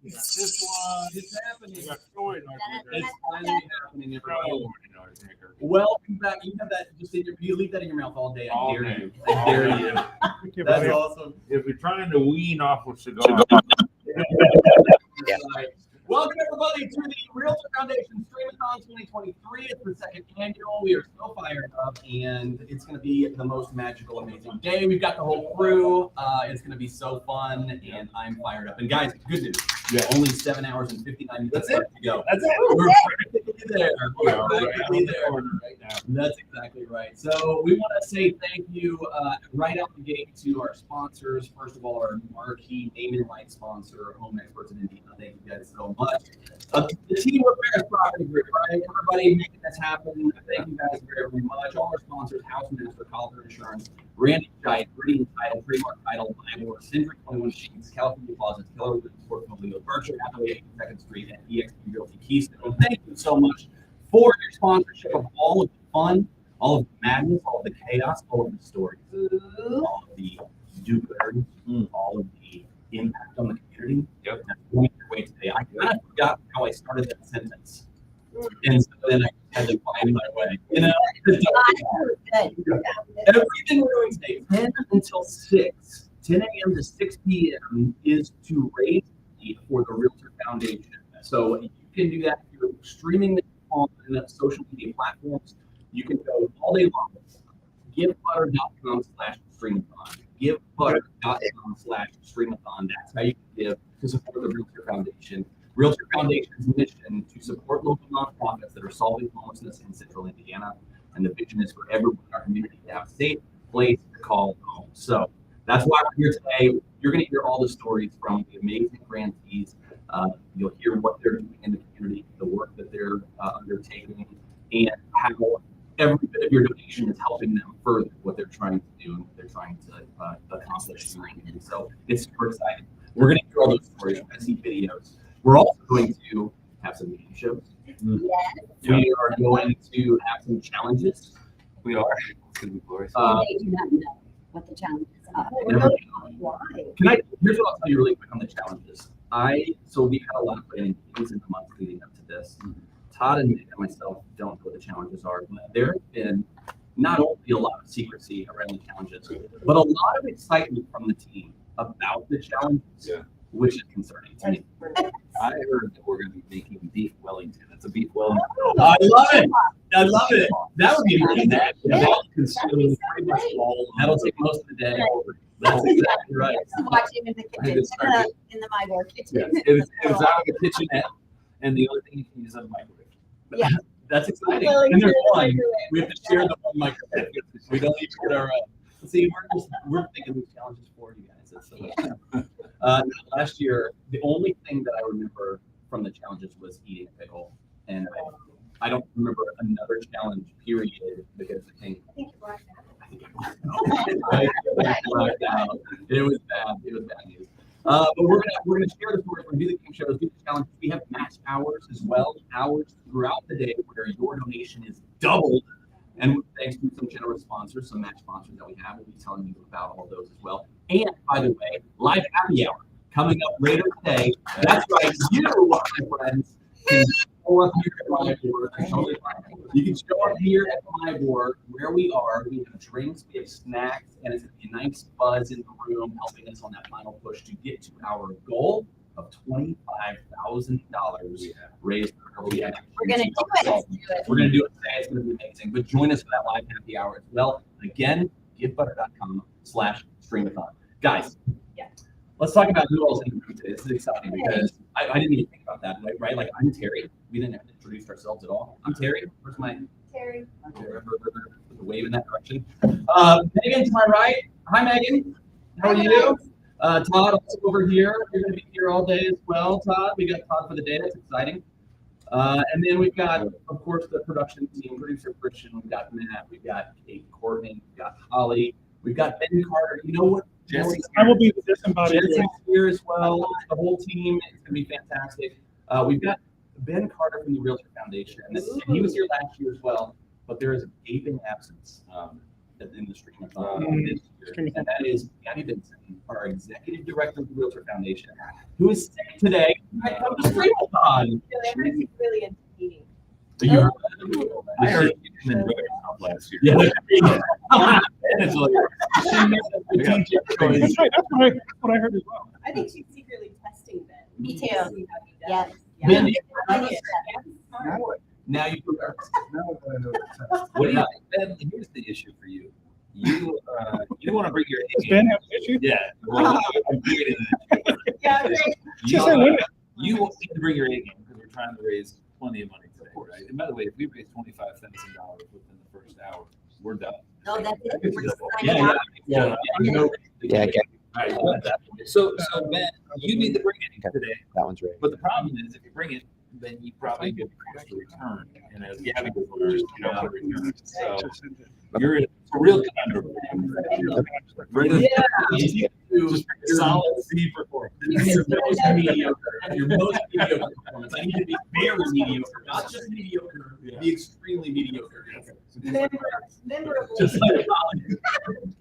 This one, It's happening. we got Troy in our It's finally happening, everybody. No, no, drinker. Welcome back. You have that just in your, you leave that in your mouth all day. I All dare day. you. I dare you. That's awesome. If you're trying to wean off a cigar, Right. Welcome everybody to the REALTOR Foundation Stream-A-Thon 2023. It's the second annual. We are so fired up, and it's going to be the most magical, amazing day. We've got the whole crew. It's going to be so fun, and I'm fired up. And guys, good news. Yeah. Only 7 hours and 59 minutes That's left to go. That's it. We're practically there. Yeah, We're right practically there. right now. That's exactly right. So we want to say thank you right out the gate to our sponsors. First of all, our marquee name and right sponsor, Home Experts in Indiana. Thank you guys so much. The team with Paris Property Group, right? Everybody making this happen. Thank you guys very, very much. All our sponsors, House Master, Collier Insurance, Randy Giant, Gritty Title, Trademark Title, Ivor, Centric 21 Sheets, California Closets, Keller Williams Portfolio, Berkshire Hathaway, 82nd Street, and EXP Realty Keystone. Thank you so much for your sponsorship of all of the fun, all of the madness, all of the chaos, all of the stories, all of the do-gooders, all of the impact on the community. Yep. That's going your way today. I kind of forgot how I started that sentence. And so then I had to find my way. You know? Everything we're doing today, 10 until 6, 10 a.m. to 6 p.m. is to raise money for the REALTOR Foundation. So you can do that if you're streaming this on social media platforms. You can go all day long. GiveButter.com/Stream-A-Thon. GiveButter.com/Stream-A-Thon. That's how you can give to support the REALTOR Foundation. REALTOR Foundation's mission to support local nonprofits that are solving homelessness in central Indiana. And the vision is for everyone in our community to have a safe place to call home. So that's why we're here today. You're going to hear all the stories from the amazing grantees. You'll hear what they're doing in the community, the work that they're undertaking, and how every bit of your donation is helping them further what they're trying to do and what they're trying to accomplish. So it's super exciting. We're going to hear all those stories. We're going to see videos. We're also going to have some game shows. Yes. We are going to have some challenges. We are. It's going to be glorious. They do not know what the challenges are. Why? Here's what I'll tell you really quick on the challenges. So we've had a lot of planning meetings in the months leading up to this. Todd and myself don't know what the challenges are, but there has been not only a lot of secrecy around the challenges, but a lot of excitement from the team about the challenges, which is concerning to me. I heard that we're going to be making beef Wellington. It's a beef Wellington. I love it. I love it. That would be amazing. That'll consume pretty much all. That'll take most of the day. That's exactly right. Watching in the kitchen, in the Mybor kitchen. Yes, it's out of the kitchenette, and the only thing you can use is a microwave. Yeah. That's exciting. And there's one. We have to share the one microwave. We don't each get our. See, we're thinking these challenges for you guys. It's so much fun. Last year, the only thing that I remember from the challenges was eating a pickle, and I don't remember another challenge period because I think I think you brought that. blacked out. It was bad. It was bad news. But we're gonna share the stories. We're gonna do the game shows, do the challenges. We have match hours as well, hours throughout the day where your donation is doubled. And thanks to some generous sponsors, some match sponsors that we have, we'll be telling you about all those as well. And by the way, live happy hour coming up later today. That's right, you, my friends, can show up here at my board. You can show up here at my board where we are. We have drinks, we have snacks, and it's going to be a nice buzz in the room, helping us on that final push to get to our goal of $25,000 raised. We're going to do it. We're going to do it today. It's going to be amazing. But join us for that live happy hour as well. Again, givebutter.com/Stream-A-Thon. Guys, let's talk about who else in the room today. This is exciting because I didn't even think about that, right? Like, I'm Terry. We didn't have to introduce ourselves at all. I'm Terry. Where's my Terry? With a wave in that direction. Megan to my right. Hi, Megan. How are you? Todd, also over here. You're going to be here all day as well, Todd. We got Todd for the day. That's exciting. And then we've got, of course, the production team, producer Christian. We've got Matt. We've got Kate Courtney. We've got Holly. We've got Ben Carter. You know what? I will be disembodied. Jesse's here as well. The whole team is going to be fantastic. We've got Ben Carter from the REALTOR Foundation. And he was here last year as well, but there is a gaping absence in the Stream-A-Thon this year, and that is Gabby Benson, our executive director of the Realtor Foundation, who is sick today. I come to Stream-A-Thon. Really entertaining. I heard you didn't enjoy yourself last year. Yeah. That's right. That's what I heard as well. I think she's secretly testing Ben. Me too. See how he does. Yes. Ben, Yes. now you What do you Ben, here's the issue for you. You want to bring your Does Ben have an issue? Yeah. Well, I'm creating an issue. Yeah, right. Just say women. You need to bring your A game because we're trying to raise plenty of money today, right? And by the way, if we raise $25,000 within the first hour, we're done. No, that's it. We're Yeah, signing yeah, out. yeah. Yeah, All right, well, so Ben, you need to bring it today. that one's right. But the problem is, if you bring it, then you probably get a return, and as Gabby goes, you don't have a return. So you're in a real conundrum. Right? Yeah. Just solid C performance. Your most mediocre. Your most mediocre performance. I need to be very mediocre, not just mediocre. Be extremely mediocre. Member of Just like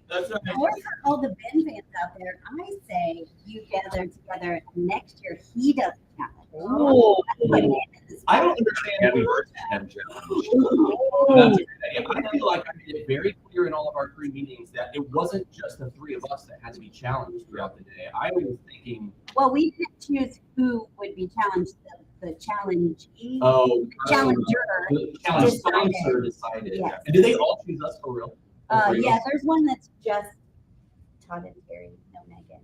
that's right. Or for all the Ben fans out there, I say you gather together next year. He does challenge. Oh. I don't understand the word. That's a good idea. I feel like I made it very clear in all of our 3 meetings that it wasn't just the 3 of us that had to be challenged throughout the day. I was thinking, Well, we didn't choose who would be challenged. The challengee, oh, challenger. the challenge sponsor decided. Yes. And did they all choose us for real? Yeah, there's one that's just Todd and Terry, no Megan.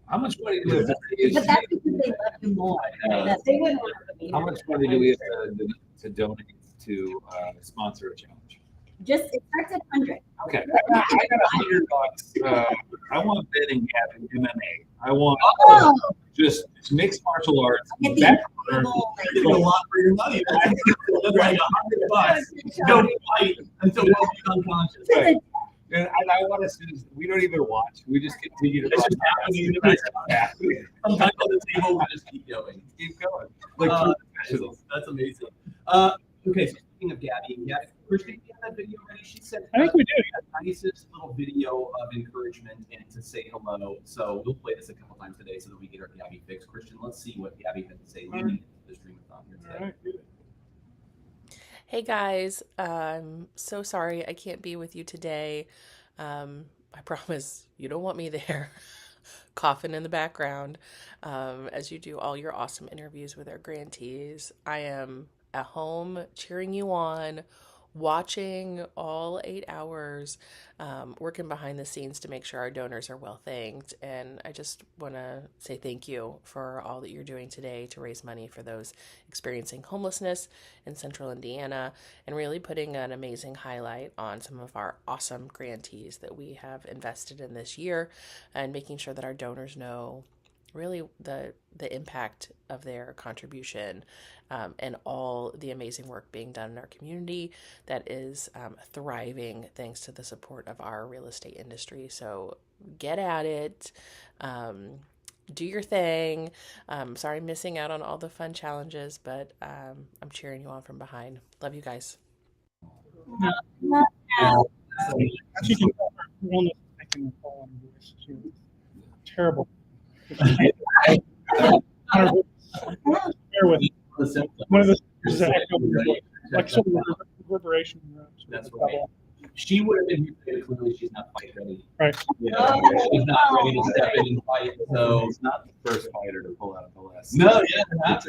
How much money do we have to But that's because they love you more. That's They wouldn't want to be. How much money do we have to donate to sponsor a challenge? Just, it starts at 100. Okay. I got $100. I want Ben and Gavin MMA. I want Oh, just mixed martial arts. get the back incredible, You get a lot for your money. That's like $100. Don't fight until you're unconscious. Right. And I want us to just, we don't even watch. We just continue to It's watch. just happening. It's just happening. Sometimes on the table, we just keep going. Keep going. Like That's amazing. Okay, so speaking of Gabby, Christian, you have that video ready? She said I think we do. the nicest little video of encouragement and to say hello. So we'll play this a couple times today so that we get our Gabby fix. Christian, let's see what Gabby had to say leading into the Stream-A-Thon here today. All right, good. Hey guys, I'm so sorry I can't be with you today. I promise you don't want me there coughing in the background as you do all your awesome interviews with our grantees. I am at home cheering you on, watching all 8 hours, working behind the scenes to make sure our donors are well thanked. And I just want to say thank you for all that you're doing today to raise money for those experiencing homelessness in Central Indiana, and really putting an amazing highlight on some of our awesome grantees that we have invested in this year, and making sure that our donors know really the impact of their contribution, and all the amazing work being done in our community that is thriving thanks to the support of our real estate industry. So get at it. Do your thing. Sorry I'm missing out on all the fun challenges, but I'm cheering you on from behind. Love you guys. She can tell her illness is making her fall on her voice. She was terrible. Bear with me. One of the is that echo in her voice, like sort of reverberation. That's right. She would have been here today, but clearly she's not fight ready. Right. Yeah, she's not ready to step in and fight. So He's not the first fighter to pull out the last. no, yeah, not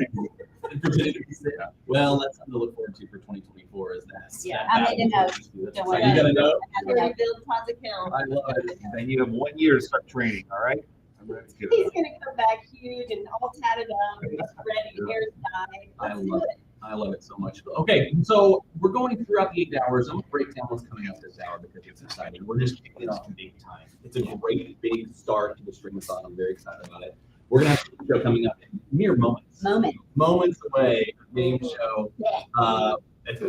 well, that's something to look forward to for 2024. Is that? Yeah, I made a note. Don't So worry. you gotta know. We're gonna build Todd's account. I love it. Then you have 1 year to start training, all right? Let's get He's it. gonna come back huge and all tatted up, and ready, hair's dyed. Let's do it. I love it so much. Okay, so we're going throughout the 8 hours. I'm gonna break down what's coming up this hour because it's exciting. We're just kicking it off big time. It's a great big start to the Stream-A-Thon. I'm very excited about it. We're gonna have a show coming up in mere moments. Moments away. Game show.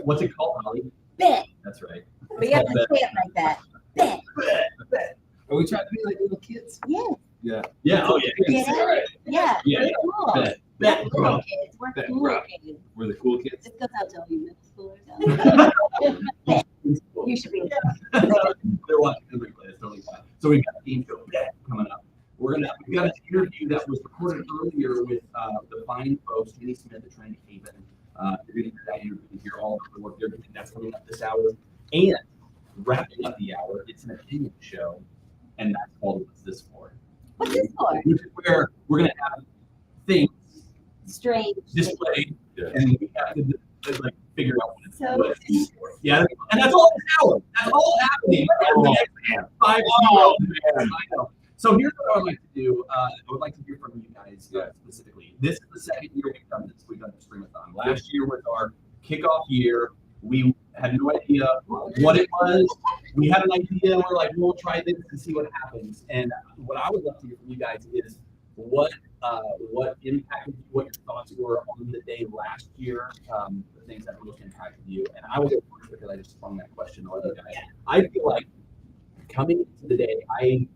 What's it called, Holly? Bet. That's right. But you have to say it like that. Bet. Are we trying to be like little kids? Yeah. Yeah. Yeah. Oh yeah. Get it? Yeah. Yeah. Pretty cool. Bet. We're Bet. cool kids. We're Bet, cool bro. kids. We're the cool kids. Just because I'll tell you middle schoolers. You should be. They're So we've got a game show coming up. We've got an interview that was recorded earlier with the fine folks, Jenny Smith at Trinity Haven. You're going to hear that interview, hear all of the work they're doing. That's coming up this hour. And wrapping up the hour, it's an opinion show, and that's called What's This For? What's this for? Which is where we're going to have things Strange. displayed, Yeah. and we have to like figure out So- what it's used for. Yeah, and that's all this hour. That's all happening. Oh, for the next 5 Oh, minutes. I know. So here's what I would like to do. I would like to hear from you guys specifically. This is the second year we've done this. We've done the Stream-A-Thon. Last year was our kickoff year. We had no idea what it was. We had an idea. We're like, we'll try this and see what happens. And what I would love to hear from you guys is what impacted you, what your thoughts were on the day last year, the things that most impacted you. And I will go first because I just sprung that question on you guys. I feel like coming into the day, I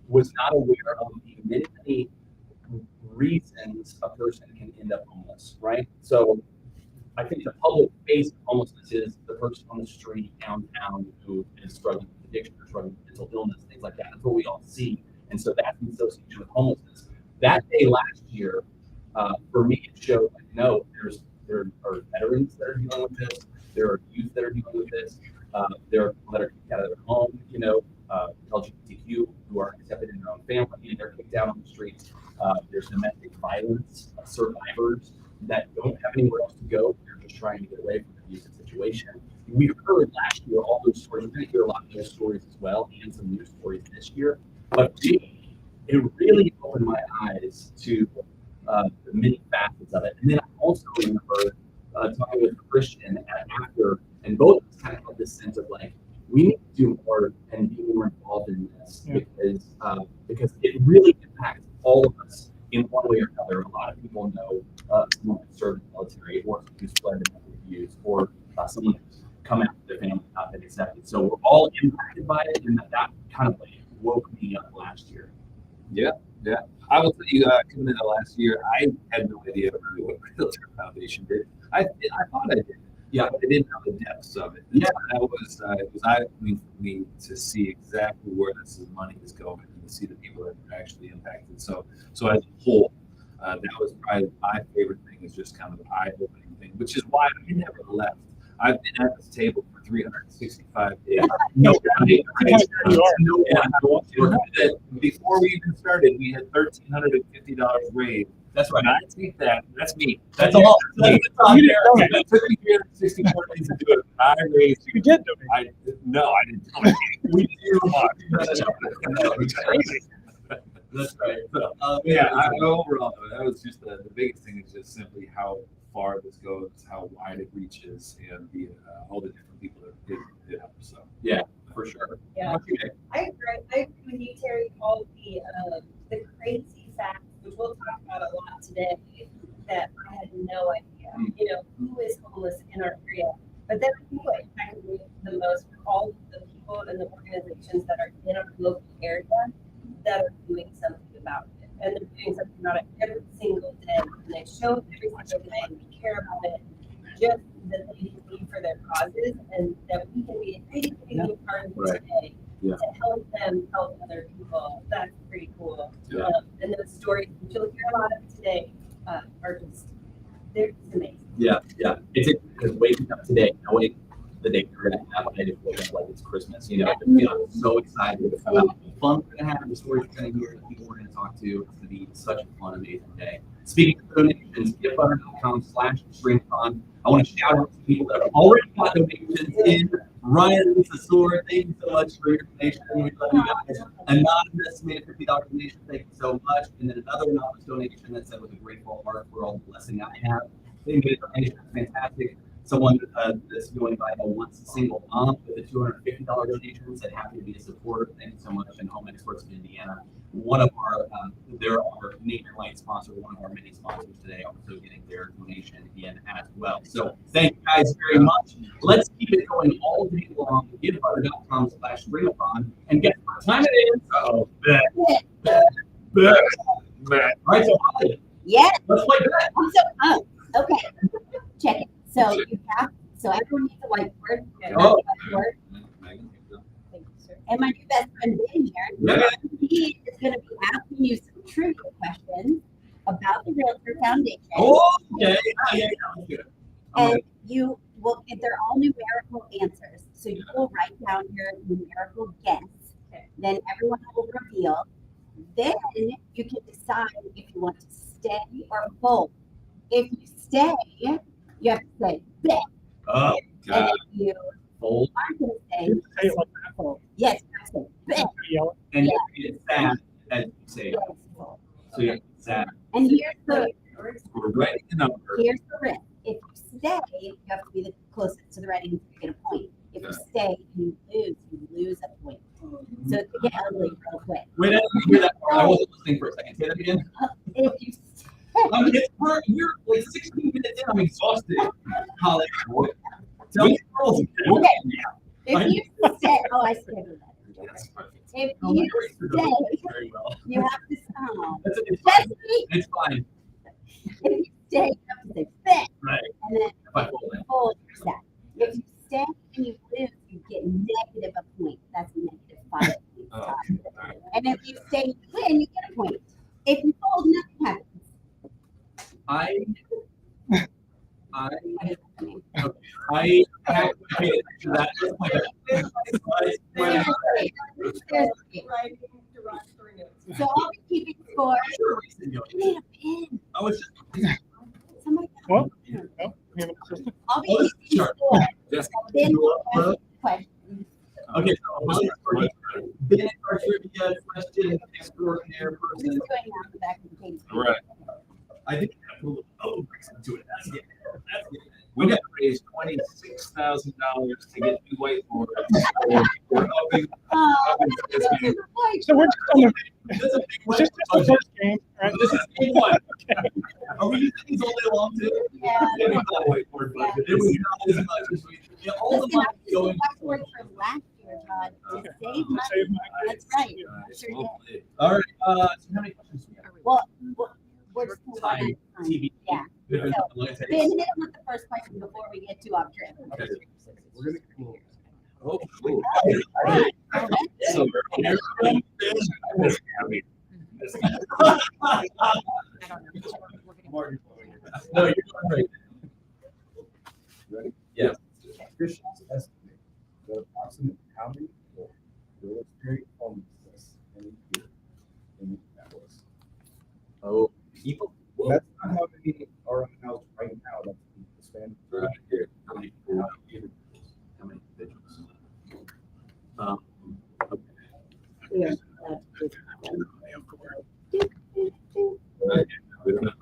was not aware of the many reasons a person can end up homeless, right? So I think the public face of homelessness is the person on the street downtown who is struggling with addiction or struggling with mental illness, things like that. That's what we all see. And so that's the association with homelessness. That day last year, for me, it showed like, no, there are veterans that are dealing with this. There are youth that are dealing with this. There are people that are kicked out of their home, LGBTQ who are accepted in their own family and they're kicked out on the streets. There's domestic violence survivors that don't have anywhere else to go. They're just trying to get away from the abusive situation. We heard last year all those stories. We're going to hear a lot of those stories as well, and some new stories this year. But it really opened my eyes to the many facets of it. And then I also remember talking with Christian after, and both of us kind of had this sense of like, we need to do more and be more involved in this because it really impacts all of us in one way or another. A lot of people know someone who served in the military or who's fled domestic abuse or someone who's come out of their family not been accepted. So we're all impacted by it, and that kind of like woke me up last year. Yeah. I will tell you, coming into last year, I had no idea really what REALTOR Foundation did. I thought I did. Yeah. But I didn't know the depths of it. Yeah. That was, it was eye-opening for me to see exactly where this money is going and to see the people that are actually impacted. So as a whole, that was probably my favorite thing, is just kind of an eye-opening thing, which is why I never left. I've been at this table for 365 days. No, before we even started, we had $1,350 raised. That's right. And I take that. That's me. That's all. It took me 364 days to do it. I raised. You did do it. No, I didn't do it. We did Crazy. That's right. So, overall, though, that was just the biggest thing, is just simply how far this goes, how wide it reaches, and all the different people that did help. So yeah, for sure. Yeah. I agree with you, Terry. All the crazy facts, which we'll talk about a lot today, that I had no idea. Who is homeless in our area? But then I think what impacted me the most were all of the people and the organizations that are in our local area that are doing something about it. And they're doing something about it every single day. And they show up every single day, and we care about it. Just that they believe for their causes, and that we can be a part of this day to help them help other people. That's pretty cool. Yeah. And those stories, which you'll hear a lot of today, are they're just amazing. Yeah. It's because waking up today, knowing the day you're going to have, I just wake up like it's Christmas. I'm so excited about the fun we're going to have, the stories we're going to hear, the people we're going to talk to. It's going to be such a fun, amazing day. Speaking of donations, giftbutter.com/Stream-A-Thon. I want to shout out to people that have already got donations in. Ryan, Lisa Sword, thank you so much for your donation. We love you guys. Anonymous made a $50 donation. Thank you so much. And then another anonymous donation that said with a grateful heart for all the blessing I have. They made a donation. Fantastic. Someone that's going by a once single mom with a $250 donation said happy to be a supporter. Thank you so much. And Home Experts of Indiana, one of our, they're our Name Your Light sponsor, one of our many sponsors today, also getting their donation in as well. So thank you guys very much. Let's keep it going all day long. giftbutter.com/Stream-A-Thon. And guess what time it is? Oh, bet. All right, so Holly, let's play bet. I'm so pumped. Okay. Check it. So everyone needs a whiteboard. Oh. Whiteboard. And my new best friend Ben here, He is going to be asking you some trivia questions about the Realtor Foundation. Oh, okay. Yeah, sounds good. And you will get, they're all numerical answers. So you will write down your numerical guess. Then everyone will reveal. Then you can decide if you want to stay or fold. If you stay, you have to say bet. Oh, And God. if you Fold. aren't going to You say, have to say it like that. Oh, yes, you have to say bet. yell it. And you get sad as you say it. Yes. So you have to get sad. And We're writing the number. here's the risk. If you stay, you have to be the closest to the writing to get a point. If you stay and you lose a point. So it could get ugly real quick. Wait, I didn't hear that part. I wasn't listening for a second. Say that again. If you We're like 16 minutes in. I'm exhausted. Holly, tell me the rules. Okay. If you stay, oh, I scheduled that. That's perfect. If Oh, you Mary's stay, very well. you have to It's test fine. me. It's fine. If you stay, you have to say bet. Right. And then If I fold if it. you fold, you're sad. If you stay and you lose, you get negative a point. That's -5 points. Oh, And if you stay and you win, you get a point. If you fold, nothing happens. I have to pay attention to that. There's three. Writing derogatory notes. So I'll be keeping score. You need a pin. Oh, it's just Somebody. Well, no, we have an assistant. I'll be Oh, this is keeping sharp. score. Just Then we'll ask questions. okay. So then our trivia question extraordinaire Who's person. doing that on the back of the page? right. I think I put a little over to it. That's good. That's good. We got to raise $26,000 to get new whiteboards. We're hoping. Oh, It's gonna be- So we're just on the, This is a big one. just the first game, right? This is game one. Are we using these all day long too? Yeah. Maybe not whiteboard, but it was not as much as we. Yeah, all the Listen, money I going. used the whiteboard for last year, Todd, to Okay. save money. Save money. That's right. Nice. Sure did. Hopefully. All right. So how many questions do we have? Well, we're just going Time, on. TV. Yeah. Good. So, Let's say- Ben, hit him with the first question before we get too off trip. Okay. We're gonna cool. Oh, cool. So Here comes this. No, you're right. Ready? Yes. Officials estimate that approximately how many people will experience homelessness in a year in Minneapolis. Oh, people. That's not how many are unhoused right now. That's the span. Right here. How many people? How many individuals? Okay. Yeah. Right. We don't know.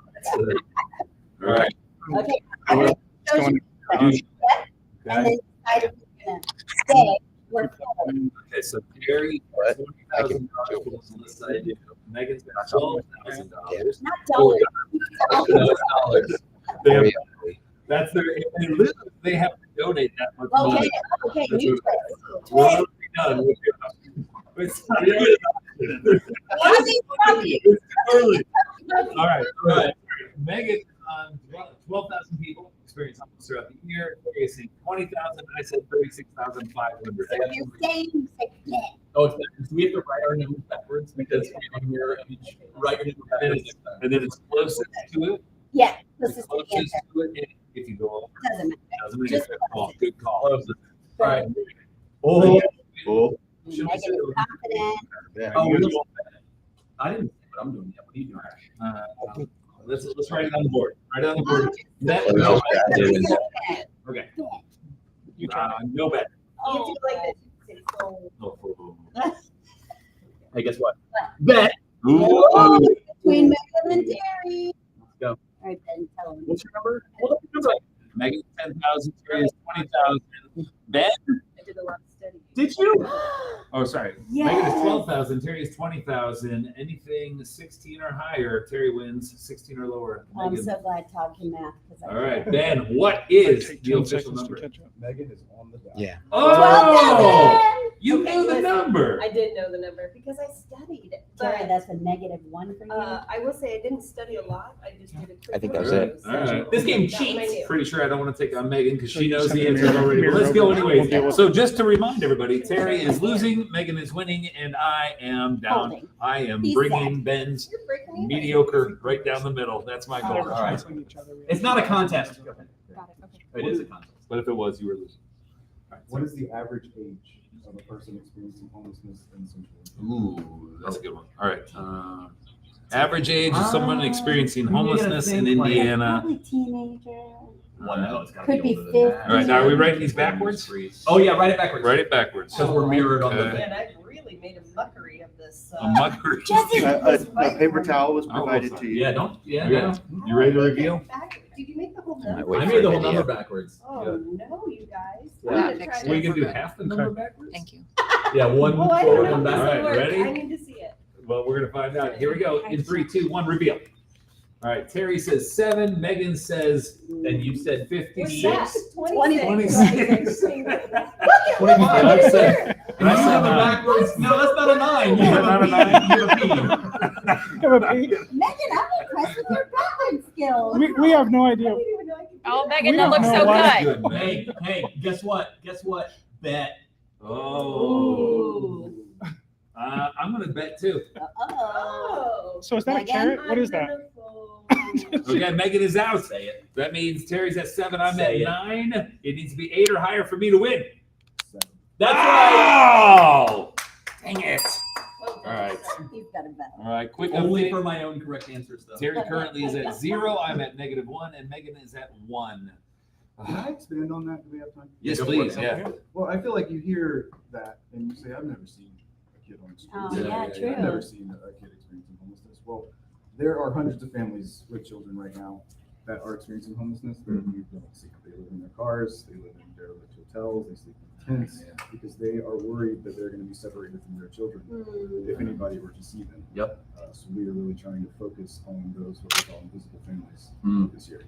All right. Okay. Well, So going- you- and then decide if you're gonna stay or fold. Okay, so Gary, $20,000 was the list I did. Megan's got $12,000. Not dollars. $12,000. They have- That's their, they literally, they have to donate that much money. Okay, okay, That's new what- twist. We're already done with it. It's not even- It's early. All right. Megan, 12,000 people experience homelessness throughout the year. You're saying 20,000. I said 36,500. So if you're saying, you say, yeah. Oh, it's backwards. Do we have to write our numbers backwards because we're write your numbers backwards? And then it's closest to it. Yeah, this It's is the closest answer. to it. And if you go over, Doesn't matter. doesn't make Just a call. Good call. All right. Oh. Megan is confident. Oh, we don't- I didn't say what I'm doing yet. What are you doing? Let's write it on the board. Write it on the board. That, Okay. Okay. You try. no bet. You do like this. So, No. Hey, guess what? What? Bet. Oh, between Megan and Terry. Let's go. All right, then tell him. What's your number? Hold up your number. Megan 10,000, Terry is 20,000. Ben? I did a lot of studying. Did you? Oh, sorry. Yes. Megan is 12,000, Terry is 20,000. Anything 16 or higher, Terry wins. 16 or lower. I'm Megan. so glad Todd can math. 'Cause I All right, can't. Ben, what is Take the 10 official seconds to number? catch up. Megan is on the dot. Yeah. Oh, 12,000. you Okay, knew the listen, number. I did know the number because I studied Terry, that's a -1 for you. I will say I didn't study a lot. I just did a quick. I think that was review, it. so All right. This game that one I cheats. knew. Pretty sure I don't want to take on Megan because So she you knows just the have to answers mirror- already. But mirror let's go over. anyways. We'll deal with So just to remind everybody, Terry is losing, Megan is winning, and I am down. Holding. I am He's bringing Ben's You're breaking even. mediocre right down the middle. That's my goal. They're All right. canceling each other. It's not a contest. Got it, okay. It is a contest. But if it was, you were losing. All right, What is the average age of a person experiencing homelessness in Central Indiana? Ooh, that's a good one. All right. Average age of someone experiencing homelessness in Indiana. Probably teenager. Well, no, it's gotta Could be older than that. 50. All right, now are we writing these backwards? Oh yeah, write it backwards. Write it backwards. Because we're mirrored on the Okay. Man, I really made a mockery of this. A mucker. Jesse, A paper towel was Oh, provided to you. Yeah, don't. Yeah. Okay. No. You ready to reveal? Did you make the whole I might number? wait I for made the a whole video. number backwards. Oh, no, you guys. Yeah. I'm gonna try Fix to- We can do We're good. half the number backwards? Thank you. Yeah, one Oh, I forward, don't one know back. if All this right, works. ready? I need to see it. Well, we're gonna find out. Here we go. In 3, 2, 1, reveal. All right, Terry says 7. Megan says, and you said What's 56. that? 26. 26. 25. I said, And I said the backwards. No, that's not a 9. You Is have that a not a P. You have a P. Have a peek. Megan, I'm impressed with your backwards skills. We have no I idea. didn't even know I could do Oh, that. Megan, We that don't looks know so why. good. Good, man. Hey, guess what? Guess what? Bet. Oh. I'm gonna bet too. Uh-oh. So is that a Megan, carrot? What is that? Okay, Megan is out. Say it. That means Terry's at 7. I'm Say at it. 9. It needs to be 8 or higher for me to win. 7. That's right. Oh! Dang it. Well All right. He's got a bet. All right, quick Only update. for my own correct answers, though. Terry currently is at 0. I'm at -1, and Megan is at 1. Can I expand on that? Do we have time? Yes, Go for please. it. Yeah. Well, I feel like you hear that and you say, I've never seen a kid on the street. Oh, Yeah, yeah, yeah, true. I've never seen a kid experiencing homelessness. Well, there are hundreds of families with children right now that are experiencing homelessness. You don't see. They live in their cars, they live in derelict hotels, they sleep in tents because they are worried that they're going to be separated from their children if anybody were to see them. Yep. So we are really trying to focus on those what we call invisible families Mm. this year.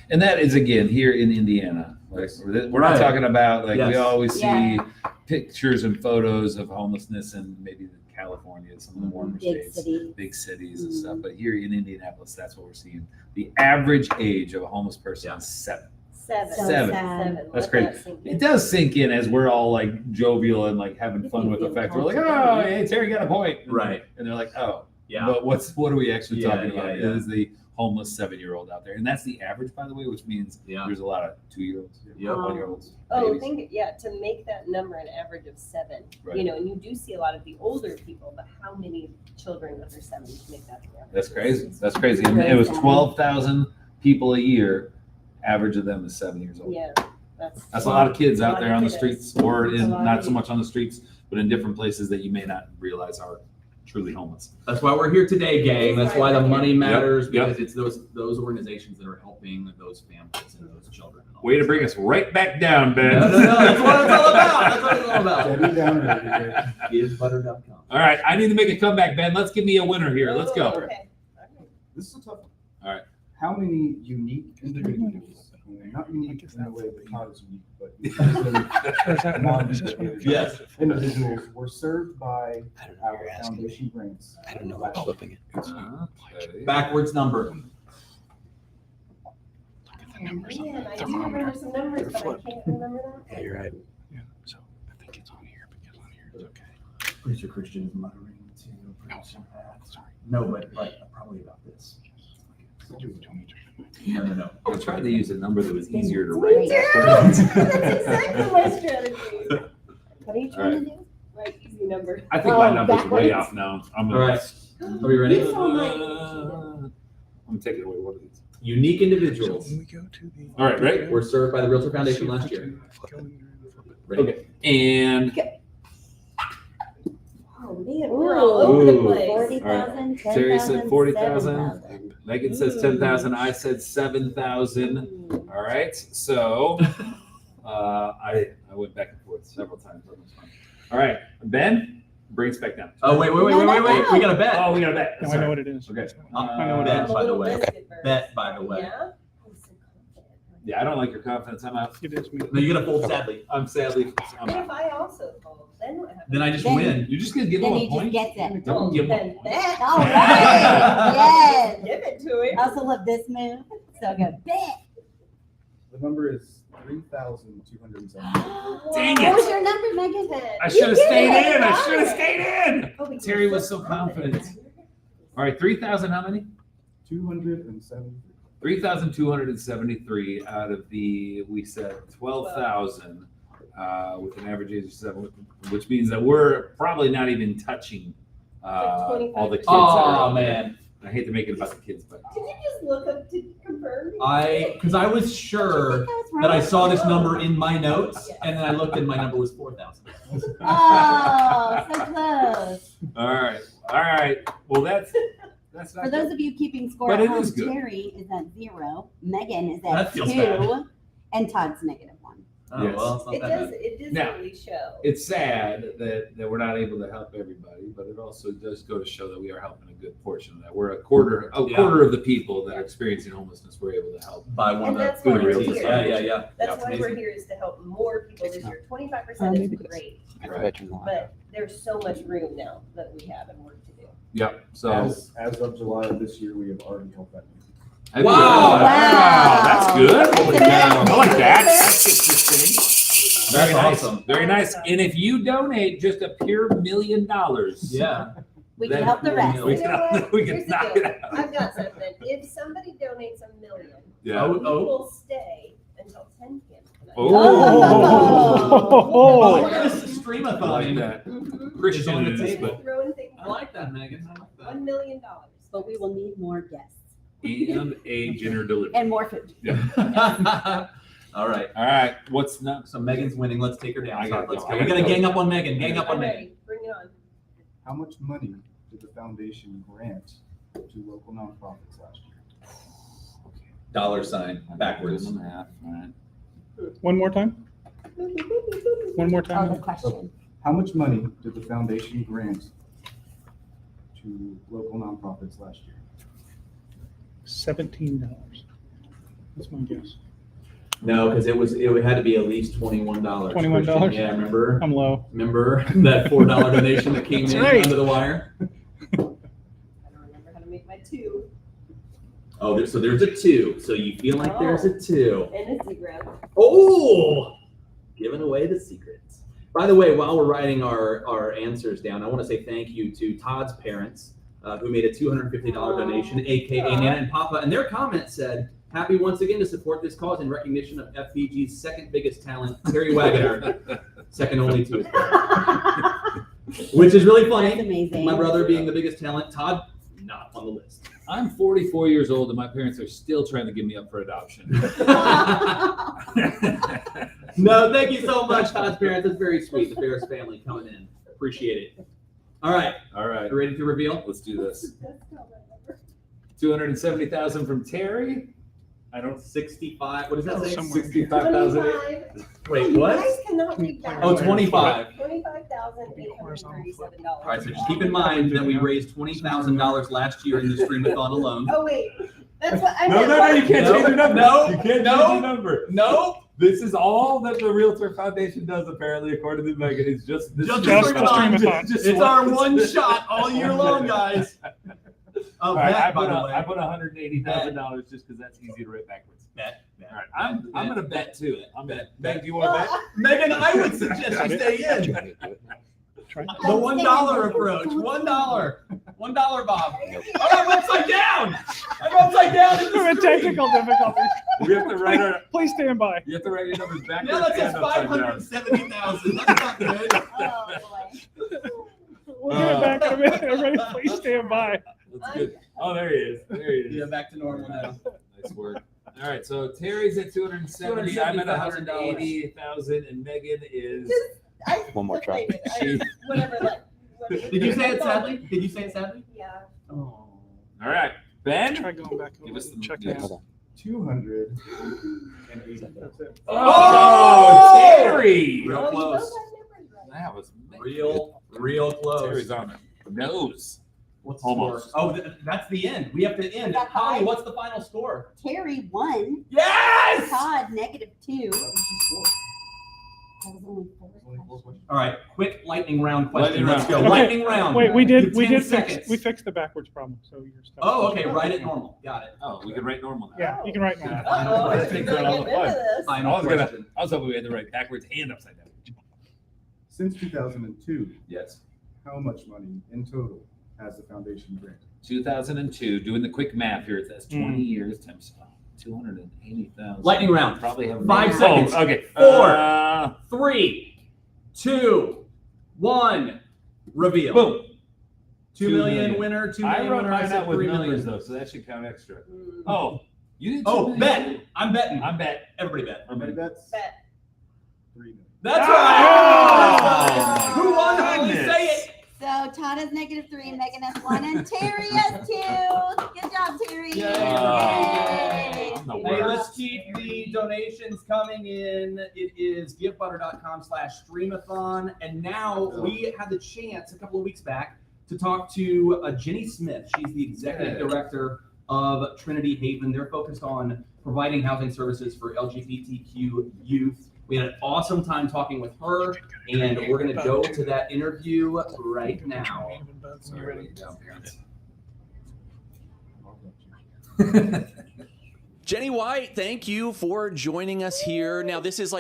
And that is again here in Indiana. Like we're not Right. talking about like we Yes. always see Yeah. pictures and photos of homelessness in maybe California, some of the warmer Big states, city. big cities and stuff. But here in Indianapolis, that's what we're seeing. The average age of a homeless person Yeah. is 7. Seven. So Seven. sad. Let That's that great. sink It in. does sink in as we're all like jovial and like having fun with the fact. We're like, oh, hey, Terry got a point. Right. And they're like, oh. Yeah. But what are we actually Yeah, talking yeah, about? yeah. It is the homeless 7-year-old out there. And that's the average, by the way, which means Yeah. there's a lot of 2-year-olds, Yep. 1-year-olds. Oh, babies. to make that number an average of 7, Right. you know, and you do see a lot of the older people, but how many children under 7 make that the average? That's crazy. That's crazy. And it was 12,000 people a year. Average of them is 7 years old. Yeah, That's a lot of kids out there on the kiddos. streets, or That's a in lot of not so kids. much on the streets, but in different places that you may not realize are truly homeless. That's why we're here today, gang. That's why the money matters, Yep. because it's those organizations that are helping those families and those children. and all Way to that bring stuff. us right back down, Ben. No, that's what it's all about. That's what it's all about. Debbie Downer over here. Give Buttercup. All right, I need to make a comeback, Ben. Let's give me a winner here. Let's Oh, go. okay. This is a tough one. All right. How many unique individuals, not unique in the way that Todd is unique, but Yes. individuals were served by I don't know what our you're asking me. foundation grants? I don't know about flipping it. Okay. Backwards number. Man, I do remember some numbers, but I can't remember Yeah, that. you're right. So I think it's on here because on here it's okay. Preacher Christian is muttering too. Sorry. No, but probably about this. No. I tried to use a number that was easier to Great. write. That's exactly my strategy. What are you trying to do? My easy number. I think my Oh, number's way backwards? off now. I'm All gonna. right. Are we ready? It's on my- I'm gonna take it away. What are these? Unique So individuals when we go to the. All right, ready? were served by the Realtor Foundation last year. Ready? Okay. And Oh, man, we're all over the Ooh. place. 40,000, Terry said 10,000, 40,000. 7,000. Megan says 10,000. I said 7,000. All right. So I went back and forth several times. That was fun. All right. Ben, bring us back down. Oh, wait. No. We got a bet. Oh, we got a bet. No, I Sorry. know what it is. Okay. I know what it Bet, is. A by the little way. biscuit burst. Bet, by the way. Yeah? I'm so confident. Yeah, I don't like your confidence. I'm out. It is me. No, you gotta fold sadly. I'm sadly. I'm But out. if I also fold, then what happens? Then I just Then- win. You're just gonna give Then him he a just point. gets it. Oh, Give him then that. All right. Yes. Give it to him. I also love this move. So good. Bet. The number is 3,270. Dang What it. was your number, Megan? I should have You stayed did it. in. I should have stayed in. Oh, but Terry you're was so confident. confident. All right, 3,000. How many? 270. 3,273 out of the, we said 12,000 with an average age of 7, which means that we're probably not even touching all the kids. that are Oh out there. man, I hate to make it about the kids, but Did you just look up to confirm? because I was sure that I saw this number in my notes, and then I looked and my number was 4,000. Oh, so close. all right. Well, that's not For good. those of you keeping score But at it home, is good. Terry is at 0, Megan is That at feels 2, bad. and Todd's -1. Oh Yes. well, it's not It that does, bad. it does Now, really show. It's sad that we're not able to help everybody, but it also does go to show that we are helping a good portion of that. We're a quarter of the people that are experiencing homelessness we're able to help. By one And of the that's why we're grantees. here. Yeah. That's why we're amazing. here, is to help more people this year. 25% is great, but there's so much room now that we have and work to do. Yep. So As of July of this year, we have already helped that many. Wow. Wow. That's good. Holy cow. I like that. That's interesting. Very That's nice. awesome. Very nice. And if you donate just a pure $1 million, Yeah. We can Then help the rest. we You know can, what? we can Here's the knock deal. it out. I've got something. If somebody donates $1 million, Yeah. we Oh. will stay until 10 p.m. tonight. Oh, this is I Stream-A-Thon. like that. It's Christian on the it is, table. but Throwing things I like that, Megan. I like that. $1 million. But we will need more guests and a dinner delivery. and more food. All right. All right. What's next? So Megan's winning. Let's take her down. I gotta Let's go. go. I We gotta gotta go. gang up on Megan. Gang up on I'm Megan. ready. Bring it on. How much money did the foundation grant to local nonprofits last year? $sign backwards. Doing the math, all right. One more time? One more Oh, the time? question. How much money did the foundation grant to local nonprofits last year? $17. That's my guess. No, because it had to be at least $21. $21? Christian. Yeah, remember? I'm low. Remember that $4 donation that came That's in right. under the wire? I don't remember how to make my 2 Oh, so there's a 2. So you feel like there's a 2. and a 0. Oh, giving away the secrets. By the way, while we're writing our answers down, I want to say thank you to Todd's parents who made a $250 donation, aka Nana and Papa. And their comment said, "Happy once again to support this cause in recognition of FPG's second biggest talent, Terry Wagoner, second only to his brother." Which is really That's funny. amazing. My brother being the biggest talent, Todd not on the list. I'm 44 years old and my parents are still trying to give me up for adoption. No, thank you so much, Todd's parents. That's very sweet. The Ferris family coming in. Appreciate it. All right. All right. You ready to reveal? Let's do this. That's not my number. 270,000 from Terry. I don't 65. What does that say? Somewhere. 65,000. 25. Wait, You what? guys cannot read that. Oh, 25. $25,837. All right, so just keep in mind that we raised $20,000 last year in the Stream-A-Thon alone. Oh, wait. That's what I No, meant. no, no, you can't No, change your number. no, You can't no. change your number. No, This is all that the Realtor Foundation does, apparently, according to Megan. It's just this Just the Stream-A-Thon. Stream-A-Thon. It's our one shot all year long, guys. Oh, All right, bet, by the way. I put $180,000 just because that's easy to write backwards. Bet. All right, I'm gonna bet too. I'm Bet. bet. Meg, do you want to bet? Megan, I would suggest you stay in. Try. The $1 approach. $1. $1, Bob. Oh, I'm upside down. I'm upside down. in the We're in screen. technical difficulties. We have to write our. Please stand by. You have to write your numbers backwards. Now that says and upside down. 570,000. That's not good. Oh, boy. We'll get it back in a minute. Everybody, please stand by. That's good. Oh, there he is. There he is. Yeah, back to normal now. Nice work. All right, so Terry's at 270. I'm at 180,000, and Megan is. One more try. Whatever, like. whatever. Did you say it sadly? Did you say it sadly? Yeah. Oh. All right, Ben. Try going back Give us and the- check yeah. that. Hold on. 280. That's it. Oh, Terry! Real Oh, you close. both have numbers right. That was Real close. Terry's on the nose. What's Almost. the score? Oh, that's the end. We have to end. Yeah, Holly, hi. what's the final score? Terry won. Yes! Todd -2. That was just four. That was only four. There's only four questions. All right, quick lightning round question. Lightning Let's round. go. Lightning round. Wait, we You have 10 did seconds. we fixed the backwards problem, so you're stuck. Oh, okay. Write it normal. Got it. Oh, we can write normal now. Yeah, you can write now. Uh-oh, I I think think they're all we're getting into this. Final question. I was hoping we had to write backwards and upside down. Since 2002, Yes. how much money in total has the foundation granted? 2002, doing the quick math here, that's 20 years times 280,000. Lightning round. Probably have 5 seconds. Oh, okay. 4, 3, 2, 1. Reveal. Boom. 2 2 million million. winner. 2 I million wrote winner. I mine said out with 3 numbers million. though, so that should count extra. Mm, Oh, you did. 2 Oh, million? bet. I'm betting. I'm bet. Everybody bet. Everybody bets? Bet. 3 million. That's Oh! right. Who won? Holly, Goodness. say it. So Todd has -3, Megan has 1, and Terry has 2. Good job, Terry. Yay. I'm the Hey, worst. let's keep the donations coming in. It is givebutter.com/Stream-A-Thon. And now we had the chance a couple of weeks back to talk to Jenny Smith. She's the executive director of Trinity Haven. They're focused on providing housing services for LGBTQ youth. We had an awesome time talking with her, and we're going to go to that interview right now. Sorry, down, parents. Jenny White, thank you for joining us here. Now, this is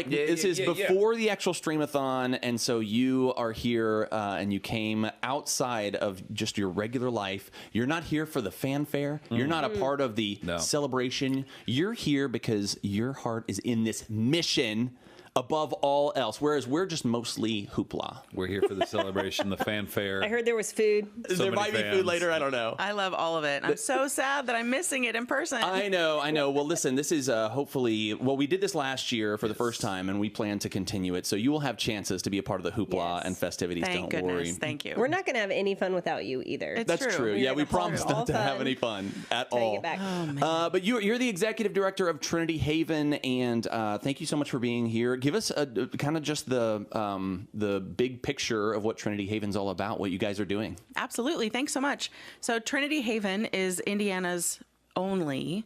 before the actual Stream-A-Thon, and so you are here and you came outside of just your regular life. You're not here for the fanfare. You're not a part of the celebration. You're here because your heart is in this mission above all else, whereas we're just mostly hoopla. We're here for the celebration, the fanfare. I heard there was food. So there many might be fans. food later. I don't know. I love all of it. I'm so sad that I'm missing it in person. I know. Well, listen, this is hopefully, we did this last year for the first time, and we plan to continue it. So you will have chances to be a part of the hoopla and festivities. Thank Don't goodness. worry. Thank you. We're not going to have any fun without you either. It's That's true. Yeah, we We're gonna promised have not to all have fun. any fun at Till you all. get back. Oh, man. But you're the executive director of Trinity Haven, and thank you so much for being here. Give us a kind of just the big picture of what Trinity Haven's all about, what you guys are doing. Absolutely. Thanks so much. So Trinity Haven is Indiana's only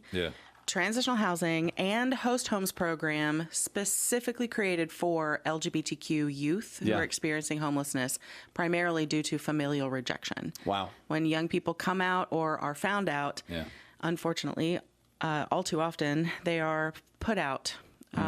transitional housing and host homes program specifically created for LGBTQ youth who are experiencing homelessness, primarily due to familial rejection. Wow. When young people come out or are found out, unfortunately, all too often, they are put out.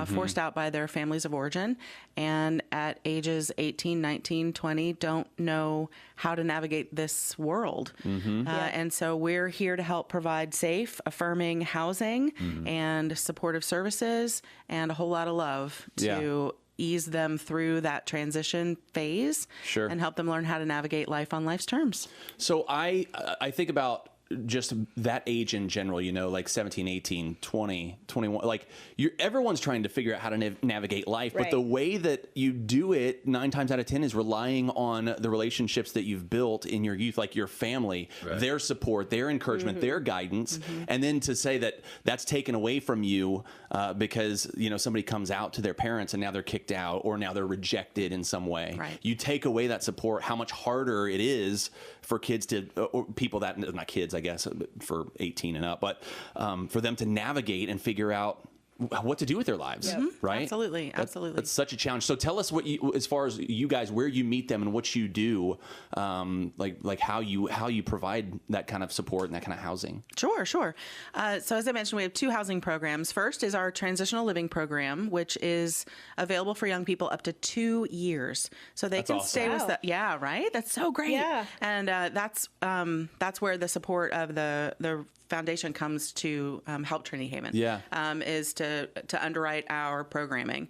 Forced out by their families of origin, and at ages 18, 19, 20, don't know how to navigate this world. And so we're here to help provide safe, affirming housing and supportive services and a whole lot of love to ease them through that transition phase and help them learn how to navigate life on life's terms. So I think about just that age in general, like 17, 18, 20, 21, like everyone's trying to figure out how to navigate life, but the way that you do it 9 times out of 10 is relying on the relationships that you've built in your youth, like your family, their support, their encouragement, their guidance. And then to say that that's taken away from you because, somebody comes out to their parents and now they're kicked out or now they're rejected in some way. You take away that support, how much harder it is for kids or people that, not kids, I guess, for 18 and up, but for them to navigate and figure out what to do with their lives, right? Absolutely. That's such a challenge. So tell us as far as you guys, where you meet them and what you do, like how you provide that kind of support and that kind of housing. Sure. So as I mentioned, we have 2 housing programs. First is our transitional living program, which is available for young people up to 2 years. So they can stay with that. Yeah, right? That's so great. Yeah. And that's where the support of the foundation comes to help Trinity Haven. Is to underwrite our programming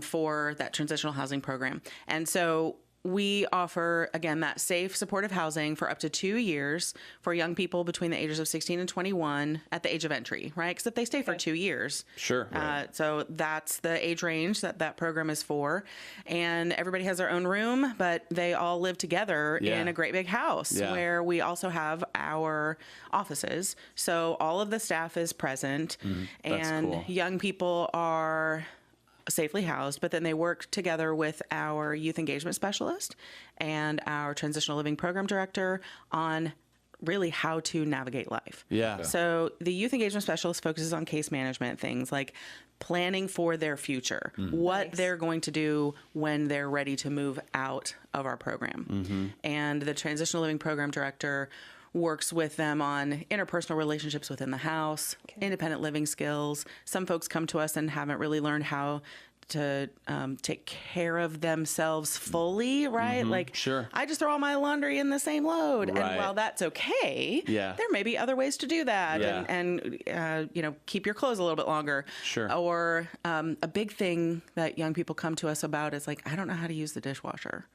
for that transitional housing program. And so we offer, again, that safe, supportive housing for up to 2 years for young people between the ages of 16 and 21 at the age of entry, right? Because if they stay for 2 years. So that's the age range that program is for. And everybody has their own room, but they all live together in a great big house where we also have our offices. So all of the staff is present and young people are safely housed, but then they work together with our youth engagement specialist and our transitional living program director on really how to navigate life. Yeah. So the youth engagement specialist focuses on case management, things like planning for their future, what they're going to do when they're ready to move out of our program. And the transitional living program director works with them on interpersonal relationships within the house, independent living skills. Some folks come to us and haven't really learned how to take care of themselves fully, right? Like, Sure. I just throw all my laundry in the same load. Right. And while that's okay, Yeah. there may be other ways to do that. Yeah. And you know, keep your clothes a little bit longer. Sure. Or a big thing that young people come to us about is like, I don't know how to use the dishwasher.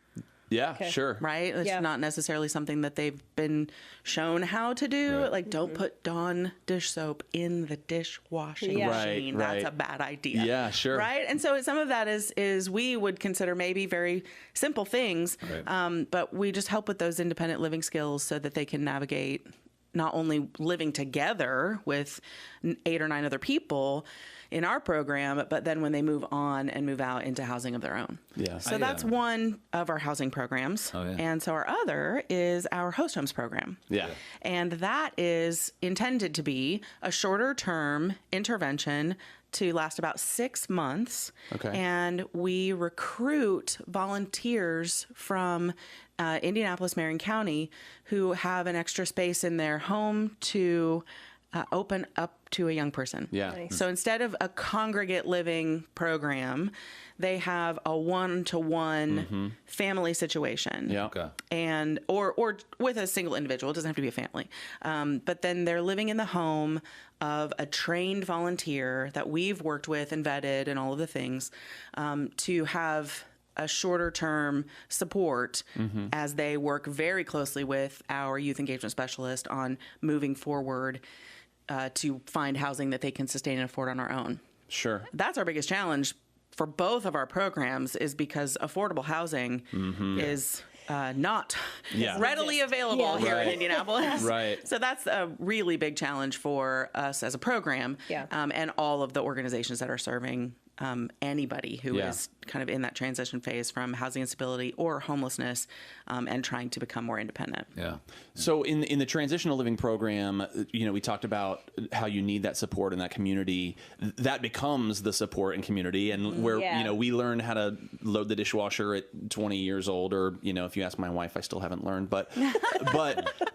Yeah, sure. Right? It's Yeah. not necessarily something that they've been shown how to do. Right. Like, don't put Dawn dish soap in the dishwashing Yeah. machine. Right, That's right. a bad idea. Yeah, sure. Right? And so some of that is we would consider maybe very simple things, Right. but we just help with those independent living skills so that they can navigate not only living together with 8 or 9 other people in our program, but then when they move on and move out into housing of their own. Yeah. So that's one of our housing programs. Oh, yeah. And so our other is our host homes program. Yeah. And that is intended to be a shorter term intervention to last about 6 months. Okay. And we recruit volunteers from Indianapolis, Marion County, who have an extra space in their home to open up to a young person. Yeah. Nice. So instead of a congregate living program, they have a one-to-one family situation. Yeah. Okay. And or with a single individual. It doesn't have to be a family. But then they're living in the home of a trained volunteer that we've worked with and vetted and all of the things to have a shorter term support as they work very closely with our youth engagement specialist on moving forward to find housing that they can sustain and afford on our own. Sure. That's our biggest challenge for both of our programs, is because affordable housing is not Yeah. readily available here in Right. Indianapolis. Right. So that's a really big challenge for us as a program, Yeah. and all of the organizations that are serving anybody who Yeah. is kind of in that transition phase from housing instability or homelessness, and trying to become more independent. Yeah. So in the transitional living program, you know, we talked about how you need that support in that community. That becomes the support and community, and where Yeah. you know, we learn how to load the dishwasher at 20 years old, or you know, if you ask my wife, I still haven't learned. But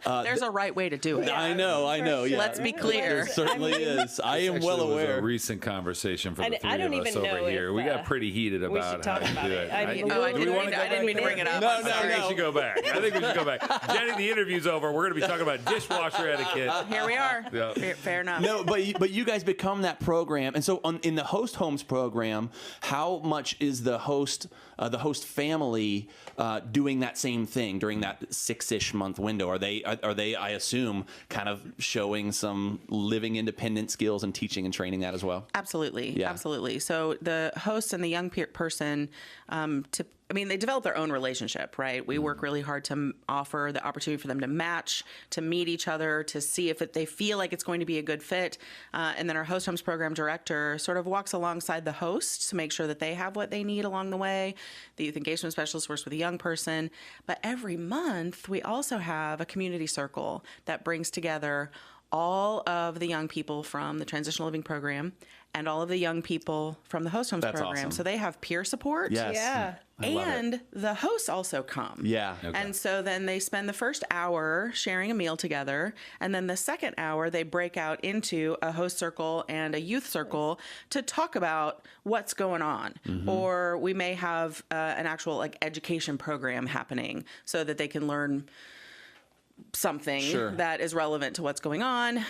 There's a right way to do it. I know. Yeah. Let's be clear. There certainly is. I am Actually, well it was aware. a recent conversation for I the d- three I don't of us even know over here. if, We got pretty heated we about should how talk to about do it. it. I mean, Oh, I do we didn't wanna mean go I didn't mean to bring it up. No, I'm no, I think sorry. we should go back. I think we should go back. Jenny, the interview's over. We're going to be talking about dishwasher etiquette. Here we are. Yeah. Fair enough. No, but you guys become that program, and so in the host homes program, how much is the host family doing that same thing during that 6-ish month window? Are they I assume kind of showing some living independent skills and teaching and training that as well? Absolutely. Yeah. Absolutely. So the host and the young person, they develop their own relationship, right? We work really hard to offer the opportunity for them to match, to meet each other, to see if they feel like it's going to be a good fit. And then our host homes program director sort of walks alongside the host to make sure that they have what they need along the way. The youth engagement specialist works with a young person. But every month, we also have a community circle that brings together all of the young people from the transitional living program and all of the young people from the host homes That's program. awesome. So they have peer support. Yes. Yeah. I love it. And the hosts also come. Yeah. Okay. And so then they spend the first hour sharing a meal together. And then the second hour, they break out into a host circle and a youth circle to talk about what's going on. Or we may have an actual education program happening so that they can learn something Sure. that is relevant to what's going on.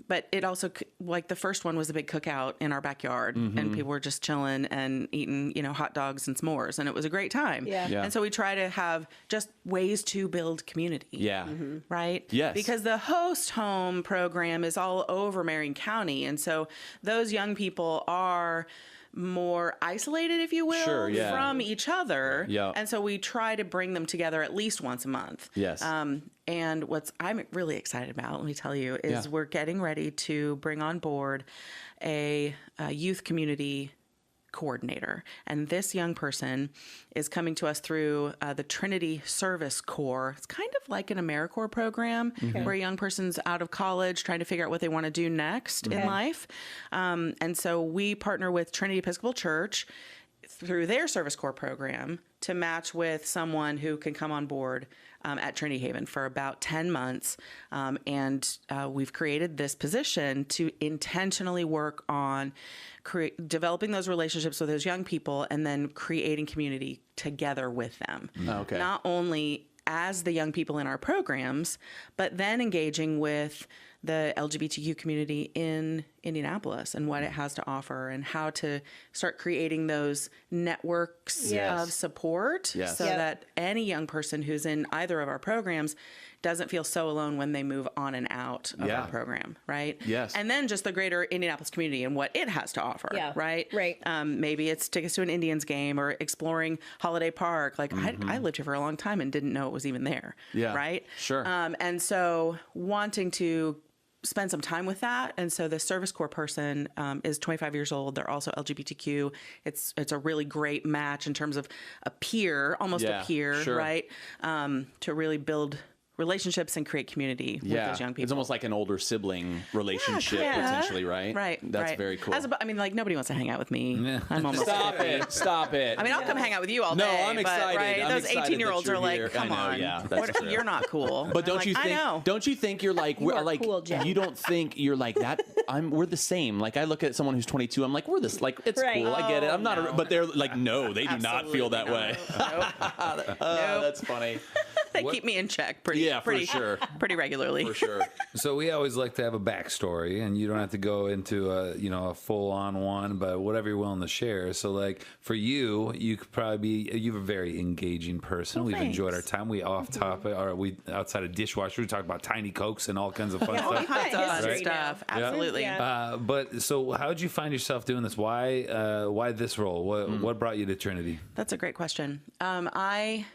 But it also, the first one was a big cookout in our backyard, and people were just chilling and eating, hot dogs and s'mores, and it was a great time. Yeah. Yeah. And so we try to have just ways to build community. Yeah. Right? Yes. Because the host home program is all over Marion County. And so those young people are more isolated, if you will, Sure, yeah. from each other. Yeah. And so we try to bring them together at least once a month. Yes. And what I'm really excited about, let me tell you, is Yeah. we're getting ready to bring on board a youth community coordinator. And this young person is coming to us through the Trinity Service Corps. It's kind of like an AmeriCorps program where a young person's out of college trying to figure out what they want to do next in life. And so we partner with Trinity Episcopal Church through their Service Corps program to match with someone who can come on board at Trinity Haven for about 10 months. And we've created this position to intentionally work on developing those relationships with those young people and then creating community together with them. Okay. Not only as the young people in our programs, but then engaging with the LGBTQ community in Indianapolis and what it has to offer and how to start creating those networks of support so that any young person who's in either of our programs doesn't feel so alone when they move on and out of our program, right? Yes. And then just the greater Indianapolis community and what it has to offer, right? Right. Maybe it's tickets to an Indians game or exploring Holiday Park. Like I lived here for a long time and didn't know it was even there, right? Sure. And so wanting to spend some time with that. And so the Service Corps person is 25 years old. They're also LGBTQ. It's a really great match in terms of a peer, almost a peer, right? To really build relationships and create community with those young people. It's almost like an older sibling relationship, potentially, right? Right. That's very cool. I mean, like, nobody wants to hang out with me. I'm almost Stop 50. it. Stop it. I mean, I'll come hang out with you all No, day. I'm excited. But, right? I'm Those excited 18-year-olds that are you're like, here. come I know, on. yeah, that's true. You're not cool. But don't you I think? know. Don't you think you're like we're are like cool, Jen. you don't think you're like that? We're the same. Like I look at someone who's 22. I'm like we're this. Like it's Right. cool. I get it. I'm not. no. But they're like no, they do not feel that way. Nope. That's funny. They keep me in check pretty pretty regularly. For sure. So we always like to have a backstory, and you don't have to go into a full-on one, but whatever you're willing to share. So, like for you, you could probably be you're a very engaging person. We've enjoyed our time. We off topic, or we outside of dishwasher. We talked about tiny cokes and all kinds of fun All stuff. kinds of fun Right. stuff. Absolutely. Yeah. But so, how did you find yourself doing this? Why this role? What brought you to Trinity? That's a great question. I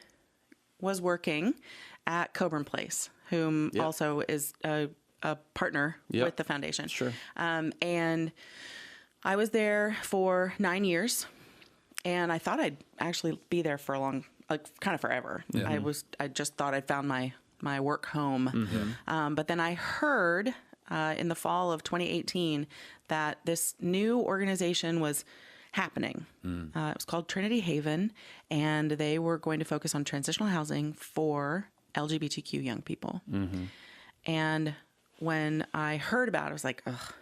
was working at Coburn Place, whom also is a partner with the foundation. Sure. And I was there for 9 years, and I thought I'd actually be there for kind of forever. Yeah. I just thought I'd found my work home. But then I heard in the fall of 2018 that this new organization was happening. It was called Trinity Haven, and they were going to focus on transitional housing for LGBTQ young people. And when I heard about it, I was like, ugh,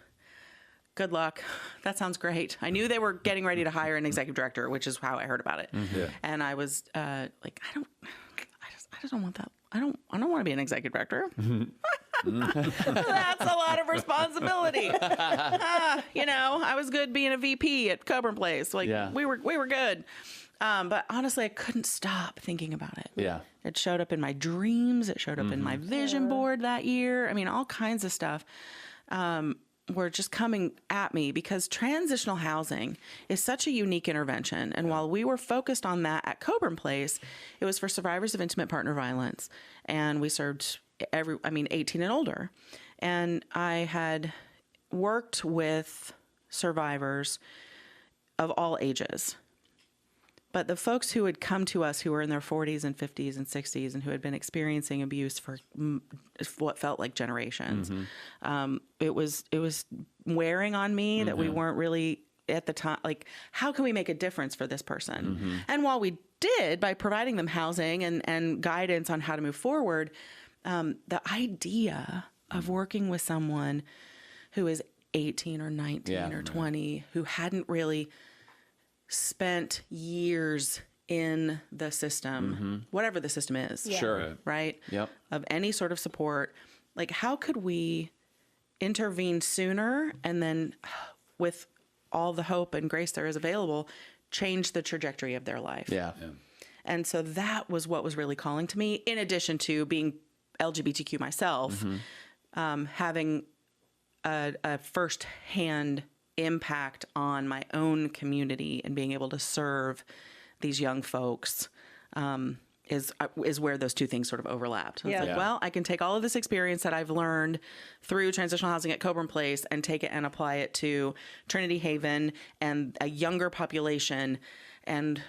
good luck. That sounds great. I knew they were getting ready to hire an executive director, which is how I heard about it. And I was like, I just don't want that. I don't want to be an executive director. That's a lot of responsibility. I was good being a VP at Coburn Place. Like we were good. But honestly, I couldn't stop thinking about it. Yeah. It showed up in my dreams. It showed up in my vision board that year. I mean, all kinds of stuff were just coming at me because transitional housing is such a unique intervention. And while we were focused on that at Coburn Place, it was for survivors of intimate partner violence. And we served 18 and older. And I had worked with survivors of all ages. But the folks who had come to us who were in their 40s and 50s and 60s and who had been experiencing abuse for what felt like generations, it was wearing on me that we weren't really at the time, like, how can we make a difference for this person? And while we did by providing them housing and guidance on how to move forward, the idea of working with someone who is 18 or 19 or 20 who hadn't really spent years in the system, whatever the system is, Sure. right? Yep. Of any sort of support, like how could we intervene sooner and then with all the hope and grace there is available, change the trajectory of their life? Yeah. And so that was what was really calling to me, in addition to being LGBTQ myself, having a firsthand impact on my own community and being able to serve these young folks is where those two things sort of overlapped. It's Yeah. like, Yeah. well, I can take all of this experience that I've learned through transitional housing at Coburn Place and take it and apply it to Trinity Haven and a younger population and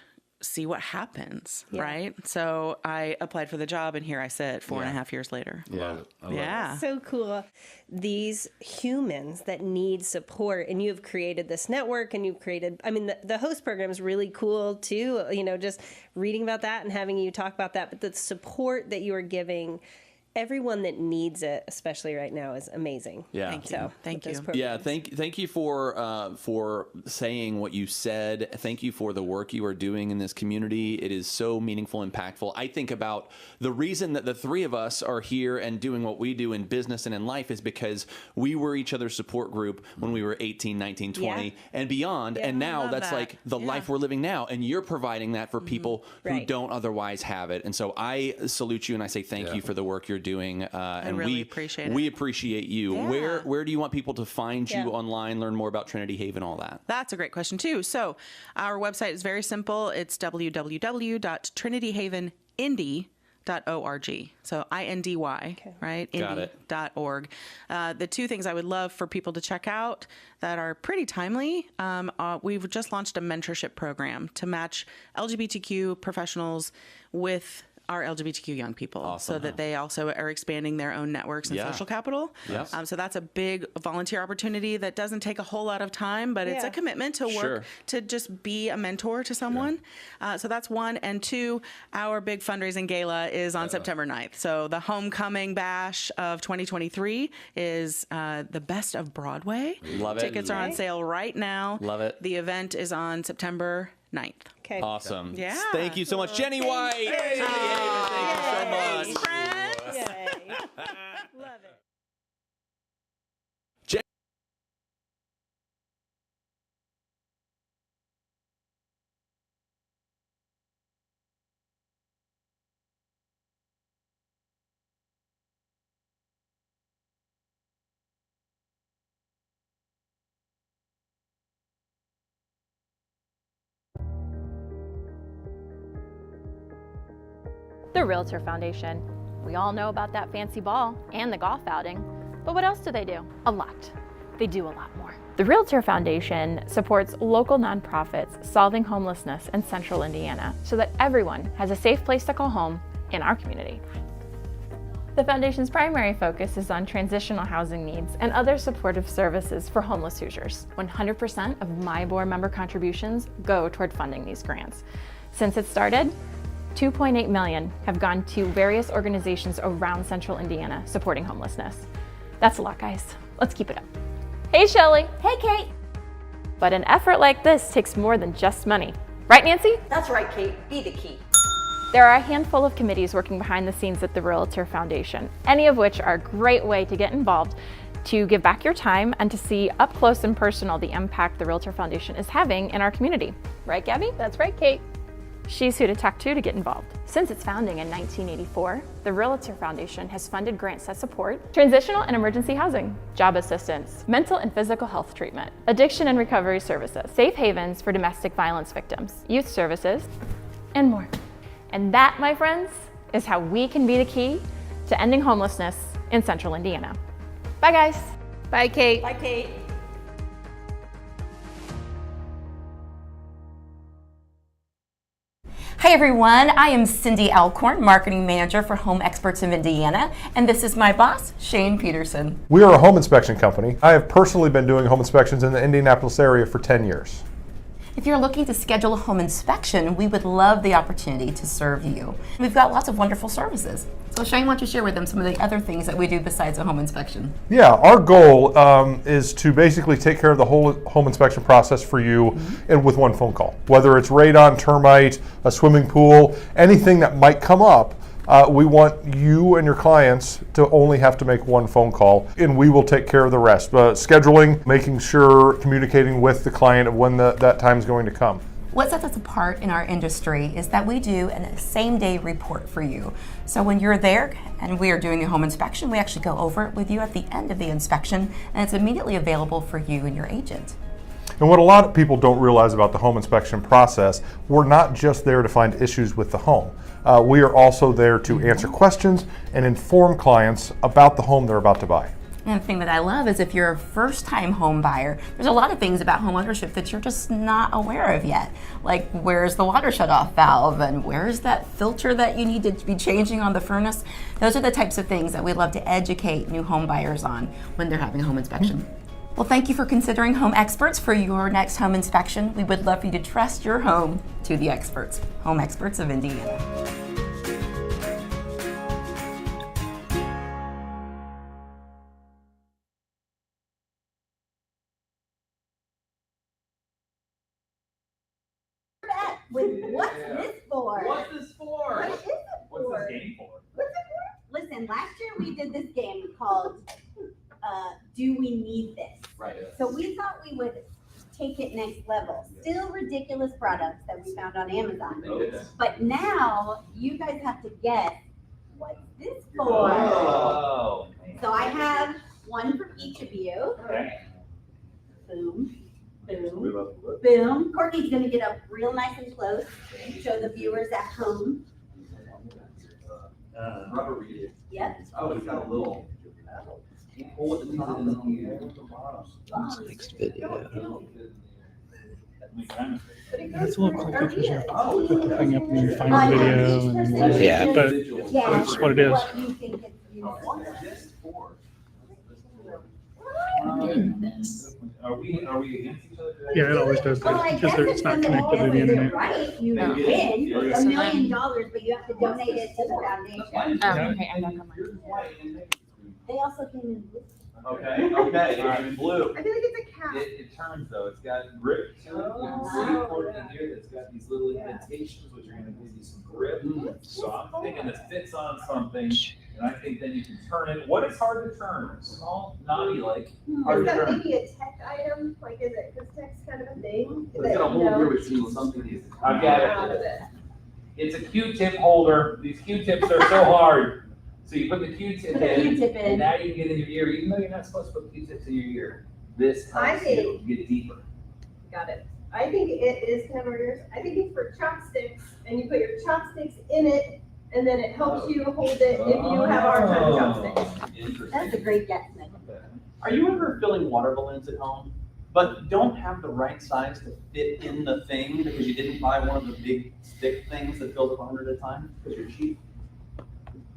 see what happens, right? So I applied for the job, and here I sit 4.5 years later. Love it. I love Yeah. So cool. These humans that need support, and you've created this network, and you've created, I mean, the host program is really cool too, just reading about that and having you talk about that. But the support that you are giving everyone that needs it, especially right now, is amazing. Yeah. Thank you. So, Thank with those you. programs. Yeah, thank you for saying what you said. Thank you for the work you are doing in this community. It is so meaningful, impactful. I think about the reason that the three of us are here and doing what we do in business and in life is because we were each other's support group when we were 18, 19, 20, Yeah. and beyond. And now love that's that. like the Yeah. life we're living now. And you're providing that for people who Right. don't otherwise have it. And so I salute you and I say thank you for the work you're doing. And really we appreciate it. We appreciate you. Yeah. Where do you want people to find you Yeah. online, learn more about Trinity Haven, all that? That's a great question too. So our website is very simple. It's www.trinityhavenindy.org. So INDY, right? Got it. Indy.org. The two things I would love for people to check out that are pretty timely, we've just launched a mentorship program to match LGBTQ professionals with our LGBTQ young people so that they also are expanding their own networks and Yeah. social capital. Yes. So that's a big volunteer opportunity that doesn't take a whole lot of time, but it's a Yeah. commitment to work Sure. to just be a mentor to someone. So that's one. And two, our big fundraising gala is on September 9th. So the homecoming bash of 2023 is the best of Broadway. Love it. Tickets are on sale right now. Love it. The event is on September 9th. Okay. Awesome. Yeah. Thank you so much, Jenny White. Trinity Haven, thank you so much. Friends. Yay. Love it. The Realtor Foundation. We all know about that fancy ball and the golf outing, but what else do they do? A lot. They do a lot more. The Realtor Foundation supports local nonprofits solving homelessness in central Indiana so that everyone has a safe place to call home in our community. The Foundation's primary focus is on transitional housing needs and other supportive services for homeless Hoosiers. 100% of my board member contributions go toward funding these grants. Since it started, $2.8 million have gone to various organizations around central Indiana supporting homelessness. That's a lot, guys. Let's keep it up. Hey, Shelly. Hey, Kate. But an effort like this takes more than just money. Right, Nancy? That's right, Kate. Be the key. There are a handful of committees working behind the scenes at the Realtor Foundation, any of which are a great way to get involved, to give back your time, and to see up close and personal the impact the Realtor Foundation is having in our community. Right, Gabby? That's right, Kate. She's who to talk to get involved. Since its founding in 1984, the Realtor Foundation has funded grants that support transitional and emergency housing, job assistance, mental and physical health treatment, addiction and recovery services, safe havens for domestic violence victims, youth services, and more. And that, my friends, is how we can be the key to ending homelessness in central Indiana. Bye, guys. Bye, Kate. Bye, Kate. Hi everyone, I am Cindy Alcorn, Marketing Manager for Home Experts of Indiana, and this is my boss, Shane Peterson. We are a home inspection company. I have personally been doing home inspections in the Indianapolis area for 10 years. If you're looking to schedule a home inspection, we would love the opportunity to serve you. We've got lots of wonderful services. So Shane, why don't you share with them some of the other things that we do besides a home inspection? Yeah, our goal is to basically take care of the whole home inspection process for you and with one phone call. Whether it's radon, termite, a swimming pool, anything that might come up, we want you and your clients to only have to make one phone call, and we will take care of the rest. Scheduling, making sure, communicating with the client of when that time is going to come. What sets us apart in our industry is that we do a same-day report for you. So when you're there and we are doing a home inspection, we actually go over it with you at the end of the inspection, and it's immediately available for you and your agent. And what a lot of people don't realize about the home inspection process, we're not just there to find issues with the home. we are also there to answer questions and inform clients about the home they're about to buy. And the thing that I love is if you're a first-time home buyer, there's a lot of things about home ownership that you're just not aware of yet. Like, where's the water shutoff valve, and where's that filter that you need to be changing on the furnace? Those are the types of things that we'd love to educate new home buyers on when they're having a home inspection. Well, thank you for considering Home Experts for your next home inspection. We would love for you to trust your home to the experts, Home Experts of Indiana. With what's this for? What's this for? What is it for? What's this game for? What's it for? Listen, last year we did this game called Do We Need This? Right. So we thought we would take it next level. Still ridiculous products that we found on Amazon. But now you guys have to guess what's this for. Oh. So I have one for each of you. Okay. Boom. Boom. Boom. Courtney's gonna get up real nice and close, show the viewers at home. Rubber reed. Yep. Oh, it's got a little. Pull it Next video. It's a little quick because you have to put the thing up and you find the video. And, Yeah. But that's what it is. Are we against each other? Yeah, it always does Well, I that because guess it's if not somebody connected to the guesses it internet. right, you Yeah. win $1 million, but you have to donate it to the foundation. Okay, I got that one. They also came in blue. Okay, okay, it's in blue. I feel like it's a cat. It turns though, it's got grip to it. You can see Courtney here, it's got these little indentations which are gonna give you some grip. So I'm thinking it fits on something, and I think then you can turn it. What is hard to turn? Small, knotty like. Is that maybe a tech item? Like, is it, because tech's kind of a thing? It's got a hole here which means something is. I've got it. It's a Q-tip holder. These Q-tips are so hard. So you put the Q-tip Put the Q-tip in. and now you can get in your ear, even though you're not supposed to put Q-tips in your ear. This helps you get deeper. Got it. I think it is kind of yours. I think it's for chopsticks, and you put your chopsticks in it, and then it helps you hold it if you have a hard time with chopsticks. Interesting. That's a great guess, Nick. Are you ever filling water balloons at home, but don't have the right size to fit in the thing because you didn't buy one of the big stick things that fills up 100 at a time because you're cheap?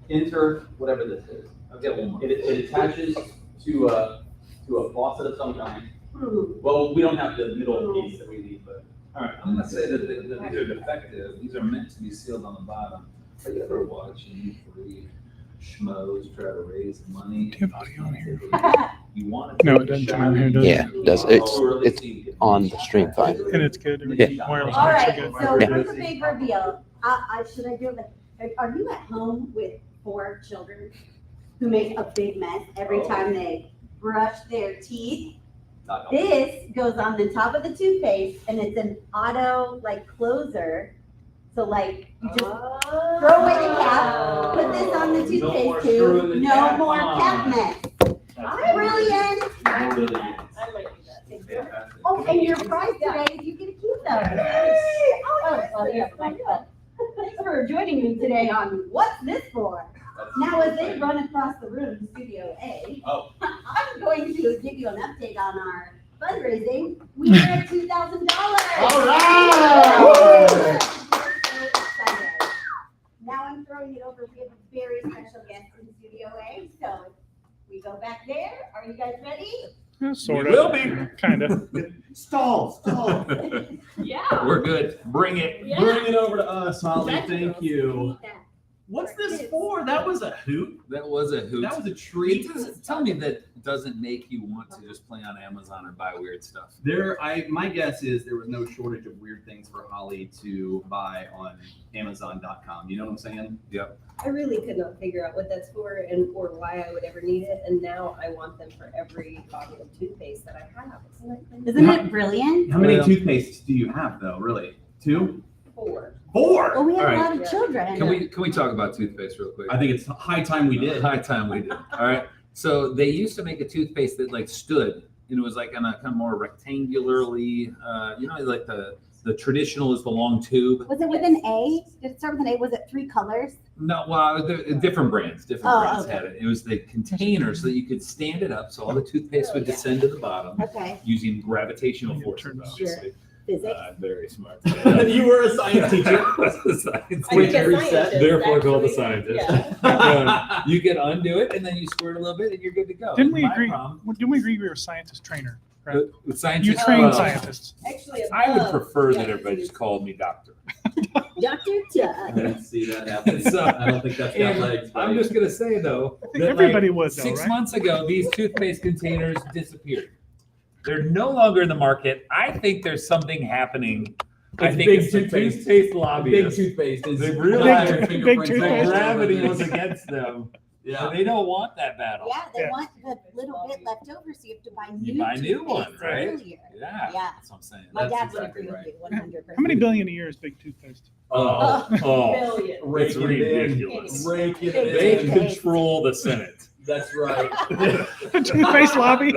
Enter whatever this is. I'll get one more. It attaches to a faucet of some kind. Well, we don't have the middle piece that we need, but. All right, I'm gonna say that these are defective. These are meant to be sealed on the bottom. Are you ever watching three schmoes try to raise money? Do you have audio on here? You want to No, it doesn't come out here, does it? Yeah, it does. It's on the Stream-A-Thon. And it's good. Yeah. Wireless All mics are right, good. so here's the big reveal. Should I do it? Are you at home with 4 children who make a big mess every time they brush their teeth? This goes on the top of the toothpaste, and it's an auto closer. So you just throw away the cap, put this on the toothpaste tube. No more cap mess. Brilliant. I might do that. Oh, and your prize today is you get to keep those. Thanks for joining me today on What's This For? Now, as they run across the room to Studio A, I'm going to give you an update on our fundraising. We are at $2,000. All right! Now I'm throwing it over. We have a very special guest in Studio A, so we go back there. Are you guys ready? Sort of. Will be. Kind of. Stall. Yeah. We're good. Bring it. Yeah. Bring it over to us, Holly. That's Thank you. What's this for? That was a hoot. That was a hoot. That was a treat. Tell me that doesn't make you want to just play on Amazon or buy weird stuff. My guess is there was no shortage of weird things for Holly to buy on Amazon.com. You know what I'm saying? Yep. I really could not figure out what that's for or why I would ever need it, and now I want them for every bottle of toothpaste that I have. Isn't it brilliant? How many toothpastes do you have, though? Really? 2? 4. 4. Well, we have All a right. lot of children. Can we talk about toothpaste real quick? I think it's high time we did. High time we did. All right. So they used to make a toothpaste that stood, and it was on a kind of more rectangularly, like the The traditional is the long tube. Was it with an A? Did it start with an A? Was it 3 colors? No, well, different brands had it. It was the container so that you could stand it up, so all the toothpaste would descend to the bottom. Okay. Using gravitational forces, obviously. Physics. Very smart. You were a science teacher. Therefore called a scientist. You can undo it and then you squirt a little bit and you're good to go. Didn't we My agree? problem- Didn't we agree we were a scientist trainer? Right? With scientists, You train well, scientists. Actually, I would above, prefer that everybody just called me doctor. Dr. I don't see that happening. So, I don't think that's got and legs. I'm just gonna say though, I think that, everybody would, though, 6 right? months ago, these toothpaste containers disappeared. They're no longer in the market. I think there's something happening. I think big it's the toothpaste. toothpaste Big lobbyists. toothpaste is They really big toothpaste. gravity was against them. Yeah. And they don't want that battle. Yeah, they Yeah. want the little bit left over, so you have to buy new. You buy a new one, toothpaste right? earlier. Yeah. Yeah. That's what I'm saying. My That's dad would exactly agree right. with you 100%. How many billion a year is big toothpaste? Oh, billion. it's ridiculous. Raking it They in. control the Senate. That's right. Toothpaste lobby?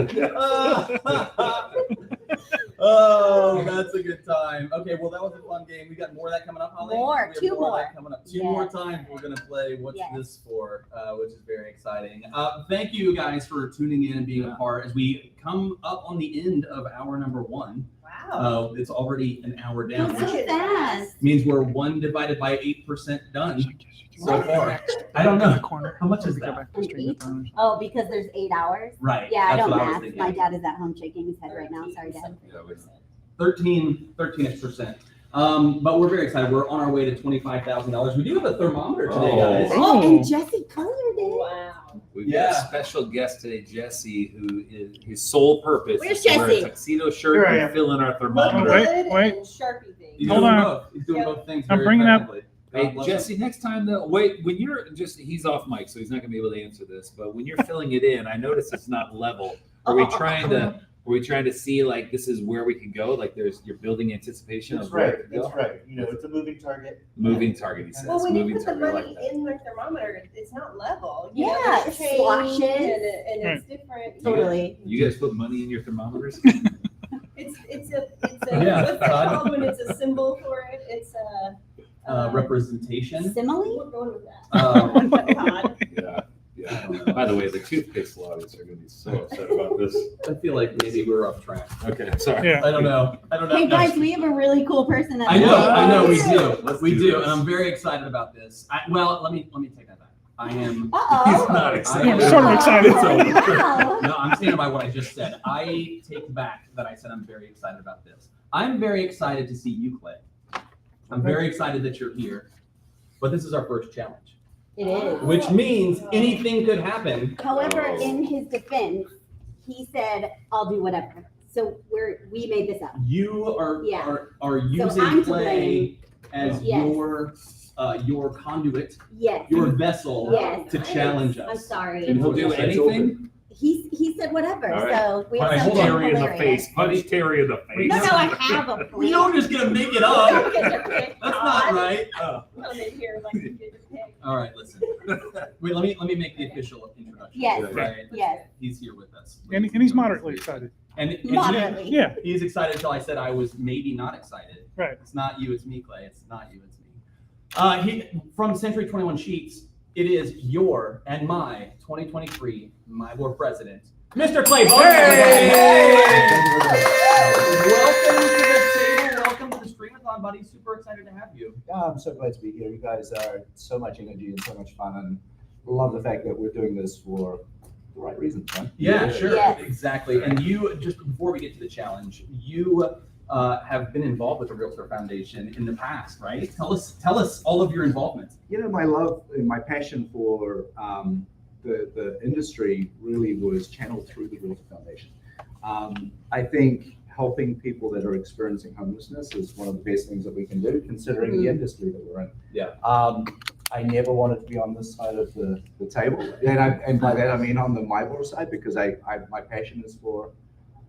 Oh, that's a good time. Okay, well, that was a fun game. We got more of that coming up, Holly? More, We have 2 of that more. coming up. 2 Yes. more times we're going to play What's Yes. This For, which is very exciting. Thank you guys for tuning in and being a part as we come up on the end of hour number 1. Wow. It's already an hour down, That's which so fast. means we're 1 divided by 8% done so far. I don't know. How much is that? Oh, because there's 8 hours? Right. Yeah, I That's don't what I was math. thinking. My dad is at home shaking his head right now. Sorry, Dad. 13%. But we're very excited. We're on our way to $25,000. We do have a thermometer today, guys. Oh, and Jesse colored it. Wow. We've got a special guest today, Jesse, who is his sole purpose Where's is to wear a Jesse? tuxedo shirt Here I and am. fill in our Look thermometer. Wait, wait. and Sharpie thing. He's Hold doing on. both. He's doing both things. I'm very bringing up- effectively. Hey, God bless Jesse, next time though, wait, when you're just, he's off mic, so he's not gonna be able to answer this, but when you're filling it in, I notice it's not level. Are we trying to see like this is where we can go? Like you're building anticipation That's of where right. it can That's go? right. You know, it's a moving target. Moving target, he says. Well, when you Moving put the target, I money like that. in the thermometer, it's not level. Yeah, there's it change sloshes. and it's different. Totally. You guys put money in your thermometers? It's a Yeah, what's that Todd. called when it's a symbol for it? It's a Representation. Simile? We're going with that. Todd. Yeah. By the way, the toothpaste lobbyists are gonna be so upset about this. I feel like maybe we're off track. Okay, sorry. Yeah. I don't know. Hey guys, we have a really cool person. At I the know, we table. do. We do, and I'm very excited about this. Well, let me take that back. I am. Uh-oh. He's not excited. I'm sort of excited. Wow. No, I'm saying about what I just said. I take back that I said I'm very excited about this. I'm very excited to see you, Clay. I'm very excited that you're here, but this is our first challenge, It is. which means anything could happen. However, in his defense, he said, "I'll do whatever." So we made this up. You are Yeah. are using I'm to Clay blame. as Yes. your conduit, Yes. your vessel Yes. to challenge us. I'm sorry. And he'll do anything? He said whatever. All right. So we All have right, something Terry in the hilarious. face. Punch Terry in the face. No, I have a plan. We don't just gonna make it up. Don't get your pick. That's not right. Come in here like you get your pick. All right, listen. Wait, let me make the official introduction. Yes. Right? Yes. He's here with us. And he's moderately excited. And Moderately. Yeah. he's excited until I said I was maybe not excited. Right. It's not you, it's me, Clay. It's not you, it's me. From Century 21 Sheets, it is your and my 2023 My Board President, Mr. Clay Bowman. Welcome to the table. Welcome to the Stream-A-Thon, buddy. Super excited to have you. Yeah, I'm so glad to be here. You guys are so much energy and so much fun, and love the fact that we're doing this for the right reasons, right? Yeah, sure. Yes. Exactly. And you, just before we get to the challenge, you have been involved with the REALTOR Foundation in the past, right? Tell us all of your involvement. You know, my love and my passion for the industry really was channeled through the REALTOR Foundation. I think helping people that are experiencing homelessness is one of the best things that we can do, considering the industry that we're in. Yeah. I never wanted to be on this side of the table, and by that I mean on the MyBoard side, because my passion is for,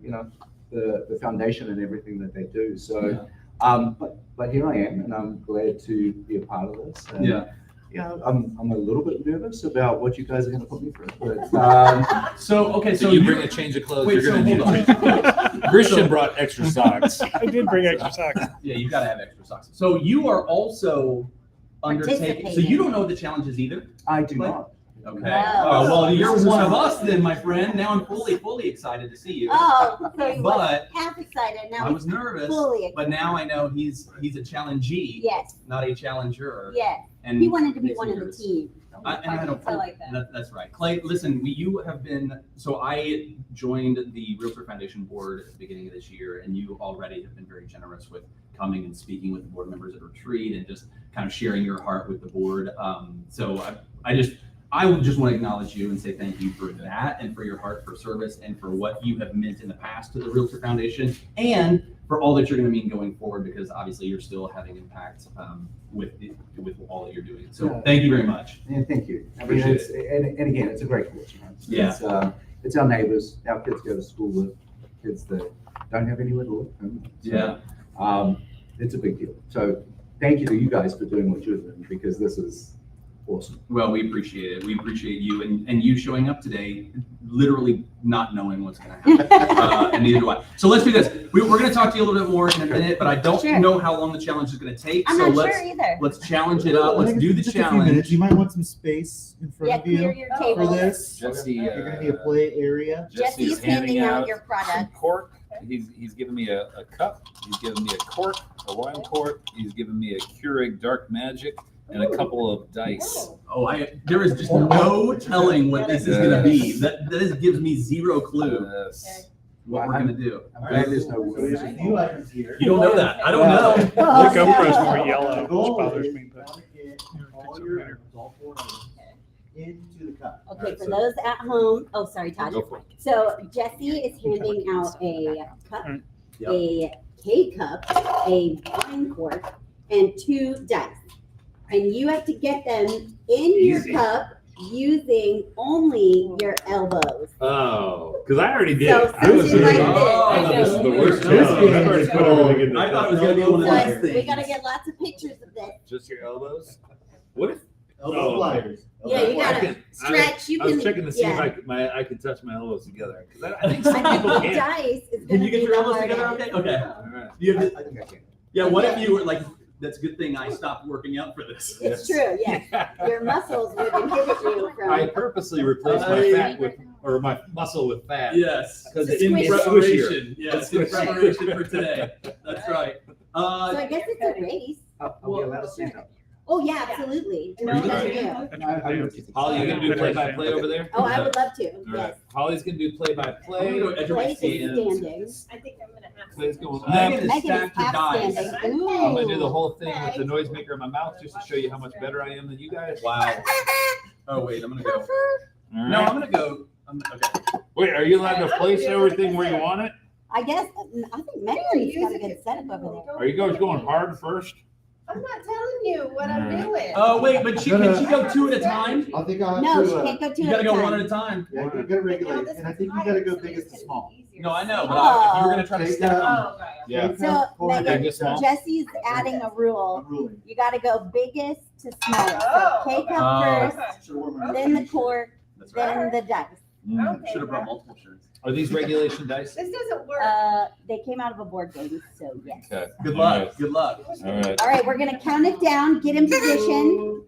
you know, the foundation and everything that they do. So, but here I am, and I'm glad to be a part of this. And, Yeah, I'm a little bit nervous about what you guys are going to put me through. But, so you bring a change of clothes. Wait, you're going to need hold a change of clothes. Christian brought extra socks. I did bring extra socks. Yeah, you got to have extra socks. So you are also undertaking. So you don't know what the challenge is either. I do not. Okay. Oh, well, you're one of us then, my friend. Now I'm fully excited to see you. Oh, so he But was half excited. Now I was he's nervous, fully excited. but now I know he's a challengee, Yes. not a challenger. Yes. And He wanted to be makes one me of the nervous. team. I don't. I like that. That's right, Clay. Listen, you have been. So I joined the Realtor Foundation board at the beginning of this year, and you already have been very generous with coming and speaking with the board members at retreat and just kind of sharing your heart with the board. So I would just want to acknowledge you and say thank you for that and for your heart for service and for what you have meant in the past to the Realtor Foundation and for all that you're going to mean going forward, because obviously you're still having impact with all that you're doing. So thank you very much. And thank you. I mean, Appreciate it's, and again, it's a great cause. Yeah. It's our neighbors. Our kids go to school with kids that don't have anywhere to live. So, Yeah. It's a big deal. So thank you to you guys for doing what you're doing, because this is awesome. Well, we appreciate it. We appreciate you and you showing up today, literally not knowing what's going to happen, and neither do I. So let's do this. We're going to talk to you a little bit more in a minute, but I don't know how long the challenge is going to take. I'm so not let's sure either. let's challenge it up. Let's do the Just a few challenge. minutes. You might want some space in front of you clear your for table. this. Jesse, You're going to be a play area. Jesse's handing out your product. Cork. He's given me a cup. He's given me a cork, a wine cork. He's given me a Keurig Dark Magic and a couple of dice. Oh, there is just no telling what this is going to be. That gives me zero clue what we're going to do. I'm glad there's no So there's a few items here. You don't know that. I don't know. The GoPro's more yellow, which bothers me. But All your items, all 4 items, into the cup. Okay, for those at home, oh, sorry, Todd. Go for it. So Jesse is handing out a cup, Yep. a K-cup, a wine cork, and 2 dice. And you have to get them in your cup using only your elbows. Oh, because I already did. So I was something like this is the worst this. challenge. I've already put everything in the I thought it was cup. going to be one of those So things. we gotta get lots of pictures of this. Just your elbows? What if? Elbow sliders. Yeah, you I gotta can- stretch. You I was can. checking to see yeah. if I could touch my elbows together. Because I think some I people think the can't. dice is Can gonna you be get your the elbows together? hardest. Okay. Okay. All right. You have I to, think I can. yeah. What if you were like? That's a good thing I stopped working out for this. It's true, yes. Your muscles would inhibit you I from. purposely replaced my fat with, or my muscle with fat. Yes. Because It's it's In squishy. preparation. Yes, It's in squishy. preparation for today. That's right. So I guess it's a race. I'll be allowed to stand up. Oh, yeah, absolutely. Are you gonna Yeah. Holly, you gonna do play-by-play over there? Oh, I would love to, All right. yes. Holly's gonna do I'm gonna play-by-play. go edge of my Place is seat. standing. I think I'm gonna have Clay's going Megan up. is Megan is stacked her half dice. standing. Ooh. I'm gonna do the whole thing with the noisemaker in my mouth just to show you how much better I am than you guys. Wow. Oh wait, I'm gonna go. All No, right. I'm gonna go. Okay. Wait, are you allowed to place everything where you want it? I guess, I think Megan's got a good setup over there. Are you guys going hard first? I'm not telling you what I'm doing. Oh wait, but can she go 2 at a time? I think I'll have No, to. she can't go 2 You at gotta a go time. 1 at a time. Yeah, you gotta regulate, and I think you gotta go biggest to small. No, I know, but if you were gonna try to Take stack them. Oh, right. Yeah. So Okay, Megan, just small. Jesse's adding a rule. I'm ruling. You gotta go biggest to smallest. So Oh, K-cup first, Should've worn my- then the cork, That's right. then the dice. Should have brought multiple shirts. Are these regulation dice? This doesn't work. They came out of a board game, so yes. Okay. Good luck. Good luck. All right. All right, we're gonna count it down, get in position.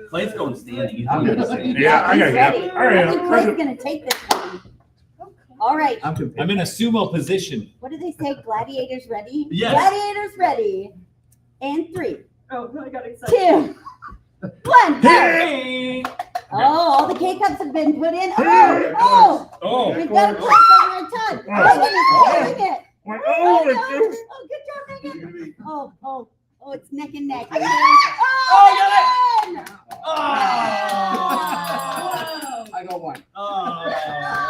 Clay's going standing. He's I'm going gonna to say- Yeah, I he's gotta ready. get up. All right, I think Clay's gonna take this one. All right, I'm confused. I'm in a sumo position. what do they say? Gladiators ready? Yes. Gladiators ready. And 3, Oh, I got excited. 2, 1, go! Hey! Oh, all the K-cups have been put in. Oh, Oh. we've got a clock over a ton. Megan is killing it. Oh, Oh, good job, Megan. Oh, it's neck and neck. Oh, you got it. Oh! I got 1. Oh!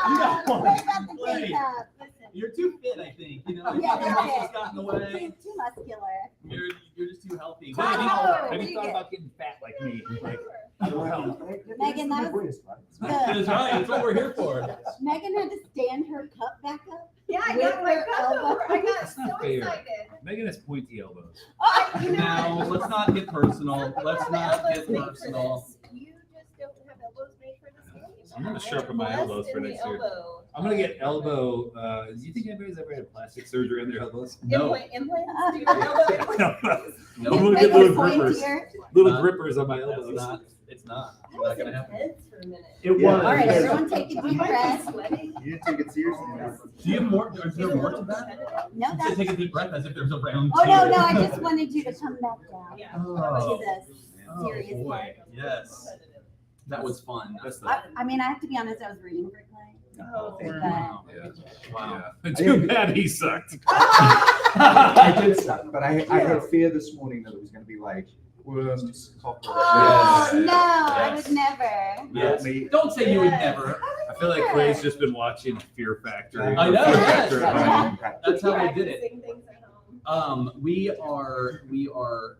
You got What one. about the Clay, K-cup? you're too fit, I think. You know, Yeah, your that's muscles it. got in the way. Too muscular. You're just too healthy. Oh, Have you thought about getting fat like me? Like, Megan, that was That's right. That's what we're here for. Megan had to stand her cup back up. Yeah, I got my cup over. I got That's so not fair. excited. Megan has pointy elbows. Now, let's not get personal. Let's not get personal. You just don't have elbows made for this game. I'm gonna sharpen my elbows for next year. I'm gonna get elbow. Do you think anybody's ever had plastic surgery on their elbows? No. Implants? Do you have elbow implants? No. I'm gonna get little grippers. Little grippers on my elbows. It's not. I was intense for a minute. It was. All right, everyone take a deep breath. You didn't take it seriously. Do you have more? Is there more to that? No, You that's. said take a deep breath as if there's a round Oh, two. no, I just wanted you to come back down Oh. to the serious boy. part. Yes. That was fun. I mean, I have to be honest, I was rooting for Clay. Oh, Wow. Wow. Too bad he sucked. I did suck, but I had fear this morning that it was going to be like worms, cockroaches. Oh, no, I would never. Yes. Don't say you would never. I feel like Clay's just been watching Fear Factory. I know. Fear Yes. Factor at home. That's how they did it. We are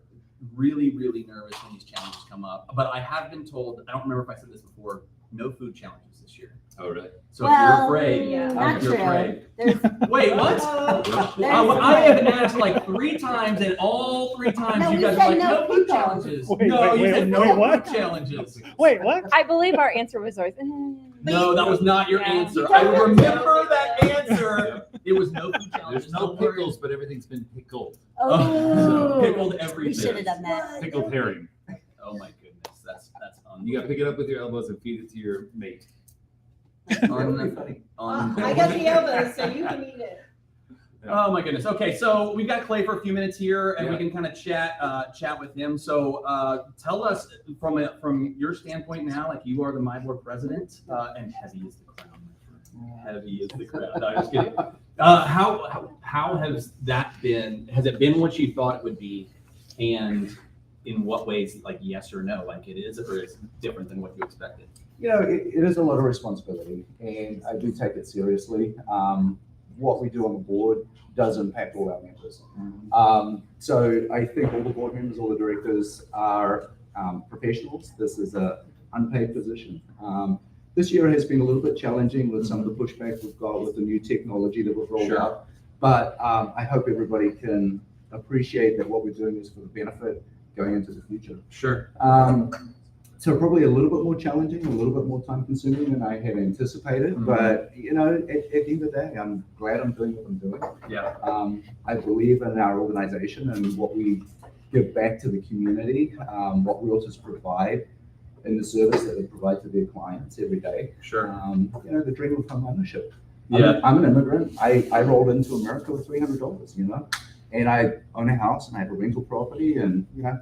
really, really nervous when these challenges come up. But I have been told, I don't remember if I said this before, no food challenges this year. Oh, really? So if you're afraid, not you're true. afraid. There's, Wait, what? I have asked like 3 times, and all 3 times No, you we guys said are like, no no food food challenges. Wait, No, wait, you wait, said no wait, food what? challenges. Wait, what? I believe our answer was always. No, that was not your Yeah. answer. You I don't remember that answer. It was no food challenges. There's no pickles, but everything's been pickled. oh, Pickled we everything. should have done that. Pickled herring. Oh my goodness, that's You gotta pick it up with your elbows and feed it to your mate. I got the elbows, so you can eat it. Oh my goodness. Okay, so we've got Clay for a few minutes here, and we Yeah. can kind of chat with him. So tell us from your standpoint now, like you are the My Board president, and heavy is the crown. Heavy is the crown. No, I'm just kidding. How has that been? Has it been what you thought it would be, and in what ways, like yes or no, like it is, or is it different than what you expected? You know, it is a lot of responsibility, and I do take it seriously. What we do on the board does impact all our members. So I think all the board members, all the directors are professionals. This is an unpaid position. This year has been a little bit challenging with some of the pushback we've got with the new technology that we've rolled out. But I hope everybody can appreciate that what we're doing is for the benefit going into the future. Sure. So probably a little bit more challenging, a little bit more time consuming than I had anticipated. But you know, at the end of the day, I'm glad I'm doing what I'm doing. Yeah. I believe in our organization and what we give back to the community, what realtors provide in the service that they provide to their clients every day. Sure. You know, the dream of home ownership. Yeah. I'm an immigrant. I rolled into America with $300, you know, and I own a house and I have a rental property, and you know,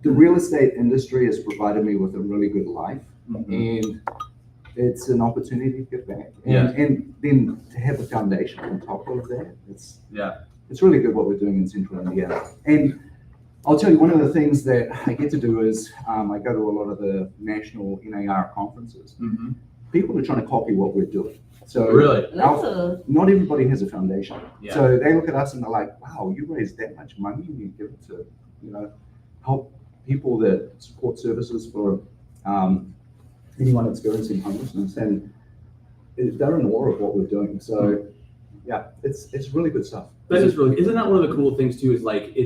the real estate industry has provided me with a really good life, and it's an opportunity to give back. And then to have a foundation on top of that, it's really good what we're doing in Central India. And I'll tell you, one of the things that I get to do is I go to a lot of the national NAR conferences. People are trying to copy what we're doing. So really, not everybody has a foundation. Yeah. So they look at us and they're like, "Wow, you raised that much money and you give it to, you know, help people that support services for anyone experiencing homelessness," and they're in awe of what we're doing. So yeah, it's really good stuff. That is really. Isn't that one of the cool things too? Is like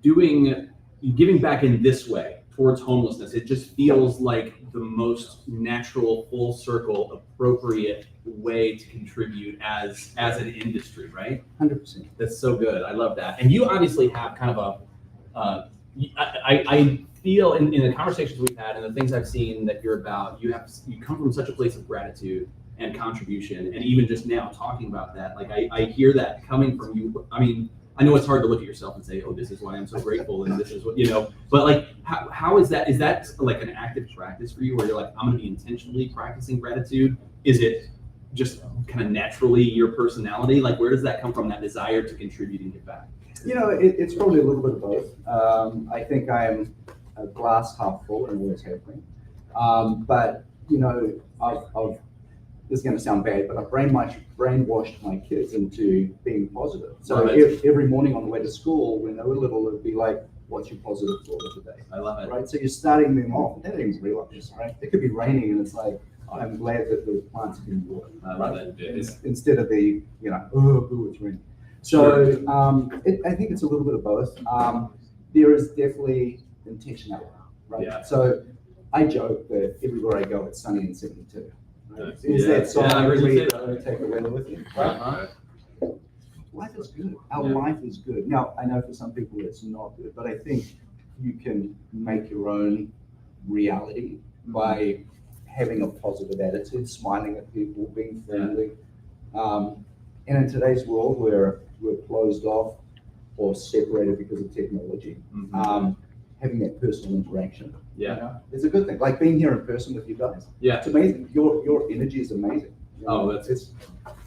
giving back in this way towards homelessness. It just feels like the most natural, full circle, appropriate way to contribute as an industry, right? 100%. That's so good. I love that. And you obviously have kind of I feel in the conversations we've had and the things I've seen that you're about, you come from such a place of gratitude and contribution, and even just now talking about that, like I hear that coming from you. I mean, I know it's hard to look at yourself and say, "Oh, this is why I'm so grateful," and this is what you know. But like, how is that? Is that like an active practice for you, where you're like, "I'm going to be intentionally practicing gratitude"? Is it just kind of naturally your personality? Like, where does that come from? That desire to contribute and give back? You know, it's probably a little bit of both. I think I am a glass half full and always have been. But you know, I've this is going to sound bad, but I've brainwashed my kids into being positive. So every morning on the way to school, when they were little, it'd be like, "What's your positive thought of the day?" I love it. Right. So you're starting them off. Everything's real, right? It could be raining, and it's like, I'm glad that the plants can work. I love it. Instead of the, it's raining. So I think it's a little bit of both. There is definitely intentionality, right? Yeah. So I joke that everywhere I go, it's sunny and 72. Right? Nice. Is that song I heard you say that. you take the weather with you? Right? Life is good. Our life is good. Now, I know for some people it's not good, but I think you can make your own reality by having a positive attitude, smiling at people, being friendly. And in today's world where we're closed off or separated because of technology, having that personal interaction, it's a good thing. Like being here in person with you guys. Yeah. It's amazing. Your energy is amazing.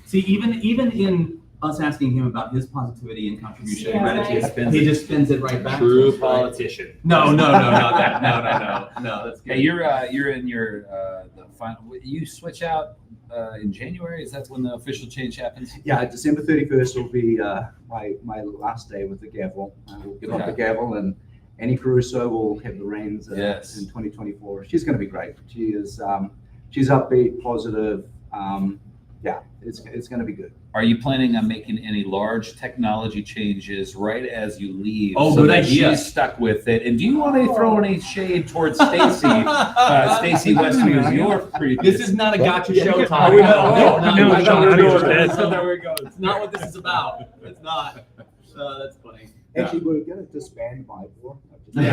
See, even in us asking him about his positivity and contribution and gratitude, he it. just spins it right back. True to us, right? politician. No, not that. No. That's good. Hey, you're in your the final. You switch out in January. Is that when the official change happens? Yeah, December 31st will be my last day with the gavel. I will give up the gavel, and Annie Caruso will have the reins in 2024. She's going to be great. She is. She's upbeat, positive. It's going to be good. Are you planning on making any large technology changes right as you leave? Oh, so good that idea. She's stuck with it. And do you want to throw any shade towards Stacy? Stacy Westview is your previous. This is not a gotcha show, Tom. I know what that is. There we go. It's not what this is about. It's not. That's funny. Actually, we're going to disband my board. December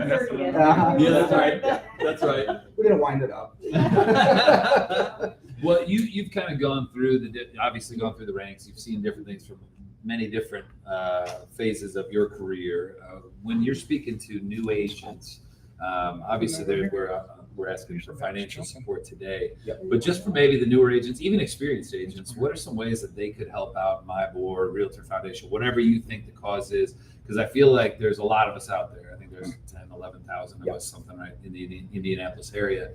30th. Yeah, that's right. That's right. We're going to wind it up. Well, you've kind of gone through obviously gone through the ranks. You've seen different things from many different phases of your career. When you're speaking to new agents, obviously we're asking for financial support today, but just for maybe the newer agents, even experienced agents, what are some ways that they could help out my board, Realtor Foundation, whatever you think the cause is? Because I feel like there's a lot of us out there. I think there's 10, 11,000 of us, something right in the Indianapolis area.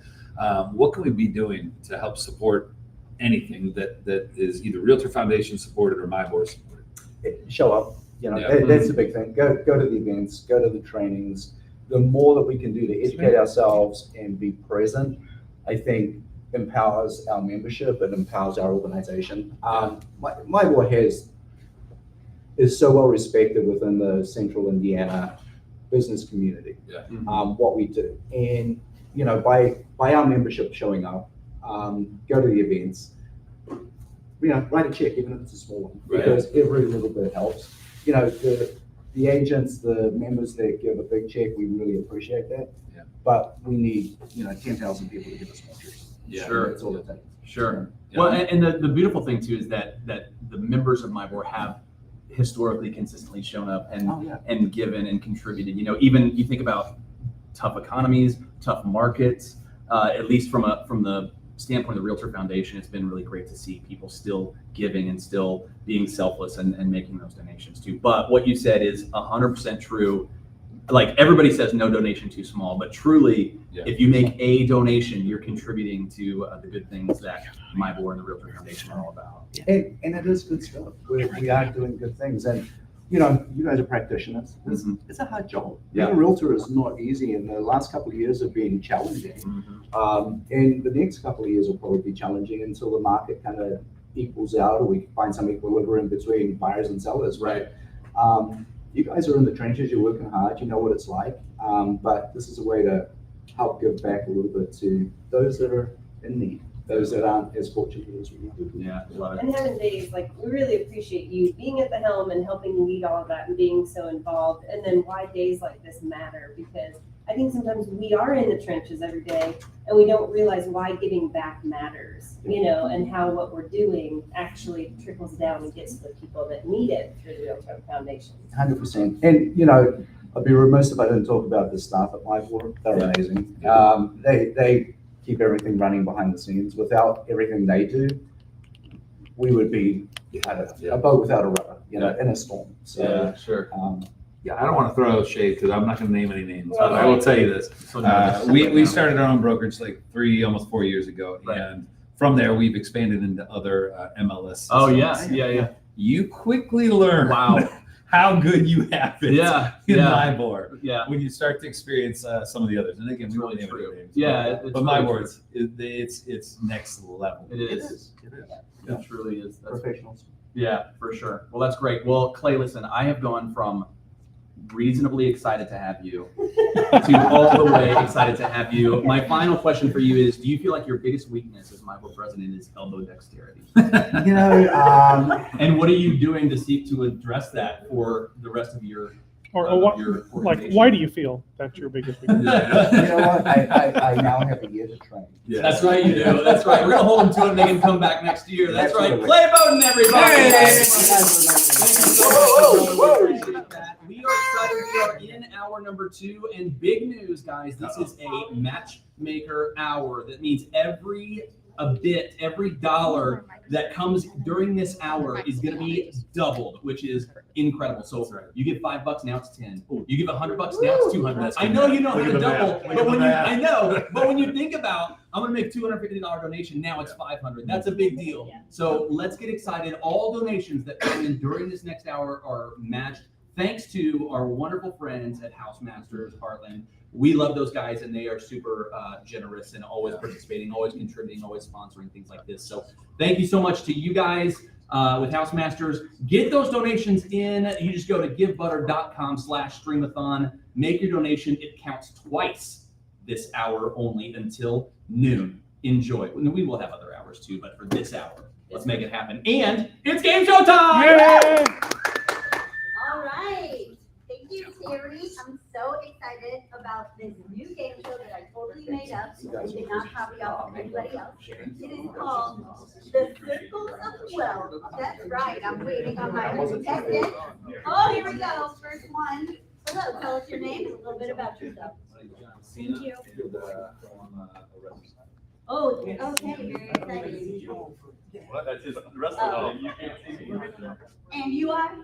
What can we be doing to help support anything that is either Realtor Foundation supported or my board supported? Show up. That's the big thing. Go to the events, go to the trainings. The more that we can do to educate ourselves and be present, I think empowers our membership and empowers our organization. My board is so well respected within the Central Indiana business community. What we do, and by our membership showing up, go to the events, write a check even if it's a small one, because every little bit helps. The agents, the members that give a big check, we really appreciate that. But we need 10,000 people to give us more checks. Sure. That's all it takes. Sure. Well, and the beautiful thing too is that the members of my board have historically consistently shown up and given and contributed. Even you think about tough economies, tough markets. At least from the standpoint of the Realtor Foundation, it's been really great to see people still giving and still being selfless and making those donations too. But what you said is 100% true. Like everybody says, no donation too small, but truly, if you make a donation, you're contributing to the good things that my board and the Realtor Foundation are all about. And it is good stuff. We are doing good things. And you guys are practitioners. It's a hard job. Being a realtor is not easy, and the last couple of years have been challenging. And the next couple of years will probably be challenging until the market kind of equals out, or we find some equilibrium between buyers and sellers. Right. You guys are in the trenches. You're working hard. You know what it's like. But this is a way to help give back a little bit to those that are in need, those that aren't as fortunate as we are. Yeah, love it. And having days, we really appreciate you being at the helm and helping lead all of that and being so involved. And then why days like this matter, because I think sometimes we are in the trenches every day and we don't realize why giving back matters, and how what we're doing actually trickles down and gets to the people that need it through the REALTOR Foundation. 100%. And, I'd be remiss if I didn't talk about the staff at my board. They're amazing. They keep everything running behind the scenes. Without everything they do, we would be a boat without a rudder, in a storm. So, sure. I don't want to throw shade because I'm not going to name any names, but I will tell you this. We started our own brokerage almost 4 years ago. And from there, we've expanded into other MLS systems. Oh, yeah. You quickly learn how good you have it. Yeah, in yeah. my board. Yeah. When you start to experience some of the others, and again, we won't name any names. Yeah, but, it's but my really words, it's next level. It is. Yeah. It truly is. That's Professionals. Yeah, for sure. Well, that's great. Well, Clay, listen, I have gone from reasonably excited to have you to all the way excited to have you. My final question for you is, do you feel like your biggest weakness as my board president is elbow dexterity? You know, and what are you doing to seek to address that for the rest of your Or what, like, why do you feel that's your biggest weakness? You know what? I now have a year to train. Yeah. That's right, you do. That's right. We're gonna hold them to it and they can come back next year. That's right. Clay Bowden, everybody. We are excited. We are in hour number 2, and big news, guys. This is a matchmaker hour. That means every dollar that comes during this hour is going to be doubled, which is incredible. So you give $5, now it's 10. You give $100, now it's 200. I know you know how to double, but when you think about, I'm going to make $250 donation, now it's 500. That's a big deal. So let's get excited. All donations that come in during this next hour are matched, thanks to our wonderful friends at House Masters Heartland. We love those guys, and they are super generous and always participating, always contributing, always sponsoring things like this. So thank you so much to you guys with House Masters. Get those donations in. You just go to givebutter.com/Stream-A-Thon. Make your donation. It counts twice this hour only until noon. Enjoy. We will have other hours too, but for this hour, let's make it happen. And it's game show time! Yay! All right. Thank you, Terry. I'm so excited about this new game show that I totally made up and did not copy off of anybody else. It is called The Circles of Wealth. That's right. I'm waiting on my contestant. Oh, here we go. First one. Hello. Tell us your name and a little bit about yourself. Thank you. Oh, okay. Very exciting. What? That's just the rest of it. And you are?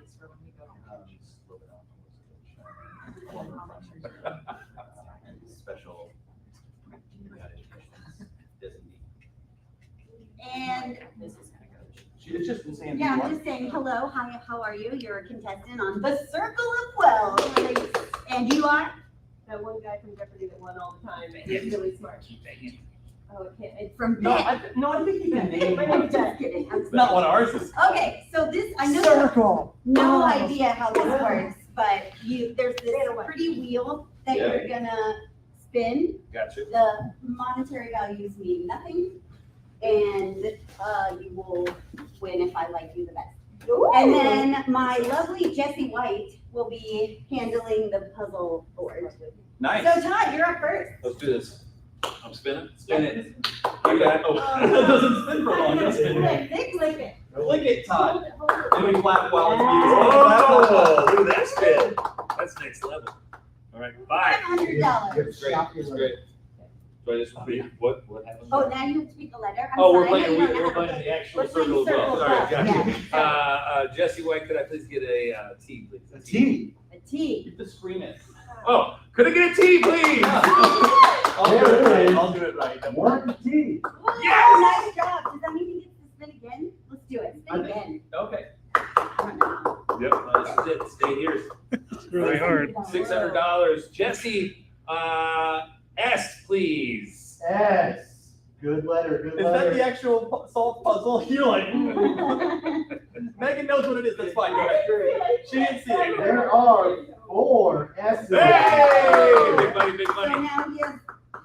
Special. And She's just been saying, yeah, I'm just saying hello. Hi, how are you? You're a contestant on The Circle of Wealth. And you are? That one guy from Jeopardy that won all the time, and he's really smart. Oh, okay. It's from No, Ben. I think you can name I'm just kidding. It's not what ours is. Okay, so this, I know Circle. no idea how this works, but there's this pretty wheel that Yeah. you're gonna spin. Gotcha. The monetary values mean nothing, and you will win if I like you the best. And then my lovely Jessie White will be handling the puzzle board. Nice. So Todd, you're up first. Let's do this. I'm spinning. Spin it. I got it. It doesn't spin for long. Just spin it. Click it. Click it, Todd. And we clap while it's Oh, look at that spin. That's next level. All right, bye. $500. That's great. That's great. So I just what happened? Oh, now you have to pick a letter. I'm Oh, we're sorry, playing. I don't know We're how playing to the play. actual We're playing circle of wealth. Circle All right, of gotcha. Wealth, Jesse White, could I please get a T, please? A T. A T. You have to scream it. Oh, could I get a T, please? I'll do it right. I'll do it right. One T. Yes! Nice job. Does that mean he gets to spin again? Let's do it. Spin again. Okay. Yep, this is it. Stay here. It's really hard. $600. Jesse, S, please. S. Good letter. Good Is that the actual solved puzzle? You're like, Megan knows what it is. That's fine. Go ahead. She didn't see it. There are 4 S's. Hey! Big money, big So money. now he has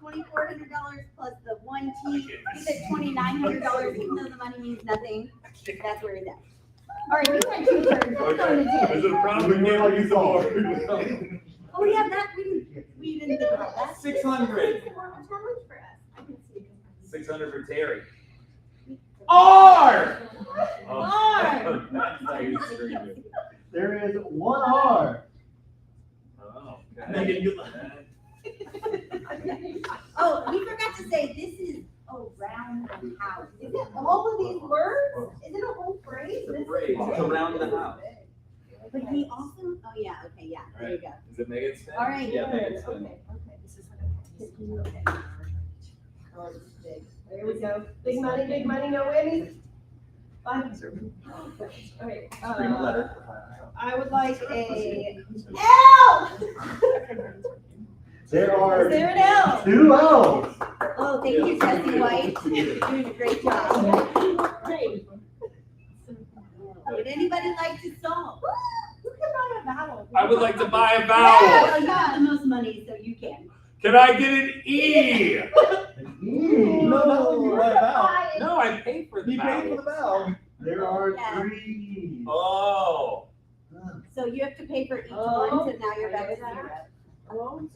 $2,400 plus the one T. He said $2,900, even though the money means nothing. That's where he's at. All right, you had 2 turns. Let's go to Is Jen. it a problem? We're like you all. Oh, yeah, that we didn't think about that. 600. It's a challenge for us. I can see. 600 for Terry. R. R. There is 1 R. Oh, Megan, you. Oh, we forgot to say this is around the house. Is it all of these words? Is it a whole phrase? The phrase. It's around the house. But he also, oh yeah, okay, yeah, there you go. Is it Megan's spin? All right. Yeah, Megan's Okay, spin. okay, this is okay. Oh, this is big. There we go. Big money, no whammies. Okay. Screen a letter. I would like a L. There are Is there an L? 2 L's. Oh, thank you, Jesse White. Doing a great job. Great. Would anybody like to solve? Who can buy a vowel? I would like to buy a Yeah, vowel. well, you have the most money, so you can. Can I get an E? No, you buy a vowel. No, I paid for the He vowel. paid for the vowel. There are Yeah. 3 E's. Oh. So you have to pay for each one, so now you're back to zero.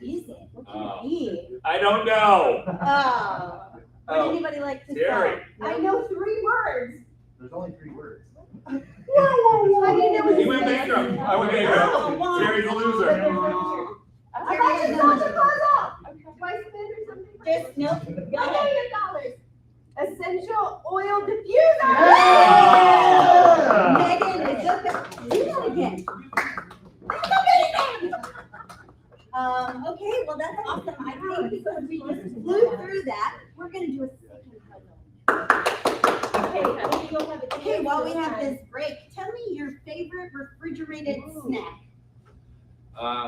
Easy. What can Oh. it be? I don't know. Oh. Would Oh. anybody like to Terry. solve? I know 3 words. There's only 3 words. I didn't know He went bankrupt. I went bankrupt. Terry's a loser. I thought you solved the puzzle. Do I spend or something? Just, nope. $1,000,000. Essential oil diffuser. Yeah. Megan, it's okay. Do that again. Okay, well, that's awesome. I think because we just flew through that, we're gonna do a second puzzle. Okay, while we have this break, tell me your favorite refrigerated snack.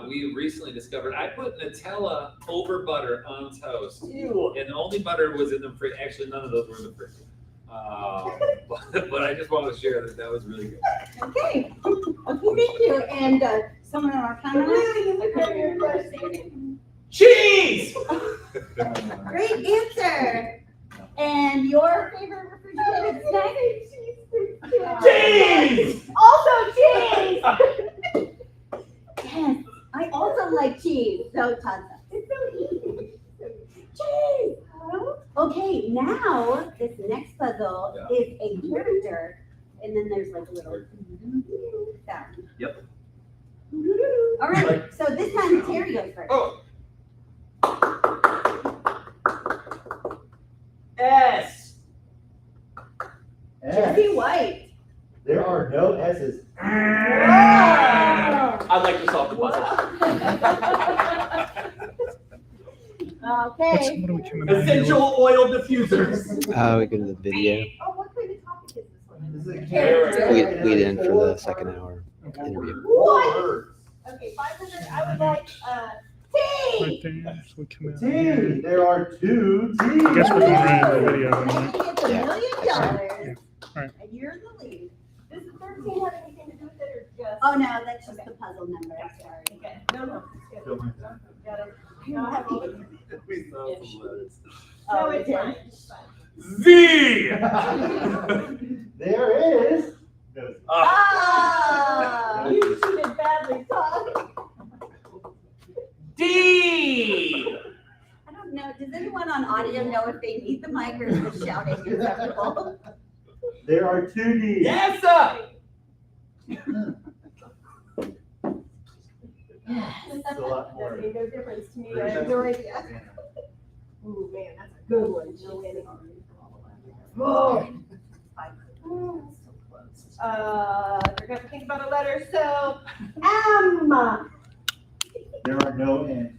We recently discovered I put Nutella over butter on toast. Ew. And only butter was in the fridge. Actually, none of those were in the fridge. But I just wanted to share that was really good. Okay, okay, thank you. And someone on our camera. Cheese! Great answer. And your favorite refrigerated snack? Cheese! Also cheese! Yes, I also like cheese. So Tata. It's so easy. Cheese! Okay, now this next puzzle is a character, and then there's like a little sound. Yep. All right, so this time Terry goes first. Oh. S. Jesse White. There are no S's. I'd like to solve the puzzle. Okay. What are we coming out Essential oil diffusers. We go to the video. Oh, what kind of topic is this one? This is a character. Lead in for the second hour interview. What? Okay, 500. I would like T. right there? So we come out T. here. There are 2 T's. I guess we're going around the video. Megan gets $1 million. Right. And you're the lead. Does the 13 have anything to do with it or just? Oh no, that's just the puzzle number. Sorry. Okay. No. It's good. Got it. No, I have all the. Oh, No, it's fine. It's fine. Z. There is. No. Ah! You cheated badly, Todd. D. I don't know. Does anyone on audio know if they need the mic or is the shouting acceptable? There are 2 D's. Yes, sir. That's a lot more. That made no difference to me. I have no idea. Ooh, man, that's a good one. No winning. Whoa. We're gonna have to think about a letter. So, M. There are no N's.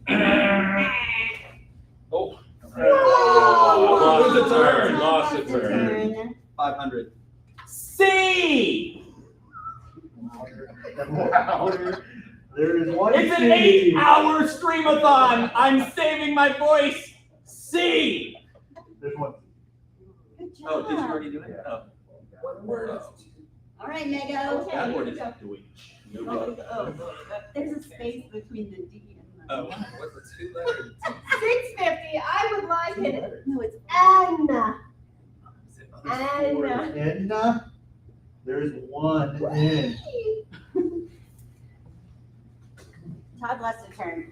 Oh. Whoa. Lost a turn. Lost a Lost a turn. turn. 500. C. Louder. There is 1 It's an C. 8-hour Stream-A-Thon. I'm saving my voice. C. There's 1 C. Good job. Oh, did you already do it? Oh. What word is All right, Mego. That word is doing. There's a space between the D and the. Oh, what's the 2-letter? 650. I would like it. No, it's N. N. There's 1 N. Todd lost a turn.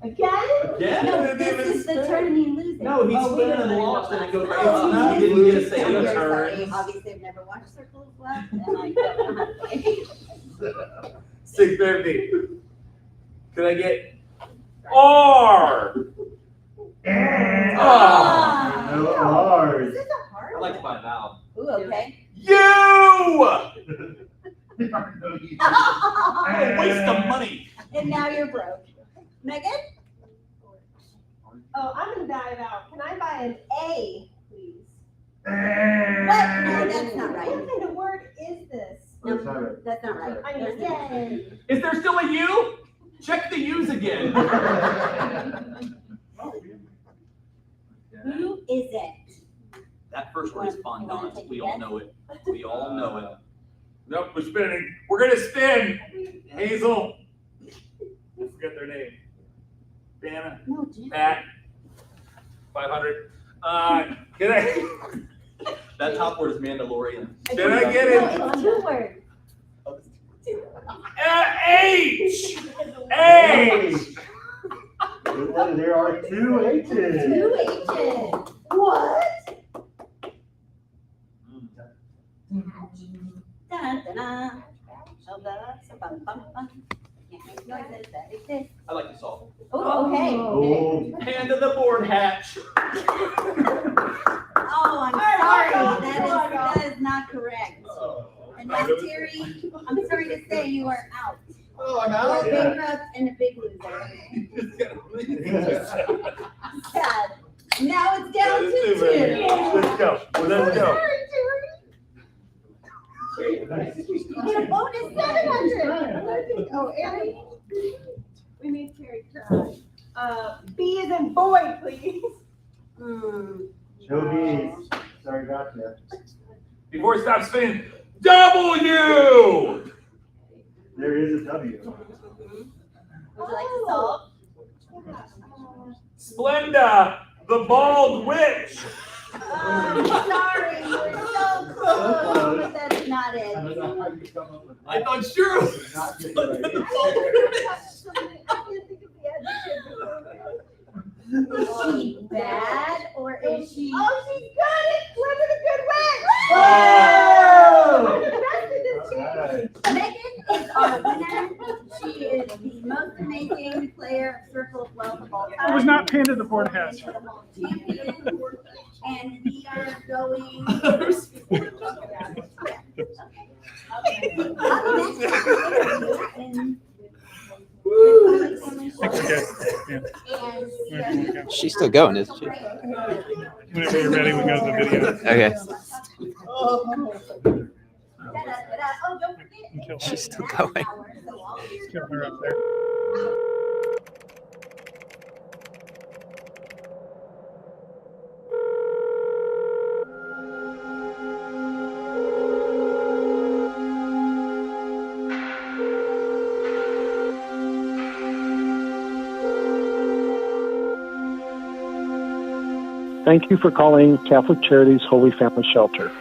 Again? Yeah. No, this is the turn and you lose it. No, he's Oh, we spinning and didn't lost and it goes right Oh, up. you He didn't get a I'm say very sorry. turn. Obviously, I've never watched Circle of Love, and I don't know how to play. 650. Could I get R? Ah. No R's. Is this a hard I'd like to buy a vowel. Ooh, okay. U! There are no U's. Oh, waste of money. And now you're broke. Megan? Oh, I'm gonna dive out. Can I buy an A, please? that's not right. What kind of word is this? No, that's not right. I mean, yay. Is there still a U? Check the U's again. Who is it? That first word is fondant. We all know it. We all know it. Nope, we're spinning. We're gonna spin. Hazel. I forget their name. Dana. No, Jim. Pat. 500. Can I? That top word is Mandalorian. Did I get it? No, it's 2 words. H. H. There are 2 H's. 2 H's. What? Da-da-da. Can't make noises that exist. I like to solve. Oh, okay. Oh. Hand to the board hatch. Oh, I'm sorry. That is not correct. And now, Terry, I'm sorry to say you are out. Oh, I'm You're out? a bankrupt and a big loser. Sad. Now it's down to 2. Let's go. Let's go. You get a bonus 700. Oh, Aaron. We made Terry cry. B is in boy, please. Show bees. Sorry, gotcha. Before it stops spinning, W. There is a W. Would you like to solve? Splenda, the bald witch. I'm sorry, you were so close, but that's not it. I thought sure. Is she bad or is she? Oh, she's good. It's Living a Good Witch. Oh! Megan is our winner. She is the most amazing player of Circle of Wealth of all time. It was not pinned to the board hatch. Champion. And we are going. She's still going, isn't she? Whenever you're ready, we go to the video. Okay. Until She's still going. Kill her up there. Thank you for calling Catholic Charities Holy Family Shelter.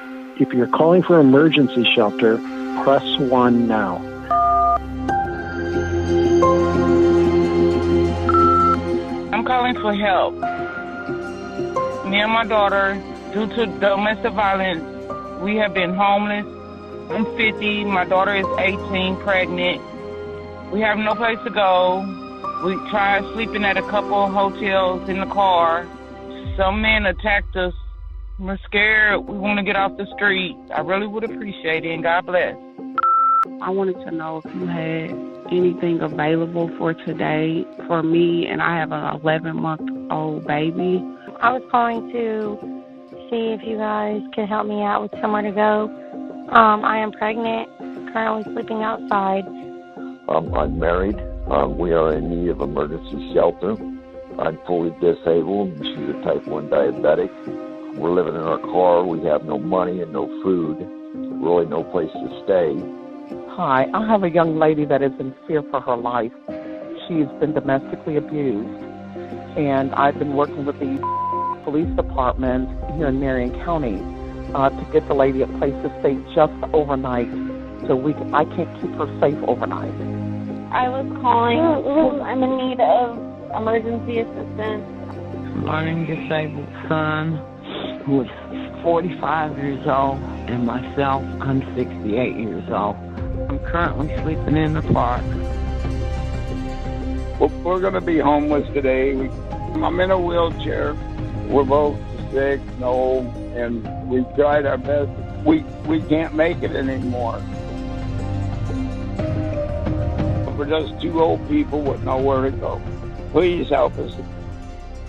If you're calling for emergency shelter, press 1 now. I'm calling for help. Me and my daughter, due to domestic violence, we have been homeless. I'm 50, my daughter is 18, pregnant. We have no place to go. We tried sleeping at a couple of hotels in the car. Some men attacked us. We're scared. We want to get off the street. I really would appreciate it, and God bless. I wanted to know if you had anything available for today for me, and I have an 11-month-old baby. I was calling to see if you guys could help me out with somewhere to go. I am pregnant, currently sleeping outside. I'm married. We are in need of emergency shelter. I'm fully disabled. She's a type 1 diabetic. We're living in our car. We have no money and no food. Really no place to stay. Hi, I have a young lady that is in fear for her life. She's been domestically abused, and I've been working with the police department here in Marion County to get the lady a place to stay just overnight, so I can't keep her safe overnight. I was calling because I'm in need of emergency assistance. My disabled son, who is 45 years old, and myself, I'm 68 years old. I'm currently sleeping in the park. We're going to be homeless today. I'm in a wheelchair. We're both sick and old, and we've tried our best. We can't make it anymore. We're just two old people with nowhere to go. Please help us.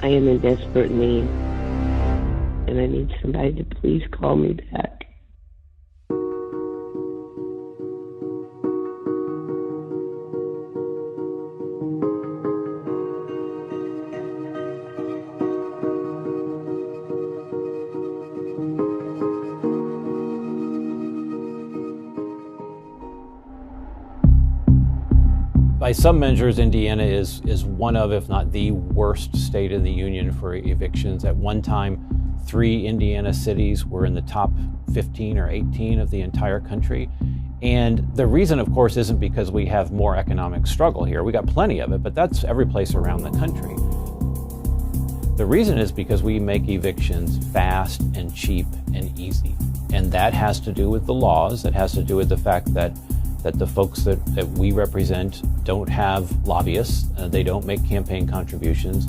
I am in desperate need, and I need somebody to please call me back. by some measures, Indiana is one of, if not the worst state in the union for evictions. At one time, 3 Indiana cities were in the top 15 or 18 of the entire country. And the reason, of course, isn't because we have more economic struggle here. We got plenty of it, but that's every place around the country. The reason is because we make evictions fast and cheap and easy. And that has to do with the laws. It has to do with the fact that the folks that we represent don't have lobbyists. They don't make campaign contributions.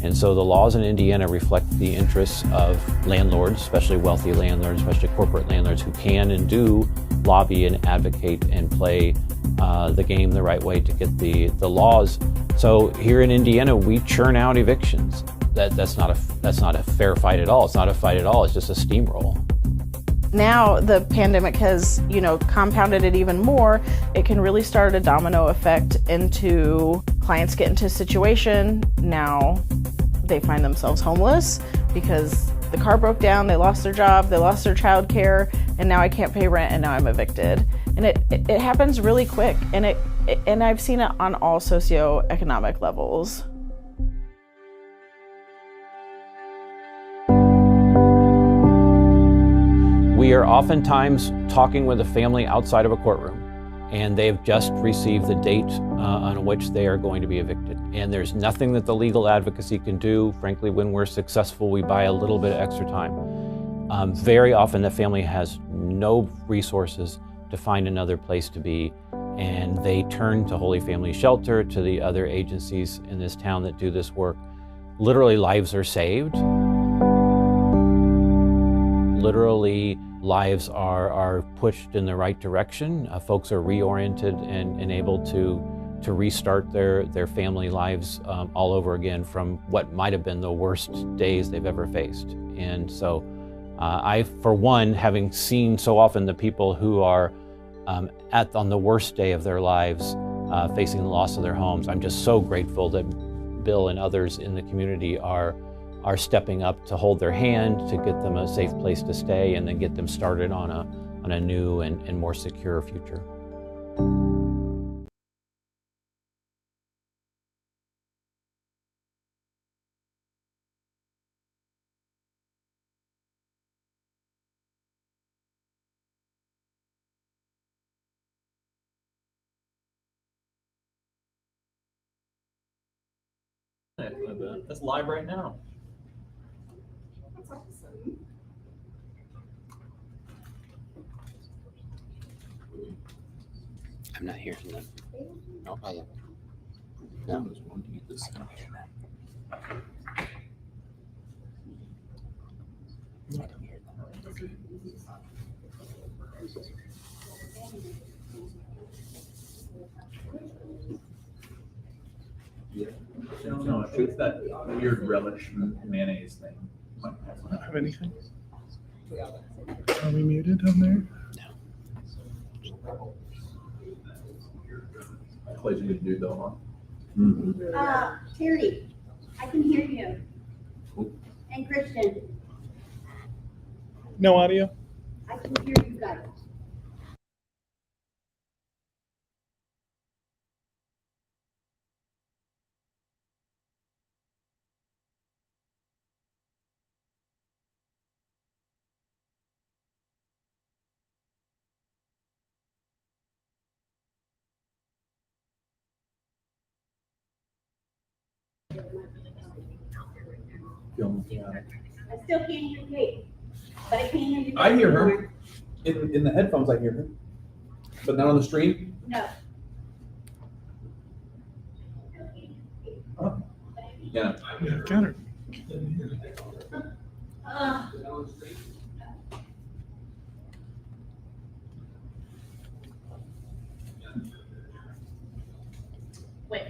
And so the laws in Indiana reflect the interests of landlords, especially wealthy landlords, especially corporate landlords who can and do lobby and advocate and play the game the right way to get the laws. So here in Indiana, we churn out evictions. That's not a fair fight at all. It's not a fight at all. It's just a steamroll. Now the pandemic has, compounded it even more. It can really start a domino effect into clients get into a situation. Now they find themselves homeless because the car broke down, they lost their job, they lost their child care, and now I can't pay rent and now I'm evicted. And it happens really quick, and I've seen it on all socioeconomic levels. We are oftentimes talking with a family outside of a courtroom, and they've just received the date on which they are going to be evicted. And there's nothing that the legal advocacy can do. Frankly, when we're successful, we buy a little bit of extra time. Very often the family has no resources to find another place to be, and they turn to Holy Family Shelter, to the other agencies in this town that do this work. Literally, lives are saved. Literally, lives are pushed in the right direction. Folks are reoriented and able to restart their family lives all over again from what might have been the worst days they've ever faced. And so I, for one, having seen so often the people who are on the worst day of their lives facing the loss of their homes, I'm just so grateful that Bill and others in the community are stepping up to hold their hand, to get them a safe place to stay, and then get them started on a new and more secure future. That's live right now. I'm not hearing them. No, I am. No. No, it's that weird relish mayonnaise thing. I don't have anything. Are we muted on there? Plays a good dude though, Mm-hmm. Terry, I can hear you. And Christian, No audio? I can hear you guys. I still can't hear Kate, but I can hear you. I hear her. In the headphones, I hear her. But not on the stream? No. Huh? Yeah. Got her. Wait.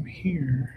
Here.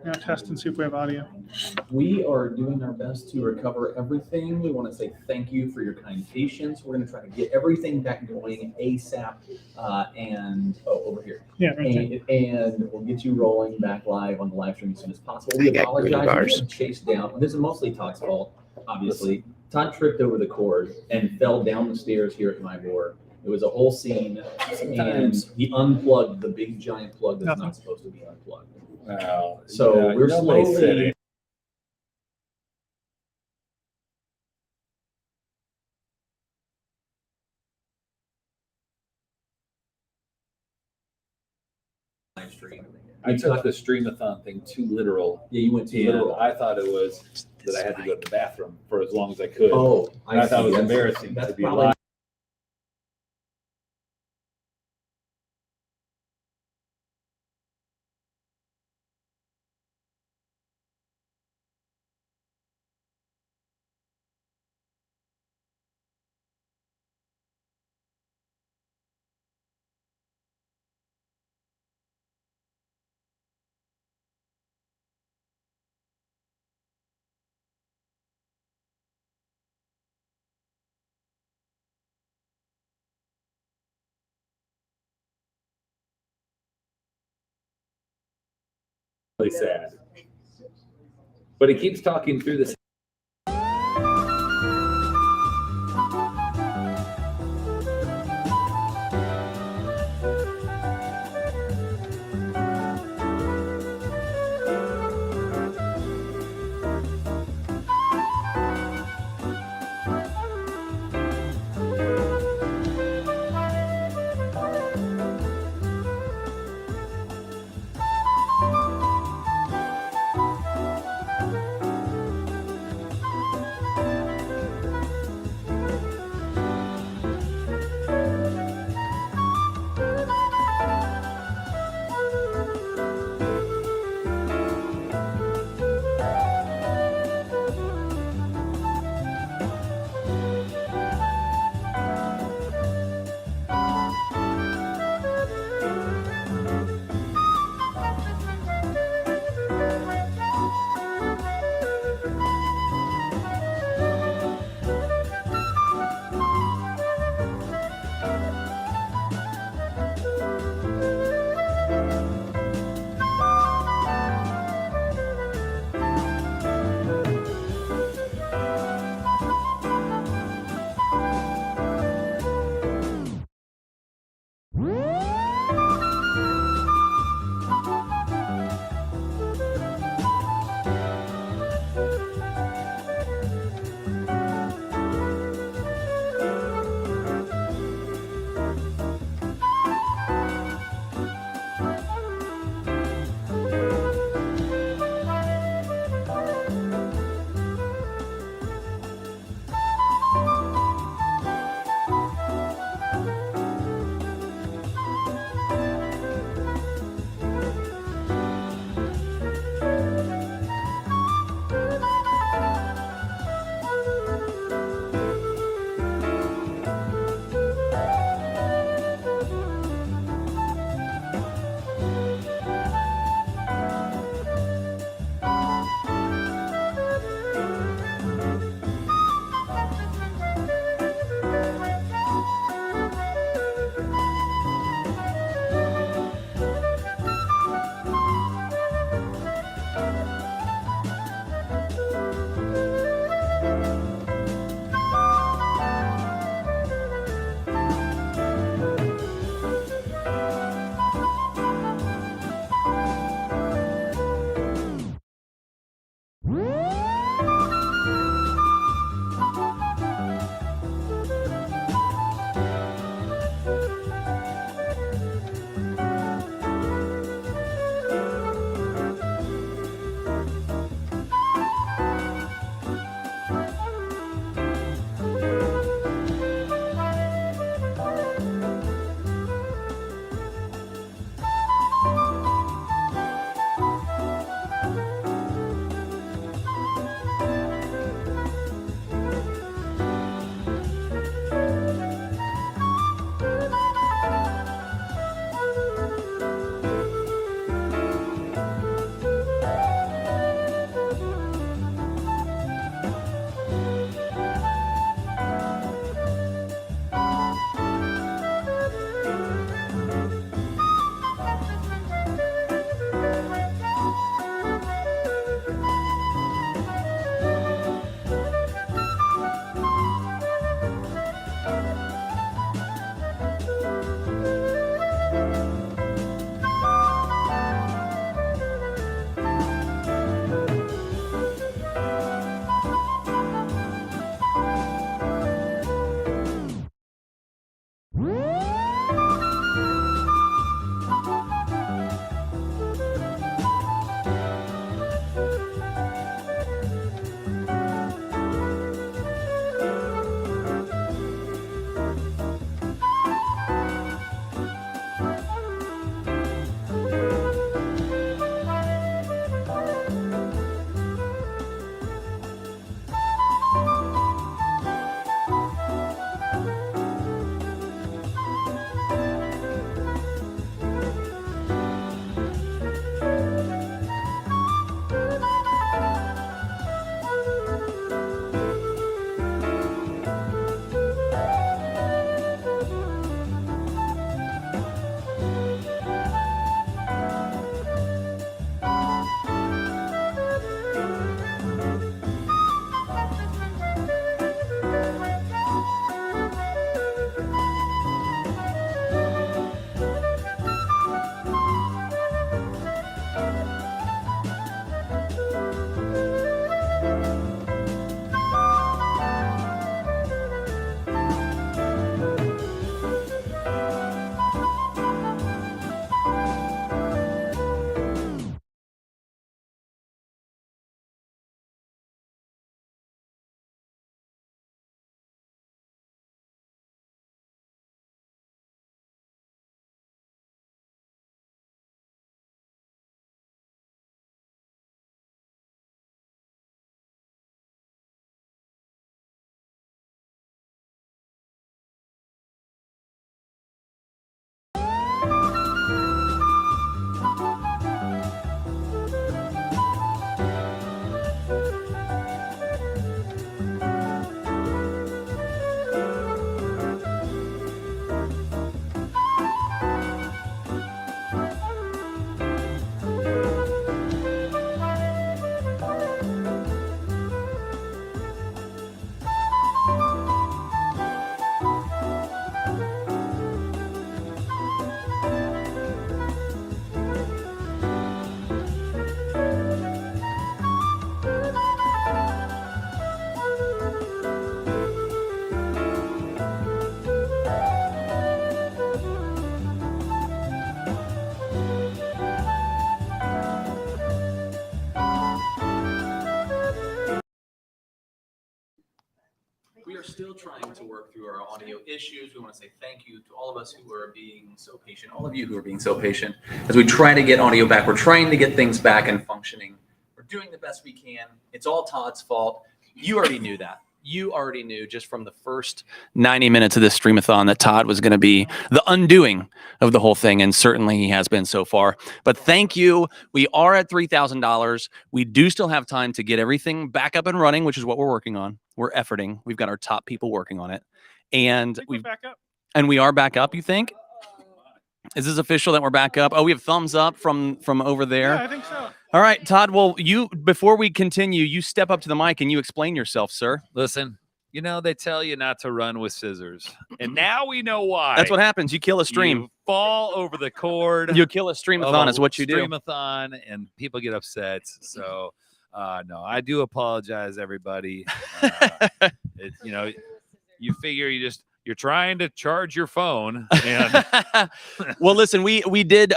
Now test and see if we have audio. We are doing our best to recover everything. We want to say thank you for your kind patience. We're going to try to get everything back going ASAP. Over here. Yeah, right and we'll get you rolling back live on the live stream as soon as possible. We apologize. We got chased down. This is mostly Todd's fault, obviously. Todd tripped over the cord and fell down the stairs here at my door. It was a whole scene, and he unplugged the big giant plug that's not supposed to be unplugged. Wow. So we're nobody said slowly. it. Live stream. I took the Stream-A-Thon thing too literal. Yeah, you went too and literal. I thought it was that I had to go to the bathroom for as long as I could. Oh, and I thought it was see. embarrassing That's to be probably- live. Really sad. But he keeps talking through this. still trying to work through our audio issues. We want to say thank you to all of us who are being so patient, all of you who are being so patient as we try to get audio back. We're trying to get things back and functioning. We're doing the best we can. It's all Todd's fault. You already knew that. You already knew just from the first 90 minutes of this Stream-A-Thon that Todd was going to be the undoing of the whole thing, and certainly he has been so far. But thank you. We are at $3,000. We do still have time to get everything back up and running, which is what we're working on. We're efforting. We've got our top people working on it, and we're back up. And we are back up. You think? Is this official that we're back up? Oh, we have thumbs up from over there. Yeah, I think so. All right, Todd. Well, before we continue, you step up to the mic and you explain yourself, sir. Listen, you know, they tell you not to run with scissors. And now we know why. That's what happens. You kill a stream. You fall over the cord. You kill a Stream-A-Thon is what you do. Stream-A-Thon, and people get upset. So, no, I do apologize, everybody. You know, you figure you're trying to charge your phone. And well, listen, we did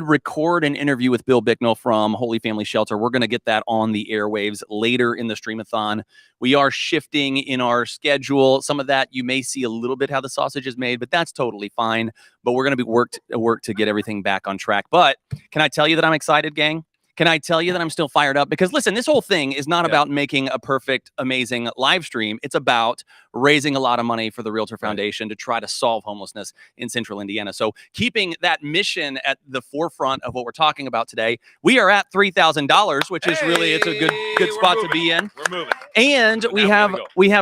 record an interview with Bill Bicknell from Holy Family Shelter. We're going to get that on the airwaves later in the Stream-A-Thon. We are shifting in our schedule. Some of that you may see a little bit how the sausage is made, but that's totally fine. But we're going to be work to get everything back on track. But can I tell you that I'm excited, gang? Can I tell you that I'm still fired up? Because listen, this whole thing is not about making a perfect, amazing live stream. It's about raising a lot of money for the Realtor Foundation to try to solve homelessness in Central Indiana. So keeping that mission at the forefront of what we're talking about today, we are at $3,000, which is really, it's a good spot to be in. We're moving. And we have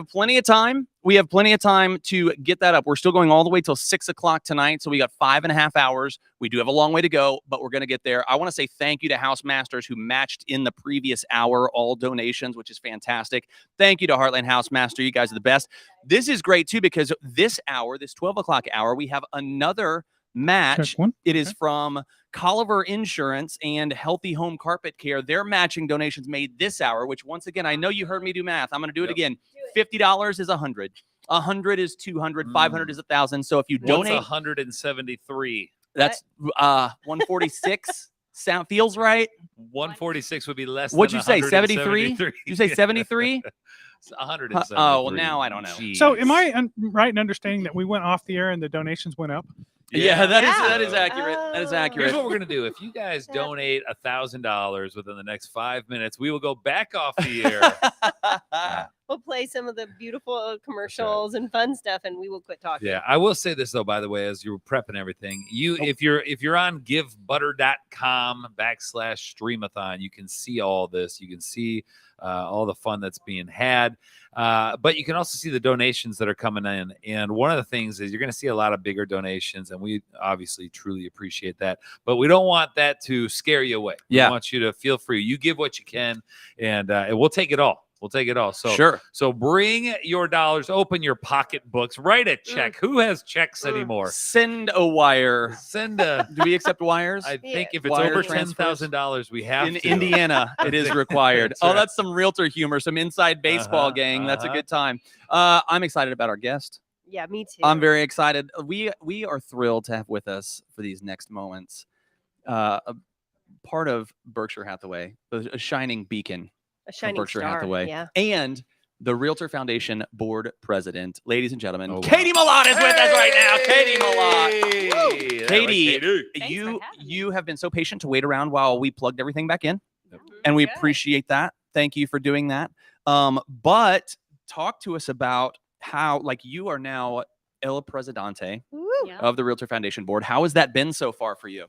plenty of time. We have plenty of time to get that up. We're still going all the way till 6 o'clock tonight. So we got 5.5 hours. We do have a long way to go, but we're going to get there. I want to say thank you to House Masters who matched in the previous hour all donations, which is fantastic. Thank you to Heartland House Master. You guys are the best. This is great too, because this hour, this 12 o'clock hour, we have another match. It is from Colliver Insurance and Healthy Home Carpet Care. They're matching donations made this hour, which once again, I know you heard me do math. I'm going to do it again. $50 is 100. 100 is 200. 500 is 1,000. So if you donate, 173. That's 146. Sound feels right. 146 would be less. What'd than you say? 73? 173. You say 73? 173. Oh, well, now I don't know. Jeez. So am I right in understanding that we went off the air and the donations went up? Yeah, that is accurate. That is accurate. Here's what we're gonna do. If you guys donate $1,000 within the next 5 minutes, we will go back off the air. We'll play some of the beautiful commercials and fun stuff, and we will quit talking. Yeah, I will say this though, by the way, as you're prepping everything, if you're on givebutter.com/Stream-A-Thon, you can see all this. You can see all the fun that's being had. But you can also see the donations that are coming in. And one of the things is you're going to see a lot of bigger donations, and we obviously truly appreciate that. But we don't want that to scare you away. Yeah. We want you to feel free. You give what you can, and we'll take it all. We'll take it all. So sure. So bring your dollars, open your pocketbooks, write a check. Who has checks anymore? Send a wire. Send a. Do we accept wires? I think if it's Wire over transfers? $10,000, we have In to. Indiana, it is required. That's right. That's some realtor humor, some inside baseball, gang. That's a good time. I'm excited about our guest. Yeah, me too. I'm very excited. We are thrilled to have with us for these next moments a part of Berkshire Hathaway, a shining beacon. A shining Berkshire star, Hathaway, yeah. and the Realtor Foundation board president, ladies and gentlemen, Katie Millott is with us right now. Katie Millott. Katie, you have been so patient to wait around while we plugged everything back in, and we appreciate that. Thank you for doing that. But talk to us about how, like, you are now El Presidente of the Realtor Foundation board. How has that been so far for you?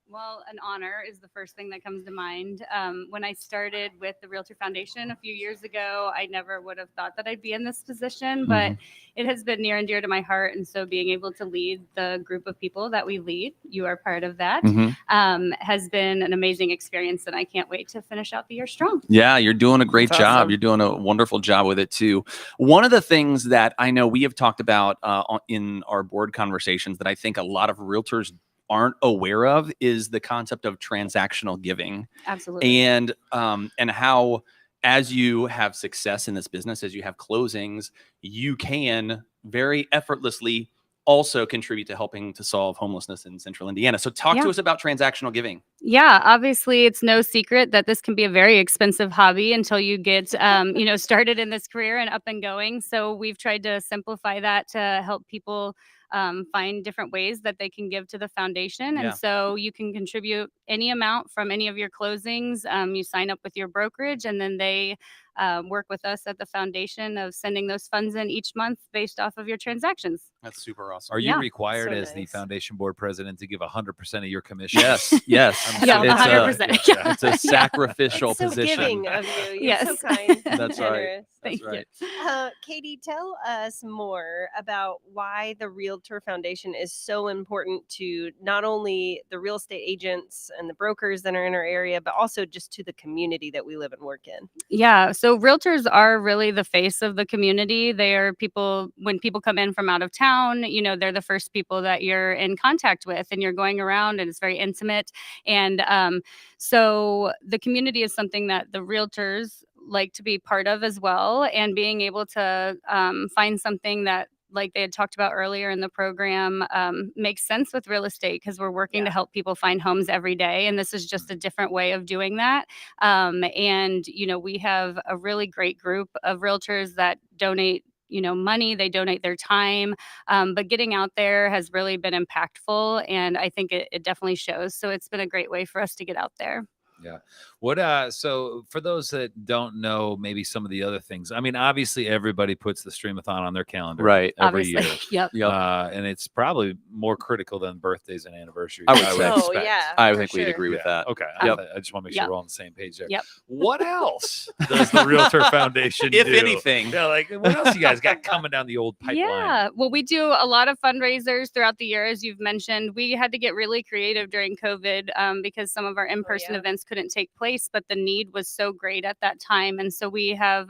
Well, an honor is the first thing that comes to mind. When I started with the Realtor Foundation a few years ago, I never would have thought that I'd be in this position, but it has been near and dear to my heart. And so being able to lead the group of people that we lead, you are part of that, has been an amazing experience. And I can't wait to finish out the year strong. Yeah, you're doing a great That's job. awesome. You're doing a wonderful job with it too. One of the things that I know we have talked about in our board conversations that I think a lot of realtors aren't aware of is the concept of transactional giving. Absolutely. And how, as you have success in this business, as you have closings, you can very effortlessly also contribute to helping to solve homelessness in central Indiana. So talk to us about transactional giving. Yeah, obviously it's no secret that this can be a very expensive hobby until you get, started in this career and up and going. So we've tried to simplify that to help people find different ways that they can give to the foundation. Yeah. And so you can contribute any amount from any of your closings. You sign up with your brokerage, and then they work with us at the foundation of sending those funds in each month based off of your transactions. That's super awesome. Are you Yeah. required So as the nice. foundation board president to give 100% of your commission? Yes, yes. Yeah, It's 100%. a, it's a sacrificial It's so position. giving of you. You're Yes. so kind. and That's right. generous. That's Thank right. Katie, tell us more about why the Realtor Foundation is so important to not only the real estate agents and the brokers that are in our area, but also just to the community that we live and work in. Yeah, so realtors are really the face of the community. They are people, when people come in from out of town, they're the first people that you're in contact with, and you're going around, and it's very intimate. And so the community is something that the realtors like to be part of as well, and being able to find something that, like they had talked about earlier in the program, makes sense with real estate, because we're working to help people find homes every day. And this is just a different way of doing that. And we have a really great group of realtors that donate money, they donate their time, but getting out there has really been impactful, and I think it definitely shows. So it's been a great way for us to get out there. Yeah. What so for those that don't know maybe some of the other things, I mean, obviously everybody puts the Stream-A-Thon on their calendar Right. every Obviously. year. Yep. And it's probably more critical than birthdays and anniversaries. I would say. Oh, expect. yeah. I for think we'd sure. agree with that. Okay. Yep. I just want to make sure Yep. we're all on the same page there. Yep. What else does the Realtor Foundation If do? anything. Yeah, like what else you guys got coming down the old pipeline? Yeah, well, we do a lot of fundraisers throughout the year, as you've mentioned. We had to get really creative during COVID because some of our in-person events couldn't take place, but the need was so great at that time. And so we have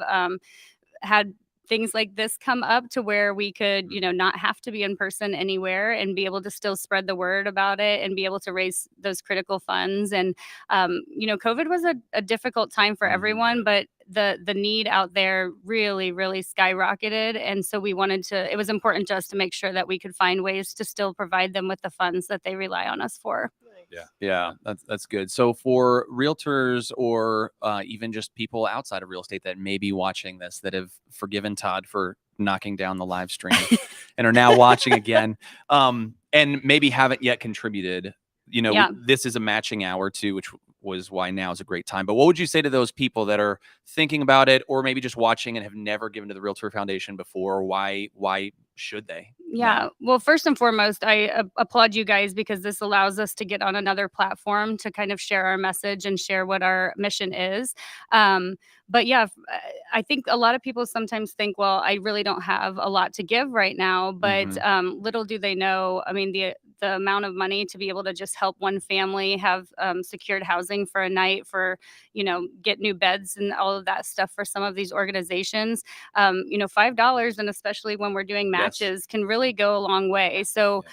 had things like this come up to where we could, not have to be in person anywhere and be able to still spread the word about it and be able to raise those critical funds. And, COVID was a difficult time for everyone, but the need out there really, really skyrocketed. And so it was important to us to make sure that we could find ways to still provide them with the funds that they rely on us for. Yeah, that's good. So for realtors or even just people outside of real estate that may be watching this, that have forgiven Todd for knocking down the live stream and are now watching again, and maybe haven't yet contributed, this is a matching hour too, which was why now is a great time. But what would you say to those people that are thinking about it, or maybe just watching and have never given to the Realtor Foundation before? Why should they? Yeah. Well, first and foremost, I applaud you guys, because this allows us to get on another platform to kind of share our message and share what our mission is. But yeah, I think a lot of people sometimes think, well, I really don't have a lot to give right now, but little do they know, I mean, the amount of money to be able to just help one family have secured housing for a night, for, get new beds and all of that stuff for some of these organizations, $5, and especially when we're doing matches, can really go a long way. So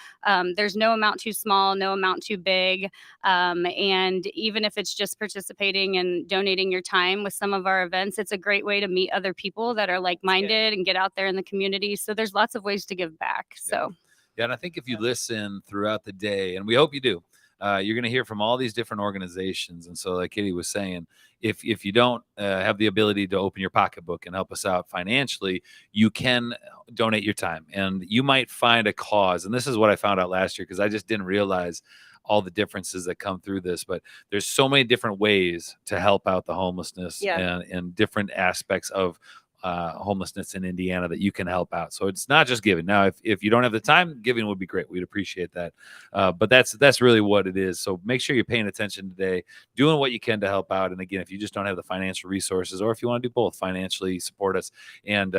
there's no amount too small, no amount too big. And even if it's just participating and donating your time with some of our events, it's a great way to meet other people that are like-minded and get out there in the community. So there's lots of ways to give back. So. Yeah, and I think if you listen throughout the day, and we hope you do, you're going to hear from all these different organizations. And so, like Kitty was saying, if you don't have the ability to open your pocketbook and help us out financially, you can donate your time, and you might find a cause. And this is what I found out last year, because I just didn't realize all the differences that come through this. But there's so many different ways to help out the homelessness and different aspects of homelessness in Indiana that you can help out. So it's not just giving. Now, if you don't have the time, giving would be great. We'd appreciate that. But that's really what it is. So make sure you're paying attention today, doing what you can to help out. And again, if you just don't have the financial resources, or if you want to do both, financially support us and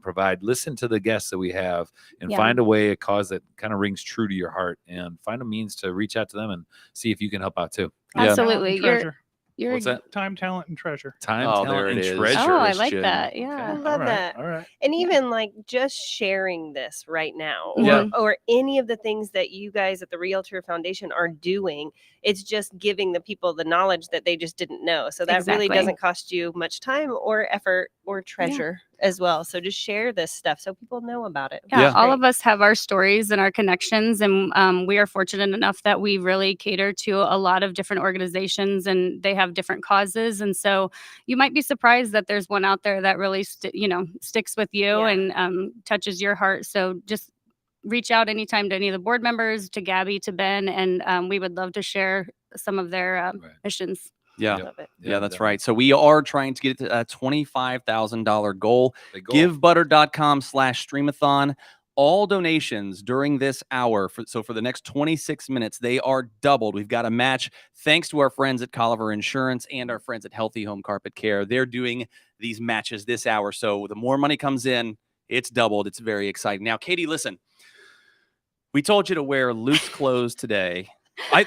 provide, listen to the guests that we have, and find a way, a cause that kind of rings true to your heart, and find a means to reach out to them and see if you can help out too. Absolutely. What's that? Time, talent, and treasure. Time, there talent, it and is. treasure. Oh, I like that. Yeah. I love that. All right. And even like just sharing this right now, Yeah. or any of the things that you guys at the Realtor Foundation are doing, it's just giving the people the knowledge that they just didn't know. So that really Exactly. doesn't cost you much time or effort or treasure as well. So just share this stuff so people know about it. Yeah, all of us have our stories and our connections, and we are fortunate enough that we really cater to a lot of different organizations, and they have different causes. And so you might be surprised that there's one out there that really, sticks with you and touches your heart. So just reach out anytime to any of the board members, to Gabby, to Ben, and we would love to share some of their missions. Yeah. Love it. Yeah, that's right. So we are trying to get to a $25,000 goal. Givebutter.com/Stream-A-Thon. All donations during this hour, for the next 26 minutes, they are doubled. We've got a match thanks to our friends at Colliver Insurance and our friends at Healthy Home Carpet Care. They're doing these matches this hour. So the more money comes in, it's doubled. It's very exciting. Now, Katie, listen, we told you to wear loose clothes today.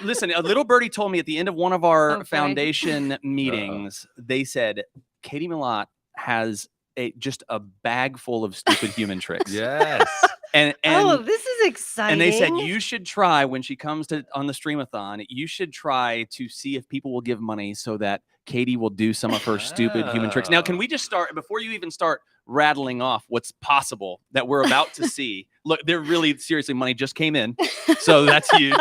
Listen, a little birdie told me at the end of one of our foundation meetings, they said, Katie Millott has just a bag full of stupid human tricks. Yes. And this is exciting. And they said you should try when she comes on the Stream-A-Thon, you should try to see if people will give money so that Katie will do some of her stupid human tricks. Now, can we just start, before you even start rattling off what's possible that we're about to see? Look, they're really, seriously, money just came in. So that's huge.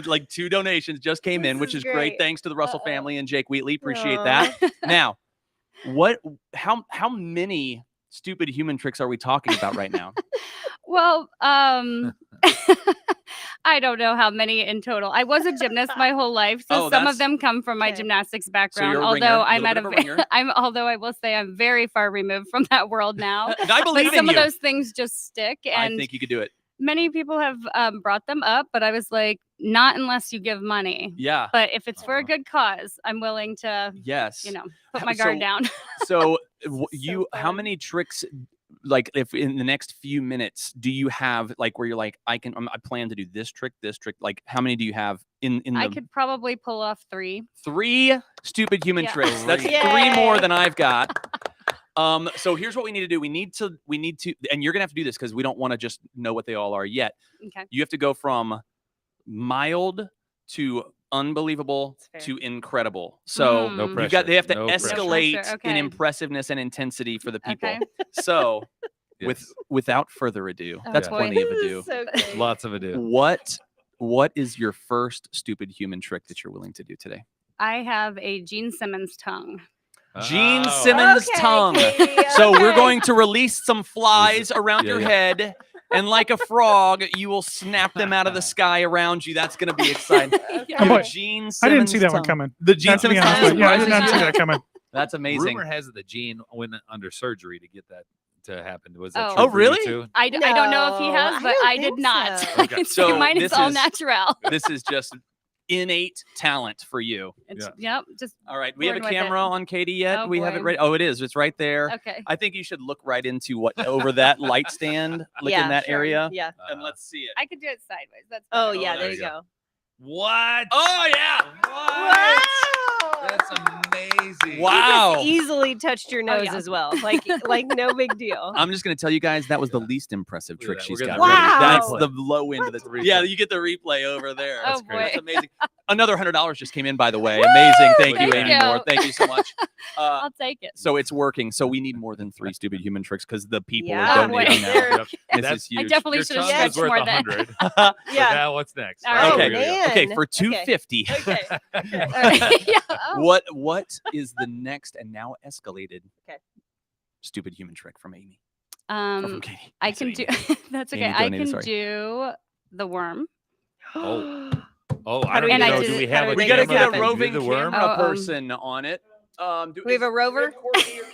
Like 2 donations just came in, which is great. Thanks to the Russell family and Jake Wheatley. Appreciate that. Now, how many stupid human tricks are we talking about right now? Well, I don't know how many in total. I was a gymnast my whole life, so some of them come from my gymnastics background. you're a although ringer, although I will say I'm very far removed from that world now. I believe but in some you. of those things just stick, and I think you could do it. many people have brought them up, but I was like, not unless you give money. Yeah. But if it's for a good cause, I'm willing to. Yes. Put my guard down. So how many tricks? Like, if in the next few minutes, do you have like where you're like, I plan to do this trick, like how many do you have in I could probably pull off 3. 3 stupid human tricks. That's 3 more than I've got. So here's what we need to do. We need to, and you're gonna have to do this because we don't want to just know what they all are yet. Okay. You have to go from mild to unbelievable to incredible. So No they have to No pressure. escalate No pressure, in okay. impressiveness and intensity for the people. Okay. So without further ado, Oh, that's boy. plenty of ado. So great. Lots of ado. What is your first stupid human trick that you're willing to do today? I have a Gene Simmons tongue. Gene Simmons tongue. Katie, So we're okay. going to release some flies around your head, and like a frog, you will snap them out of the sky around you. That's going to be exciting. Oh, boy. Gene Simmons I didn't see that one tongue. coming. The Gene To be Simmons honest tongue. with you. Yeah, I did not see that coming. That's amazing. Rumor has it that Gene went under surgery to get that to happen. Was that Oh. true Oh, for you really? too? I don't know if he has, No, but I I don't did think not. so. Okay. So Mine is this all is- natural. This is just innate talent for you. Yep. Just All right. We have a born with it. camera on Katie yet? Oh, We have it boy. right. Oh, it is. It's right there. Okay. I think you should look right into what over that light stand. Look in that sure. area. Yeah. And let's see it. I could do it sideways. That's Oh, better. yeah, there there you you go. go. What? Oh yeah. Wow. That's amazing. Wow. You just easily touched your nose yeah. as well. Like no big deal. I'm just going to tell you guys that was the least impressive trick that. she's We're got. gonna Wow. That's replay. the low end of the Replay. Yeah, you get the replay over there. Oh, boy. That's amazing. Another $100 just came in, by the way. Amazing. Thank you, Thank Amy you. Moore. Thank you so much. I'll take it. So it's working. So we need more than 3 stupid human tricks because the people Yeah. are donating Oh, now. boy. This That's- is huge. I definitely Your should have tongue is stretched worth more then. 100. Yeah. So now what's next? All right. Okay. man. Okay, for 250. Okay. All right. Yeah. Oh. What is the next and now escalated Okay. stupid human trick from Amy? Or from Katie. I said can do. Amy. That's Amy okay. I donated, can sorry. do the worm. Oh, I How do don't we know. do Do it? we How have do a We we got to make camera get a that can do roving the worm? camera Oh, person on it. We have a rover?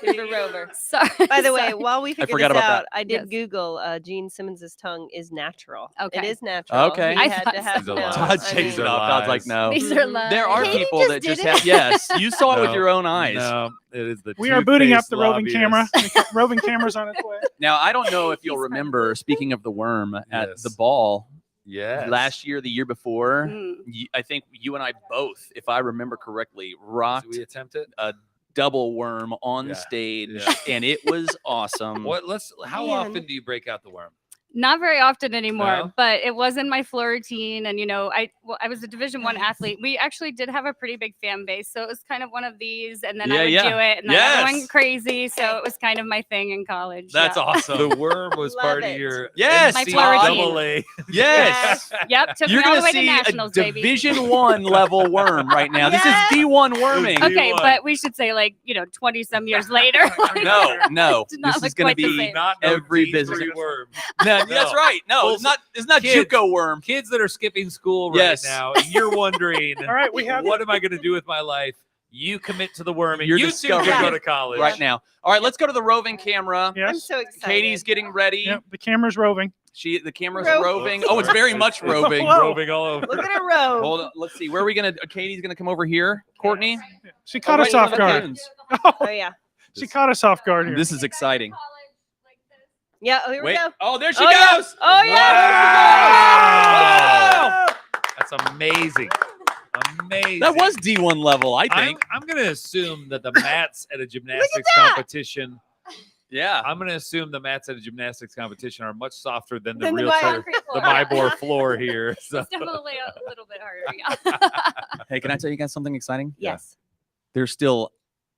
We have a rover. Sorry. By the way, sorry. while we figure forgot this about out, that. I did Yes. Google Gene Simmons's tongue is natural. Okay. It is natural. Okay. He I had thought to have These are no. lies. Todd I changed mean, it up. Todd's like, no. These are lies. There are Katie people just that did just it. have. Yes, you saw it with No, your own eyes. No, it is the We are booting up two-faced the roving lobbyist. camera. The roving camera's on its way. Now I don't know if you'll He's fine. remember. Speaking of the worm at Yes. the ball Yes. last year, the year before, Mm. I think you and I both, if I remember correctly, rocked Did we attempt it? a double worm on Yeah. stage, Yeah. and it was awesome. What? How Man. often do you break out the worm? Not very often anymore, No? but it was in my floor routine. And, I was a Division I athlete. We actually did have a pretty big fan base. So it was kind of one of these. And then I would do it. And then everyone went crazy. So it was kind of my thing in college. That's awesome. The worm was part of your My floor double routine. A. Yes. Yep. Took You're me all gonna the way to see nationals, a baby. Division 1 level worm right now. This is D1 worming. Okay, but we should say 20 some years later. No. Did not This is look going to quite the be same. Not no every D3 business. worm. No, that's right. No, it's not Kids. JUCO worm. Kids that are skipping school right Yes. now, and you're wondering, All right, we have what am I going to do with my life? You commit to the worm, and You're you two discovering can go it to college right now. All right, let's go to the roving camera. Yes. I'm so excited. Katie's getting ready. Yep, the camera's roving. The camera's Ro- roving. Oh, it's very much roving. Whoa. roving all over. Look at it row. Hold on. Let's see. Where are we gonna? Katie's gonna come over here. Courtney. She caught us off guard. Oh yeah. She caught us off guard here. This is exciting. Yeah. Oh, here we Wait. go. Oh, there she Oh, yeah. goes. Oh yeah. Wow. That's amazing. Amazing. That was D1 level, I think. I'm going to assume that the mats at a gymnastics that. competition. Yeah. I'm going to assume the mats at a gymnastics competition are much softer than the Than the realtor, concrete the floor. Mybor floor here. So. It's definitely a little bit harder. Yeah. Hey, can I tell you guys something exciting? Yes. There's still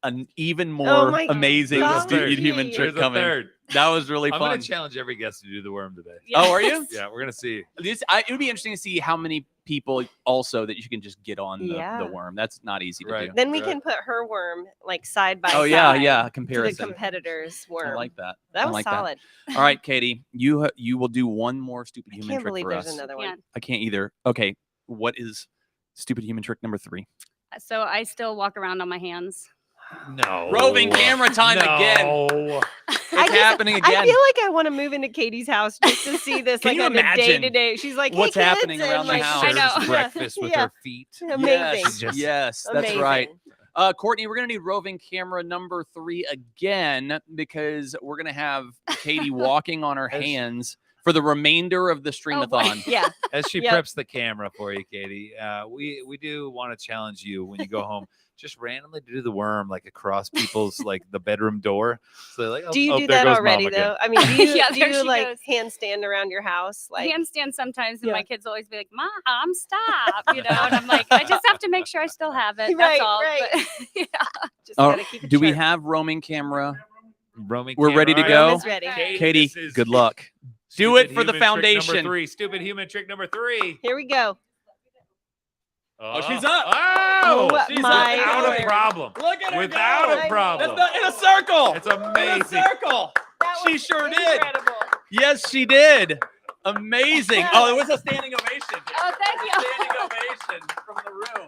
an even more Oh my amazing gosh. stupid human There's trick a coming. third. That was really I'm fun. going to challenge every guest to do the worm today. Oh, are you? Yeah, we're going to see. It would be interesting to see how many people also that you can just get on the Yeah. worm. That's not easy to Right. do. Then we can put her worm side by Oh side. yeah, To the comparison. competitor's worm. I like that. That I was like solid. All right, Katie, you will do one more stupid I human can't trick believe for there's us. another one. I can't either. Okay, what is stupid human trick number 3? So I still walk around on my hands. No. Roving camera time again. No. It's happening again. I feel like I want to move into Katie's house just to see this Can like you on a imagine day to day. She's like, hey, what's kids, happening and, around the like, house? I know. Serves breakfast with Yeah. her feet. Amazing. Yes, that's Amazing. right. Courtney, we're going to need roving camera number 3 again because we're going to have Katie walking on her hands for the remainder of the Stream-A-Thon. Yeah. As she Yep. preps the camera for you, Katie, we do want to challenge you when you go home. Just randomly do the worm like across people's like the bedroom door. So they're like, Do you do there that goes already Mom again. though? I mean, do you, Yeah, do there you she like goes. handstand around your house? Like, Handstand sometimes, and Yeah. my kids always be like, "Mom, stop!" And I'm like, I just have to make sure I still have it. Right, That's all. right. But, yeah. just Oh, gotta keep it do we sharp. have roaming camera? Roaming We're camera. ready to All go? Rome is ready. Katie, this is good luck. Do stupid it for the human trick foundation. Number 3. Stupid human trick number 3. Here we go. Oh, she's up. Oh, Oh, she's my without Lord. a problem. Look at her Without go. a problem. That's in a circle. It's In a amazing. circle. That She was sure did. incredible. Yes, she did. Amazing. Oh, it was a standing ovation. Oh, thank you. Standing ovation from the room.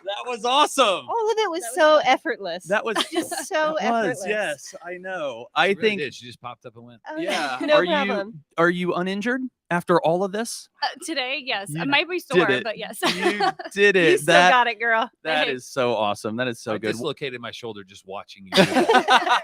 That was awesome. All of it was so effortless. That was just so It was, effortless. yes, I know. I She really think. did. She just popped up and went. Oh, Yeah. No are problem. are you uninjured after all of this? Today, yes, You I might be did sore, it. but yes. You did it. You still got it, girl. That Hey. is so awesome. That is so I good. dislocated my shoulder just watching you. Do that.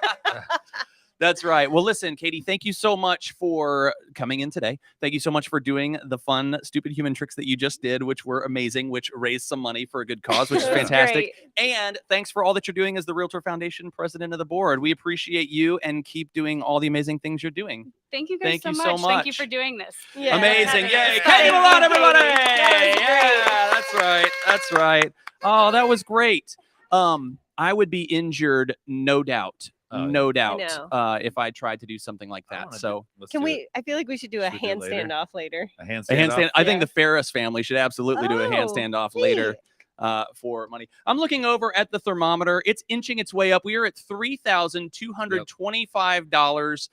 That's right. Well, listen, Katie, thank you so much for coming in today. Thank you so much for doing the fun, stupid human tricks that you just did, which were amazing, which raised some money for a good cause, which is That's fantastic. great. And thanks for all that you're doing as the Realtor Foundation president of the board. We appreciate you and keep doing all the amazing things you're doing. Thank you guys Thank so you much. so Thank you much. for doing this. Yeah. Amazing. Yay. Thank Katie you, Malone, Katie. everybody. That was Yeah, that's right. That's right. Oh, that was great. I would be injured, no doubt. Oh, No doubt. know. If I tried to do something like I that. wanna So Let's Can do we? it. I feel like we should do a Should we do it later? handstand off later. A handstand. a handstand. off? I think Yeah. the Ferris family should absolutely do a Oh, handstand off later for money. I'm looking over at the thermometer. It's inching its way up. We are at $3,225.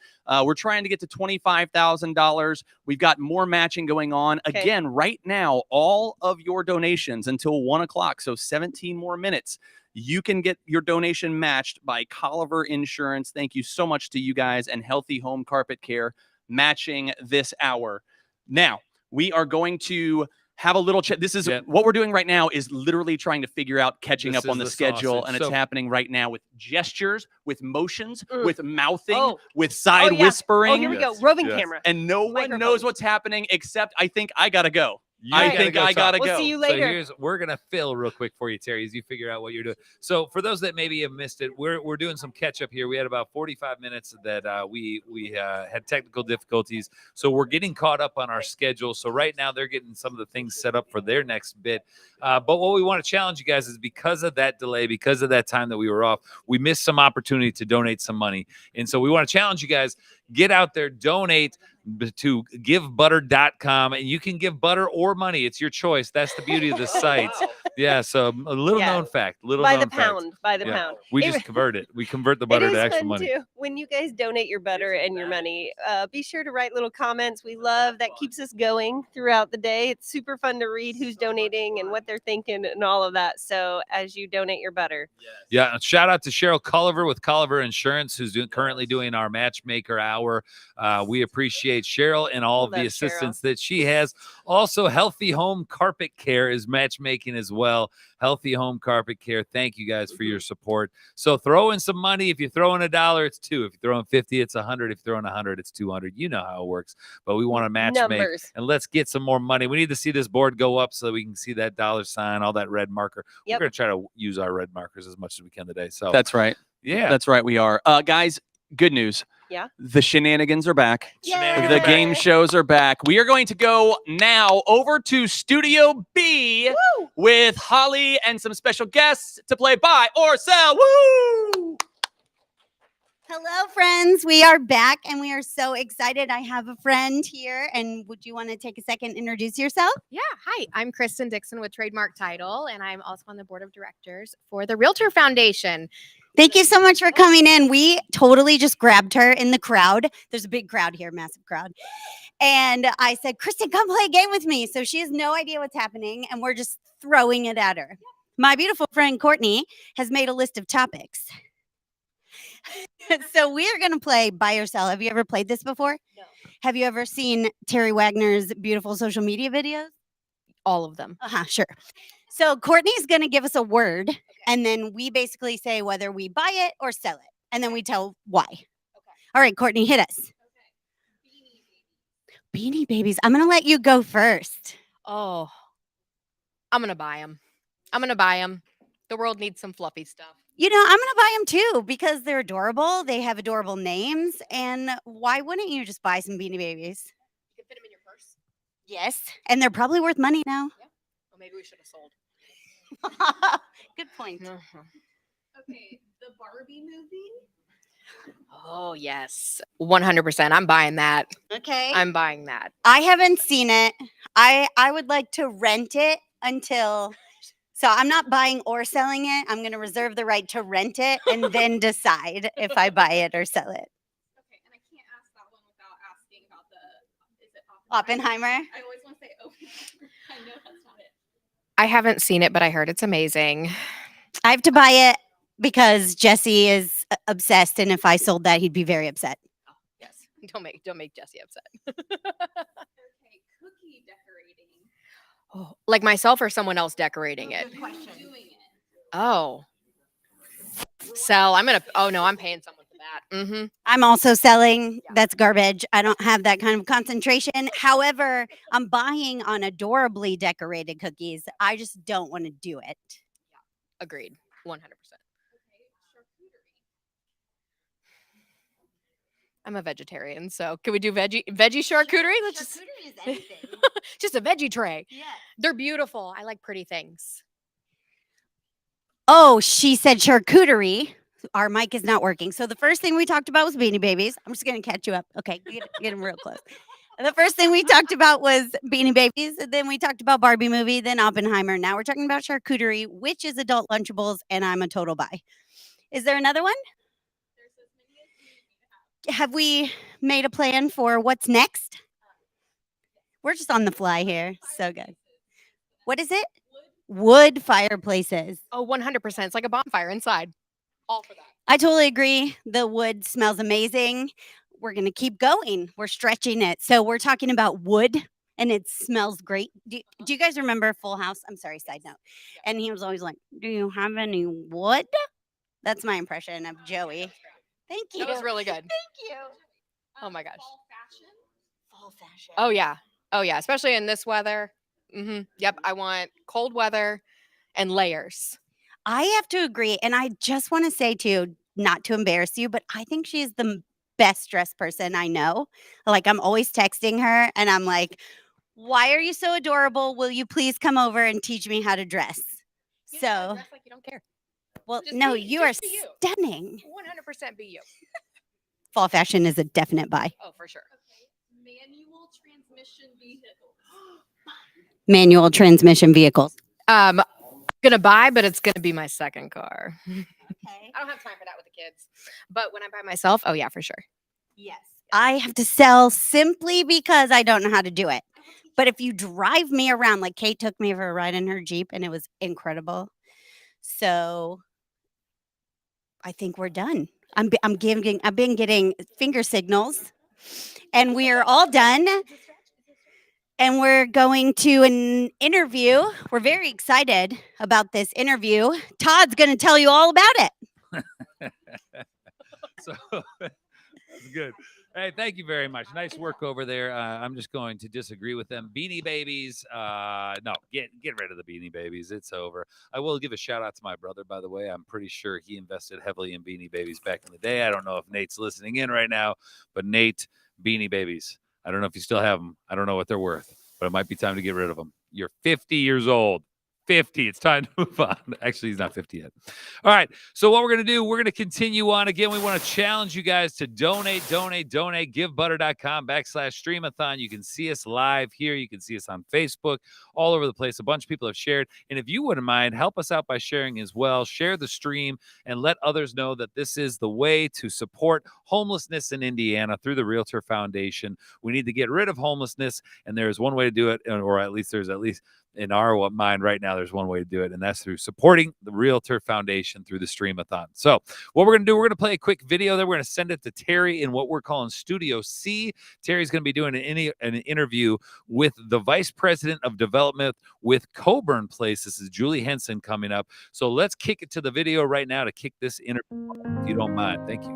We're trying to get to $25,000. We've got more matching going on. Okay. Again, right now, all of your donations until 1 o'clock, so 17 more minutes. You can get your donation matched by Colliver Insurance. Thank you so much to you guys and Healthy Home Carpet Care matching this hour. Now, we are going to have a little chat. This is what we're doing right now is literally trying to figure out catching This up on is the the schedule. sausage. And it's So- happening right now with gestures, with motions, Mm. with mouthing, Oh. with side Oh, yeah. whispering. Oh, here we go. Roving Yes. camera. And no one knows Microphones. what's happening except I think I got to go. I think I gotta talk. go. We'll see you So later. we're gonna fill real quick for you, Terry, as you figure out what you're doing. So for those that maybe have missed it, we're doing some catch up here. We had about 45 minutes that we had technical difficulties, so we're getting caught up on our schedule. So right now they're getting some of the things set up for their next bit. But what we want to challenge you guys is because of that delay, because of that time that we were off, we missed some opportunity to donate some money, and so we want to challenge you guys. Get out there, donate to givebutter.com, and you can give butter or money. It's your choice. That's the beauty of the site. Yeah, so a little known fact. By the pound. We just convert it. We convert the It butter is to actual fun money. too. When you guys donate your butter and your money, be sure to write little comments. We love that, keeps us going throughout the day. It's super fun to read who's donating and what they're thinking and all of that. So as you donate your butter. Yeah, and shout out to Cheryl Culliver with Culliver Insurance, who's currently doing our matchmaker hour. We appreciate Cheryl and all of the assistance that she has. Also, Healthy Home Carpet Care is matchmaking as well. Healthy Home Carpet Care. Thank you guys for your support. So throw in some money. If you're throwing $1, it's $2. If you're throwing 50, it's 100. If you're throwing 100, it's 200. You know how it works. But we want to match make, and let's get some more money. We need to see this board go up so that we can see that $sign, all that red marker. We're going to try to use our red markers as much as we can today. So That's right. Yeah. That's right. We are. Guys, good news. Yeah. The shenanigans are back. Shenanigans The are back. game shows are back. We are going to go now over to Studio B with Holly and some special guests to play Buy or Sell. Woo! Hello, friends. We are back and we are so excited. I have a friend here. And would you want to take a second and introduce yourself? Yeah. Hi, I'm Kristen Dixon with Trademark Title, and I'm also on the board of directors for the REALTOR Foundation. Thank you so much for coming in. We totally just grabbed her in the crowd. There's a big crowd here, massive crowd. And I said, Kristen, come play a game with me. So she has no idea what's happening, and we're just throwing it at her. My beautiful friend Courtney has made a list of topics. So we are going to play Buy or Sell. Have you ever played this before? No. Have you ever seen Terry Wagner's beautiful social media videos? All of them. Sure. So Courtney's going to give us a word, and then we basically say whether we buy it or sell it, and then we tell why. Okay. All right, Courtney, hit us. Okay. Beanie Babies. I'm going to let you go first. Oh, I'm going to buy them. I'm going to buy them. The world needs some fluffy stuff. You know, I'm going to buy them too because they're adorable. They have adorable names. And why wouldn't you just buy some Beanie Babies? You can fit them in your purse. Yes. And they're probably worth money now. Yeah. Well, maybe we should have sold. Good point. Okay, the Barbie movie. Oh, yes. 100%. I'm buying that. Okay. I'm buying that. I haven't seen it. I would like to rent it until... So I'm not buying or selling it. I'm going to reserve the right to rent it and then decide if I buy it or sell it. Okay, and I can't ask that one without asking about the, is it Oppenheimer? I always want to say Oppenheimer. I know that's not it. I haven't seen it, but I heard it's amazing. I have to buy it because Jesse is obsessed, and if I sold that, he'd be very upset. Oh, yes. Don't make Jesse upset. Okay, cookie decorating. Oh, like myself or someone else decorating it? Oh. Sell. I'm paying someone for that. Mm-hmm. I'm also selling. That's garbage. I don't have that kind of concentration. However, I'm buying on adorably decorated cookies. I just don't want to do it. Yeah. Agreed. 100%. I'm a vegetarian, so can we do veggie charcuterie? Let's Charcuterie is anything. just a veggie tray. Yeah. They're beautiful. I like pretty things. Oh, she said charcuterie. Our mic is not working. So the first thing we talked about was Beanie Babies. I'm just going to catch you up. Okay, get them real close. And the first thing we talked about was Beanie Babies. Then we talked about Barbie movie, then Oppenheimer. Now we're talking about charcuterie, which is adult Lunchables, and I'm a total buy. Is there another one? Have we made a plan for what's next? We're just on the fly here. So good. What is it? Wood fireplaces. Oh, 100%. It's like a bonfire inside. All for that. I totally agree. The wood smells amazing. We're going to keep going. We're stretching it. So we're talking about wood, and it smells great. Do you guys remember Full House? I'm sorry, side note. And he was always like, do you have any wood? That's my impression of Joey. Thank you. That was really good. Thank you. Oh my gosh. Fall fashion. Oh yeah. Oh yeah. Especially in this weather. Yep. I want cold weather and layers. I have to agree. And I just want to say, too, not to embarrass you, but I think she's the best dressed person I know. Like, I'm always texting her and I'm like, why are you so adorable? Will you please come over and teach me how to dress? You So, dress like you don't care. well, Just no, be- you are just be you. stunning. 100% be you. Fall fashion is a definite buy. Oh, for sure. Manual transmission vehicle. Manual transmission vehicles. I'm gonna buy, but it's gonna be my second car. Okay. I don't have time for that with the kids. But when I'm by myself, oh yeah, for sure. Yes. I have to sell simply because I don't know how to do it. But if you drive me around, like Kate took me for a ride in her Jeep and it was incredible. So I think we're done. I've been getting finger signals and we're all done. And we're going to an interview. We're very excited about this interview. Todd's going to tell you all about it. So that's good. Hey, thank you very much. Nice work over there. I'm just going to disagree with them. Beanie Babies. No, get rid of the Beanie Babies. It's over. I will give a shout out to my brother, by the way. I'm pretty sure he invested heavily in Beanie Babies back in the day. I don't know if Nate's listening in right now, but Nate, Beanie Babies. I don't know if you still have them. I don't know what they're worth, but it might be time to get rid of them. You're 50 years old. 50. It's time to move on. Actually, he's not 50 yet. All right. So what we're going to do, we're going to continue on. Again, we want to challenge you guys to donate. GiveButter.com/Stream-A-Thon. You can see us live here. You can see us on Facebook, all over the place. A bunch of people have shared. And if you wouldn't mind, help us out by sharing as well. Share the stream and let others know that this is the way to support homelessness in Indiana through the REALTOR Foundation. We need to get rid of homelessness, and there's one way to do it, or at least in our mind right now, there's one way to do it, and that's through supporting the REALTOR Foundation through the Stream-A-Thon. So what we're going to do, we're going to play a quick video there. We're going to send it to Terry in what we're calling Studio C. Terry's going to be doing an interview with the Vice President of Development with Coburn Place. This is Julie Henson coming up. So let's kick it to the video right now to kick this interview off, if you don't mind. Thank you.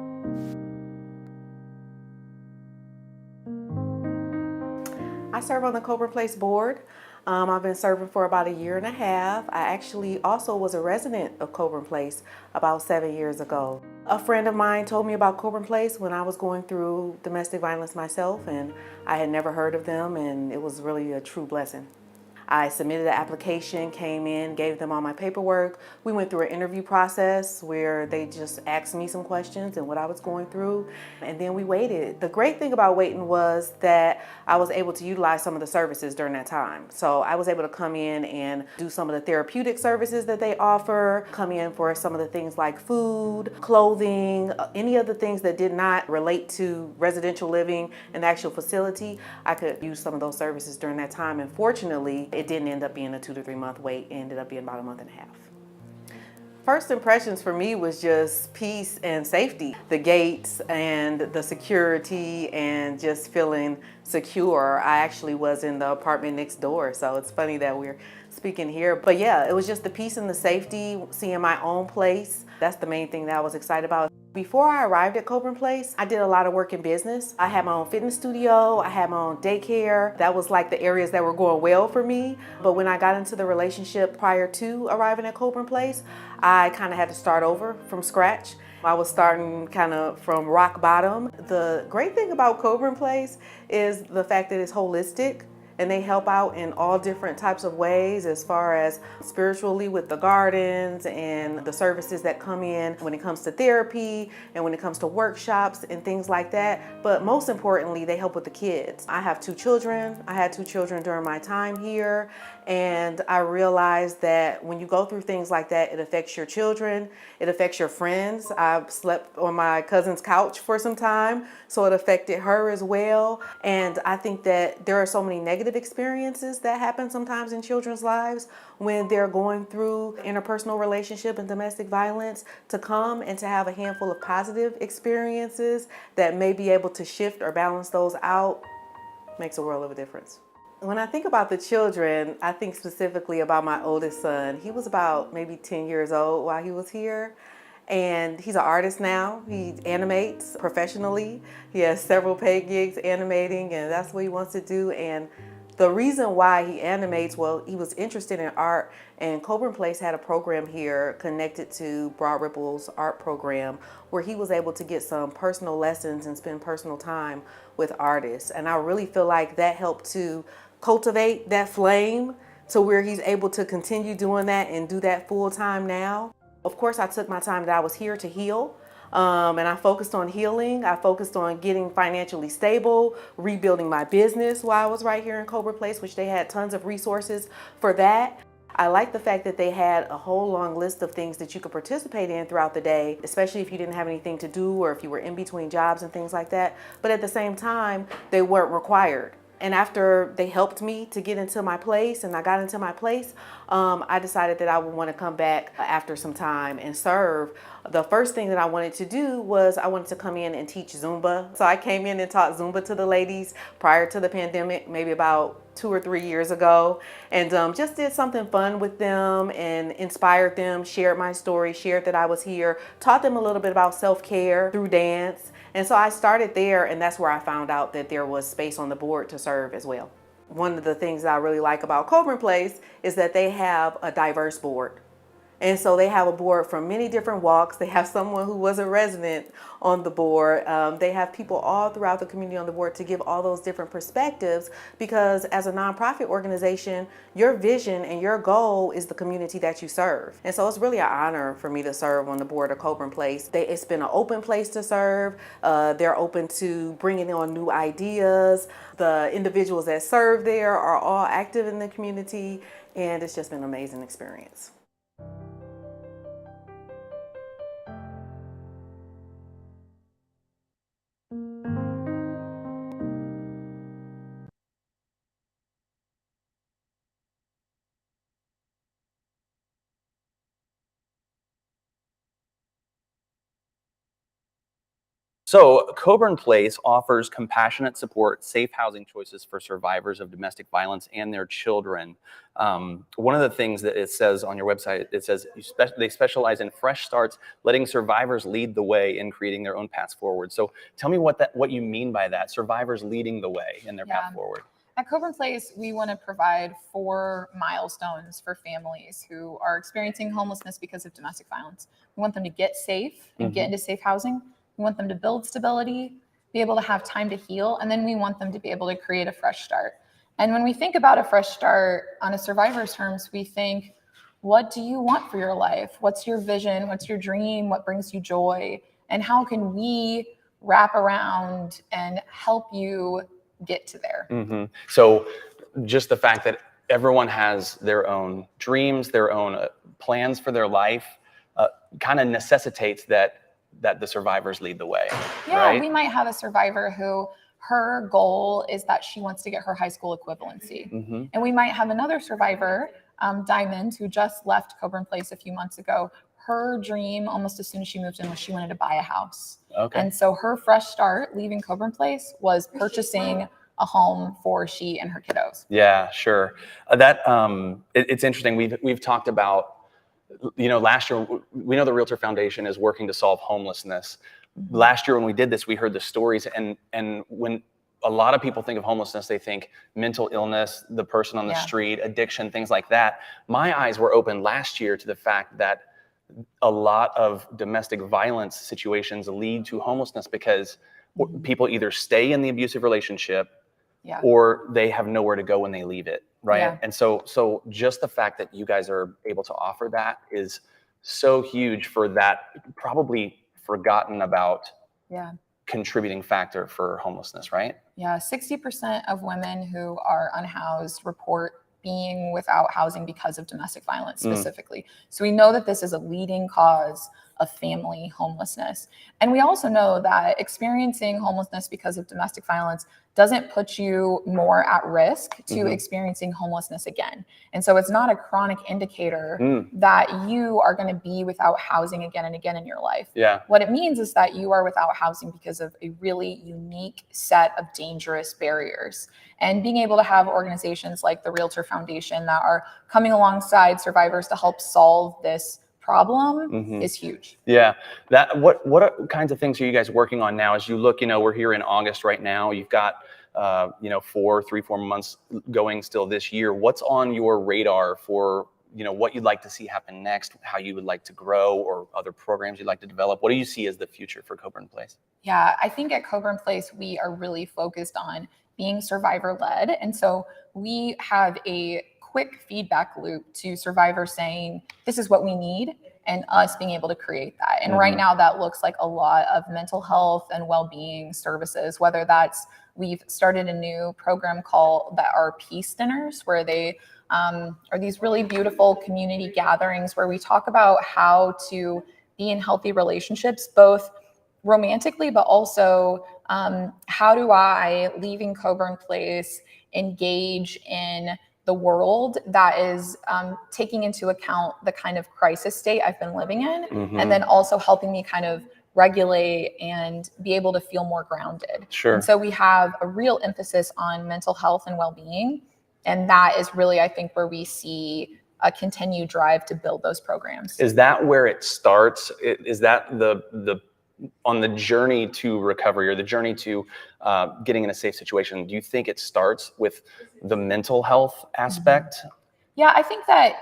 I serve on the Coburn Place board. I've been serving for about 1.5 years. I actually also was a resident of Coburn Place about 7 years ago. A friend of mine told me about Coburn Place when I was going through domestic violence myself, and I had never heard of them, and it was really a true blessing. I submitted an application, came in, gave them all my paperwork. We went through an interview process where they just asked me some questions and what I was going through, and then we waited. The great thing about waiting was that I was able to utilize some of the services during that time. So I was able to come in and do some of the therapeutic services that they offer, come in for some of the things like food, clothing, any of the things that did not relate to residential living in the actual facility. I could use some of those services during that time, and fortunately, it didn't end up being a 2 to 3 month wait. It ended up being about 1.5 months. First impressions for me was just peace and safety. The gates and the security and just feeling secure. I actually was in the apartment next door, so it's funny that we're speaking here. But yeah, it was just the peace and the safety, seeing my own place. That's the main thing that I was excited about. Before I arrived at Coburn Place, I did a lot of work in business. I had my own fitness studio, I had my own daycare. That was like the areas that were going well for me. But when I got into the relationship prior to arriving at Coburn Place, I kind of had to start over from scratch. I was starting kind of from rock bottom. The great thing about Coburn Place is the fact that it's holistic. And they help out in all different types of ways, as far as spiritually with the gardens and the services that come in when it comes to therapy and when it comes to workshops and things like that. But most importantly, they help with the kids. I have 2 children. I had 2 children during my time here. And I realized that when you go through things like that, it affects your children, it affects your friends. I slept on my cousin's couch for some time, so it affected her as well. And I think that there are so many negative experiences that happen sometimes in children's lives when they're going through interpersonal relationship and domestic violence. To come and to have a handful of positive experiences that may be able to shift or balance those out makes a world of a difference. When I think about the children, I think specifically about my oldest son. He was about maybe 10 years old while he was here. And he's an artist now. He animates professionally. He has several paid gigs animating, and that's what he wants to do. And The reason why he animates, well, he was interested in art, and Coburn Place had a program here connected to Broad Ripple's art program where he was able to get some personal lessons and spend personal time with artists. And I really feel like that helped to cultivate that flame to where he's able to continue doing that and do that full time now. Of course, I took my time that I was here to heal. And I focused on healing. I focused on getting financially stable, rebuilding my business while I was right here in Coburn Place, which they had tons of resources for that. I like the fact that they had a whole long list of things that you could participate in throughout the day, especially if you didn't have anything to do or if you were in between jobs and things like that. But at the same time, they weren't required. And after they helped me to get into my place and I got into my place, I decided that I would want to come back after some time and serve. The first thing that I wanted to do was I wanted to come in and teach Zumba. So I came in and taught Zumba to the ladies prior to the pandemic, maybe about 2 or 3 years ago, and just did something fun with them and inspired them, shared my story, shared that I was here, taught them a little bit about self-care through dance. And so I started there, and that's where I found out that there was space on the board to serve as well. One of the things that I really like about Coburn Place is that they have a diverse board. And so they have a board from many different walks. They have someone who was a resident on the board. They have people all throughout the community on the board to give all those different perspectives, because as a nonprofit organization, your vision and your goal is the community that you serve. And so it's really an honor for me to serve on the board of Coburn Place. It's been an open place to serve. They're open to bringing on new ideas. The individuals that serve there are all active in the community, and it's just been an amazing experience. So Coburn Place offers compassionate support, safe housing choices for survivors of domestic violence and their children. One of the things that it says on your website, it says they specialize in fresh starts, letting survivors lead the way in creating their own paths forward. So tell me what you mean by that, survivors leading the way in their path forward. At Coburn Place, we want to provide 4 milestones for families who are experiencing homelessness because of domestic violence. We want them to get safe and get into safe housing. We want them to build stability, be able to have time to heal, and then we want them to be able to create a fresh start. And when we think about a fresh start on a survivor's terms, we think, what do you want for your life? What's your vision? What's your dream? What brings you joy? And how can we wrap around and help you get to there? So just the fact that everyone has their own dreams, their own plans for their life, kind of necessitates that the survivors lead the way. Yeah, right? We might have a survivor who her goal is that she wants to get her high school equivalency. And we might have another survivor, Diamond, who just left Coburn Place a few months ago. Her dream, almost as soon as she moved in, was she wanted to buy a house. And so her fresh start leaving Coburn Place was purchasing a home for she and her kiddos. Yeah, sure. It's interesting. We've talked about, last year, we know the REALTOR Foundation is working to solve homelessness. Last year when we did this, we heard the stories, and when a lot of people think of homelessness, they think mental illness, the person on the street, addiction, things like that. My eyes were opened last year to the fact that a lot of domestic violence situations lead to homelessness because people either stay in the abusive relationship or they have nowhere to go when they leave it, right? And so just the fact that you guys are able to offer that is so huge for that probably forgotten about contributing factor for homelessness, right? Yeah, 60% of women who are unhoused report being without housing because of domestic violence specifically. So we know that this is a leading cause of family homelessness. And we also know that experiencing homelessness because of domestic violence doesn't put you more at risk to experiencing homelessness again. And so it's not a chronic indicator that you are going to be without housing again and again in your life. What it means is that you are without housing because of a really unique set of dangerous barriers. And being able to have organizations like the REALTOR Foundation that are coming alongside survivors to help solve this problem is huge. Yeah. What kinds of things are you guys working on now? As you look, we're here in August right now. You've got for 3-4 months going still this year. What's on your radar for what you'd like to see happen next, how you would like to grow, or other programs you'd like to develop? What do you see as the future for Coburn Place? Yeah, I think at Coburn Place, we are really focused on being survivor-led. And so we have a quick feedback loop to survivors saying, this is what we need, and us being able to create that. And right now that looks like a lot of mental health and well-being services, whether that's, we've started a new program called that are Peace Dinners, where they are these really beautiful community gatherings where we talk about how to be in healthy relationships, both romantically, but also how do I, leaving Coburn Place, engage in the world that is taking into account the kind of crisis state I've been living in, and then also helping me kind of regulate and be able to feel more grounded. Sure. And so we have a real emphasis on mental health and well-being. And that is really, I think, where we see a continued drive to build those programs. Is that where it starts? Is that the on the journey to recovery, or the journey to getting in a safe situation? Do you think it starts with the mental health aspect? Yeah, I think that,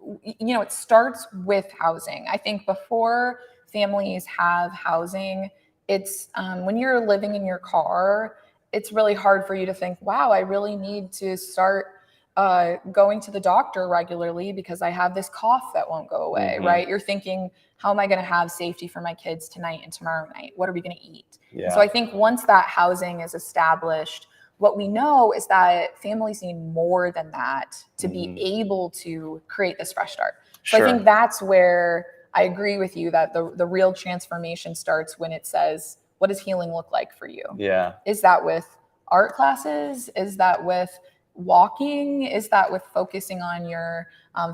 it starts with housing. I think before families have housing, it's when you're living in your car, it's really hard for you to think, wow, I really need to start going to the doctor regularly because I have this cough that won't go away, right? You're thinking, how am I going to have safety for my kids tonight and tomorrow night? What are we going to eat? Yeah. So I think once that housing is established, what we know is that families need more than that to be able to create this fresh start. So I think that's where I agree with you that the real transformation starts when it says, what does healing look like for you? Yeah. Is that with art classes? Is that with walking? Is that with focusing on your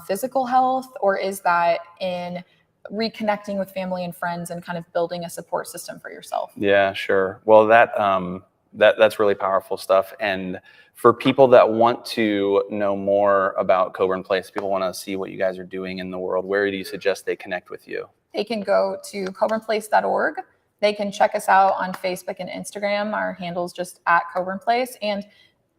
physical health? Or is that in reconnecting with family and friends and kind of building a support system for yourself? Yeah, sure. Well, that's really powerful stuff. And for people that want to know more about Coburn Place, people want to see what you guys are doing in the world, where do you suggest they connect with you? They can go to coburnplace.org. They can check us out on Facebook and Instagram. Our handle's just at Coburn Place. And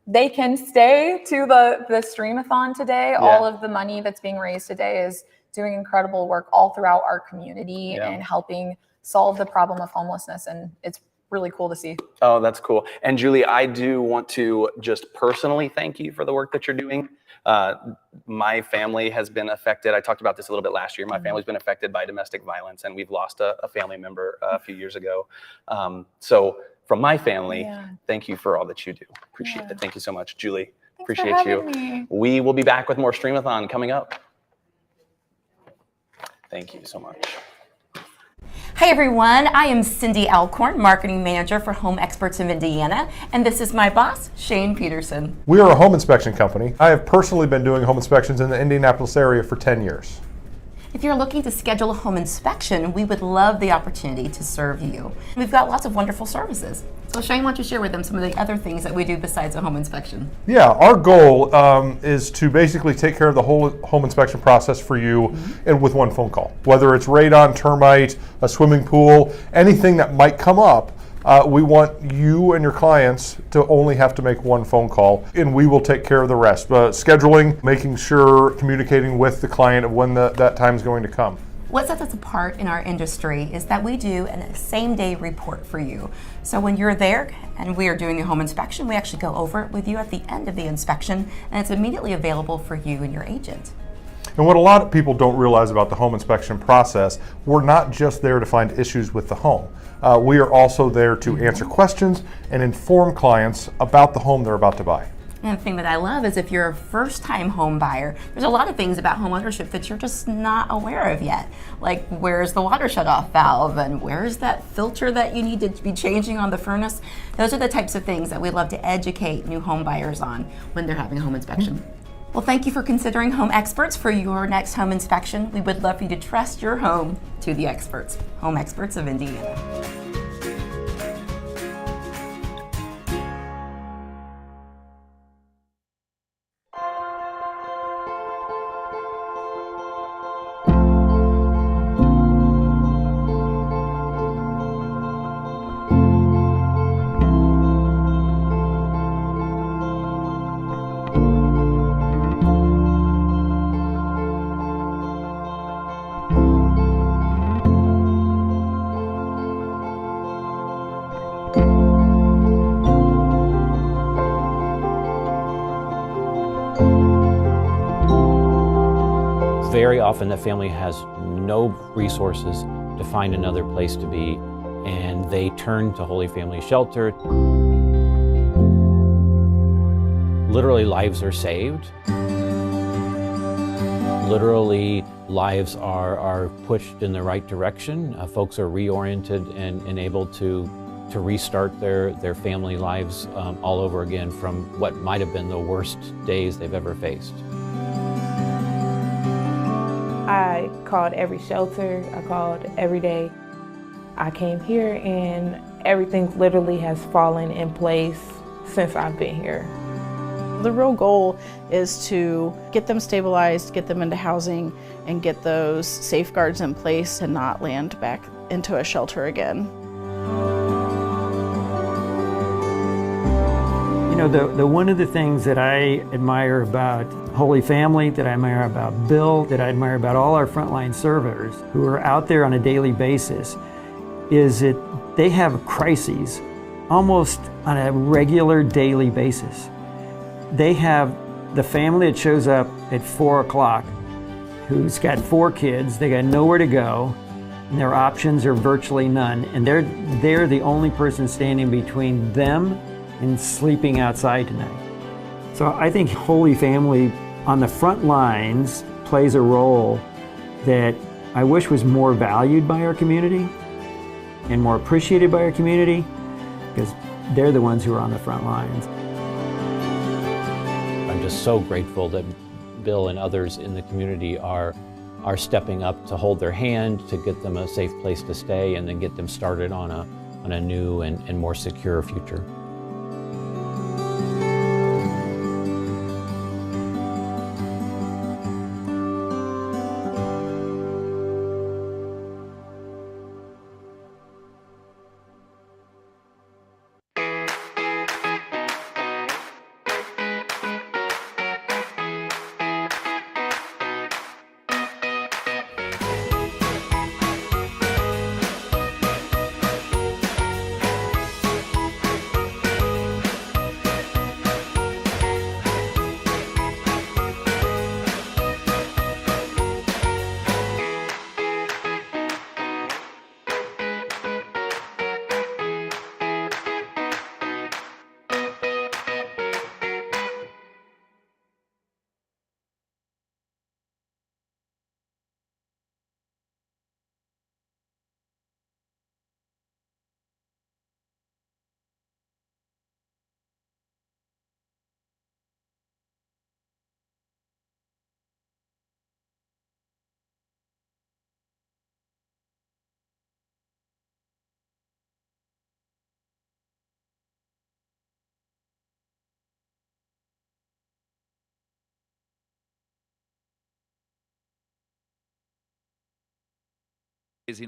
they can stay to the Stream-A-Thon today. Yeah. All of the money that's being raised today is doing incredible work all throughout our community and helping solve the problem of homelessness. And it's really cool to see. Oh, that's cool. And Julie, I do want to just personally thank you for the work that you're doing. My family has been affected. I talked about this a little bit last year. My family's been affected by domestic violence, and we've lost a family member a few years ago. So from my family, thank you for all that you do. Appreciate it. Thank you so much, Julie. Thanks Appreciate for you. having me. We will be back with more Stream-A-Thon coming up. Thank you so much. Hi everyone, I am Cindy Alcorn, Marketing Manager for Home Experts of Indiana, and this is my boss, Shane Peterson. We are a home inspection company. I have personally been doing home inspections in the Indianapolis area for 10 years. If you're looking to schedule a home inspection, we would love the opportunity to serve you. We've got lots of wonderful services. So Shane, why don't you share with them some of the other things that we do besides a home inspection? Yeah, our goal is to basically take care of the whole home inspection process for you and with one phone call. Whether it's radon, termite, a swimming pool, anything that might come up, we want you and your clients to only have to make one phone call, and we will take care of the rest. Scheduling, making sure, communicating with the client of when that time is going to come. What sets us apart in our industry is that we do a same-day report for you. So when you're there and we are doing a home inspection, we actually go over it with you at the end of the inspection, and it's immediately available for you and your agent. And what a lot of people don't realize about the home inspection process, we're not just there to find issues with the home. We are also there to answer questions and inform clients about the home they're about to buy. And the thing that I love is if you're a first-time home buyer, there's a lot of things about home ownership that you're just not aware of yet. Like, where's the water shutoff valve, and where's that filter that you need to be changing on the furnace? Those are the types of things that we love to educate new home buyers on when they're having a home inspection. Well, thank you for considering Home Experts for your next home inspection. We would love for you to trust your home to the experts, Home Experts of Indiana. often the family has no resources to find another place to be, and they turn to Holy Family Shelter. Literally, lives are saved. Literally, lives are pushed in the right direction. Folks are reoriented and able to restart their family lives all over again from what might have been the worst days they've ever faced. I called every shelter, I called every day. I came here and everything literally has fallen in place since I've been here. The real goal is to get them stabilized, get them into housing, and get those safeguards in place and not land back into a shelter again. You know, the one of the things that I admire about Holy Family, that I admire about Bill, that I admire about all our frontline servers who are out there on a daily basis, is that they have crises almost on a regular daily basis. They have the family that shows up at 4 o'clock who's got 4 kids, they got nowhere to go, and their options are virtually none, and they're the only person standing between them and sleeping outside tonight. So I think Holy Family on the front lines plays a role that I wish was more valued by our community and more appreciated by our community, because they're the ones who are on the front lines. I'm just so grateful that Bill and others in the community are stepping up to hold their hand, to get them a safe place to stay, and then get them started on a new and more secure future.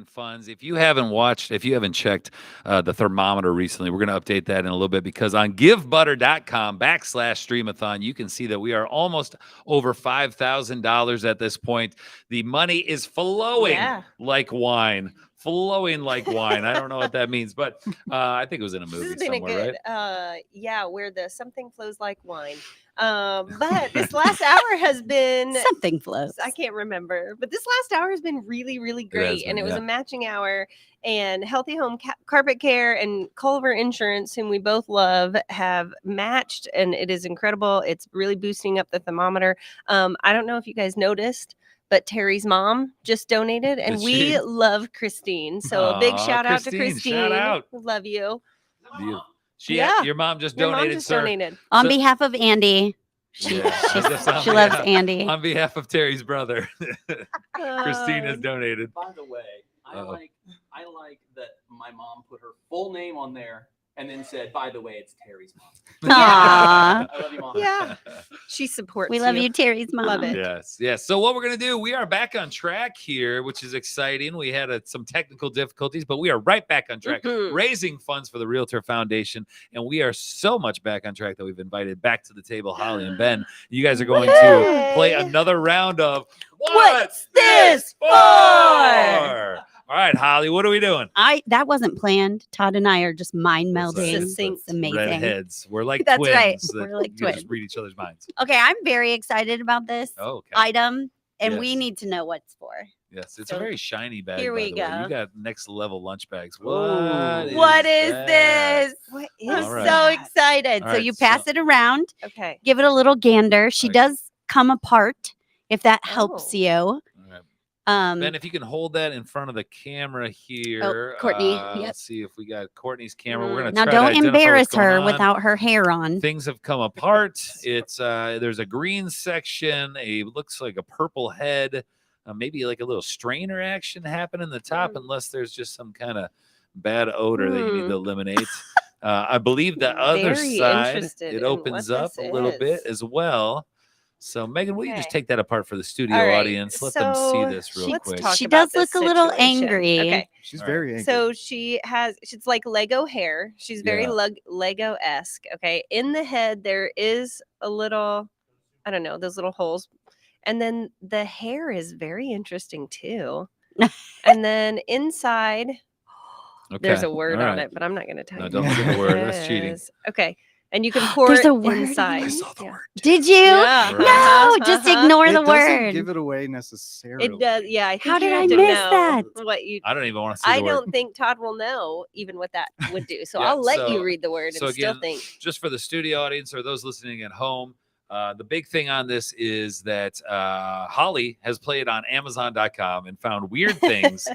Funds. If you haven't checked the thermometer recently, we're going to update that in a little bit, because on givebutter.com/Stream-A-Thon, you can see that we are almost over $5,000 at this point. The money is flowing like wine. Flowing like wine. I don't know what that means, but I think it was in a movie This has been somewhere, a good, right? where the something flows like wine. But this last hour has been Something flows. I can't remember, but this last hour has been really, really great. been, And it was yeah. a matching hour, and Healthy Home Carpet Care and Culver Insurance, whom we both love, have matched, and it is incredible. It's really boosting up the thermometer. I don't know if you guys noticed, but Terry's mom just donated, and Did we she? love Christine. So a big Aw, shout out to Christine, Christine. shout out. We love you. Your mom just Your mom donated, just sir. donated. On behalf of Andy. She loves Andy. On behalf of Terry's brother, Christine has donated. By the way, I like that my mom put her full name on there and then said, "By the way, it's Terry's mom." Aww. I love you, mom. Yeah. She supports We love you, Terry's mom. Love it. Yes. So what we're going to do, we are back on track here, which is exciting. We had some technical difficulties, but we are right back on track, raising funds for the Realtor Foundation. And we are so much back on track that we've invited back to the table Holly and Ben. You guys are going to play another round of What's This For? All right, Holly, what are we doing? That wasn't planned. Todd and I are just mind melding. It's amazing. Redheads. We're like That's twins. right. that We're like you just twins. read each other's minds. Okay, I'm very excited about this Oh, okay. item. and we Yes. need to know what's for. Yes, it's So a very shiny bag. here by we the way. go. You got next level lunch bags. What is that? this? What I'm All right. so excited. All So right, you pass it around. Okay. Give it a little gander. She does come apart if that helps Oh. you. All right. Um, Ben, if you can hold that in front of the camera here. Courtney, yep. Let's see if we got Courtney's camera. We're gonna now try don't to identify embarrass what's going her on. without her hair on. Things have come apart. It's there's a green section, looks like a purple head, maybe like a little strainer action happening in the top, unless there's just some kind of bad odor that you need to eliminate. I believe the other Very side interested it in opens what up this a little bit is. as well. So Megan, will you just Okay. take that apart for the studio All right, audience? Let them see so this real quick. She does look a little situation. angry. Okay. She's All very angry. So she's like Lego hair. She's very Yeah. Lego-esque. Okay. In the head, there is a little, I don't know, those little holes. And then the hair is very interesting too. And then inside, there's Okay, a word all on right. it, but I'm not going to tell No, you. don't what look at the word. it That's cheating. is. Okay. And you can pour There's it a word on inside. it? I saw the word. Did you? Yeah. No, Uh-huh, just uh-huh. ignore It the doesn't word. give it away necessarily. It does. Yeah. I think How did you I need to miss know that? What you I don't even want to see I the word. don't think Todd will know even what that would do. So Yeah, I'll let so- you read the word so and still again, think. just for the studio audience or those listening at home, the big thing on this is that Holly has played on Amazon.com and found weird things,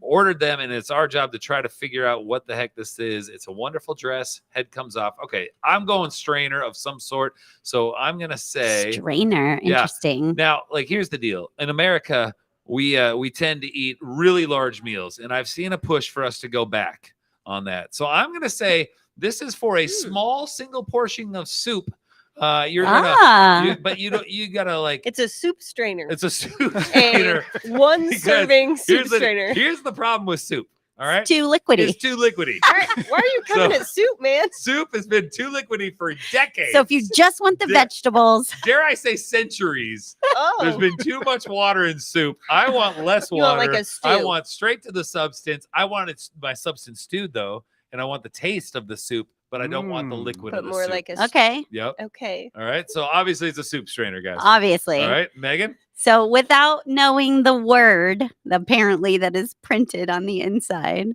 ordered them, and it's our job to try to figure out what the heck this is. It's a wonderful dress. Head comes off. Okay, I'm going strainer of some sort. So I'm gonna say Strainer. Yeah. Interesting. Now, like, here's the deal. In America, we tend to eat really large meals, and I've seen a push for us to go back on that. So I'm gonna say this is for a small single portion of soup. You're gonna, but you don't. You gotta like. It's a soup strainer. It's a soup strainer. One Because serving soup here's the- strainer. Here's the problem with soup. All right, Too liquidy. It's too liquidy. Why are you coming So- at soup, man? Soup has been too liquidy for decades. So if you just want the vegetables, dare I say centuries. Oh. There's been too much water in soup. I want less You water. want like a stew. I want straight to the substance. I want my substance stewed though, and I want the taste of the soup, but I don't want the liquid But of the more soup. like a okay. Yep. Okay. All right. So obviously it's a soup strainer, guys. Obviously. All right, Megan. So without knowing the word, apparently that is printed on the inside,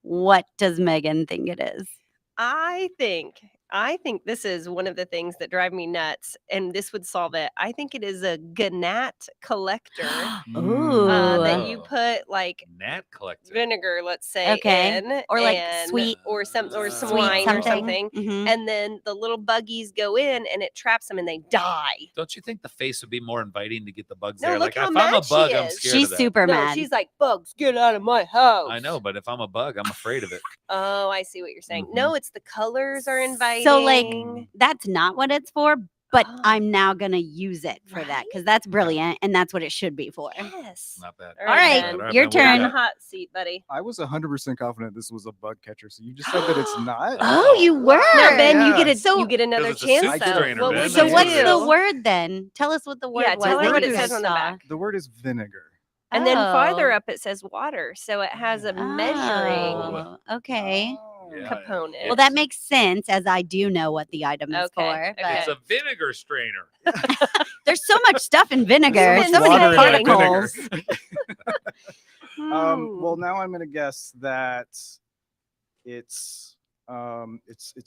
what does Megan think it is? I think this is one of the things that drive me nuts, and this would solve it. I think it is a gnat collector Ooh. that you put like gnat collector vinegar, let's say, Okay. in, Or like and- sweet- or some sweet wine or something. something, Mhm. and then the little buggies go in, and it traps them, and they die. Don't you think the face would be more inviting to get the bugs No, there? look Like how if I'm a mad she bug, I'm is. scared She's of that. super No, mad. she's like, bugs, get out of my house. I know, but if I'm a bug, I'm afraid of it. Oh, I see what you're saying. Mm-hmm. No, it's the colors are inviting. So like that's not what it's for, but Oh. I'm now gonna use it for that because that's brilliant and that's what it should be for. Yes. Not bad. All right, Ben. your You're on turn. the hot seat, buddy. I was 100% confident this was a bug catcher, so you just said that it's not. Oh, you were. No, Ben, Yeah. you get another it's a chance. soup though. strainer, What Ben. would So you what's do? the word then? Tell us what the word Yeah, was. tell me that what you it guys says on the saw. back. The word is vinegar. And then farther Oh. up it says water, so it has a measuring Oh, okay. component. Well, that makes sense as I do know what the item is for. Okay, But It's a vinegar strainer. there's so much stuff in vinegar. much So many water in that particles. Well, now I'm gonna guess that it's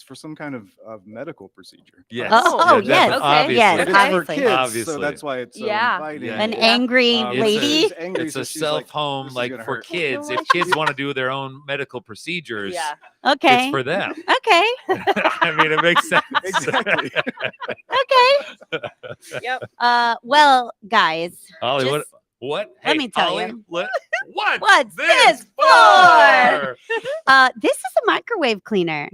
for some kind of medical procedure. Yes. Oh, Yeah, yes. definitely. Obviously. Yes, But it's for obviously. kids, Obviously. so that's why it's so Yeah. inviting. Yeah. An angry It's lady. she's angry, It's so a she's like, self-home, "This is like gonna for hurt." kids. If kids want to do their own medical procedures, Yeah. Okay. it's for them. Okay. I mean, it makes sense. Exactly. Okay. Yep. Well, guys. Holly, just- what? Let Hey, me tell Holly, you. What's this for? This is a microwave cleaner.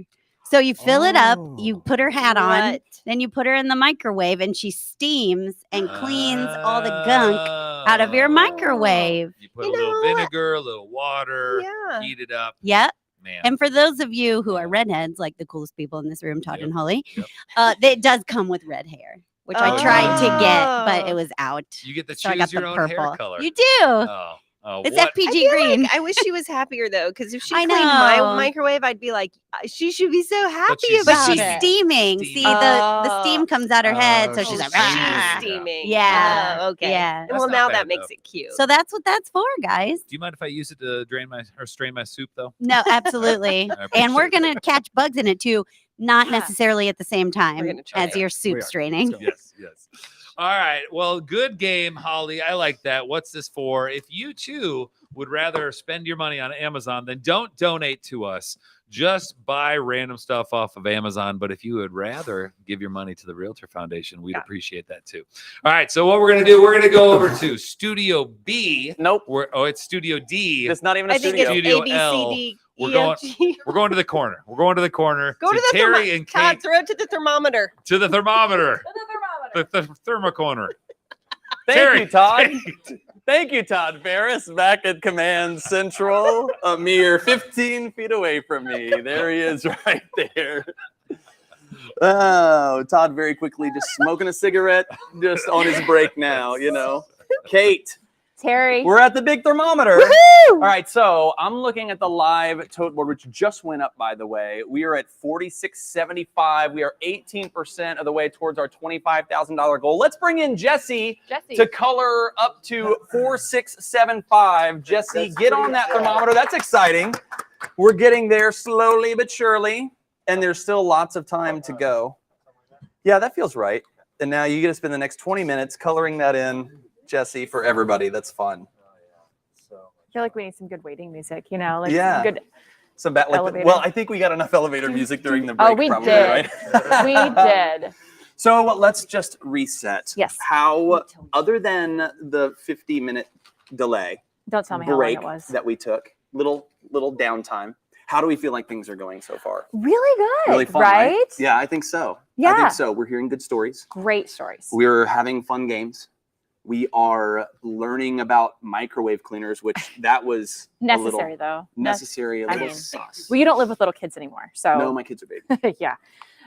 So you fill it up, you Oh. put her hat on, What? then you put her in the microwave and she steams and cleans all the gunk out of your microwave. You put a little vinegar, a little water, Yeah. heat it up. Yep. Man. And for those of you who are redheads, like the coolest people in this room, Todd and Holly, Yep. it does come with red hair, which I tried to get, but it Oh. was out. You get to So I choose got your the own purple. hair color. You do. Oh. It's I FPG feel green. like I wish she was happier though, because if she I cleaned my know. microwave, I'd be like, she should be so happy she's But about she's it. steaming. See, the steam comes out her head, so she's like, she's "Ah." steaming. Yeah. Oh, okay. Yeah. Well, That's now not that bad, makes though. it cute. So that's what that's for, guys. Do you mind if I use it to strain my soup though? No, absolutely. And we're gonna catch bugs in it too, not necessarily at the same time as your soup straining. Yes, yes. All right. Well, good game, Holly. I like that. What's this for? If you too would rather spend your money on Amazon, then don't donate to us. Just buy random stuff off of Amazon. But if you would rather give your money to the Realtor Foundation, we'd appreciate that too. All right. So what we're going to do, we're going to go over to Studio B. Nope. It's Studio D. It's not even a I think studio. it's Studio A, B, L. C, D, We're E, going. F, G. We're going to the corner. We're going to the corner. Go to the Terry and Todd, Kate throw it to the thermometer. to the thermometer. The thermo corner. Thank Terry. you, Todd. Thank you, Todd Ferris, back at Command Central, a mere 15 feet away from me. There he is right there. Oh, Todd very quickly just smoking a cigarette, just on his break now, you know. Kate. Terry. We're at the big thermometer. Woohoo! All right, so I'm looking at the live tote board, which just went up, by the way. We are at 46.75. We are 18% of the way towards our $25,000 goal. Let's bring in Jesse to color up to 4675. Jesse, get on that thermometer. That's exciting. We're getting there slowly but surely, and there's still lots of time to go. Yeah, that feels right. And now you get to spend the next 20 minutes coloring that in, Jesse, for everybody. That's fun. I feel like we need some good waiting music, you know, like Yeah. some good. Some bad, like, Elevator. well, I think we got enough elevator music during the break. Oh, we probably, did. Right? We did. So let's just reset. Yes. How, other than the 50-minute delay, Don't tell me how long break it was. that we took, little downtime, how do we feel like things are going so far? Really good, Really fun, right? Yeah, I think so. I Yeah. think so. We're hearing good stories. Great stories. We're having fun games. We are learning about microwave cleaners, which that was Necessary, though. Necessary, a I little mean, sus. well, you don't live with little kids anymore, so. No, my kids are babies. Yeah,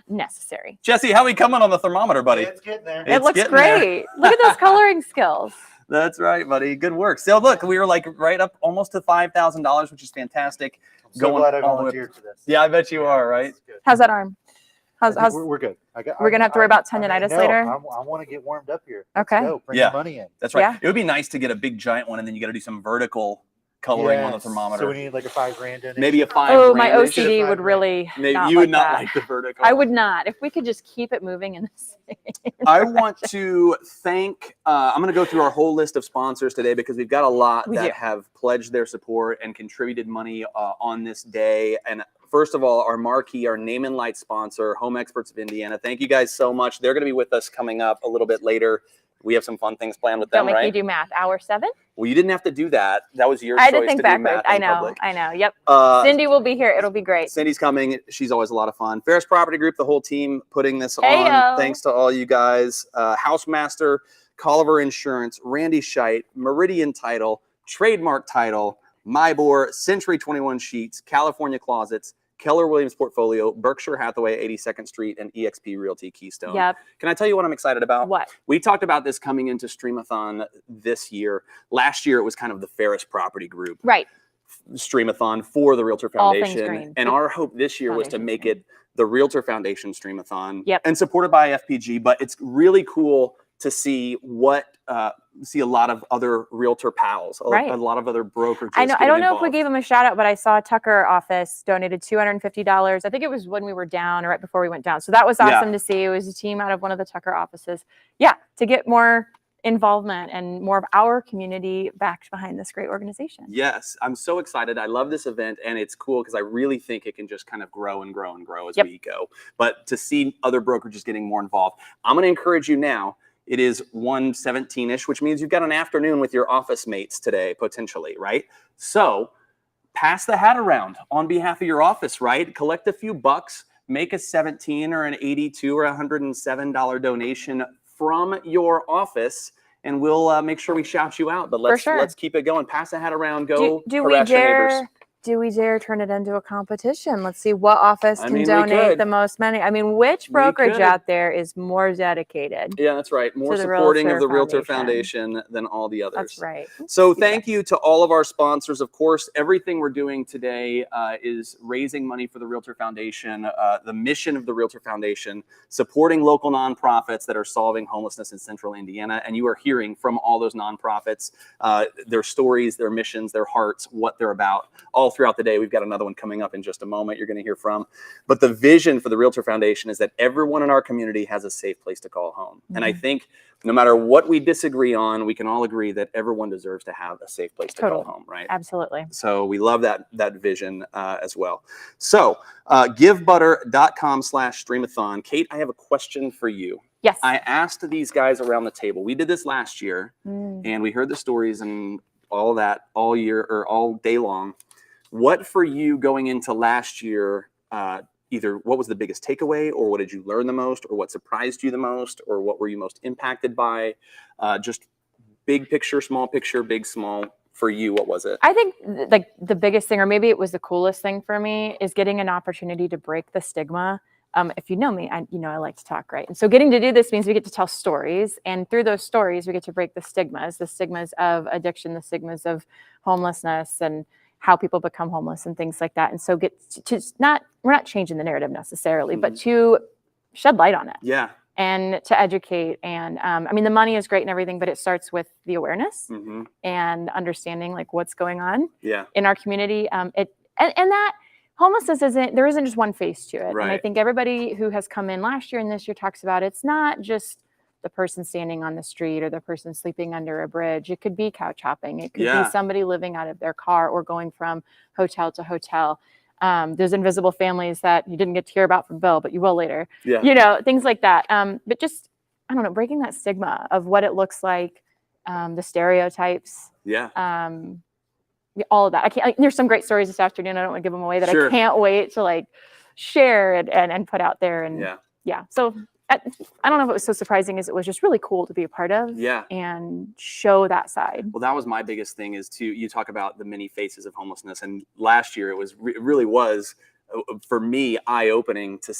necessary. Jesse, how we coming on the thermometer, buddy? It's It It's looks getting there. great. Look at those coloring skills. That's right, buddy. Good work. So look, we were like right up almost to $5,000, which is fantastic. so glad I all the way up- volunteered for this. Yeah, I bet you are, right? How's that arm? How's We're good. We're gonna have to worry about tendonitis later? I want to get warmed up here. Okay. Let's go. Bring Yeah, the money in. that's right. Yeah. It would be nice to get a big giant one, and then you got to do some vertical coloring on the Yes. thermometer. So we need like a $5,000 donation. Maybe a $5,000. Oh, my OCD would really. Maybe not you would like not that. like the vertical. I would not. If we could just keep it moving in the same. I want to thank, I'm going to go through our whole list of sponsors today because we've got a lot We that do. have pledged their support and contributed money on this day. And first of all, our marquee, our name and light sponsor, Home Experts of Indiana. Thank you guys so much. They're going to be with us coming up a little bit later. We have some fun things planned with Don't them, make right? me do math. Hour 7? Well, you didn't have to do that. That was your I had choice to think do backwards. math I in know. public. I know. Yep. Cindy Cindy will be here. It'll be great. Cindy's coming. She's always a lot of fun. Ferris Property Group, the whole team putting this Heyo. on. Thanks to all you guys. Housemaster, Colliver Insurance, Randy Scheit, Meridian Title, Trademark Title, Mybor, Century 21 Sheets, California Closets, Keller Williams Portfolio, Berkshire Hathaway, 82nd Street, and EXP Realty Keystone. Yep. Can I tell you what I'm excited about? What? We talked about this coming into Stream-A-Thon this year. Last year, it was kind of the Ferris Property Group Right. Stream-A-Thon for the Realtor All things Foundation. green. And our hope this year was to make it the Realtor Foundation Stream-A-Thon. Yep. And supported by FPG, but it's really cool to see see a lot of other realtor pals, Right. a lot of other brokerages. I know. I getting don't know if we involved. gave him a shout out, but I saw Tucker office donated $250. I think it was when we were down or right before we went down. So that was Yeah. awesome to see. It was a team out of one of the Tucker offices. Yeah, to get more involvement and more of our community backed behind this great organization. Yes, I'm so excited. I love this event, and it's cool because I really think it can just kind of grow and grow and grow as Yep. we go. But to see other brokerages getting more involved, I'm going to encourage you now. It is 1:17-ish, which means you've got an afternoon with your office mates today, potentially, right? So pass the hat around on behalf of your office, right? Collect a few bucks, make a $17 or an $82 or $107 donation from your office, and we'll make sure we shout you out. But let's sure. let's keep it going. Pass the hat around. Go Do we harass your neighbors. dare do we dare turn it into a competition? Let's see what office I can mean, we donate could. the most money. I mean, which We brokerage could. out there is more dedicated? Yeah, that's right. More to the supporting of Realtor the Realtor Foundation. Foundation than all the others. That's right. So thank you to all of our sponsors. Of course, everything we're doing today is raising money for the Realtor Foundation, the mission of the Realtor Foundation, supporting local nonprofits that are solving homelessness in Central Indiana. And you are hearing from all those nonprofits, their stories, their missions, their hearts, what they're about all throughout the day. We've got another one coming up in just a moment you're going to hear from. But the vision for the Realtor Foundation is that everyone in our community has a safe place to call home. And I think no matter what we disagree on, we can all agree that everyone deserves to have a safe place to call home, right? Absolutely. So we love that vision as well. So givebutter.com/Stream-A-Thon. Kate, I have a question for you. Yes. I asked these guys around the table. We did this last year, and we heard the stories and all that all year or all day long. What for you going into last year, either what was the biggest takeaway, or what did you learn the most, or what surprised you the most, or what were you most impacted by? Just big picture, small picture, big, small. For you, what was it? I think like the biggest thing, or maybe it was the coolest thing for me, is getting an opportunity to break the stigma. If you know me, I like to talk, right? And so getting to do this means we get to tell stories, and through those stories, we get to break the stigmas of addiction, the stigmas of homelessness, and how people become homeless and things like that. And so we're not changing the narrative necessarily, but to shed light on it. Yeah. And to educate. And I mean, the money is great and everything, but it starts with the awareness and understanding like what's going on in our community. And that homelessness there isn't just one face to it. Right. And I think everybody who has come in last year and this year talks about it's not just the person standing on the street or the person sleeping under a bridge. It could be couch hopping. It could be somebody living out of their car or going from hotel to hotel. There's invisible families that you didn't get to hear about from Bill, but you will later. Yeah. Things like that. But just, I don't know, breaking that stigma of what it looks like, the stereotypes. Yeah. All of that. There's some great stories this afternoon. I don't want to give them away that I can't wait to like share and put out there. And so I don't know if it was so surprising as it was just really cool to be a part of and show that side. Well, that was my biggest thing is you talk about the many faces of homelessness. And last year it really was for me eye-opening to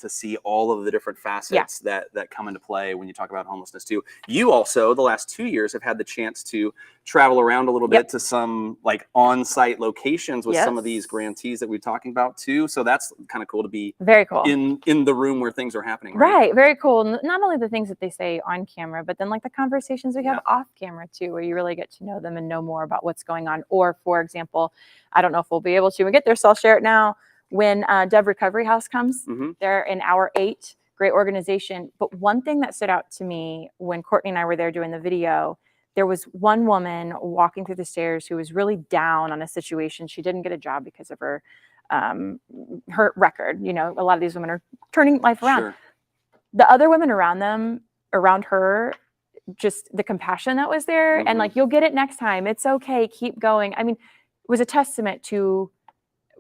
see all of the different facets that come into play when you talk about homelessness too. You also the last 2 years have had the chance to travel around a little bit to some like on-site locations with some of these grantees that we're talking about too. So that's kind of cool to be very cool in the room where things are happening. Right. Very cool. Not only the things that they say on camera, but then like the conversations we have off camera too, where you really get to know them and know more about what's going on. Or for example, I don't know if we'll be able to get there, so I'll share it now. When Dove Recovery House comes, they're in hour 8, great organization. But one thing that stood out to me when Courtney and I were there doing the video, there was one woman walking through the stairs who was really down on a situation. She didn't get a job because of her record. A lot of these women are turning life around. Sure. The other women around her, just the compassion that was there, and like, you'll get it next time. It's okay. Keep going. I mean, it was a testament to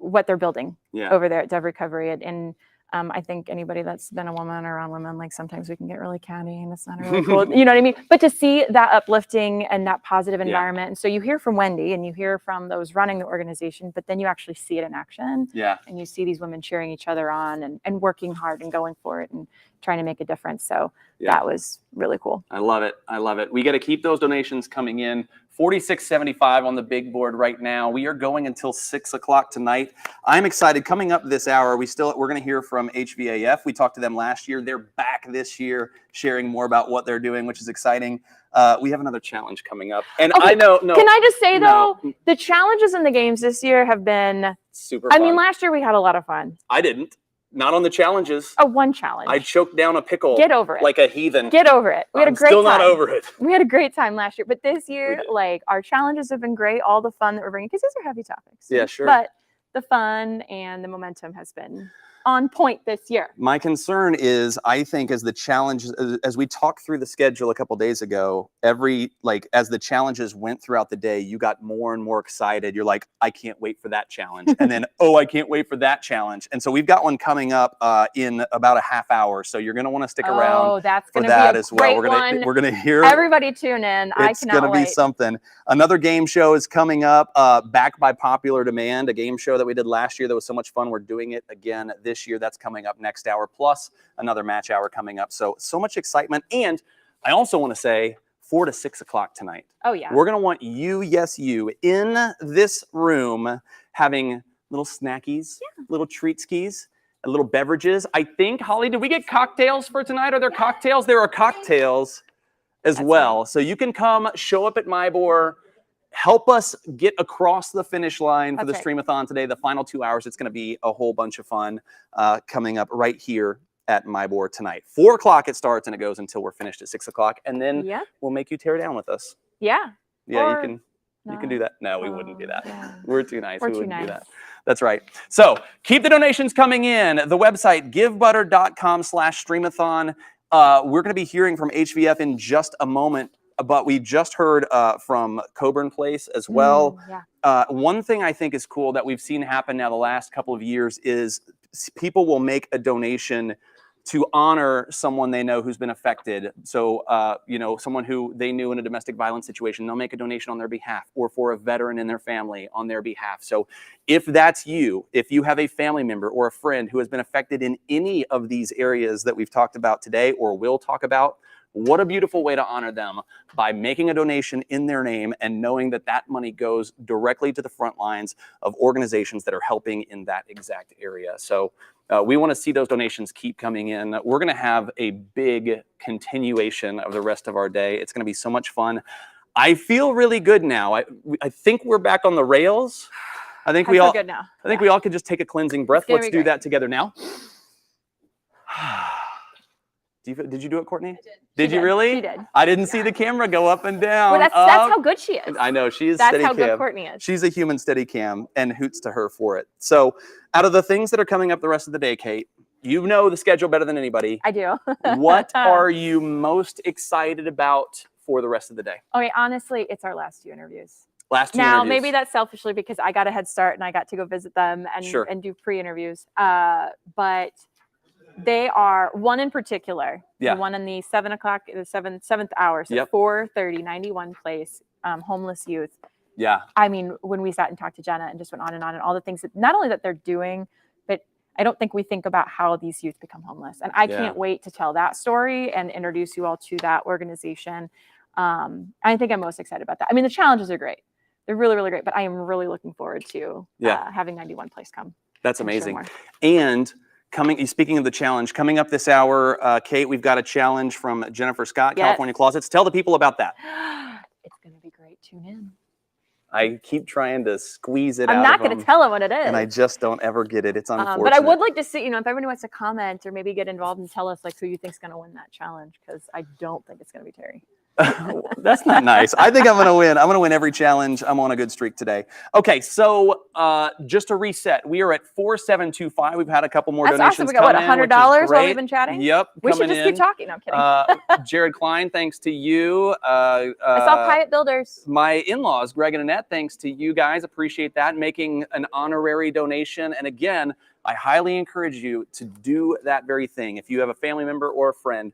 what they're building over there at Dove Recovery. And I think anybody that's been a woman or around women, like sometimes we can get really catty and it's not really cool. You know what I mean? But to see that uplifting and that positive environment. And so you hear from Wendy and you hear from those running the organization, but then you actually see it in action. Yeah. And you see these women cheering each other on and working hard and going for it and trying to make a difference. So that was really cool. I love it. I love it. We got to keep those donations coming in. $46.75 on the big board right now. We are going until 6 o'clock tonight. I'm excited. Coming up this hour, we're going to hear from HVAF. We talked to them last year. They're back this year, sharing more about what they're doing, which is exciting. We have another challenge coming up, and Okay, I know. Can I just say though, the challenges in the games this year have been super. I mean, last year we had a lot of fun. I didn't. Not on the challenges. Oh, one challenge. I choked down a pickle. Get over it. Like a heathen. Get over it. We had a great still time. not over it. We had a great time last year, but this year, like our challenges have been great. All the fun that we're bringing, because these are heavy topics. Yeah, sure. But the fun and the momentum has been on point this year. My concern is, I think, as the challenge, as we talked through the schedule a couple days ago, as the challenges went throughout the day, you got more and more excited. You're like, I can't wait for that challenge. And then, oh, I can't wait for that challenge. And so we've got one coming up in about a half hour. So you're going to want to stick around that's for gonna that be a as well. great We're going to hear. Everybody tune in. It's going to be something. Another game show is coming up, backed by popular demand, a game show that we did last year that was so much fun. We're doing it again this year. That's coming up next hour, plus another match hour coming up. So much excitement. And I also want to say 4 to 6 o'clock tonight. Oh, yeah. We're going to want you, yes, you, in this room having little snackies, little treat skis, little beverages. I think, Holly, did we get cocktails for tonight? Are there cocktails? There are cocktails as well. So you can come, show up at MyBor, help us get across the finish line for the Stream-A-Thon today. The final 2 hours, it's going to be a whole bunch of fun coming up right here at MyBor tonight. 4 o'clock it starts, and it goes until we're finished at 6 o'clock. And then we'll make you tear down with us. Yeah. Yeah, you can do that. No, we wouldn't do that. We're too nice. We wouldn't do that. That's right. So keep the donations coming in. The website, givebutter.com/streamathon. We're going to be hearing from HVF in just a moment, but we just heard from Coburn Place as well. One thing I think is cool that we've seen happen now the last couple of years is people will make a donation to honor someone they know who's been affected. So, someone who they knew in a domestic violence situation, they'll make a donation on their behalf, or for a veteran in their family on their behalf. So if that's you, if you have a family member or a friend who has been affected in any of these areas that we've talked about today or will talk about, what a beautiful way to honor them by making a donation in their name and knowing that that money goes directly to the front lines of organizations that are helping in that exact area. So we want to see those donations keep coming in. We're going to have a big continuation of the rest of our day. It's going to be so much fun. I feel really good now. I think we're back on the rails. I think we all good now. I think we all could just take a cleansing breath. Let's do that together now. Did you do it, Courtney? Did you really? She did. I didn't see the camera go up and down. Well, that's how good she is. I know, she is That's steady how good cam. Courtney is. She's a human steady cam, and hoots to her for it. So out of the things that are coming up the rest of the day, Kate, you know the schedule better than anybody. I do. What are you most excited about for the rest of the day? Okay, honestly, it's our last 2 interviews. Last 2 now, interviews. maybe that's selfishly because I got a head start and I got to go visit them and do pre-interviews. But they are one in particular. Yeah. The one in the 7 o'clock, the seventh hour, so 4:30, 91 Place, homeless youth. Yeah. I mean, when we sat and talked to Jenna and just went on and all the things that not only that they're doing, but I don't think we think about how these youth become homeless. And I can't wait to tell that story and introduce you all to that organization. I think I'm most excited about that. I mean, the challenges are great. They're really, really great, but I am really looking forward to having 91 Place come. That's amazing. And speaking of the challenge, coming up this hour, Kate, we've got a challenge from Jennifer Scott, California Closets. Tell the people about that. It's going to be great. Tune in. I keep trying to squeeze it out. I'm not going to tell them what it is. And I just don't ever get it. It's unfortunate. But I would like to see, if everybody wants to comment or maybe get involved and tell us who you think's going to win that challenge, because I don't think it's going to be Terry. That's not nice. I think I'm going to win. I'm going to win every challenge. I'm on a good streak today. Okay, so just to reset, we are at 4725. We've had a couple more donations. Awesome. We got what, $100 while we've been chatting? Yep. We should just keep talking. No, I'm kidding. Jared Klein, thanks to you. I saw Pyatt Builders. My in-laws, Greg and Annette, thanks to you guys. Appreciate that. Making an honorary donation. And again, I highly encourage you to do that very thing. If you have a family member or a friend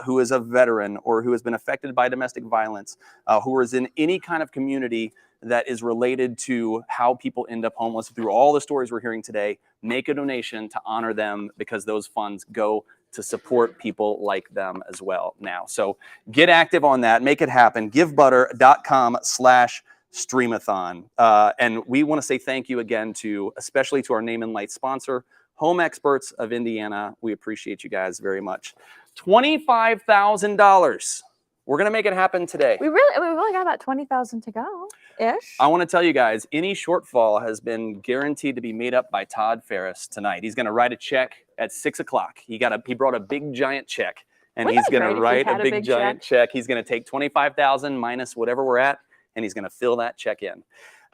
who is a veteran or who has been affected by domestic violence, who is in any kind of community that is related to how people end up homeless, through all the stories we're hearing today, make a donation to honor them, because those funds go to support people like them as well now. So get active on that. Make it happen. givebutter.com/Stream-A-Thon. And we want to say thank you again especially to our Name and Light sponsor, Home Experts of Indiana. We appreciate you guys very much. $25,000. We're going to make it happen today. We've only got about 20,000 to go ish. I want to tell you guys, any shortfall has been guaranteed to be made up by Todd Ferris tonight. He's going to write a check at 6 o'clock. He brought a big giant check, and he's going to write a big giant check. He's going to take 25,000 minus whatever we're at, and he's going to fill that check in.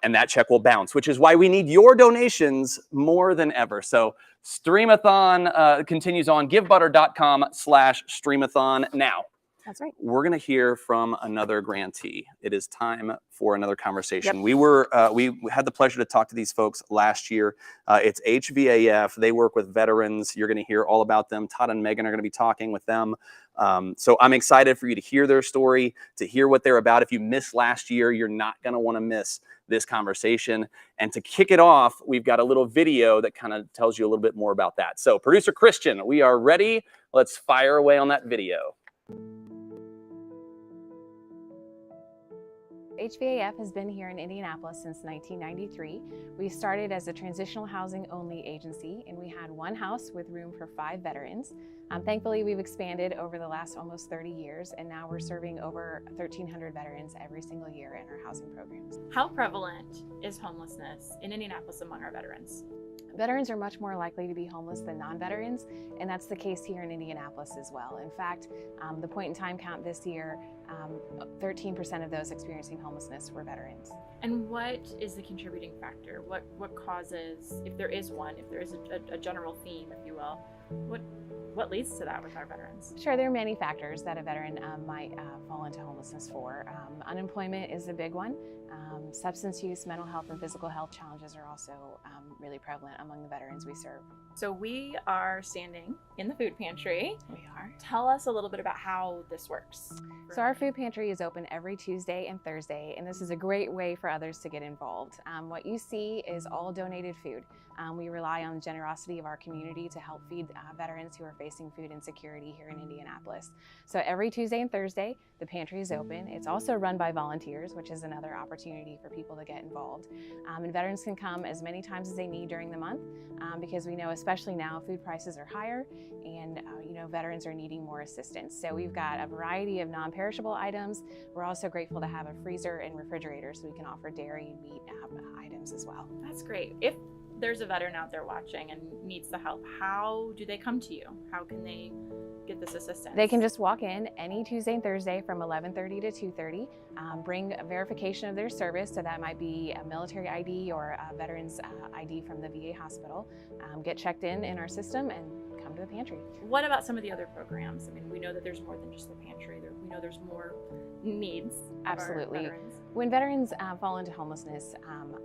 and that check will bounce, which is why we need your donations more than ever. So Stream-A-Thon continues on, givebutter.com/Stream-A-Thon. Now, That's right. we're going to hear from another grantee. It is time for another conversation. Yep. We had the pleasure to talk to these folks last year. It's HVAF. They work with veterans. You're going to hear all about them. Todd and Megan are going to be talking with them. So I'm excited for you to hear their story, to hear what they're about. If you missed last year, you're not going to want to miss this conversation. And to kick it off, we've got a little video that kind of tells you a little bit more about that. So producer Christian, we are ready. Let's fire away on that video. HVAF has been here in Indianapolis since 1993. We started as a transitional housing only agency, and we had one house with room for 5 veterans. Thankfully, we've expanded over the last almost 30 years, and now we're serving over 1,300 veterans every single year in our housing programs. How prevalent is homelessness in Indianapolis among our veterans? Veterans are much more likely to be homeless than non-veterans, and that's the case here in Indianapolis as well. In fact, the point-in-time count this year, 13% of those experiencing homelessness were veterans. And what is the contributing factor? What causes, if there is one, if there is a general theme, if you will, what leads to that with our veterans? Sure, there are many factors that a veteran might fall into homelessness for. Unemployment is a big one. Substance use, mental health, and physical health challenges are also really prevalent among the veterans we serve. So we are standing in the food pantry. We are. Tell us a little bit about how this works. So our food pantry is open every Tuesday and Thursday, and this is a great way for others to get involved. What you see is all donated food. We rely on the generosity of our community to help feed veterans who are facing food insecurity here in Indianapolis. So every Tuesday and Thursday, the pantry is open. It's also run by volunteers, which is another opportunity for people to get involved. And veterans can come as many times as they need during the month because we know, especially now, food prices are higher and veterans are needing more assistance. So we've got a variety of non-perishable items. We're also grateful to have a freezer and refrigerator so we can offer dairy and meat items as well. That's great. If there's a veteran out there watching and needs the help, how do they come to you? How can they get this assistance? They can just walk in any Tuesday and Thursday from 11:30 to 2:30, bring a verification of their service, so that might be a military ID or a veteran's ID from the VA hospital, get checked in our system, and come to the pantry. What about some of the other programs? I mean, we know that there's more than just the pantry. We know there's more needs. Absolutely. When veterans fall into homelessness,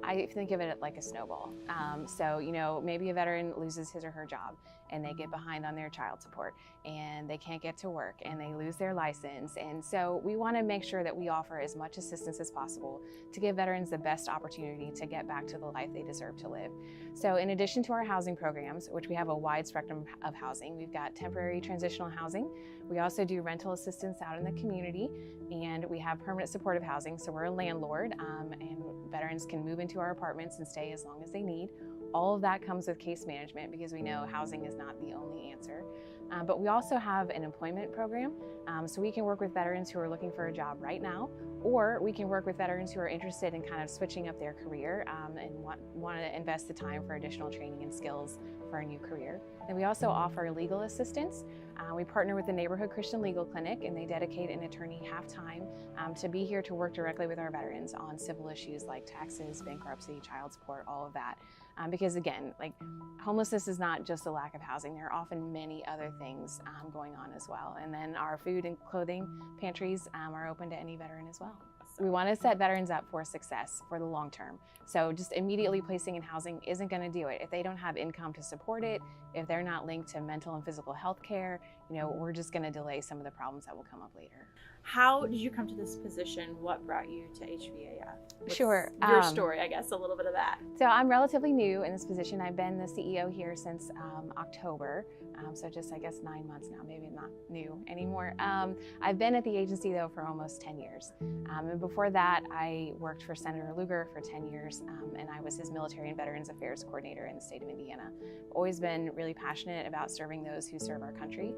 I think of it like a snowball. So, maybe a veteran loses his or her job and they get behind on their child support and they can't get to work and they lose their license. And so we want to make sure that we offer as much assistance as possible to give veterans the best opportunity to get back to the life they deserve to live. So in addition to our housing programs, which we have a wide spectrum of housing, we've got temporary transitional housing. We also do rental assistance out in the community, and we have permanent supportive housing. So we're a landlord, and veterans can move into our apartments and stay as long as they need. All of that comes with case management because we know housing is not the only answer. But we also have an employment program, so we can work with veterans who are looking for a job right now, or we can work with veterans who are interested in kind of switching up their career and want to invest the time for additional training and skills for a new career. And we also offer legal assistance. We partner with the Neighborhood Christian Legal Clinic, and they dedicate an attorney half-time to be here to work directly with our veterans on civil issues like taxes, bankruptcy, child support, all of that. Because again, like homelessness is not just a lack of housing. There are often many other things going on as well. And then our food and clothing pantries are open to any veteran as well. We want to set veterans up for success for the long term. So just immediately placing in housing isn't going to do it. If they don't have income to support it, if they're not linked to mental and physical health care, we're just going to delay some of the problems that will come up later. How did you come to this position? What brought you to HVAF? What's Sure. your story, I guess, a little bit of that. So I'm relatively new in this position. I've been the CEO here since October. So just, I guess, 9 months now, maybe not new anymore. I've been at the agency, though, for almost 10 years. And before that, I worked for Senator Lugar for 10 years, and I was his Military and Veterans Affairs Coordinator in the state of Indiana. Always been really passionate about serving those who serve our country.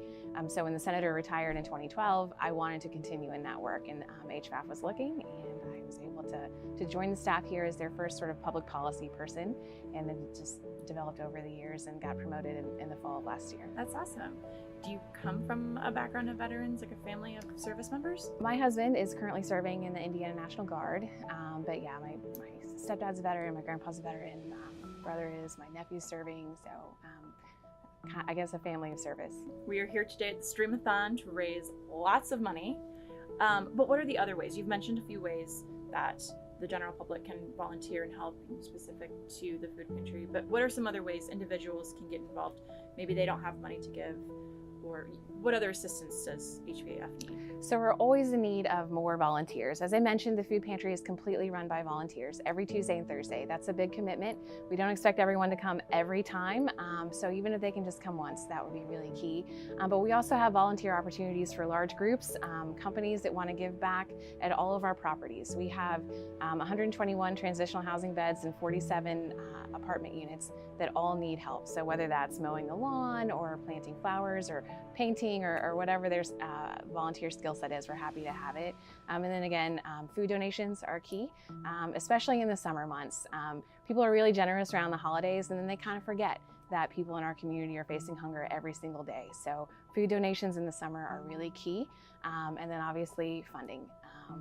So when the Senator retired in 2012, I wanted to continue in that work, and HVAF was looking, and I was able to join the staff here as their first sort of public policy person, and then just developed over the years and got promoted in the fall of last year. That's awesome. Do you come from a background of veterans, like a family of service members? My husband is currently serving in the Indiana National Guard, but yeah, my stepdad's a veteran, my grandpa's a veteran, brother is, my nephew's serving, so I guess a family of service. We are here today at the Stream-A-Thon to raise lots of money. But what are the other ways? You've mentioned a few ways that the general public can volunteer and help specific to the food pantry, but what are some other ways individuals can get involved? Maybe they don't have money to give, or what other assistance does HVAF need? So we're always in need of more volunteers. As I mentioned, the food pantry is completely run by volunteers every Tuesday and Thursday. That's a big commitment. We don't expect everyone to come every time, so even if they can just come once, that would be really key. But we also have volunteer opportunities for large groups, companies that want to give back at all of our properties. We have 121 transitional housing beds and 47 apartment units that all need help. So whether that's mowing the lawn or planting flowers or painting or whatever there's volunteer skill set is, we're happy to have it. And then again, food donations are key, especially in the summer months. People are really generous around the holidays, and then they kind of forget that people in our community are facing hunger every single day. So food donations in the summer are really key. And then obviously funding.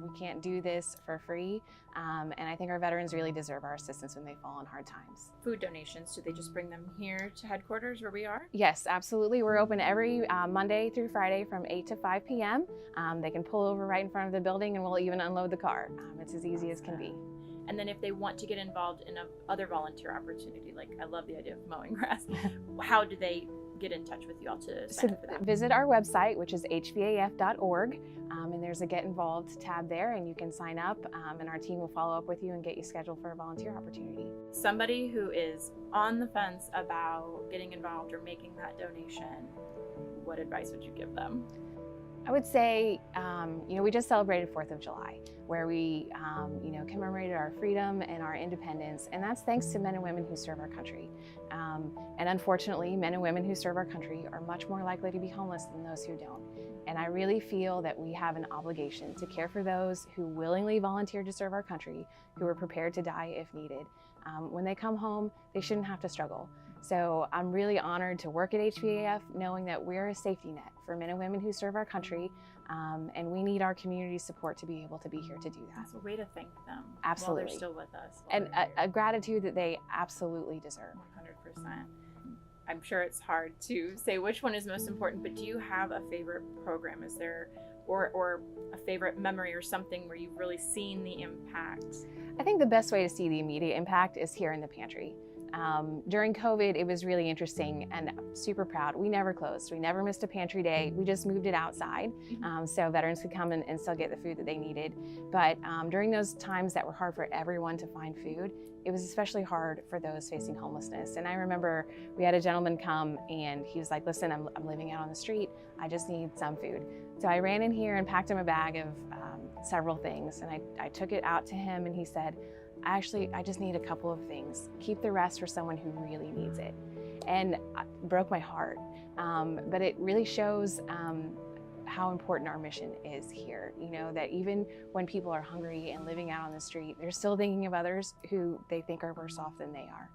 We can't do this for free, and I think our veterans really deserve our assistance when they fall in hard times. Food donations, do they just bring them here to headquarters where we are? Yes, absolutely. We're open every Monday through Friday from 8 to 5 p.m. They can pull over right in front of the building and we'll even unload the car. It's as easy as can be. And then if they want to get involved in other volunteer opportunity, like I love the idea of mowing grass, how do they get in touch with you all to sign up for that? Visit our website, which is hvaf.org, and there's a Get Involved tab there, and you can sign up, and our team will follow up with you and get you scheduled for a volunteer opportunity. Somebody who is on the fence about getting involved or making that donation, what advice would you give them? I would say, we just celebrated 4th of July, where we, commemorated our freedom and our independence, and that's thanks to men and women who serve our country. And unfortunately, men and women who serve our country are much more likely to be homeless than those who don't. And I really feel that we have an obligation to care for those who willingly volunteer to serve our country, who are prepared to die if needed. When they come home, they shouldn't have to struggle. So I'm really honored to work at HVAF, knowing that we're a safety net for men and women who serve our country, and we need our community support to be able to be here to do that. That's a way to thank them Absolutely. while they're still with us. And a gratitude that they absolutely deserve. 100%. I'm sure it's hard to say which one is most important, but do you have a favorite program? Is there, or a favorite memory or something where you've really seen the impact? I think the best way to see the immediate impact is here in the pantry. During COVID, it was really interesting, and I'm super proud. We never closed. We never missed a pantry day. We just moved it outside so veterans could come and still get the food that they needed. But during those times that were hard for everyone to find food, it was especially hard for those facing homelessness. And I remember we had a gentleman come and he was like, listen, I'm living out on the street. I just need some food. So I ran in here and packed him a bag of several things, and I took it out to him, and he said, actually, I just need a couple of things. Keep the rest for someone who really needs it. And it broke my heart. But it really shows how important our mission is here. That even when people are hungry and living out on the street, they're still thinking of others who they think are worse off than they are.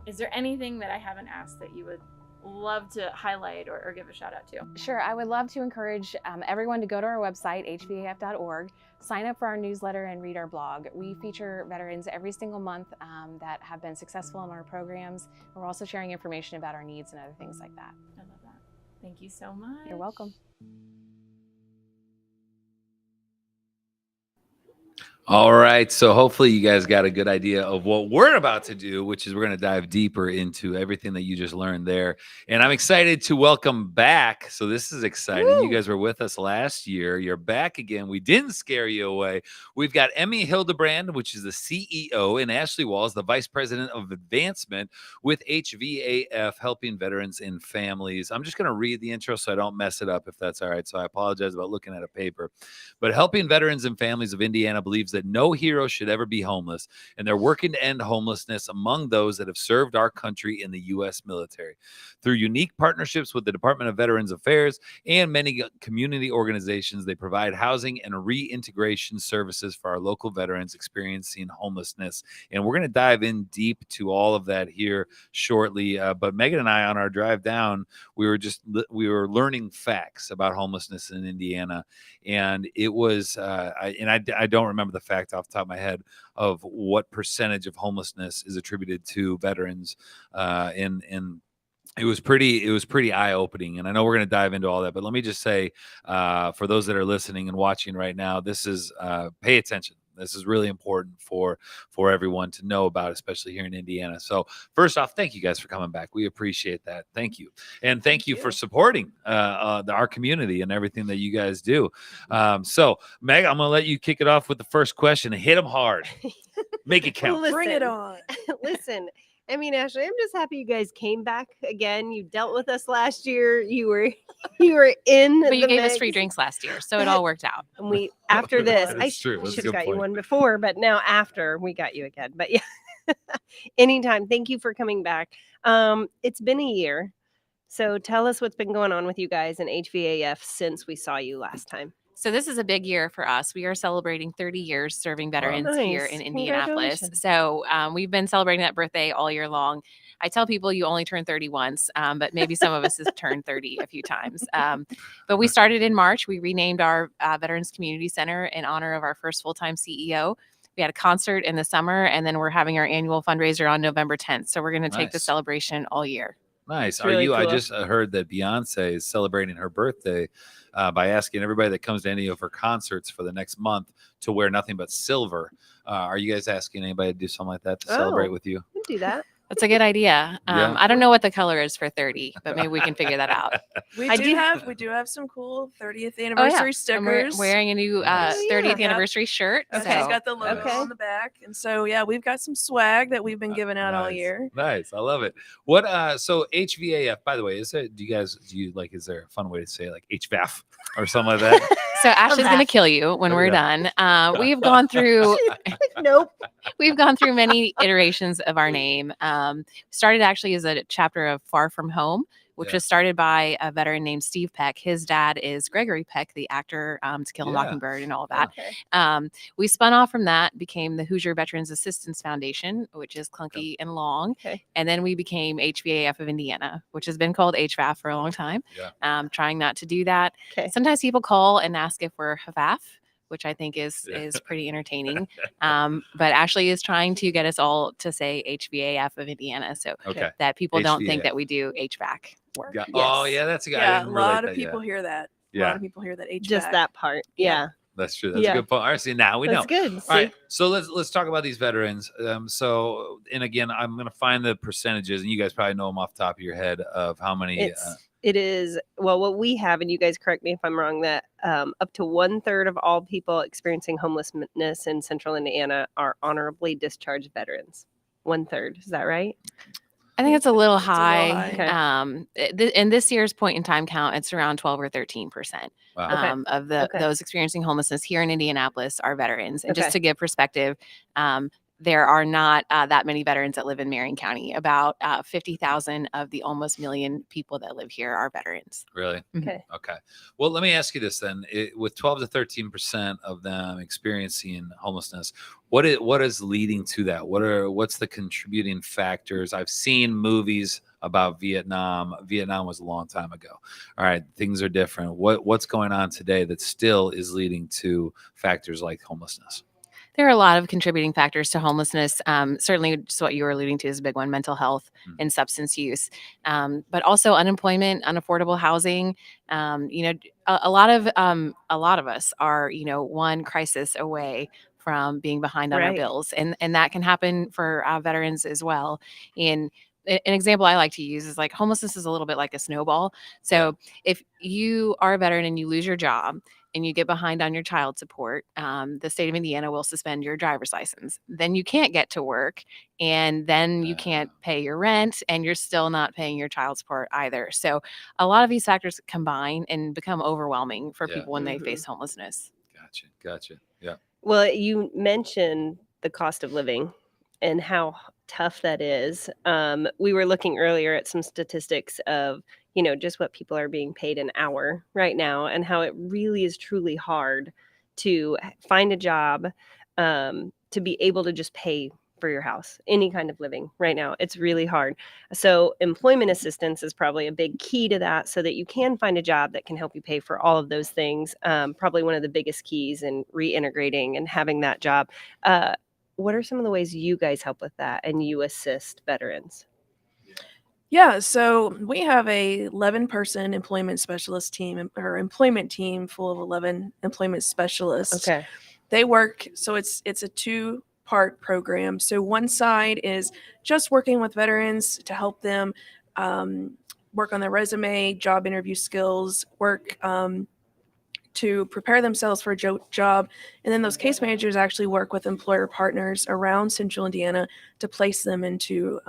Is there anything that I haven't asked that you would love to highlight or give a shout out to? Sure, I would love to encourage everyone to go to our website, hvaf.org, sign up for our newsletter and read our blog. We feature veterans every single month that have been successful in our programs. We're also sharing information about our needs and other things like that. I love that. Thank you so much. You're welcome. All right, so hopefully you guys got a good idea of what we're about to do, which is we're going to dive deeper into everything that you just learned there. And I'm excited to welcome back. So this is exciting. Woo! You guys were with us last year. You're back again. We didn't scare you away. We've got Emmy Hildebrand, which is the CEO, and Ashley Walls, the Vice President of Advancement with HVAF, helping veterans and families. I'm just going to read the intro so I don't mess it up, if that's all right. So I apologize about looking at a paper. But helping veterans and families of Indiana believes that no hero should ever be homeless, and they're working to end homelessness among those that have served our country in the U.S. military. Through unique partnerships with the Department of Veterans Affairs and many community organizations, they provide housing and reintegration services for our local veterans experiencing homelessness. And we're going to dive in deep to all of that here shortly. But Megan and I, on our drive down, we were learning facts about homelessness in Indiana, and it was I don't remember the the fact off the top of my head of what percentage of homelessness is attributed to veterans. It was pretty eye-opening, and I know we're going to dive into all that, but let me just say, for those that are listening and watching right now, this is pay attention. This is really important for everyone to know about, especially here in Indiana. So first off, thank you guys for coming back. We appreciate that. Thank you. And thank you for supporting our community and everything that you guys do. So Meg, I'm going to let you kick it off with the first question. Hit them hard. Make it count. Bring it on. Listen, I mean, Ashley, I'm just happy you guys came back again. You dealt with us last year. You were in. But you the gave us mix. free drinks last year, so it all worked out. And we after this, That's true. That's a should good have got you point. one before, but now after we got you again. But yeah, anytime. Thank you for coming back. It's been a year, so tell us what's been going on with you guys in HVAF since we saw you last time. So this is a big year for us. We are celebrating 30 years serving veterans here Nice. in Indianapolis. Congratulations. So we've been celebrating that birthday all year long. I tell people you only turn 30 once, but maybe some of us have turned 30 a few times. But we started in March. We renamed our Veterans Community Center in honor of our first full-time CEO. We had a concert in the summer, and then we're having our annual fundraiser on November 10th. So we're going to take the Nice. celebration all year. Nice. It's really I cool. just heard that Beyonce is celebrating her birthday by asking everybody that comes to any of her concerts for the next month to wear nothing but silver. Are you guys asking anybody to do something like that to celebrate with you? We can do that. That's a good idea. Yeah. I don't know what the color is for 30, but maybe we can figure that out. We I do do- have some cool 30th Oh, yeah. anniversary I'm wearing- stickers. wearing a new 30th Yep. anniversary shirt. Okay, it's so- got the logo on the back, and so yeah, we've got some swag that we've been giving out all year. Nice. I love it. What so HVAF, by the way, is there is there a fun way to say it, like HVAF or something like that? So Ashley's going to kill you when we're Yeah. done. We've gone through nope. We've gone through many iterations of our name. Started actually as a chapter of Far From Home, which was started by a veteran named Steve Peck. His dad is Gregory Peck, the actor To Kill a Yeah. Mockingbird and all of that. Okay. We spun off from that, became the Hoosier Veterans Assistance Foundation, which is clunky and long. Okay. And then we became HVAF of Indiana, which has been called HVAF for a long time. Trying not to do that. Okay. Sometimes people call and ask if we're HVAF, which I think is pretty entertaining. But Ashley is trying to get us all to say HVAF of Indiana, so Okay. that people don't think HVAF. that we do HVAC work. Oh, yeah, that's a good. I Yeah, a didn't relate lot of that people yet. hear that. A Yeah. lot of people hear that HVAC. Just that part. Yeah. That's true. That's Yeah. a good point. All right, see, now we That's know. good. All right, See? so let's talk about these veterans. So, and again, I'm going to find the percentages, and you guys probably know them off the top of your head of how many. It is, well, what we have, and you guys correct me if I'm wrong, that up to 1/3 of all people experiencing homelessness in central Indiana are honorably discharged veterans. 1/3. Is that right? I think it's a little high. high. In this year's point in time count, it's around 12 or 13% Wow. of those experiencing homelessness here in Indianapolis are veterans. And Okay. just to give perspective, there are not that many veterans that live in Marion County. About 50,000 of the almost million people that live here are veterans. Really? Okay. Okay. Well, let me ask you this then: with 12 to 13% of them experiencing homelessness, what is leading to that? What's the contributing factors? I've seen movies about Vietnam. Vietnam was a long time ago. All right, things are different. What's going on today that still is leading to factors like homelessness? There are a lot of contributing factors to homelessness. Certainly, just what you were alluding to is a big one: mental health and substance use, but also unemployment, unaffordable housing. A lot of us are, one crisis away from being behind on our Right. bills, and that can happen for veterans as well. And an example I like to use is like homelessness is a little bit like a snowball. So if you are a veteran and you lose your job and you get behind on your child support, the state of Indiana will suspend your driver's license. Then you can't get to work, and then you can't pay your rent, and you're still not paying your child support either. So a lot of these factors combine and become overwhelming for Yeah. people when they Mhm. face homelessness. Gotcha. Yeah. Well, you mentioned the cost of living and how tough that is. We were looking earlier at some statistics of, just what people are being paid an hour right now and how it really is truly hard to find a job, to be able to just pay for your house, any kind of living right now. It's really hard. So employment assistance is probably a big key to that, so that you can find a job that can help you pay for all of those things. Probably one of the biggest keys in reintegrating and having that job. What are some of the ways you guys help with that and you assist veterans? Yeah, so we have a 11-person employment specialist team, or employment team full of 11 employment specialists. Okay. They work, so it's a two-part program. So one side is just working with veterans to help them work on their resume, job interview skills, work to prepare themselves for a job. And then those case managers actually work with employer partners around Central Indiana to place them into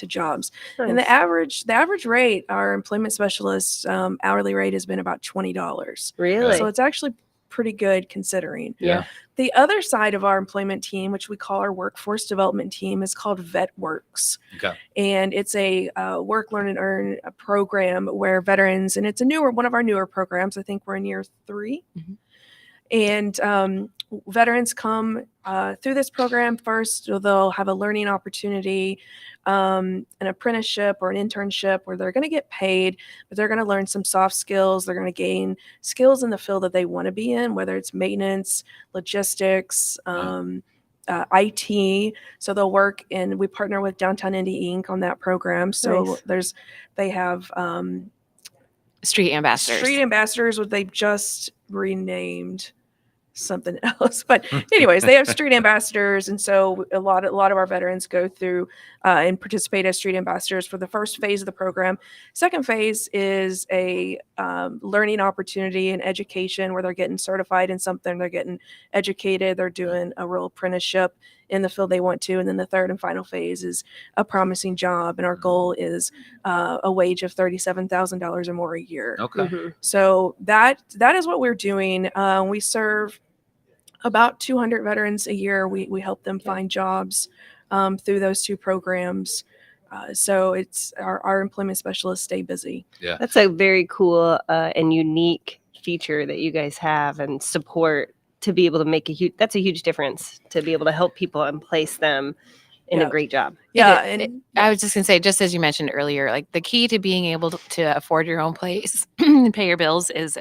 jobs. And the average rate, our employment specialist hourly rate has been about $20. Really? So it's actually pretty good considering. Yeah. The other side of our employment team, which we call our workforce development team, is called VetWorks. Okay. And it's a work, learn, and earn program where veterans, and it's one of our newer programs. I think we're in year 3. And veterans come through this program first. So they'll have a learning opportunity, an apprenticeship or an internship where they're going to get paid, but they're going to learn some soft skills. They're going to gain skills in the field that they want to be in, whether it's maintenance, logistics, IT. So they'll work in, we partner with Downtown Indy Inc. on that program. So Nice. they have Street ambassadors. Street ambassadors, what they've just renamed something else. But anyways, they have street ambassadors. And so a lot of our veterans go through and participate as street ambassadors for the first phase of the program. Second phase is a learning opportunity and education where they're getting certified in something, they're getting educated, they're doing a real apprenticeship in the field they want to. And then the third and final phase is a promising job. And our goal is a wage of $37,000 or more a year. Okay. So that is what we're doing. We serve about 200 veterans a year. We help them find jobs through those two programs. So it's our employment specialists stay busy. Yeah. That's a very cool and unique feature that you guys have and support to be able to make that's a huge difference to be able to help people and place them in a great job. Yeah. I was just gonna say, just as you mentioned earlier, like the key to being able to afford your own place and pay your bills is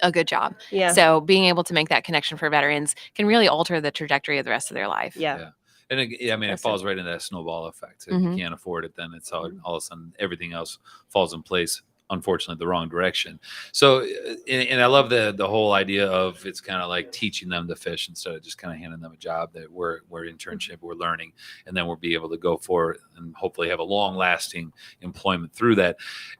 a good job. Yeah. So being able to make that connection for veterans can really alter the trajectory of the rest of their life. Yeah. And it falls right into that snowball effect. If you can't afford it, then it's all of a sudden everything else falls in place. Unfortunately, the wrong direction. So, and I love the whole idea of it's kind of like teaching them to fish instead of just kind of handing them a job that we're internship, we're learning, and then we'll be able to go for it and hopefully have a long lasting employment through that.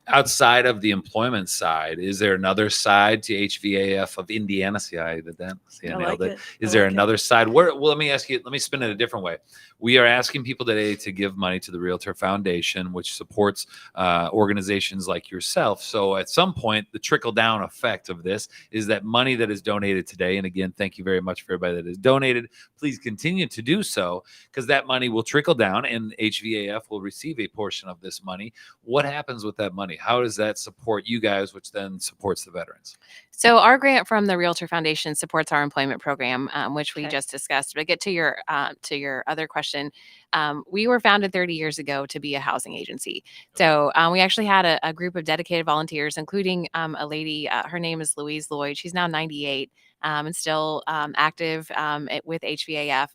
Outside of the employment side, is there another side to HVAF of Indiana? See, I did that. See, I nailed it. Is there another side? Well, let me ask you. Let me spin it a different way. We are asking people today to give money to the REALTOR Foundation, which supports organizations like yourself. So at some point, the trickle down effect of this is that money that is donated today. And again, thank you very much for everybody that has donated. Please continue to do so because that money will trickle down and HVAF will receive a portion of this money. What happens with that money? How does that support you guys, which then supports the veterans? So our grant from the REALTOR Foundation supports our employment program, which we just discussed. But get to your other question. We were founded 30 years ago to be a housing agency. So we actually had a group of dedicated volunteers, including a lady. Her name is Louise Lloyd. She's now 98. And still active with HVAF.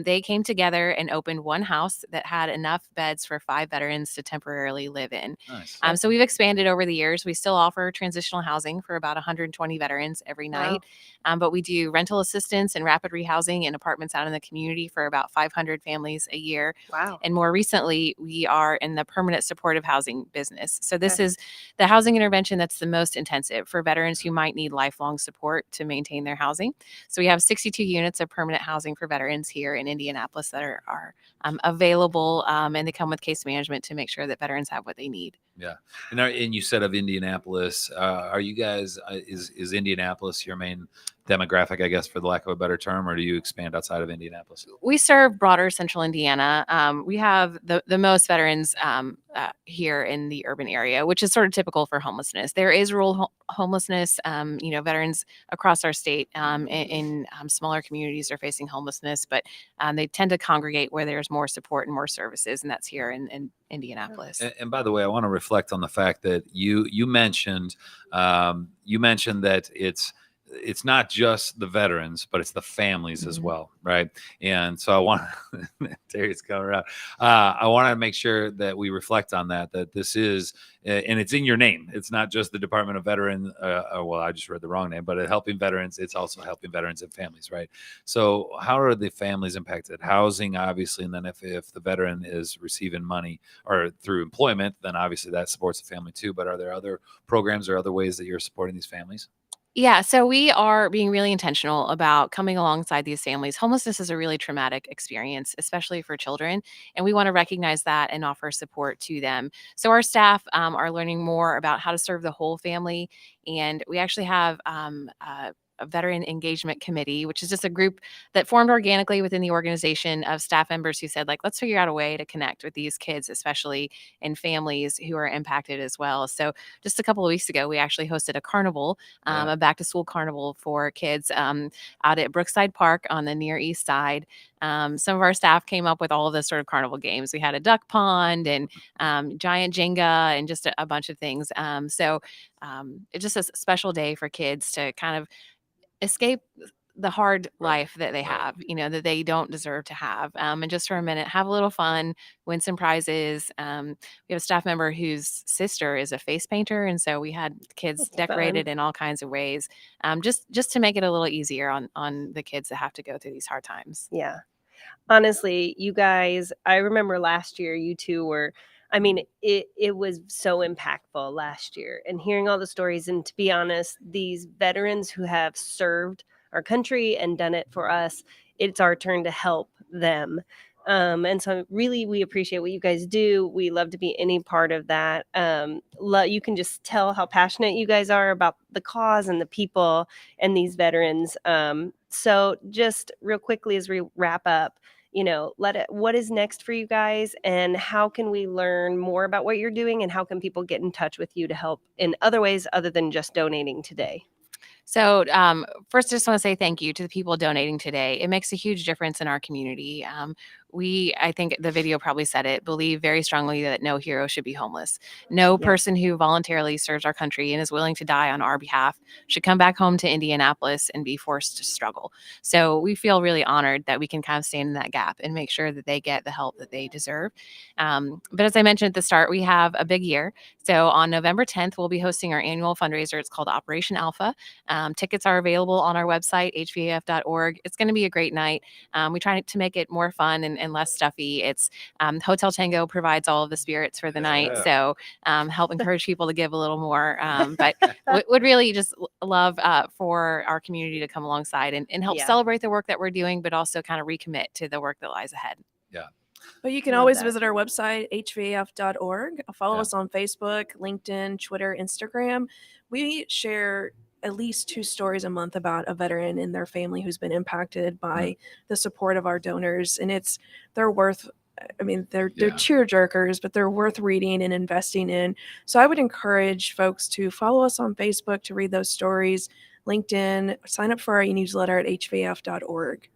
They came together and opened one house that had enough beds for 5 veterans to temporarily live in. Nice. So we've expanded over the years. We still offer transitional housing for about 120 veterans every night. But we do rental assistance and rapid rehousing in apartments out in the community for about 500 families a year. Wow. And more recently, we are in the permanent supportive housing business. So this is the housing intervention that's the most intensive for veterans who might need lifelong support to maintain their housing. So we have 62 units of permanent housing for veterans here in Indianapolis that are available, and they come with case management to make sure that veterans have what they need. Yeah. And you said of Indianapolis, are you guys, is Indianapolis your main demographic, I guess, for the lack of a better term, or do you expand outside of Indianapolis? We serve broader central Indiana. We have the most veterans here in the urban area, which is sort of typical for homelessness. There is rural homelessness. Veterans across our state in smaller communities are facing homelessness, but they tend to congregate where there's more support and more services, and that's here in Indianapolis. And by the way, I want to reflect on the fact that you mentioned that it's not just the veterans, but it's the families as well, right? And so I want Terry's coming around. I want to make sure that we reflect on that this is, and it's in your name. It's not just the Department of Veterans. Well, I just read the wrong name, but helping veterans. It's also helping veterans and families, right? So how are the families impacted? Housing, obviously, and then if the veteran is receiving money or through employment, then obviously that supports the family too. But are there other programs or other ways that you're supporting these families? Yeah, so we are being really intentional about coming alongside these families. Homelessness is a really traumatic experience, especially for children, and we want to recognize that and offer support to them. So our staff are learning more about how to serve the whole family, and we actually have a veteran engagement committee, which is just a group that formed organically within the organization of staff members who said, like, let's figure out a way to connect with these kids, especially in families who are impacted as well. So just a couple of weeks ago, we actually hosted a carnival, a back to school carnival for kids out at Brookside Park on the Near East Side. Some of our staff came up with all of the sort of carnival games. We had a duck pond and giant Jenga and just a bunch of things. It's just a special day for kids to kind of escape the hard life that they have, that they don't deserve to have. And just for a minute, have a little fun, win some prizes. We have a staff member whose sister is a face painter. And so we had kids decorated in all kinds of ways, just to make it a little easier on the kids that have to go through these hard times. Yeah. Honestly, you guys, I remember last year you two were, I mean, it was so impactful last year, and hearing all the stories. And to be honest, these veterans who have served our country and done it for us, it's our turn to help them. And so really, we appreciate what you guys do. We love to be any part of that. You can just tell how passionate you guys are about the cause and the people and these veterans. So just real quickly as we wrap up, what is next for you guys, and how can we learn more about what you're doing, and how can people get in touch with you to help in other ways other than just donating today? So first, I just want to say thank you to the people donating today. It makes a huge difference in our community. I think the video probably said it, believe very strongly that no hero should be homeless. No person who voluntarily serves our country and is willing to die on our behalf should come back home to Indianapolis and be forced to struggle. So we feel really honored that we can kind of stand in that gap and make sure that they get the help that they deserve. But as I mentioned at the start, we have a big year. So on November 10th, we'll be hosting our annual fundraiser. It's called Operation Alpha. Tickets are available on our website, hvaf.org. It's going to be a great night. We try to make it more fun and less stuffy. It's Hotel Tango provides all of the spirits for the night. So help encourage people to give a little more. But would really just love for our community to come alongside and help celebrate the work that we're doing, but also kind of recommit to the work that lies ahead. Yeah. But you can always visit our website, hvaf.org. Follow us on Facebook, LinkedIn, Twitter, Instagram. We share at least 2 stories a month about a veteran and their family who's been impacted by the support of our donors. And they're worth, they're tearjerkers, but they're worth reading and investing in. So I would encourage folks to follow us on Facebook to read those stories, LinkedIn, sign up for our e-newsletter at hvaf.org.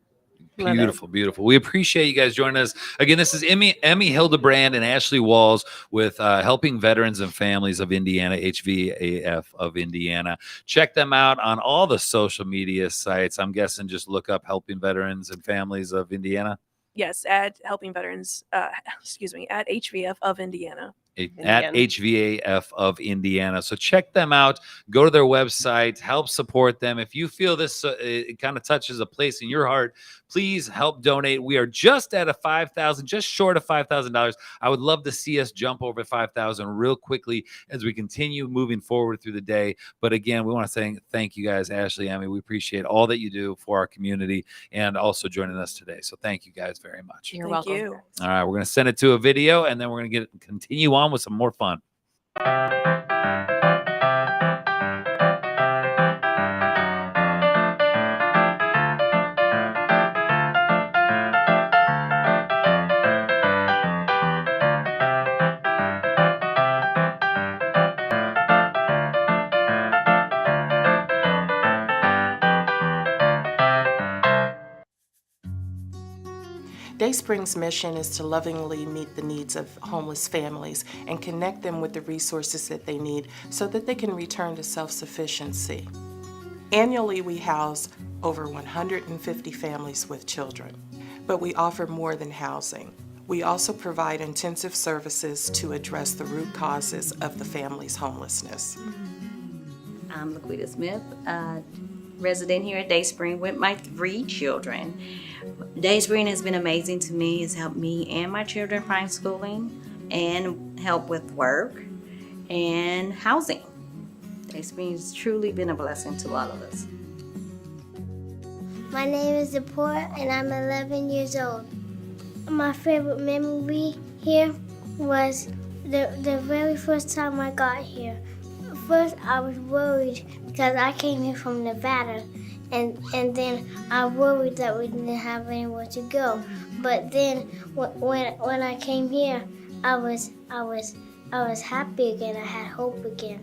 Beautiful, beautiful. We appreciate you guys joining us. Again, this is Emmy Hildebrand and Ashley Walls with Helping Veterans and Families of Indiana, HVAF of Indiana. Check them out on all the social media sites. I'm guessing just look up Helping Veterans and Families of Indiana. Yes, at Helping Veterans, at HVF of Indiana. At HVAF of Indiana. So check them out. Go to their website. Help support them. If you feel this it kind of touches a place in your heart, please help donate. We are just at just short of $5,000. I would love to see us jump over 5,000 real quickly as we continue moving forward through the day. But again, we want to say thank you guys, Ashley, Emmy. We appreciate all that you do for our community and also joining us today. So thank you guys very much. You're welcome. You. All right, we're going to send it to a video, and then we're going to continue on with some more fun. Dayspring's mission is to lovingly meet the needs of homeless families and connect them with the resources that they need so that they can return to self-sufficiency. Annually, we house over 150 families with children, but we offer more than housing. We also provide intensive services to address the root causes of the family's homelessness. I'm Laquita Smith, resident here at Dayspring with my 3 children. Dayspring has been amazing to me. It's helped me and my children find schooling and help with work and housing. Dayspring has truly been a blessing to all of us. My name is Zipporah and I'm 11 years old. My favorite memory here was the very first time I got here. First, I was worried because I came here from Nevada, and then I worried that we didn't have anywhere to go. But then, when I came here, I was happy again. I had hope again.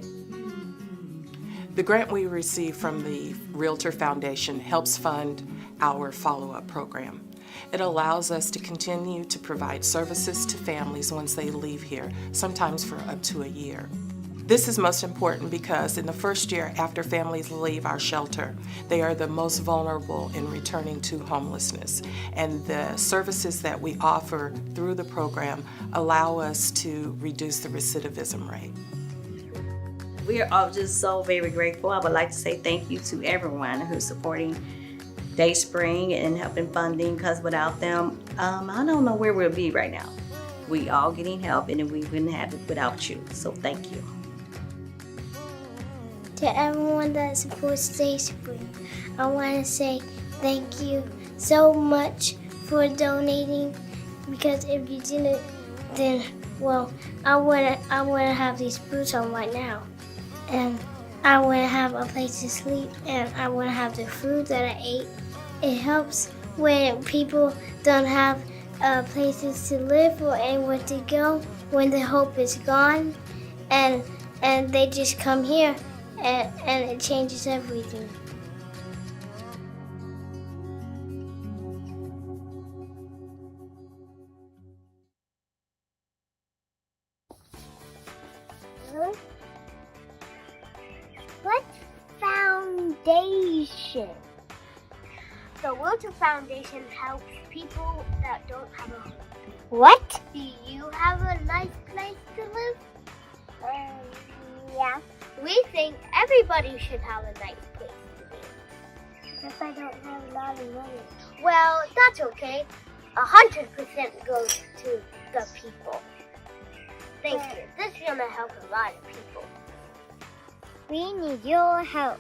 The grant we received from the REALTOR Foundation helps fund our follow-up program. It allows us to continue to provide services to families once they leave here, sometimes for up to a year. This is most important because in the first year after families leave our shelter, they are the most vulnerable in returning to homelessness. And the services that we offer through the program allow us to reduce the recidivism rate. We are all just so very grateful. I would like to say thank you to everyone who's supporting Dayspring and helping funding, because without them, I don't know where we'll be right now. We all getting help, and we wouldn't have it without you. So thank you. To everyone that supports Dayspring, I want to say thank you so much for donating, because if you didn't, then, well, I wouldn't have these boots on right now. And I wouldn't have a place to sleep, and I wouldn't have the food that I ate. It helps when people don't have places to live or anywhere to go, when the hope is gone, and they just come here. And it changes everything. What foundation? The REALTOR Foundation helps people that don't have a home. What? Do you have a nice place to live? Yeah. We think everybody should have a nice place to live. If I don't have a lot of money. Well, that's okay. 100% goes to the people. Thank you. This is gonna help a lot of people. We need your help.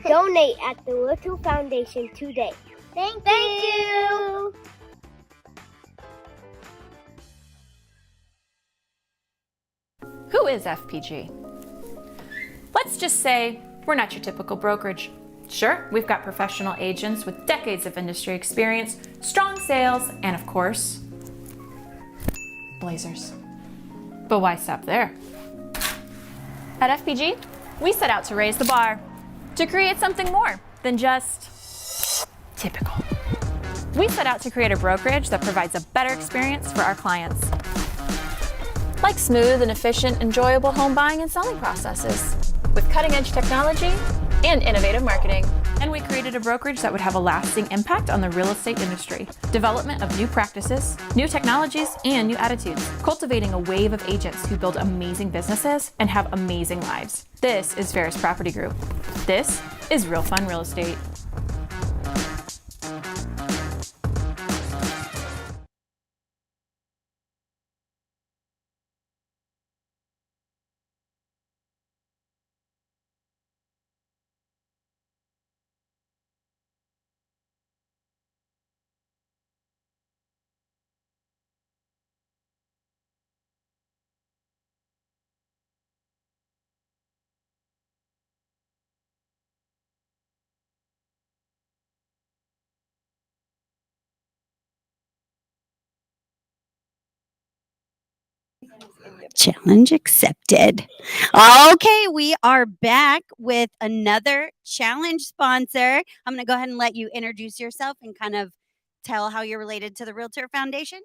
Donate at the REALTOR Foundation today. Thank you. Who is FPG? Let's just say we're not your typical brokerage. Sure, we've got professional agents with decades of industry experience, strong sales, and of course, blazers. But why stop there? At FPG, we set out to raise the bar, to create something more than just typical. We set out to create a brokerage that provides a better experience for our clients. Like smooth and efficient, enjoyable home buying and selling processes with cutting-edge technology and innovative marketing. And we created a brokerage that would have a lasting impact on the real estate industry. Development of new practices, new technologies, and new attitudes. Cultivating a wave of agents who build amazing businesses and have amazing lives. This is Ferris Property Group. This is Real Fun Real Estate. Challenge accepted. Okay, we are back with another challenge sponsor. I'm going to go ahead and let you introduce yourself and kind of tell how you're related to the Realtor Foundation.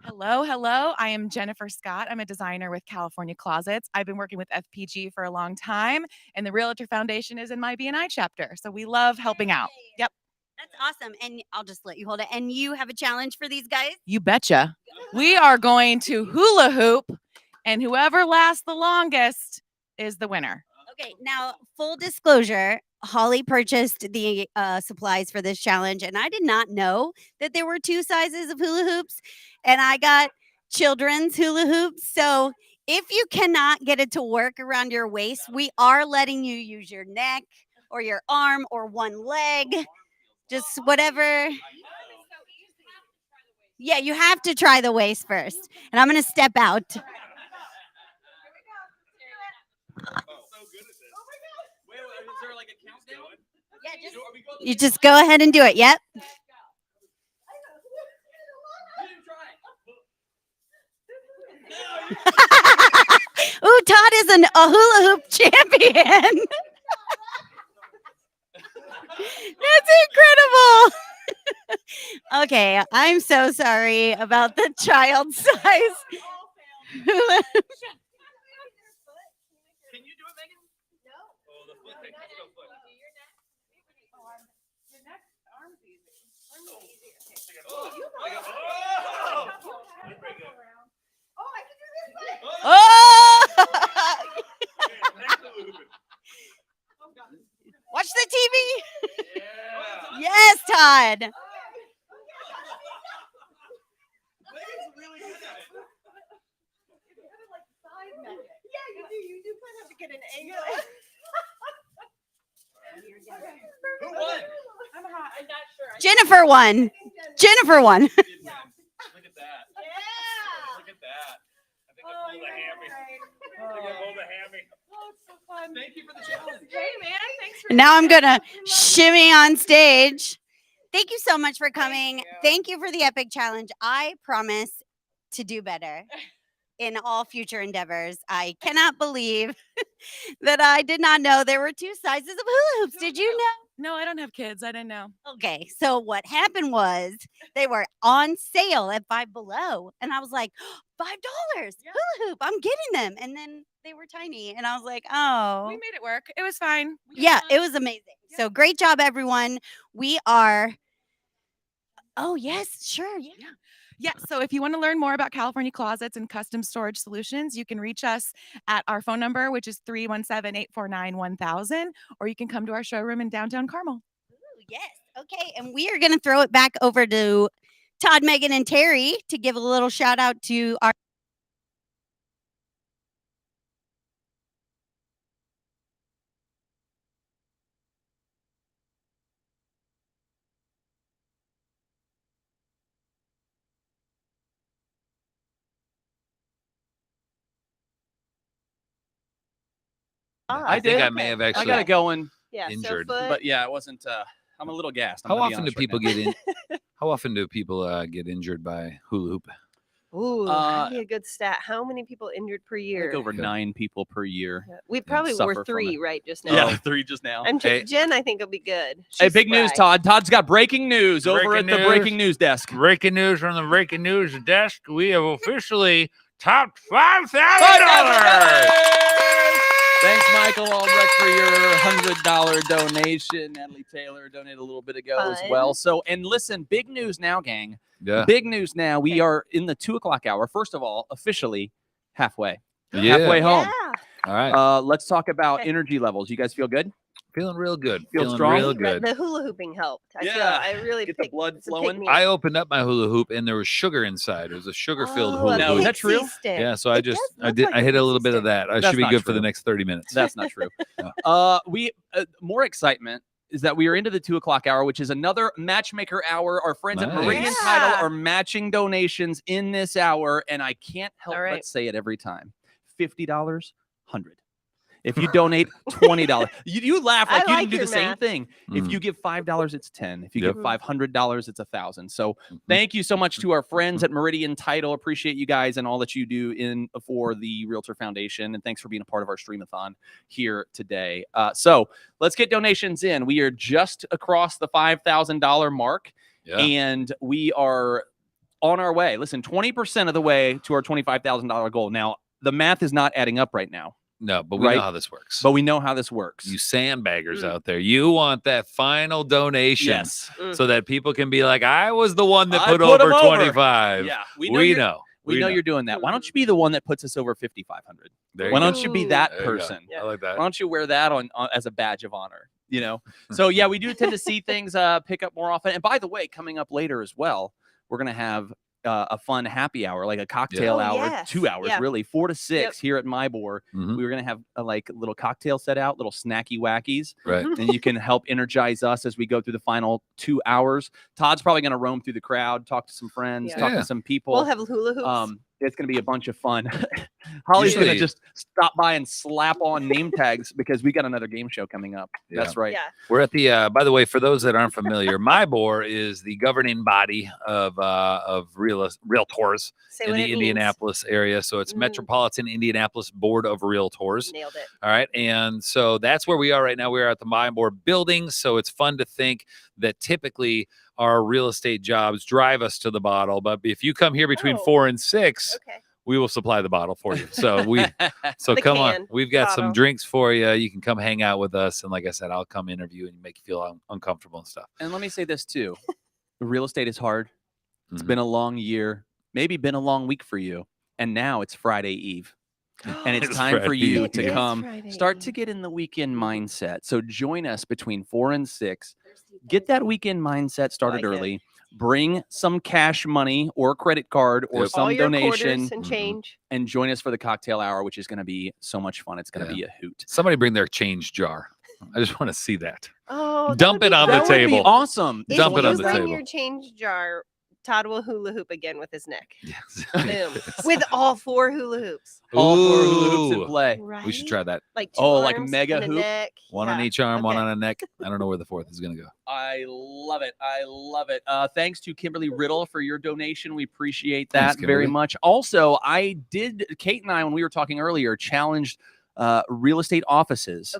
Hello, hello. I am Jennifer Scott. I'm a designer with California Closets. I've been working with FPG for a long time, and the Realtor Foundation is in my BNI chapter. So we love helping out. Yep. That's awesome. And I'll just let you hold it. And you have a challenge for these guys? You betcha. We are going to hula hoop, and whoever lasts the longest is the winner. Okay, now full disclosure, Holly purchased the supplies for this challenge, and I did not know that there were 2 sizes of hula hoops, and I got children's hula hoops. So if you cannot get it to work around your waist, we are letting you use your neck or your arm or one leg, just whatever. Yeah, you have to try the waist first, and I'm going to step out. You just go ahead and do it. Yep. Ooh, Todd is a hula hoop champion. That's incredible. Okay, I'm so sorry about the child size hula hoop. Oh! Watch the TV. Yes, Todd. You do have to get an angle. Who won? I'm not sure. Jennifer won. Jennifer won. Look at that. Yeah. Look at that. I think I pulled a hammy. I think I pulled a hammy. Oh, it's so fun. Thank you for the challenge. Hey, man. Thanks for Now I'm gonna shimmy on stage. Thank you so much for coming. Thank you for the epic challenge. I promise to do better in all future endeavors. I cannot believe that I did not know there were 2 sizes of hula hoops. Did you know? No, I don't have kids. I didn't know. Okay, so what happened was they were on sale at Five Below, and I was like, $5 hula hoop. I'm getting them, and then they were tiny, and I was like, oh, We made it work. It was fine. yeah, it was amazing. So great job, everyone. We are. Oh yes, sure, yeah. Yeah, so if you want to learn more about California Closets and custom storage solutions, you can reach us at our phone number, which is 317-849-1000, or you can come to our showroom in downtown Carmel. Ooh, yes. Okay, and we are going to throw it back over to Todd, Megan, and Terry to give a little shout out to our. I think I may have actually. I got it going. Yeah, injured. So foot. But yeah, it wasn't. I'm a little gassed. I'm How gonna be often do honest right people now. get in? How often do people get injured by hula hoop? Ooh, that'd be a good stat. How many people injured per I year? think over 9 people per year. We probably suffer were from 3 it. right just now. Yeah, 3 just now. I'm Hey. Jen, I think will be good. Hey, She's big news, spry. Todd. Todd's got breaking news over Breaking at the news. breaking news desk. Breaking news from the breaking news desk. We have officially topped $5,000. Thanks, Michael Albrecht, for your $100 donation. Natalie Taylor donated a little bit ago as Fun. well. So, and listen, big news now, gang. Yeah. Big news now. We are in the 2 o'clock hour. First of all, officially halfway. Yeah. Halfway home. All right. Let's talk about energy levels. You guys feel good? Feeling real good. Feel Feeling strong? real good. The hula hooping helped. I feel Yeah. I really Get the picked- blood it's a flowing. pick-me-up. I opened up my hula hoop and there was sugar inside. It was a sugar-filled Oh, hula a hoop. Is that true? pixie stick. Yeah, so I It just does I look did like I a hit a little pixie bit of stick. that. I That's should be not good for true. the next 30 minutes. That's not true. We more excitement is that we are into the 2 o'clock hour, which is another matchmaker hour. Our friends at Meridian Nice. Title Yeah. are matching donations in this hour, and I can't help All right. but say it every time. $50, 100. If you donate $20, you laugh like I you like can do your the same math. thing. If you give $5, it's 10. If you give $500, it's 1,000. So thank you so much to our friends at Meridian Title. Appreciate you guys and all that you do for the Realtor Foundation. And thanks for being a part of our Stream-A-Thon here today. So let's get donations in. We are just across the $5,000 mark, and we are on our way. Listen, 20% of the way to our $25,000 goal. Now, the math is not adding up right now. No, but we know how this works. But we know how this works. You sandbaggers out there, you want that final donation so that people can be like, I was the one that put over 25. Yeah, we know. We know you're doing that. Why don't you be the one that puts us over 5,500? Why don't you be that person? I like that. Why don't you wear that on as a badge of honor? You know. So yeah, we do tend to see things pick up more often. And by the way, coming up later as well, we're gonna have a fun happy hour, like a cocktail hour, 2 hours, really, 4 to 6 here at Mybor. We were gonna have like a little cocktail set out, little snacky wackies, and you can help energize us as we go through the final 2 hours. Todd's probably gonna roam through the crowd, talk to some friends, talk to some people. We'll have hula hoops. It's going to be a bunch of fun. Holly's going to just stop by and slap on name tags because we got another game show coming up. That's right. We're at the, by the way, for those that aren't familiar, Mybor is the governing body of realtors in the Indianapolis area. So it's Metropolitan Indianapolis Board of Realtors. Nailed it. All right. And so that's where we are right now. We are at the Mybor building. So it's fun to think that typically our real estate jobs drive us to the bottle. But if you come here between 4 and 6, we will supply the bottle for you. So come on. We've got some drinks for you. You can come hang out with us. And like I said, I'll come interview and make you feel uncomfortable and stuff. And let me say this too. Real estate is hard. It's been a long year, maybe been a long week for you. And now it's Friday Eve. And it's time for you to come start to get in the weekend mindset. So join us between 4 and 6. Get that weekend mindset started early. Bring some cash money or credit card or some all your donation and change. And join us for the cocktail hour, which is going to be so much fun. It's going to be a hoot. Somebody bring their change jar. I just want to see that. Oh, dump it on the table. Awesome. Dump it on the Bring table. your change jar. Todd will hula hoop again with his neck. Boom. With all 4 hula hoops. All 4 hula hoops in play. We should try that. Like 2 like arms mega and a hoop? neck. One on each arm, one on a neck. I don't know where the 4th is going to go. I love it. I love it. Thanks to Kimberly Riddle for your donation. We appreciate that Thanks, very Kimberly. much. Also, Kate and I, when we were talking earlier, challenged real estate offices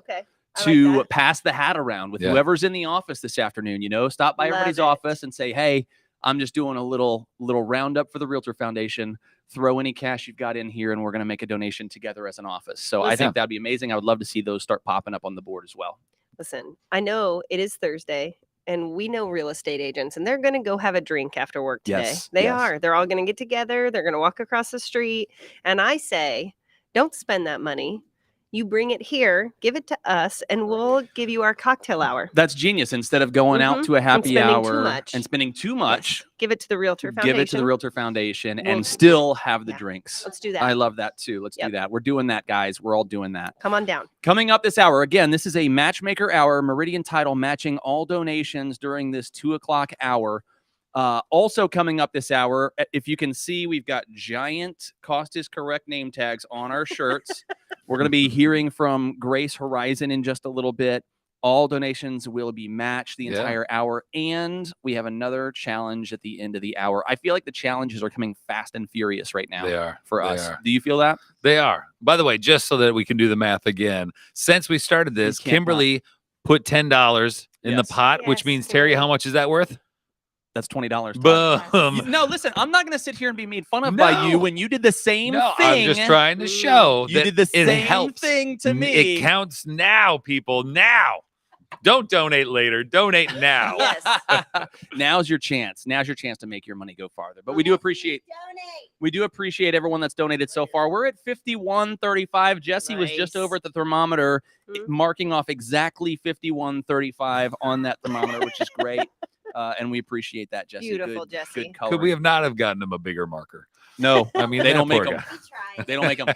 to pass the hat around with whoever's in the office this afternoon. You know, stop by everybody's office and say, hey, I'm just doing a little roundup for the Realtor Foundation. Throw any cash you've got in here, and we're going to make a donation together as an office. So I think that'd be amazing. I would love to see those start popping up on the board as well. Listen, I know it is Thursday, and we know real estate agents, and they're going to go have a drink after work today. Yes, They yes. are. They're all going to get together. They're going to walk across the street. And I say, don't spend that money. You bring it here, give it to us, and we'll give you our cocktail hour. That's genius. Instead of going out to a happy spending hour too much. and spending too much, Give it to the Realtor Foundation. give it to the Realtor Foundation We'll- and still have the drinks. Let's do that. I love that too. Let's do that. We're doing that, guys. We're all doing that. Come on down. Coming up this hour, again, this is a matchmaker hour, Meridian Title matching all donations during this 2 o'clock hour. Also coming up this hour, if you can see, we've got giant cost is correct name tags on our shirts. We're going to be hearing from Grace Horizon in just a little bit. All donations will be matched the entire hour. And we have another challenge at the end of the hour. I feel like the challenges are coming fast and furious right now. They are. For They us. are. Do you feel that? They are. By the way, just so that we can do the math again, since we started this, Kimberly put $10 in the pot, which means, Terry, how much is that worth? That's $20. Boom. No, listen, I'm not going to sit here and be made fun of by you when you did the same thing. I'm just trying to show You that did the it same helps. thing to me. It counts now, people. Now. Don't donate later. Donate now. Now's your chance. Now's your chance to make your money go farther. But we do appreciate everyone that's donated so far. We're at 51.35. Jesse was just over at the thermometer, marking off exactly 51.35 on that thermometer, which is great. And we appreciate that, Jesse. Beautiful, good, Jesse. Good color. Could we have not have gotten him a bigger marker? No, I mean, they that don't make poor them. guy. They don't make them.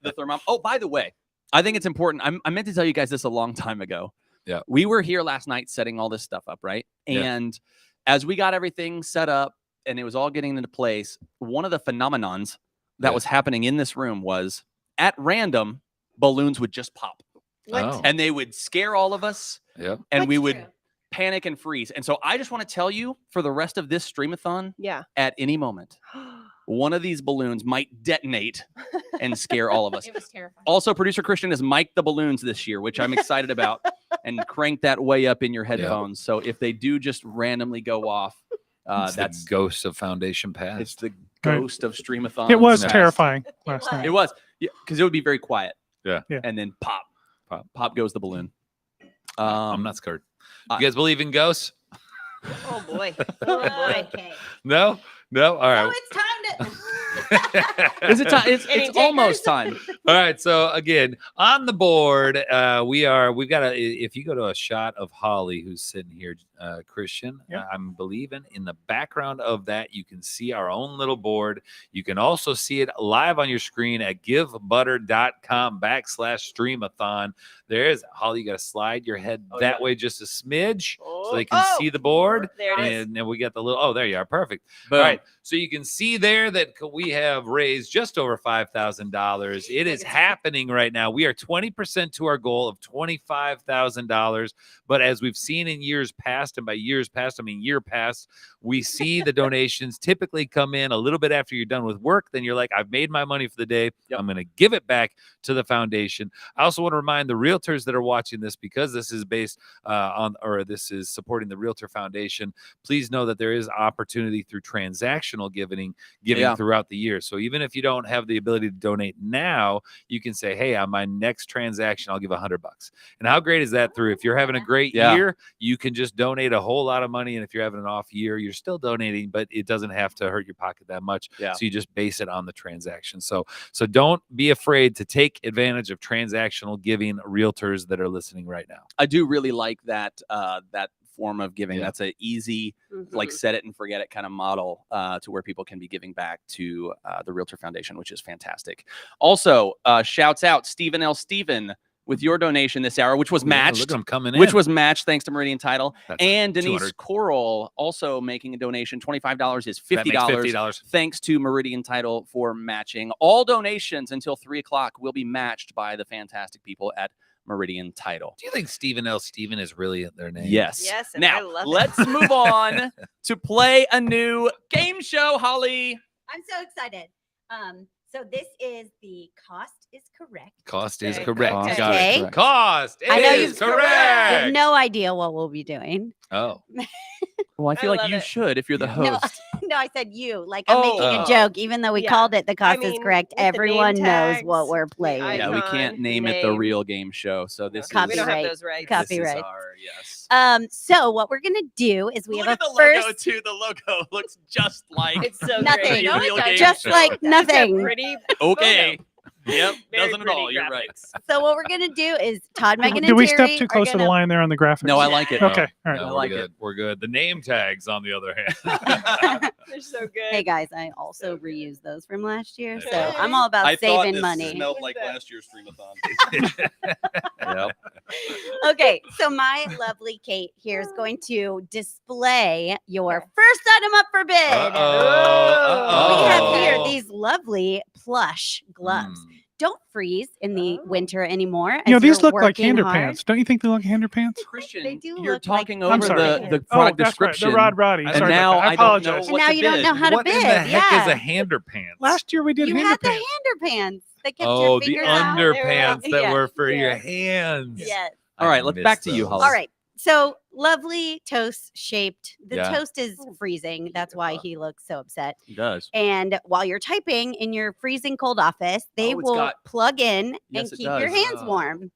The thermometer. Oh, by the way, I think it's important. I meant to tell you guys this a long time ago. Yeah. We were here last night setting all this stuff up, right? Yeah. And as we got everything set up and it was all getting into place, one of the phenomenons that was happening in this room was at random, balloons would just pop. What? And they would scare all of us. Yep. And we would panic and freeze. And so I just want to tell you, for the rest of this Stream-A-Thon, at any moment, one of these balloons might detonate and scare all of us. It was terrifying. Also, producer Christian has mic'd the balloons this year, which I'm excited about, and cranked that way up in your headphones. So if they do just randomly go off, that's the ghost of Foundation Past. It's the ghost of Stream-A-Thon. It was terrifying last night. It was, because it would be very quiet. Yeah. And then pop goes the balloon. I'm not scared. You guys believe in ghosts? Oh boy. Oh boy. Okay. No? No? All right. So it's time to. Is it time? It's almost time. All right. So again, on the board, we've got if you go to a shot of Holly, who's sitting here, Christian, I'm believing in the background of that, you can see our own little board. You can also see it live on your screen at givebutter.com/Stream-A-Thon. There is Holly. You got to slide your head that way just a smidge so they can see the board. There it is. And then we got the little, there you are. Perfect. Boom. All right. So you can see there that we have raised just over $5,000. It is happening right now. We are 20% to our goal of $25,000. But as we've seen in years past, and by years past, I mean year past, we see the donations typically come in a little bit after you're done with work. Then you're like, I've made my money for the day. I'm going to give it back to the foundation. I also want to remind the realtors that are watching this, because this is based this is supporting the Realtor Foundation. Please know that there is opportunity through transactional giving throughout the year. So even if you don't have the ability to donate now, you can say, hey, on my next transaction, I'll give $100. And how great is that? Through if you're having a great year, you can just donate a whole lot of money. And if you're having an off year, you're still donating, but it doesn't have to hurt your pocket that much. So you just base it on the transaction. So don't be afraid to take advantage of transactional giving, realtors that are listening right now. I do really like that that form of giving. That's an easy, like set it and forget it kind of model to where people can be giving back to the Realtor Foundation, which is fantastic. Also, shouts out Stephen L. Steven with your donation this hour, which was matched. Look at them coming in. Which was matched thanks to Meridian Title. That's and Denise 200. Coral also making a donation. $25 is That makes $50. $50. Thanks to Meridian Title for matching. All donations until 3 o'clock will be matched by the fantastic people at Meridian Title. Do you think Stephen L. Steven is really their name? Yes. Yes, and I Now, love it. let's move on to play a new game show, Holly. I'm so excited. So this is the cost is correct. Cost is Okay. correct. Okay. Got Okay. it. Cost I know is you have correct. no idea what we'll be doing. Oh. Well, I feel like love you it. should if you're the No, host. no, I said you. Like I'm making Oh. a joke, even though we Yeah. called it the cost is mean, correct. with the name Everyone knows tags, what we're playing. the Yeah, we icon, can't name it the name. real game show. So this We don't have Copyright. those rights. This is Copyright. our, yes. So what we're gonna do is we Look have at a the logo first too. The logo looks just like It's so nothing, great. the real game just show. like nothing. Pretty. Okay. Yep. Very Doesn't at all. pretty You're right. graphics. So what we're gonna do is Todd, Megan, Did and we Terry step too are close to the gonna- line there on the graphics? No, I like it. Okay, all right. No, I we're like good. it. We're good. The name tags, on the other hand. They're so good. Hey guys, I also reused those from last year, so Okay. I'm all about I thought saving this money. smelled like last year's Stream-A-Thon. Yep. Okay, so my lovely Kate here is going to display your first item up for bid. Uh-oh. We have Uh-oh. here these lovely plush gloves. Mm. Don't freeze in the winter anymore. You know, as these you're look like working hander hard. pants. Don't you think they look like hander pants? Christian, They do you're look like talking I'm over sorry. the Oh, product that's right. description. The Rod Roddy. And Sorry now about that. I I don't apologize. know And what now to you don't bid. know how to What bid. in the heck yeah. is a hander pants? Last year we did you hander had the pants. hander pants that kept Oh, your the fingers out. underpants that Yeah. were for your Yes. hands. Yes. All right, let's missed back to you, those. Holly. All right. So lovely toast shaped. The Yeah. toast is freezing. That's why he looks so upset. He does. And while you're typing in your freezing cold office, they Oh, it's will got- plug in Yes, and it keep your does. hands warm.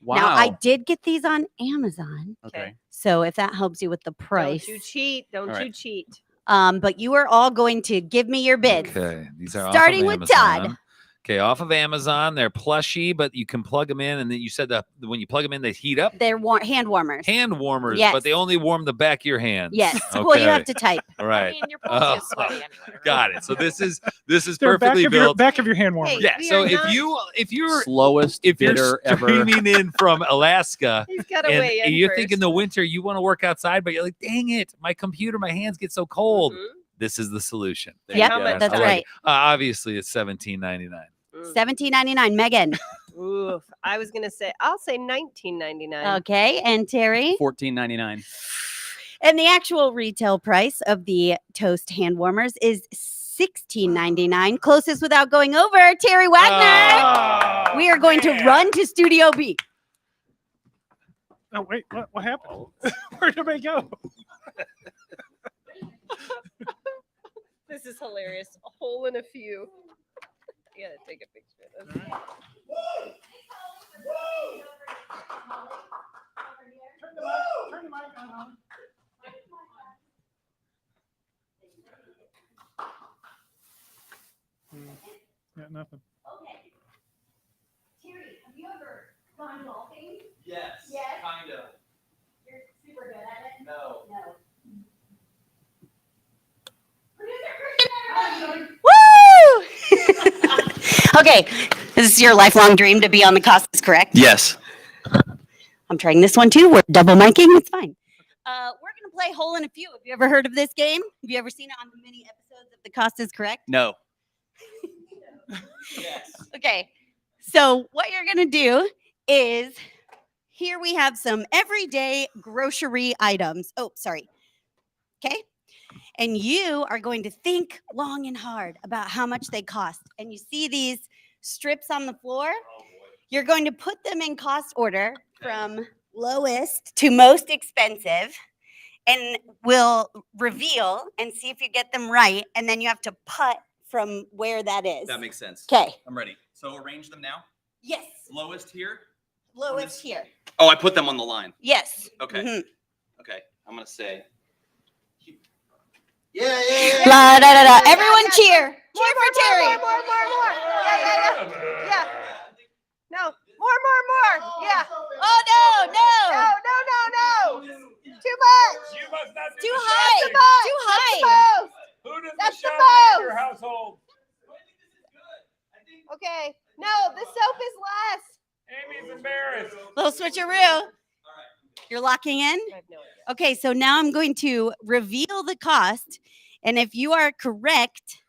Wow. Now I did get these on Amazon. Okay. So if that helps you with the price. Don't you cheat. Don't All right. you cheat. But you are all going to give me your bids. Okay, these are Starting off of with Todd. Amazon. Okay, off of Amazon. They're plushy, but you can plug them in, and then you said that when you plug them in, they heat up. They're hand warmers. Hand warmers, Yes. but they only warm the back of your hands. Yes. Well, you have to type. All right. I mean, your pulse is sweaty anyway. Got it. So this is They're perfectly built. back of your hand warmer. Hey, Yeah. we So are not- if you're Slowest bidder ever. streaming in from Alaska, He's got to and weigh in you're first. thinking the winter you want to work outside, but you're like, dang it, my computer, my hands get so cold. Mhm. This is the solution. There Yep, you go. that's I like right. it. Obviously, it's $17.99. $17.99. Megan. Oof. I was gonna say I'll say $19.99. Okay, and Terry? $14.99. And the actual retail price of the toast hand warmers is $16.99. Closest without going over, Terry Wagner. We are going to run to Studio B. Oh wait, what happened? Where did they go? This is hilarious. A hole in a few. I gotta take a picture of this. Turn the mic on. Yeah, nothing. Okay. Terry, have you ever gone golfing? Yes. Yes. Kind of. You're super good at it? No. No. Woo! Okay, this is your lifelong dream to be on the Costas, correct? Yes. I'm trying this one too. We're double miking. It's fine. We're gonna play Hole in a Few. Have you ever heard of this game? Have you ever seen it on the mini episodes of the Costas, correct? No. Okay, so what you're gonna do is here we have some everyday grocery items. Oh, sorry. Okay. And you are going to think long and hard about how much they cost. And you see these strips on the floor? You're going to put them in cost order from lowest to most expensive. And we'll reveal and see if you get them right. And then you have to putt from where that is. That makes sense. Okay. I'm ready. So arrange them now. Yes. Lowest here. Lowest here. Oh, I put them on the line. Yes. Okay. Mhm. Okay. I'm gonna say. La da da da. Everyone cheer. Cheer for Terry. More. Yeah. No. More. Yeah. Oh no. No. Too much. You must not Too do high. the Too high. Who does That's the the shopping in your most. household? Okay. No, the soap is less. Amy's embarrassed. Little switcheroo. You're locking in? I have no idea. Okay, so now I'm going to reveal the cost. And if you are correct,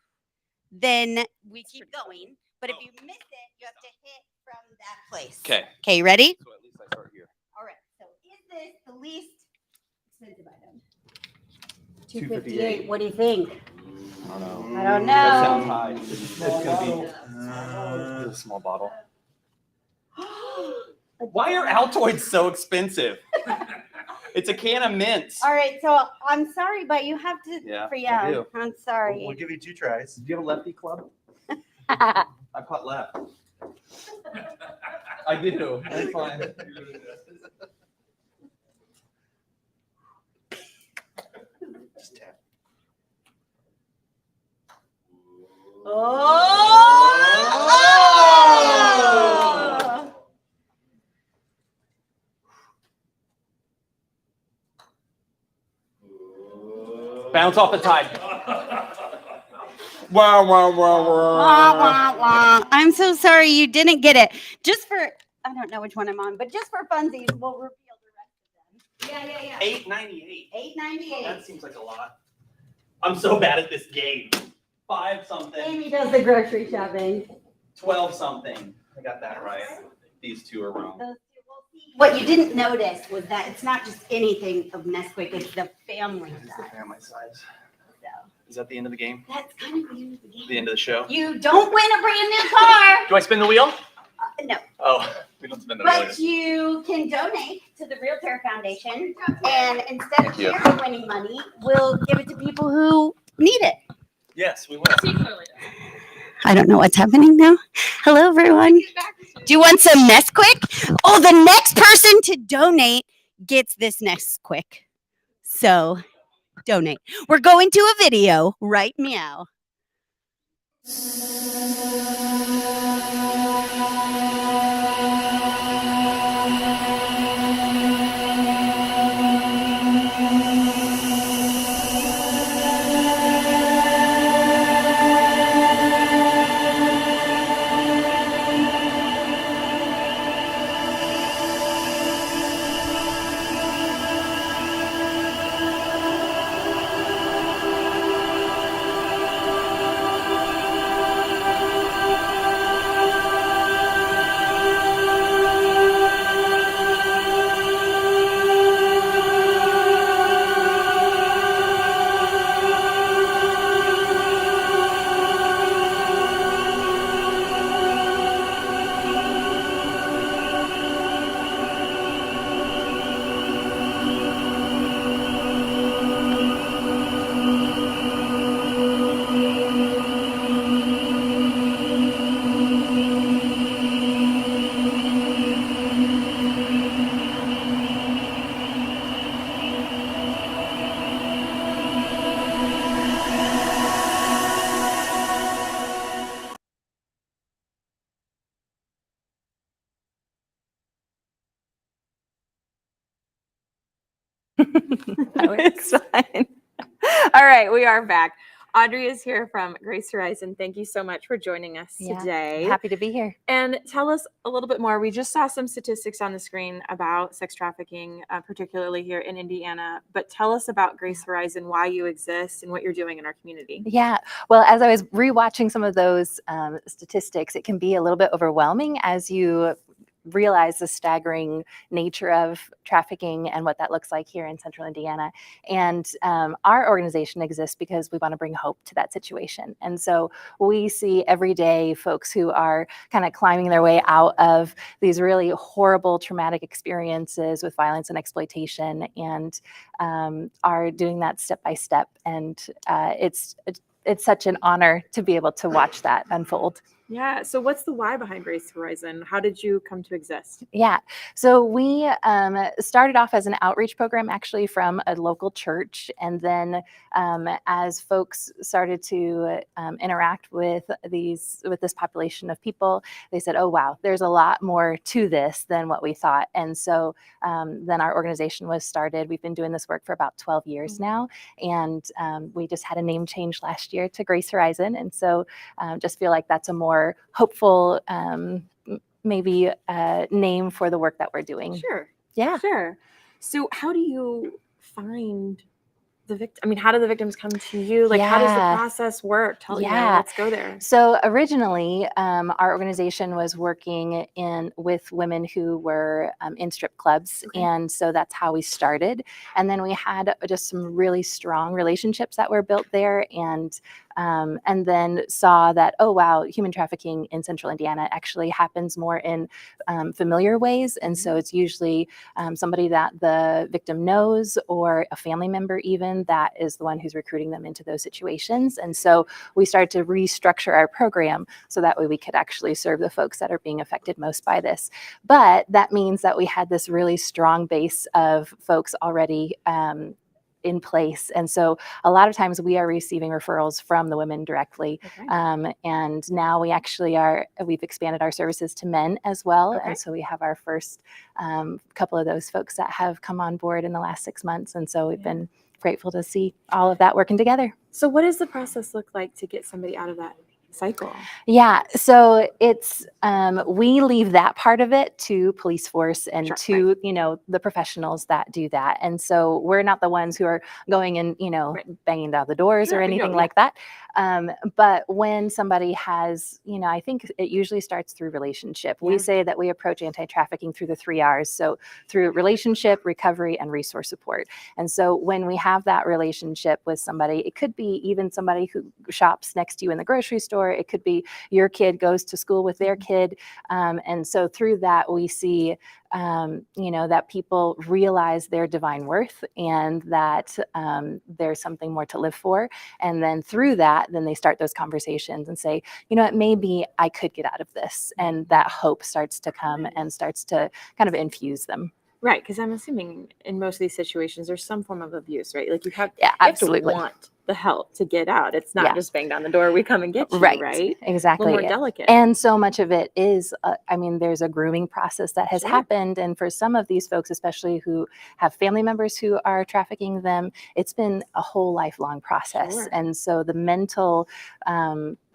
then we keep going. But if you miss it, you have to hit from that place. Okay. Okay, you ready? So at least I start here. All right. So is this the least expensive item? $258. What do you think? I don't know. I don't That know. sounds high. It's gonna be a small bottle. Why are Altoids so expensive? It's a can of mints. All right, so I'm sorry, but you have to. Yeah, For I do. I'm sorry. We'll give you 2 tries. Do you have a lefty club? I putt left. I do. That's fine. Just tap. Oh! Bounce off the tide. Wah, wah, wah. I'm so sorry you didn't get it. Just for, I don't know which one I'm on, but just for funsies, we'll reveal the rest of them. Yeah. $8.98. $8.98. That seems like a lot. I'm so bad at this game. 5 something. Amy does the grocery shopping. 12 something. I got that right. These two are wrong. What you didn't notice was that it's not just anything of Nesquik, it's the family It's the size. family size. So Is that the end of the game? that's kind of the end of the game. The end of the show? You don't win a brand new car. Do I spin the wheel? No. Oh, we don't spin the wheel. But you can donate to the REALTOR Foundation, and instead of Thank you. charity winning money, we'll give it to people who need it. Yes, we will. I don't know what's happening now. Hello, everyone. Do you want some Nesquik? Oh, the next person to donate gets this Nesquik. So donate. We're going to a video right meow. It's fine. All right, we are back. Audrey is here from Grace Horizon. Thank you so much for joining us Yeah, today. happy to be here. And tell us a little bit more. We just saw some statistics on the screen about sex trafficking, particularly here in Indiana. But tell us about Grace Horizon, why you exist, and what you're doing in our community. Yeah, well, as I was rewatching some of those statistics, it can be a little bit overwhelming as you realize the staggering nature of trafficking and what that looks like here in central Indiana. And our organization exists because we want to bring hope to that situation. And so we see every day folks who are kind of climbing their way out of these really horrible traumatic experiences with violence and exploitation, and are doing that step by step. And it's such an honor to be able to watch that unfold. Yeah. So what's the why behind Grace Horizon? How did you come to exist? Yeah. So we started off as an outreach program actually from a local church. And then as folks started to interact with this population of people, they said, oh, wow, there's a lot more to this than what we thought. And so then our organization was started. We've been doing this work for about 12 years now. And we just had a name change last year to Grace Horizon. And so just feel like that's a more hopeful maybe name for the work that we're doing. Sure. Yeah. Sure. So how do you find the victim? I mean, how do the victims come to you? Like, how does the process work? Let's go there. So originally, our organization was working with women who were in strip clubs. Okay. And so that's how we started. And then we had just some really strong relationships that were built there. And then saw that, oh, wow, human trafficking in central Indiana actually happens more in familiar ways. And so it's usually somebody that the victim knows, or a family member even, that is the one who's recruiting them into those situations. And so we started to restructure our program so that way we could actually serve the folks that are being affected most by this. But that means that we had this really strong base of folks already in place. And so a lot of times we are receiving referrals from the women directly. Okay. And now we've expanded our services to men as well. Okay. And so we have our first couple of those folks that have come on board in the last 6 months. And so we've been grateful to see all of that working together. So what does the process look like to get somebody out of that cycle? Yeah, so it's we leave that part of it to police force and to the professionals that do that. And so we're not the ones who are going and banging down the doors or anything like that. But when somebody has, I think it usually starts through relationship. We say that we approach anti-trafficking through the 3 R's. So through relationship, recovery, and resource support. And so when we have that relationship with somebody, it could be even somebody who shops next to you in the grocery store. It could be your kid goes to school with their kid. And so through that, we see, that people realize their divine worth and that there's something more to live for. And then through that, then they start those conversations and say, maybe I could get out of this. And that hope starts to come and starts to kind of infuse them. Right, because I'm assuming in most of these situations, there's some form of abuse, right? Like you have absolutely to want the help to get out. It's not just bang down the door, we come and get you, right? Exactly. A little more delicate. And so much of it is, there's a grooming process that has happened. And for some of these folks, especially who have family members who are trafficking them, it's been a whole lifelong process. Sure. And so the mental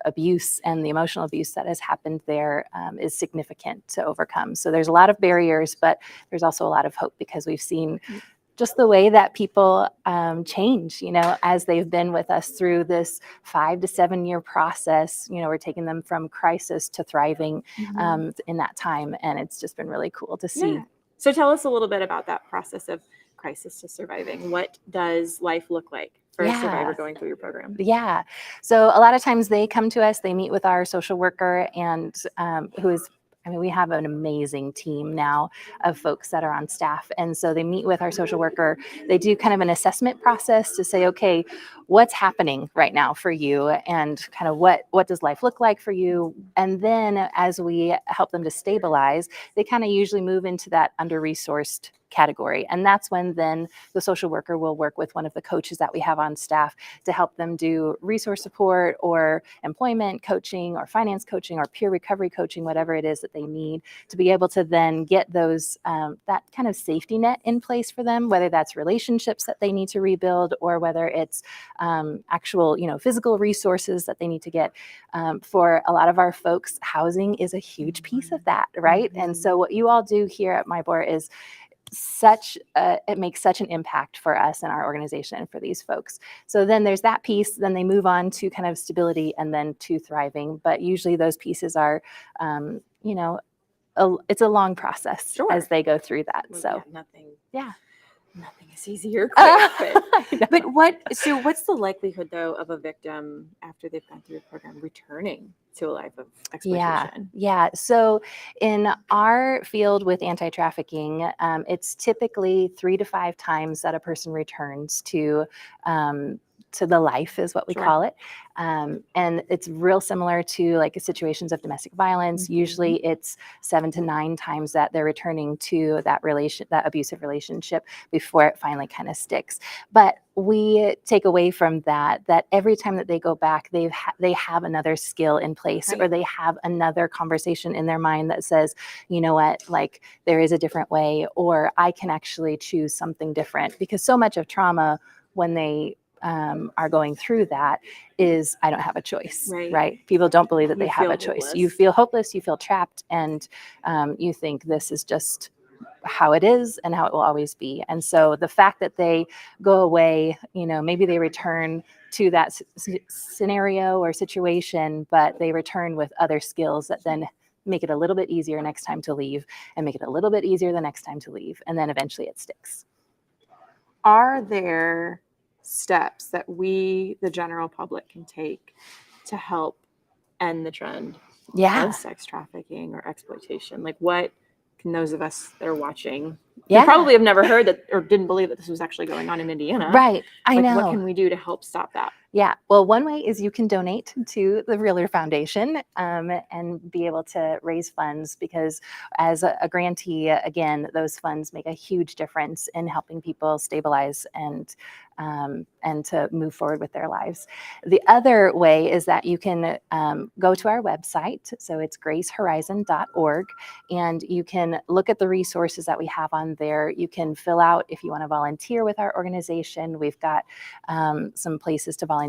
abuse and the emotional abuse that has happened there is significant to overcome. So there's a lot of barriers, but there's also a lot of hope because we've seen just the way that people change, as they've been with us through this 5 to 7 year process. We're taking them from crisis to thriving in that time. And it's just been really cool to see. Yeah. So tell us a little bit about that process of crisis to surviving. What does life look like for a survivor going through your program? Yeah. So a lot of times they come to us, they meet with our social worker and we have an amazing team now of folks that are on staff. And so they meet with our social worker. They do kind of an assessment process to say, okay, what's happening right now for you? And kind of what does life look like for you? And then as we help them to stabilize, they kind of usually move into that under-resourced category. And that's when then the social worker will work with one of the coaches that we have on staff to help them do resource support or employment coaching or finance coaching or peer recovery coaching, whatever it is that they need to be able to then get those that kind of safety net in place for them, whether that's relationships that they need to rebuild or whether it's actual, physical resources that they need to get. For a lot of our folks, housing is a huge piece of that, right? And so what you all do here at MyBOR is it makes such an impact for us and our organization and for these folks. So then there's that piece, then they move on to kind of stability and then to thriving. But usually those pieces are, it's a long process as they go through that. Well, So nothing is easier. But what's the likelihood though of a victim after they've gone through a program returning to a life of exploitation? Yeah. So in our field with anti-trafficking, it's typically 3 to 5 times that a person returns to the life is what we call it. And it's real similar to like situations of domestic violence. Usually it's 7 to 9 times that they're returning to that abusive relationship before it finally kind of sticks. But we take away from that every time that they go back, they have another skill in place, or they have another conversation in their mind that says, you know what, like there is a different way, or I can actually choose something different. Because so much of trauma when they are going through that is I don't have a choice, right? People don't believe that they have a choice. You feel hopeless, you feel trapped, and you think this is just how it is and how it will always be. And so the fact that they go away, maybe they return to that scenario or situation, but they return with other skills that then make it a little bit easier next time to leave, and make it a little bit easier the next time to leave. And then eventually it sticks. Are there steps that we, the general public, can take to help end the trend of sex trafficking or exploitation? Like, what can those of us that are watching, who probably have never heard that or didn't believe that this was actually going on in Indiana, right? I know. What can we do to help stop that? Yeah, well, one way is you can donate to the REALTOR Foundation and be able to raise funds, because as a grantee, again, those funds make a huge difference in helping people stabilize and to move forward with their lives. The other way is that you can go to our website, so it's gracehorizon.org, and you can look at the resources that we have on there. You can fill out if you want to volunteer with our organization. We've got some places to volunteer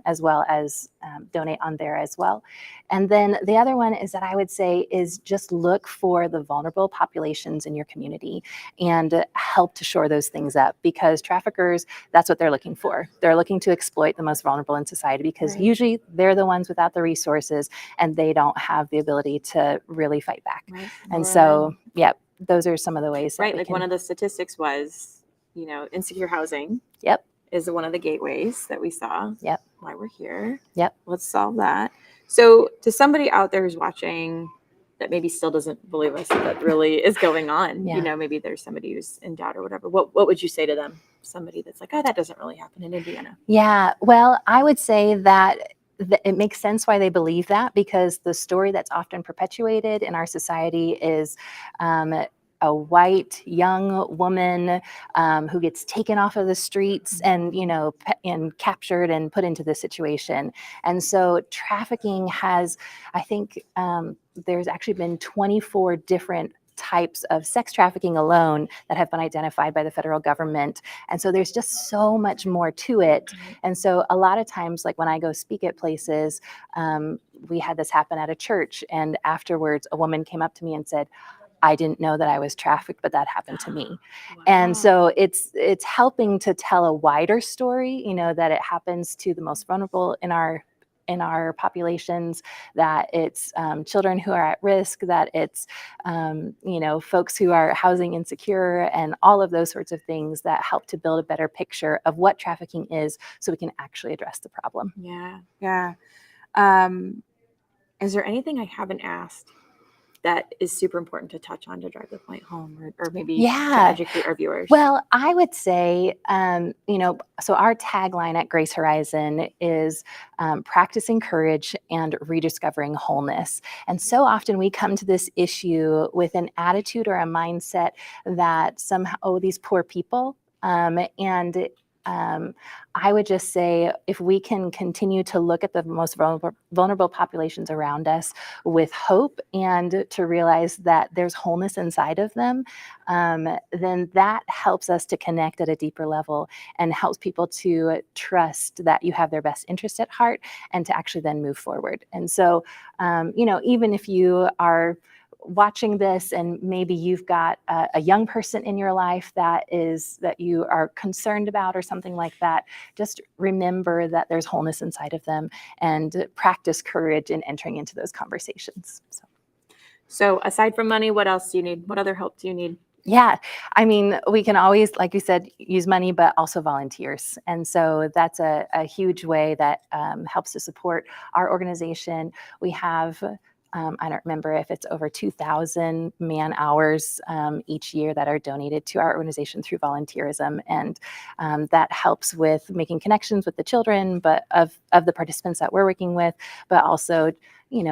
as well as donate on there as well. And then the other one is that I would say is just look for the vulnerable populations in your community and help to shore those things up, because traffickers, that's what they're looking for. They're looking to exploit the most vulnerable in society, because usually they're the ones without the resources and they don't have the ability to really fight back. And so, those are some of the ways that we like can. one of the statistics was, insecure housing. Is one of the gateways that we saw. Why we're here. Let's solve that. So to somebody out there who's watching that maybe still doesn't believe us that really is going on, maybe there's somebody who's in doubt or whatever. What would you say to them? Somebody that's like, oh, that doesn't really happen in Indiana. Yeah, well, I would say that it makes sense why they believe that, because the story that's often perpetuated in our society is a white young woman who gets taken off of the streets and and captured and put into this situation. And so trafficking has, I think there's actually been 24 different types of sex trafficking alone that have been identified by the federal government. And so there's just so much more to it. And so a lot of times, like when I go speak at places, we had this happen at a church, and afterwards a woman came up to me and said, I didn't know that I was trafficked, but that happened to me. And so it's helping to tell a wider story, that it happens to the most vulnerable in our populations, that it's children who are at risk, that it's folks who are housing insecure, and all of those sorts of things that help to build a better picture of what trafficking is, so we can actually address the problem. Is there anything I haven't asked that is super important to touch on to drive the point home, or maybe to Yeah. educate our viewers? Well, I would say, so our tagline at Grace Horizon is practicing courage and rediscovering wholeness. And so often we come to this issue with an attitude or a mindset that somehow, oh, these poor people. I would just say if we can continue to look at the most vulnerable populations around us with hope and to realize that there's wholeness inside of them, then that helps us to connect at a deeper level and helps people to trust that you have their best interest at heart and to actually then move forward. And so, even if you are watching this and maybe you've got a young person in your life that you are concerned about or something like that, just remember that there's wholeness inside of them and practice courage in entering into those conversations. So aside from money, what else do you need? What other help do you need? Yeah, I mean, we can always, like you said, use money, but also volunteers. And so that's a huge way that helps to support our organization. We have I don't remember if it's over 2,000 man hours each year that are donated to our organization through volunteerism. And that helps with making connections with the children, but of the participants that we're working with, but also,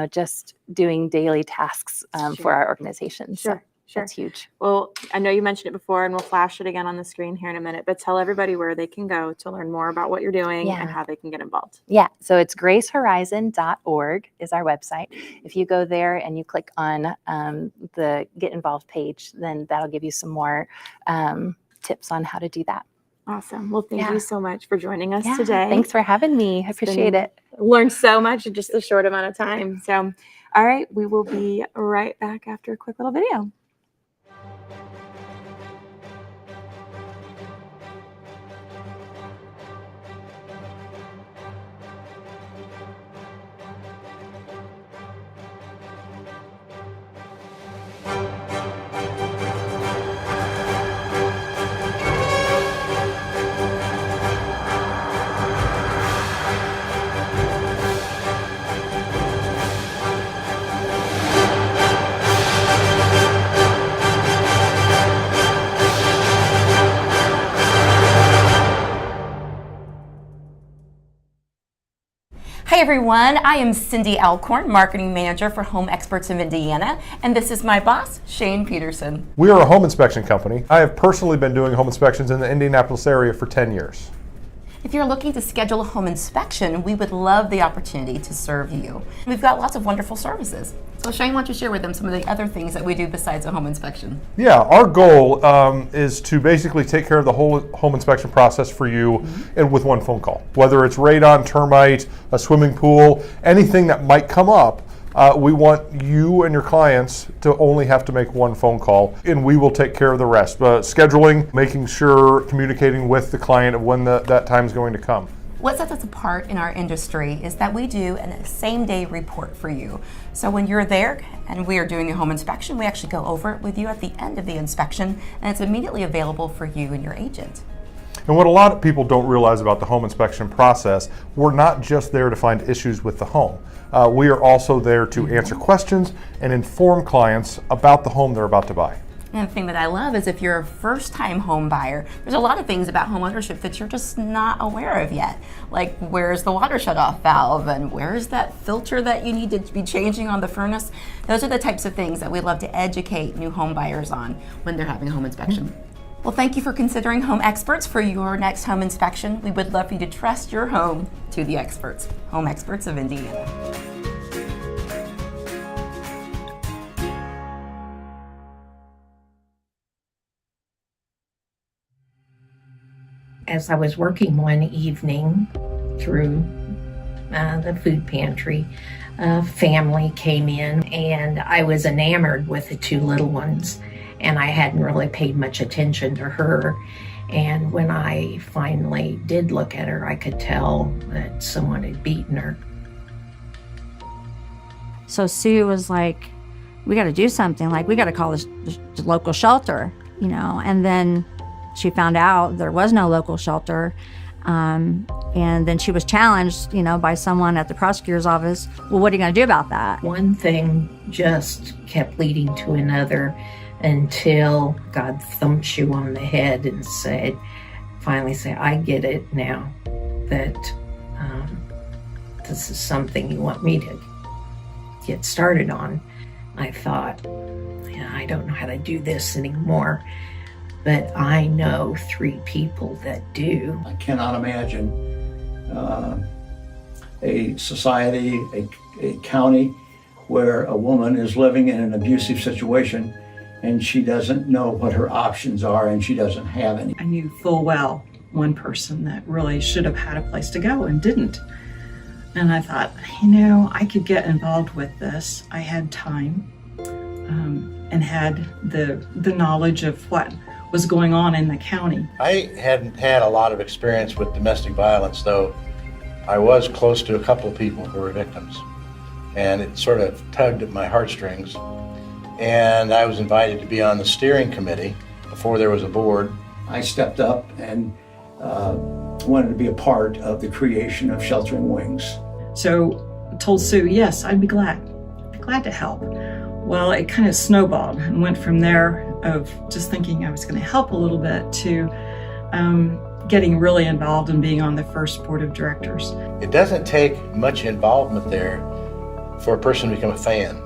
just doing daily tasks for our organization. Sure. So that's huge. Well, I know you mentioned it before, and we'll flash it again on the screen here in a minute, but tell everybody where they can go to learn more about what you're doing and how they can get involved. Yeah, so it's gracehorizon.org is our website. If you go there and you click on the Get Involved page, then that'll give you some more tips on how to do that. Awesome. Well, thank you so much for joining us Yeah, today. thanks for having me. I appreciate it. Learned so much in just a short amount of time. So, all right, we will be right back after a quick little video. Hi everyone, I am Cindy Alcorn, Marketing Manager for Home Experts of Indiana, and this is my boss, Shane Peterson. We are a home inspection company. I have personally been doing home inspections in the Indianapolis area for 10 years. If you're looking to schedule a home inspection, we would love the opportunity to serve you. We've got lots of wonderful services. So Shane, why don't you share with them some of the other things that we do besides a home inspection? Yeah, our goal is to basically take care of the whole home inspection process for you and with one phone call. Whether it's radon, termite, a swimming pool, anything that might come up, we want you and your clients to only have to make one phone call, and we will take care of the rest. Scheduling, making sure, communicating with the client of when that time is going to come. What sets us apart in our industry is that we do a same-day report for you. So when you're there and we are doing a home inspection, we actually go over it with you at the end of the inspection, and it's immediately available for you and your agent. And what a lot of people don't realize about the home inspection process, we're not just there to find issues with the home. We are also there to answer questions and inform clients about the home they're about to buy. And the thing that I love is if you're a first-time home buyer, there's a lot of things about home ownership that you're just not aware of yet. Like, where's the water shutoff valve, and where's that filter that you need to be changing on the furnace? Those are the types of things that we love to educate new home buyers on when they're having a home inspection. Well, thank you for considering Home Experts for your next home inspection. We would love for you to trust your home to the experts, Home Experts of Indiana. As I was working one evening through the food pantry, a family came in, and I was enamored with the two little ones, and I hadn't really paid much attention to her. And when I finally did look at her, I could tell that someone had beaten her. So Sue was like, we got to do something, like we got to call this local shelter, and then she found out there was no local shelter. And then she was challenged, by someone at the prosecutor's office. Well, what are you going to do about that? One thing just kept leading to another until God thumps you on the head and finally say, I get it now, that this is something you want me to get started on. I thought, I don't know how to do this anymore, but I know 3 people that do. I cannot imagine a society, a county where a woman is living in an abusive situation and she doesn't know what her options are and she doesn't have any. I knew full well one person that really should have had a place to go and didn't. And I thought, I could get involved with this. I had time and had the knowledge of what was going on in the county. I hadn't had a lot of experience with domestic violence, though I was close to a couple of people who were victims. And it sort of tugged at my heartstrings. And I was invited to be on the steering committee before there was a board. I stepped up and wanted to be a part of the creation of Sheltering Wings. So I told Sue, yes, I'd be glad to help. Well, it kind of snowballed and went from there of just thinking I was going to help a little bit to getting really involved and being on the first board of directors. It doesn't take much involvement there for a person to become a fan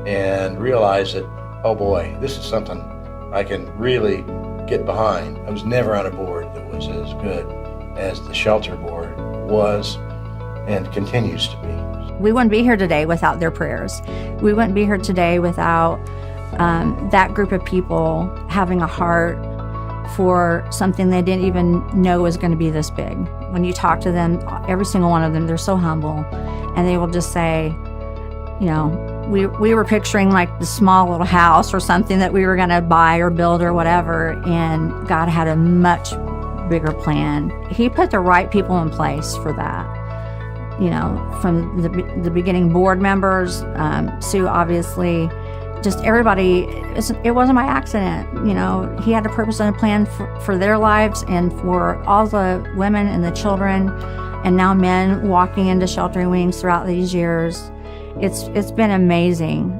and realize that, oh boy, this is something I can really get behind. I was never on a board that was as good as the shelter board was and continues to be. We wouldn't be here today without their prayers. We wouldn't be here today without that group of people having a heart for something they didn't even know was going to be this big. When you talk to them, every single one of them, they're so humble, and they will just say, we were picturing like the small little house or something that we were going to buy or build or whatever, and God had a much bigger plan. He put the right people in place for that. From the beginning, board members, Sue, obviously, just everybody. It wasn't by accident. He had a purpose and a plan for their lives and for all the women and the children, and now men walking into Sheltering Wings throughout these years. It's been amazing.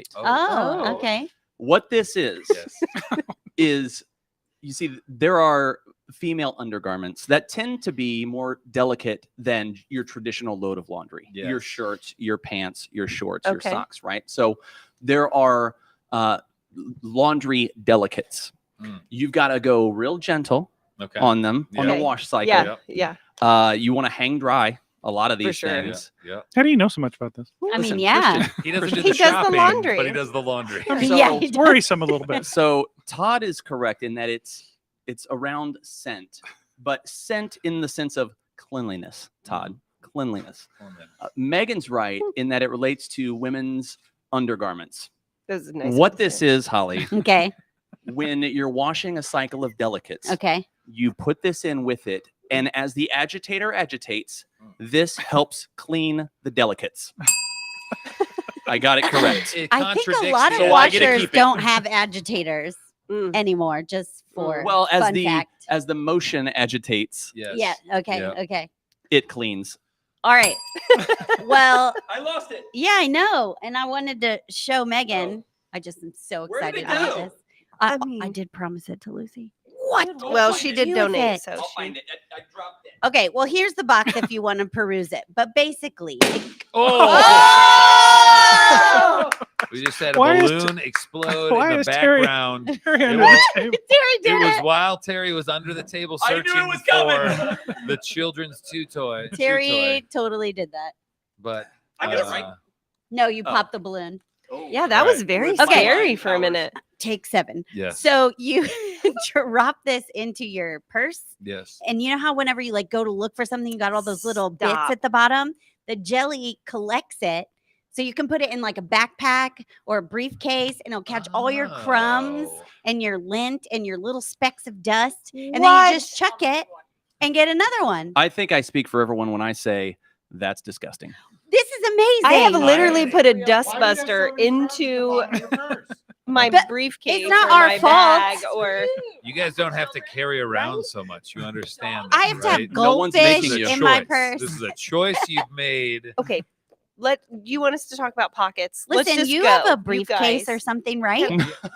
night. Oh, okay. What this is, is you see, there are female undergarments that tend to be more delicate than your traditional load of laundry. Yes. Your shirts, your pants, your shorts, your Okay. socks, right? So there are laundry delicates. You've got to go real gentle on them on the wash cycle. Yeah. You want to hang dry a lot of these sure. things. How do you know so much about this? I Listen, mean, yeah. Christian, He doesn't do Christian, the He does the shopping, laundry. but he does the laundry. Yeah, he It's worrisome a little bit. So Todd is correct in that it's around scent, but scent in the sense of cleanliness. Todd, cleanliness. Megan's right in that it relates to women's undergarments. Those are nice What ones, this yeah. is, Holly, Okay. when you're washing a cycle of delicates, Okay. you put this in with it, and as the agitator agitates, this helps clean the delicates. I got it correct. I think a lot of So I get to washers keep it. don't have agitators anymore. Just for Well, as fun the fact. as the motion agitates, Yeah. Okay. Okay. it cleans. All right. Well, I lost it. yeah, I know, and I wanted to show Megan. I just am so Where did excited it about go? this. I did promise it to Lucy. What? Well, she did do with donate, it? so I'll she. find it. I dropped it. Okay, well, here's the box if you want to peruse it. But basically, We just had a Why is balloon explode why in the is Terry- background. Terry It under was- the table? Terry did It was it. while Terry was under the table I knew it searching was coming. for the children's toy. Terry totally did that. But I get it right. No, you Oh. popped the balloon. Yeah, that was Right. very Okay. scary for a minute. Take 7. Yes. So you drop this into your purse. Yes. And you know how whenever you like go to look for something, you got all those little bits Stop. at the bottom? The jelly collects it. So you can put it in like a backpack or a briefcase and it'll catch all your crumbs Oh. and your lint and your little specks of dust. And then What? you just chuck it and get another one. I think I speak for everyone when I say that's disgusting. This is amazing. I have literally put a dustbuster into my But briefcase it's not or our my fault. bag or You guys don't have to carry around so much. You understand I that, have to have right? No one's goldfish making you. in my Choice. purse. This is a choice you've made. okay. You want us to talk about pockets? Let's Listen, just you go, have a you briefcase guys. or something, right?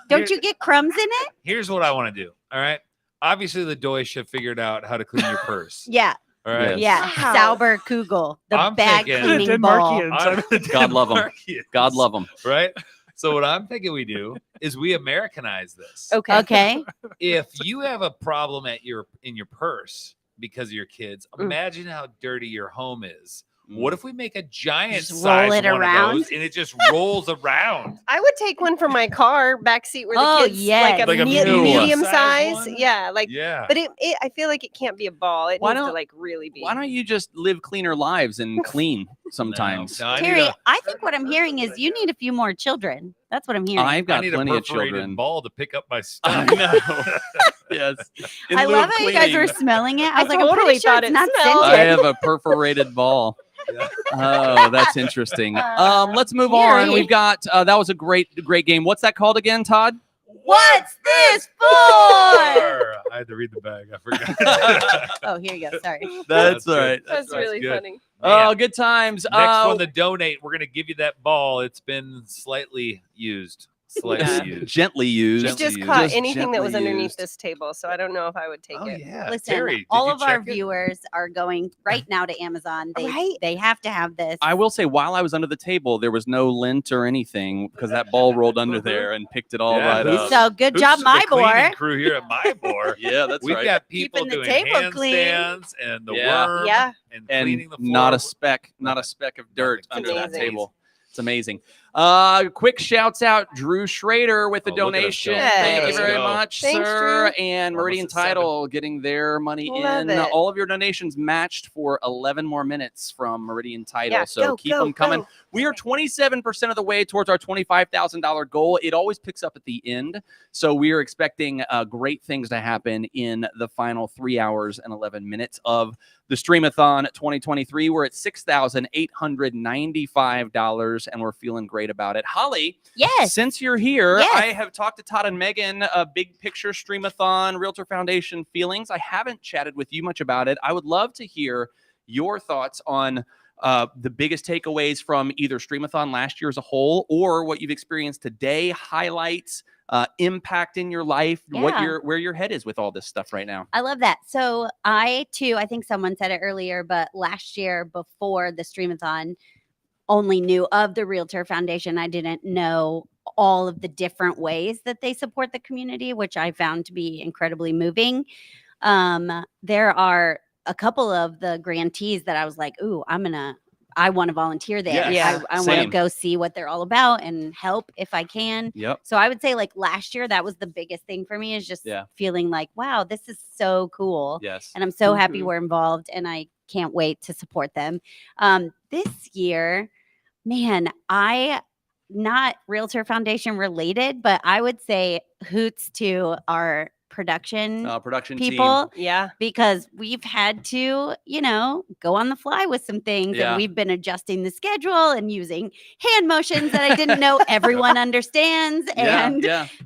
Don't you get crumbs in it? Here's what I want to do. All right. Obviously, the Deutsch have figured out how to clean your purse. Yeah. All right. Yeah. Wow. Sauber Kugel, the I'm bag thinking- cleaning ball. Denmarkians. God love 'em. Denmarkians, God love them. Right. So what I'm thinking we do is we Americanize this. Okay. Okay. If you have a problem in your purse because of your kids, Mm. imagine how dirty your home is. What if we make a giant Just size roll it one around? of those and it just rolls around? I would take one from my car backseat where the Oh, kids yes. like a, Like a medium size size. one? Yeah, like Yeah. but it I feel like it can't be a ball. It Why needs to don't- like really be. Why don't you just live cleaner lives and clean sometimes? No, I need Terry, a- I think what I'm hearing is you need a few more children. That's what I'm hearing. I've I got need a plenty of perforated children. ball to pick up my I stuff. know. Yes. In I lieu love of how you guys were cleaning, smelling it. I was like, totally I'm pretty sure thought it's it not smelled. I scented. have a perforated ball. Oh, that's interesting. Let's move on. Terry. We've got that was a great game. What's that called again, Todd? What's this for? I had to read the bag. I forgot. Oh, here you go. Sorry. That's all good. right. That's really good. funny. Oh, good times. Next one to donate, we're gonna give you that ball. It's been slightly used. Slightly Yeah. used. Gently used. You Gently just used. caught Just anything that was gently underneath used. this table, so I don't know if I would take Oh it. yeah. Listen, Terry, did all you of our check it? viewers are going right now to Amazon. They Right? they have to have this. I will say, while I was under the table, there was no lint or anything because that ball rolled under there and picked it all Yeah, right who's- up. So good Who's job, the my cleaning boy. crew here at my board. Yeah, that's We've right. got people Keeping the doing table clean. handstands and the Yeah. worm Yeah. and And cleaning the floor. not a speck of dirt Nothing. under that amazing. table. It's amazing. Quick shouts out, Drew Schrader with the Oh, look at us donation. go. Thank Look you at very us go. much, Thanks, sir. Drew. And Almost Meridian at 7. Title getting their money Love in. it. All of your donations matched for 11 more minutes from Meridian Title. Yeah, so go, keep go, them coming. go. We are 27% of the way towards our $25,000 goal. It always picks up at the end. So we are expecting great things to happen in the final 3 hours and 11 minutes of the Stream-A-Thon 2023. We're at $6,895, and we're feeling great about it. Holly, Yes. since you're here, Yes. I have talked to Todd and Megan, big picture Stream-A-Thon, Realtor Foundation feelings. I haven't chatted with you much about it. I would love to hear your thoughts on the biggest takeaways from either Stream-A-Thon last year as a whole, or what you've experienced today, highlights, impact in your life, where your head is with all this stuff right now. I love that. So I think someone said it earlier, but last year before the Stream-A-Thon, only knew of the Realtor Foundation. I didn't know all of the different ways that they support the community, which I found to be incredibly moving. There are a couple of the grantees that I was like, ooh, I want to volunteer there. I want to go see what they're all about and help if I can. Yep. So I would say like last year, that was the biggest thing for me, is just feeling like, wow, this is so cool. Yes. And I'm so happy we're involved, and I can't wait to support them. This year, man, not Realtor Foundation related, but I would say hoots to our production people. Team. Yeah. Because we've had to, go on the fly with some things, and we've been adjusting the schedule and using hand motions that I didn't know everyone understands. And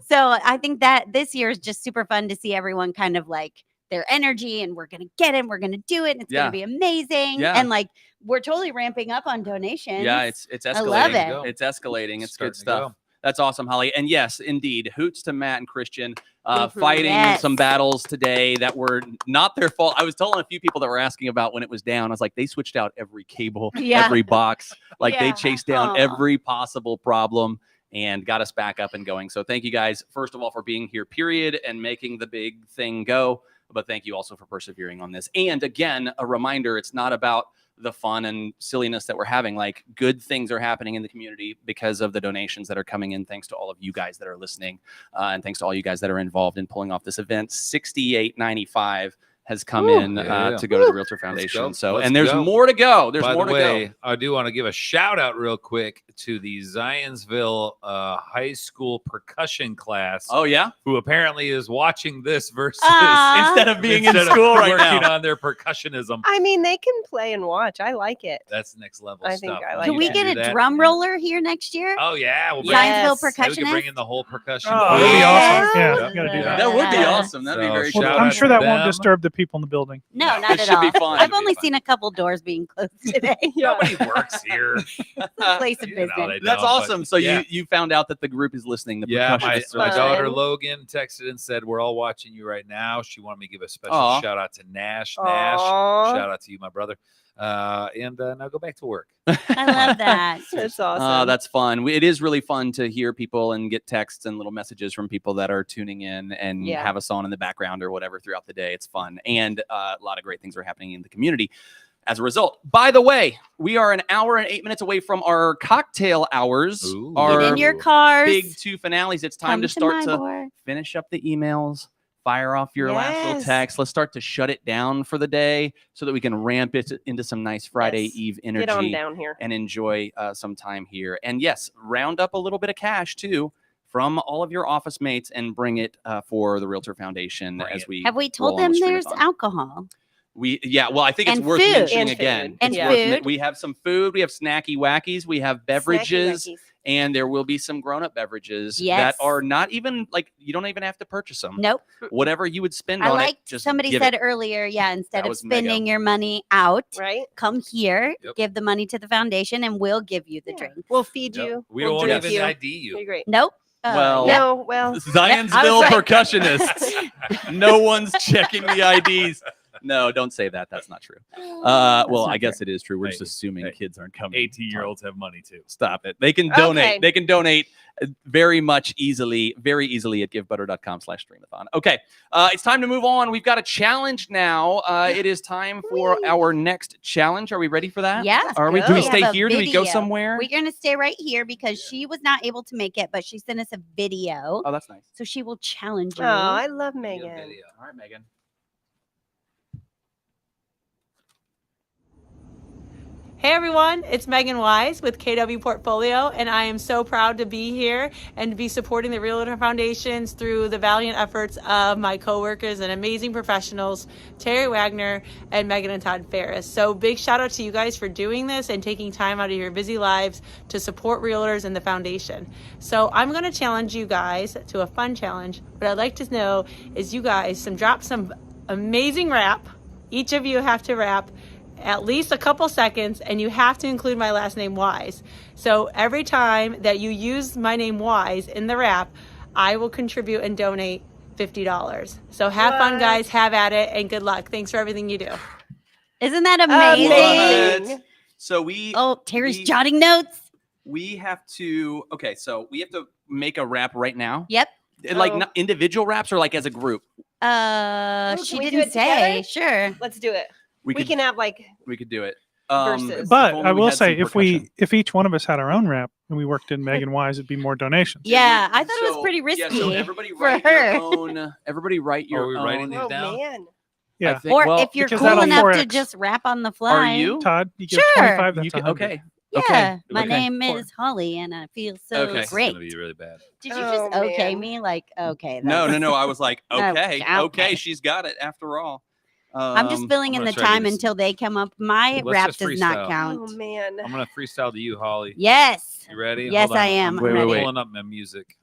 so I think that this year is just super fun to see everyone kind of like their energy, and we're going to get it, we're going to do it, and it's going to be amazing. And like, we're totally ramping up on donations. Yeah, it's escalating. I love it. It's escalating. It's good stuff. That's awesome, Holly. And yes, indeed, hoots to Matt and Christian fighting some battles today that were not their fault. I was telling a few people that were asking about when it was down, I was like, they switched out every cable, every box. Like they chased down every possible problem and got us back up and going. So thank you guys, first of all, for being here, period, and making the big thing go. But thank you also for persevering on this. And again, a reminder, it's not about the fun and silliness that we're having. Like, good things are happening in the community because of the donations that are coming in, thanks to all of you guys that are listening, and thanks to all you guys that are involved in pulling off this event. $68.95 has come in to go to the Realtor Foundation. So, and there's more to go. There's more to go. I do want to give a shout out real quick to the Zionsville high school percussion class. Oh yeah, who apparently is watching this versus instead of being in school right now, working on their percussionism. I mean, they can play and watch. I like it. That's next level I stuff. think I like Can we get a drum roller here next year? Oh yeah, we'll Zionsville we percussionist. can bring in the whole percussion. Oh, that'd be awesome. Yeah, we gotta do that. That would be awesome. That'd be very. Well, I'm sure that won't disturb the people in the building. No, not at all. Be fun. I've only seen a couple doors being closed today. Nobody works here. Place of business. That's awesome. So you found out that the group is listening. The percussionists my are daughter listening. Logan texted and said, we're all watching you right now. She wanted me to give a special Aw. shout out to Nash. Aw. Nash, shout out to you, my brother. And now go back to work. I love that. That's awesome. That's fun. It is really fun to hear people and get texts and little messages from people that are tuning in and have us on in the background or whatever throughout the day. It's fun. And a lot of great things are happening in the community as a result. By the way, we are an hour and 8 minutes away from our cocktail hours. Our Get in your cars. big two finales. It's time Come to start my to door. finish up the emails, fire off your last little text. Let's start to shut it down for the day so that we can ramp it into some nice Friday Eve energy. Get on down here. And enjoy some time here. And yes, round up a little bit of cash too from all of your office mates and bring it for the Realtor Foundation as we Have we told roll on them the there's Stream-A-Thon. alcohol? Well, I think it's And worth food. mentioning And again. food. And It's worth food. We have some food. We have snacky wackies. We have beverages. Wackies. And there will be some grown-up beverages Yes. that are not even like, you don't even have to purchase them. Nope. Whatever you would spend I on like it, just somebody give said it. earlier, instead That of was mega. spending your money out, right? Come here, Yep. give the money to the foundation, and we'll give you the drink. We'll feed Yep. you. We We'll don't drink even you. ID you. You're great. Nope. Well, No, well, Zionsville percussionists. No one's checking the IDs. No, don't say that. That's not true. Well, I guess it is true. We're just assuming kids aren't coming. 18-year-olds have money too. Stop it. They can donate. Okay. They can donate very easily at givebutter.com/Stream-A-Thon. Okay, it's time to move on. We've got a challenge now. It is time for our next challenge. Are we ready for that? Yeah. Are we? Do we stay have a here? Do we go video. somewhere? We're going to stay right here because she was not able to make it, but she sent us a video. Oh, that's nice. So she will challenge you. Oh, I love Megan. All right, Megan. Hey everyone, it's Megan Wise with KW Portfolio, and I am so proud to be here and to be supporting the Realtor Foundations through the valiant efforts of my coworkers and amazing professionals, Terry Wagner and Megan and Todd Ferris. So big shout out to you guys for doing this and taking time out of your busy lives to support realtors and the foundation. So I'm going to challenge you guys to a fun challenge. What I'd like to know is you guys drop some amazing rap. Each of you have to rap. at least a couple seconds, and you have to include my last name Wise. So every time that you use my name Wise in the wrap, I will contribute and donate $50. So have fun, guys. Have at it, and good luck. Thanks for everything you do. Isn't that amazing? So we. Oh, Terry's jotting notes. We have to. Okay, so we have to make a wrap right now. Yep. Like not individual wraps or like as a group. She can we do didn't it say. together? Sure. Let's do it. We We could- can have like We could do it. versus. But if only I we will had some say, percussion. if each one of us had our own rap and we worked in Megan Wise, it'd be more donations. Yeah, I thought it was pretty risky Yeah, so everybody for write her. your own. Everybody write your we own. writing these down? Man. Yeah. I think- Or well, if you're because cool that'll enough to 4X. just rap on the fly. Are you? Todd, you get Sure. 25, that's You can, 100. okay. Yeah. Okay. My Okay. name is Holly, and I feel so Okay. This is great. gonna be really bad. Did you just Oh, okay man. me? Like, okay. No, that's- I was like, okay, Okay. okay, she's got it after all. I'm just filling I'm in gonna the try to time do this. until they come up. My Let's rap just does not freestyle. count. Oh man. I'm gonna freestyle to you, Holly. Yes. You ready? Yes, Hold on. I am. I'm Wait, wait, wait. pulling up my music.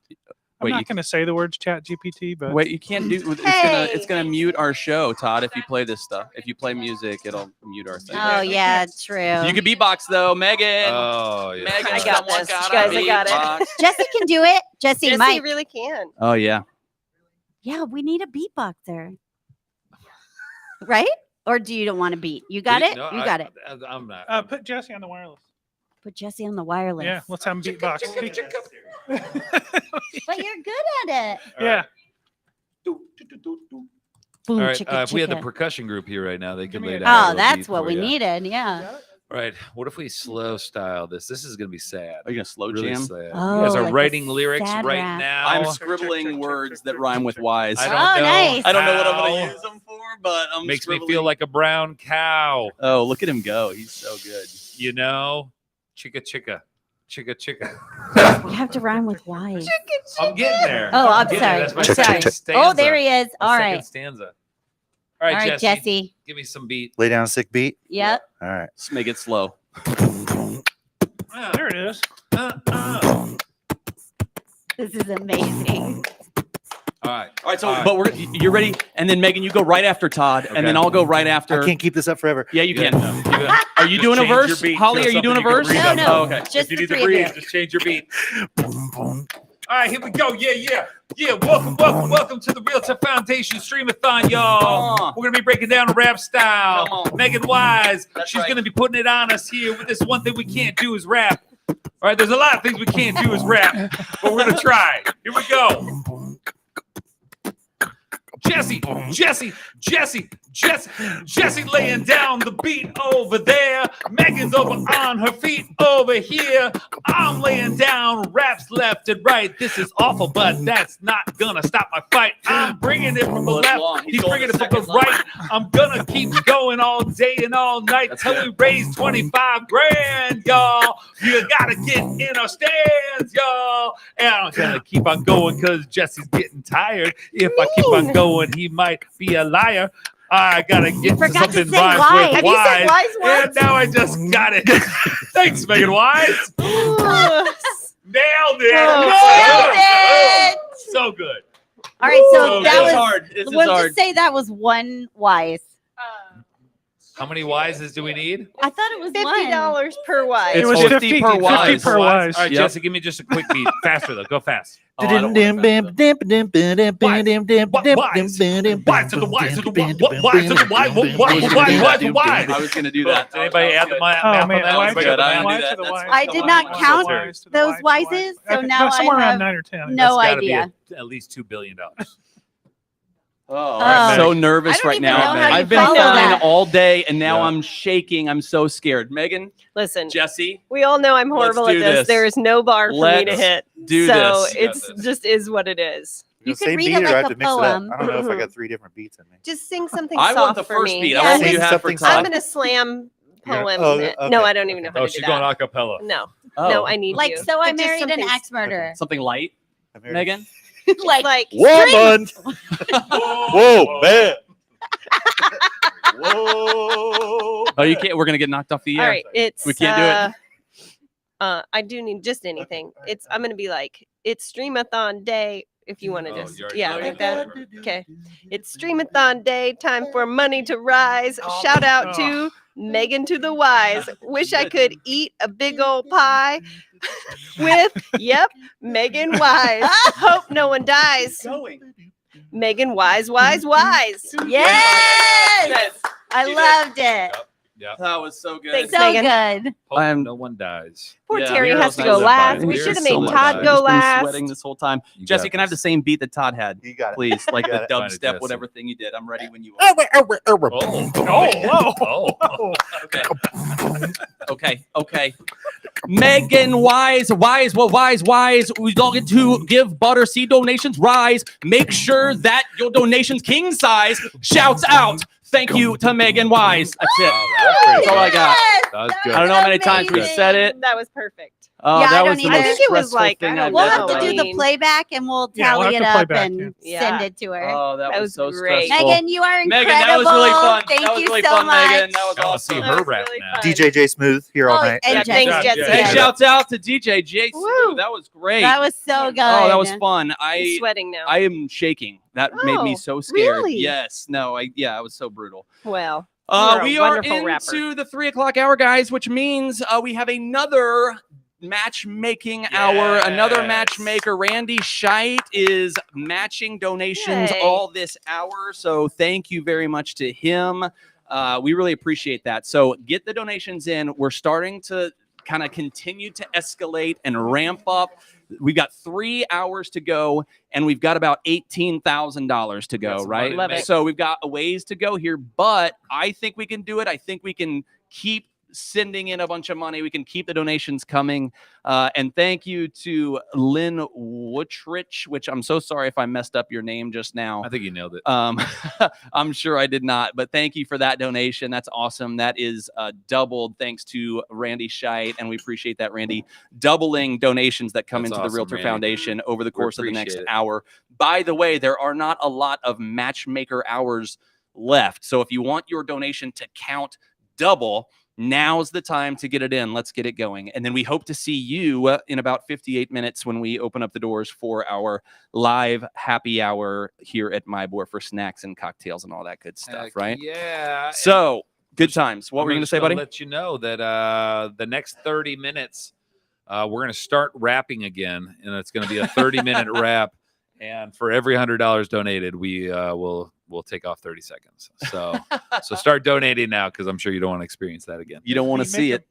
I'm Wait, not you- going to say the words Chat GPT, but Wait, you can't do. It's gonna mute our show, Todd. If you play this stuff, if you play music, it'll mute our thing. Oh yeah, true. You can beatbox though, Megan. Oh yeah. Megan, I got someone this. gotta Guys, I got it. beatbox. Jesse can do it. Jesse Jesse might. really can. Oh yeah. Yeah, we need a beatboxer. Right? Or do you don't want to beat? You got it? No, You got it. I'm not. put Jesse on the wireless. Put Jesse on the wireless. Yeah, let's have him beatbox. But you're good at it. Yeah. All right. chicka, If we had the chicka. percussion group here right now, they could lay down. a Oh, little that's beat what for we ya. needed. Yeah. All right. What if we slow style this? This is gonna be sad. Are you gonna slow Really jam? sad. Oh, You guys are like a writing lyrics sad right rap. now. I'm scribbling words that rhyme with wise. I Oh, don't know. nice. I don't know what I'm how. gonna use them for, but I'm Makes me scribbling. feel like a brown cow. Oh, look at him go! He's so good. You know, chicka chicka, chicka chicka. You have to rhyme with wise. I'm getting there. Oh, I'm getting sorry. there. That's my I'm sorry. second stanza. Oh, there he is. My All second right. stanza. All right, Jesse. Give me some beat. Lay down a sick beat. Yep. All right. Let's make it slow. There it is. This is amazing. All right. All right. So, but you're ready, and then Megan, you go right after Todd, and then I'll go right after. I can't keep this up forever. Yeah, you can. Are you Just doing a change your verse, beat Holly? to Are you doing a something you verse? can breathe No, on. no. Oh, okay. Just If you the need to three of breathe, you. just change your beat. All right, here we go. Yeah. Welcome to the Realtor Foundation Stream-A-Thon, y'all. We're gonna be breaking down a rap style. Megan Wise, she's gonna be putting it on us here with this one thing we can't do is rap. All right, there's a lot of things we can't do is rap, but we're gonna try. Here we go. Jesse laying down the beat over there. Megan's over on her feet over here. I'm laying down raps left and right. This is awful, but that's not gonna stop my fight. I'm bringing it from the left. He's bringing it from the right. I'm gonna keep going all day and all night till we raise 25 grand, y'all. You gotta get in our stands, y'all. And I'm gonna keep on going because Jesse's getting tired. If I keep on going, he might be a liar. I gotta get to forgot to something say rhymes wise. with Have you said wise. wise And once? now I just got it. Thanks, Megan Wise. Nailed it. Nailed it. So good. All right, so Ooh, that this was is hard. This is we'll hard. just say that was one wise. How many wises do we need? I thought it was $50 per wise. It's It was 50 per 50 wise. per wise. All right, Yep. Jesse, give me just a quick beat. Faster though. Go fast. Oh, I don't want that. Wise to the wise to the wise. I was gonna do that. Anybody add the math Oh, on man. that? Wise Anybody to got the the math? wise that. to the That's wise. I did not count those wises, so now I somewhere around have 9 or 10. no That's gotta be idea. at least $2 billion. Oh, Oh. I'm so I nervous don't right even now. know how you I've been follow fine that. all day, and now Yeah. I'm shaking. I'm so scared. Megan, Listen, Jesse, we all know I'm horrible Let's at do this. this. There is no bar for me to Let's hit. do so this. it's just is what it is. You could Same read beat it or I like have a to mix it up? poem. I don't know if I got 3 different beats in me. Just sing something I soft want the for first me. beat. Yeah, I want Sing you to have something for I'm soft. gonna slam poem. Oh, it. okay. No, I don't even know how Oh, to do she's that. going a cappella. No, Oh. no, I need Like you. so I But just married an something- axe murderer. something light, Megan. like Woman! Whoa, man! Whoa! Oh, you can't. We're gonna get knocked off the air. all right, it's We can't do it. I do need just anything. It's I'm gonna be like it's Stream-A-Thon day. If you want to Oh, just you already yeah know like that. that. Okay, it's Stream-A-Thon day. Time for money to rise. Shout out to Megan to the Wise. Wish I could eat a big old pie with, yep, Megan Wise. Hope no one dies. Megan Wise, Wise, Wise. Yes! I loved it. Yeah. That was so good. Thanks, So Megan. good. Hope no one dies. Poor Yeah, Terry that has was to nice. go last. We There's should have so made much Todd fun. go Just been last. sweating this whole time. You Jesse, got can I have the this. same beat that Todd had? You got it. Please, like You the got it. Find it, dubstep, Jesse. whatever thing you did. I'm ready when you are. Okay. Megan Wise. We don't get to give butter seed donations rise. Make sure that your donation's king size. Shouts out. Thank you to Megan Wise. That's it. That's all I got. That was good. I don't know how many times we said it. That was perfect. Oh, Yeah, I that don't was the either. most I think it was stressful like, thing I I've don't We'll ever have to do done. the playback and we'll Yeah, we'll tally have it to up playback, and yeah. send it to her. Oh, that was so great. stressful. Megan, you are incredible. Megan, that was really fun. Thank That was you really so fun, much. Megan. That was I want to see awesome. her was rap really now. fun. DJ Smooth here all night. And Yeah, Jesse. thanks, Jesse. Hey, Yeah. shouts out to DJ J. Woo. That was great. That was so good. Oh, that was fun. I'm sweating now. I am shaking. That made me Oh, so scared. really? Yes. No. It was so brutal. Well, We you're a are wonderful into rapper. the 3:00 hour, guys, which means we have another matchmaking hour. Another matchmaker. Randy Scheit is matching donations Yay. all this hour. So thank you very much to him. We really appreciate that. So get the donations in. We're starting to kind of continue to escalate and ramp up. We've got 3 hours to go, and we've got about $18,000 to go, some right? money to Love make. it. So we've got a ways to go here, but I think we can do it. I think we can keep sending in a bunch of money. We can keep the donations coming. And thank you to Lynn Woodrich, which I'm so sorry if I messed up your name just now. I think you nailed it. I'm sure I did not, but thank you for that donation. That's awesome. That is doubled thanks to Randy Scheit, and we appreciate that, Randy, doubling donations that come That's into awesome, the Realtor Randy. Foundation over the We course of the next appreciate it. hour. By the way, there are not a lot of matchmaker hours left. So if you want your donation to count double, now's the time to get it in. Let's get it going. And then we hope to see you in about 58 minutes when we open up the doors for our live happy hour here at My Boy for snacks and cocktails and all that good stuff, Heck right? Yeah. So, good times. What I'm were you going to just say, gonna buddy? Let you know that the next 30 minutes, we're going to start rapping again, and it's going to be a 30-minute rap. And for every $100 donated, we we'll take off 30 seconds. So start donating now, because I'm sure you don't want to experience that again. You don't want to Make see it- it.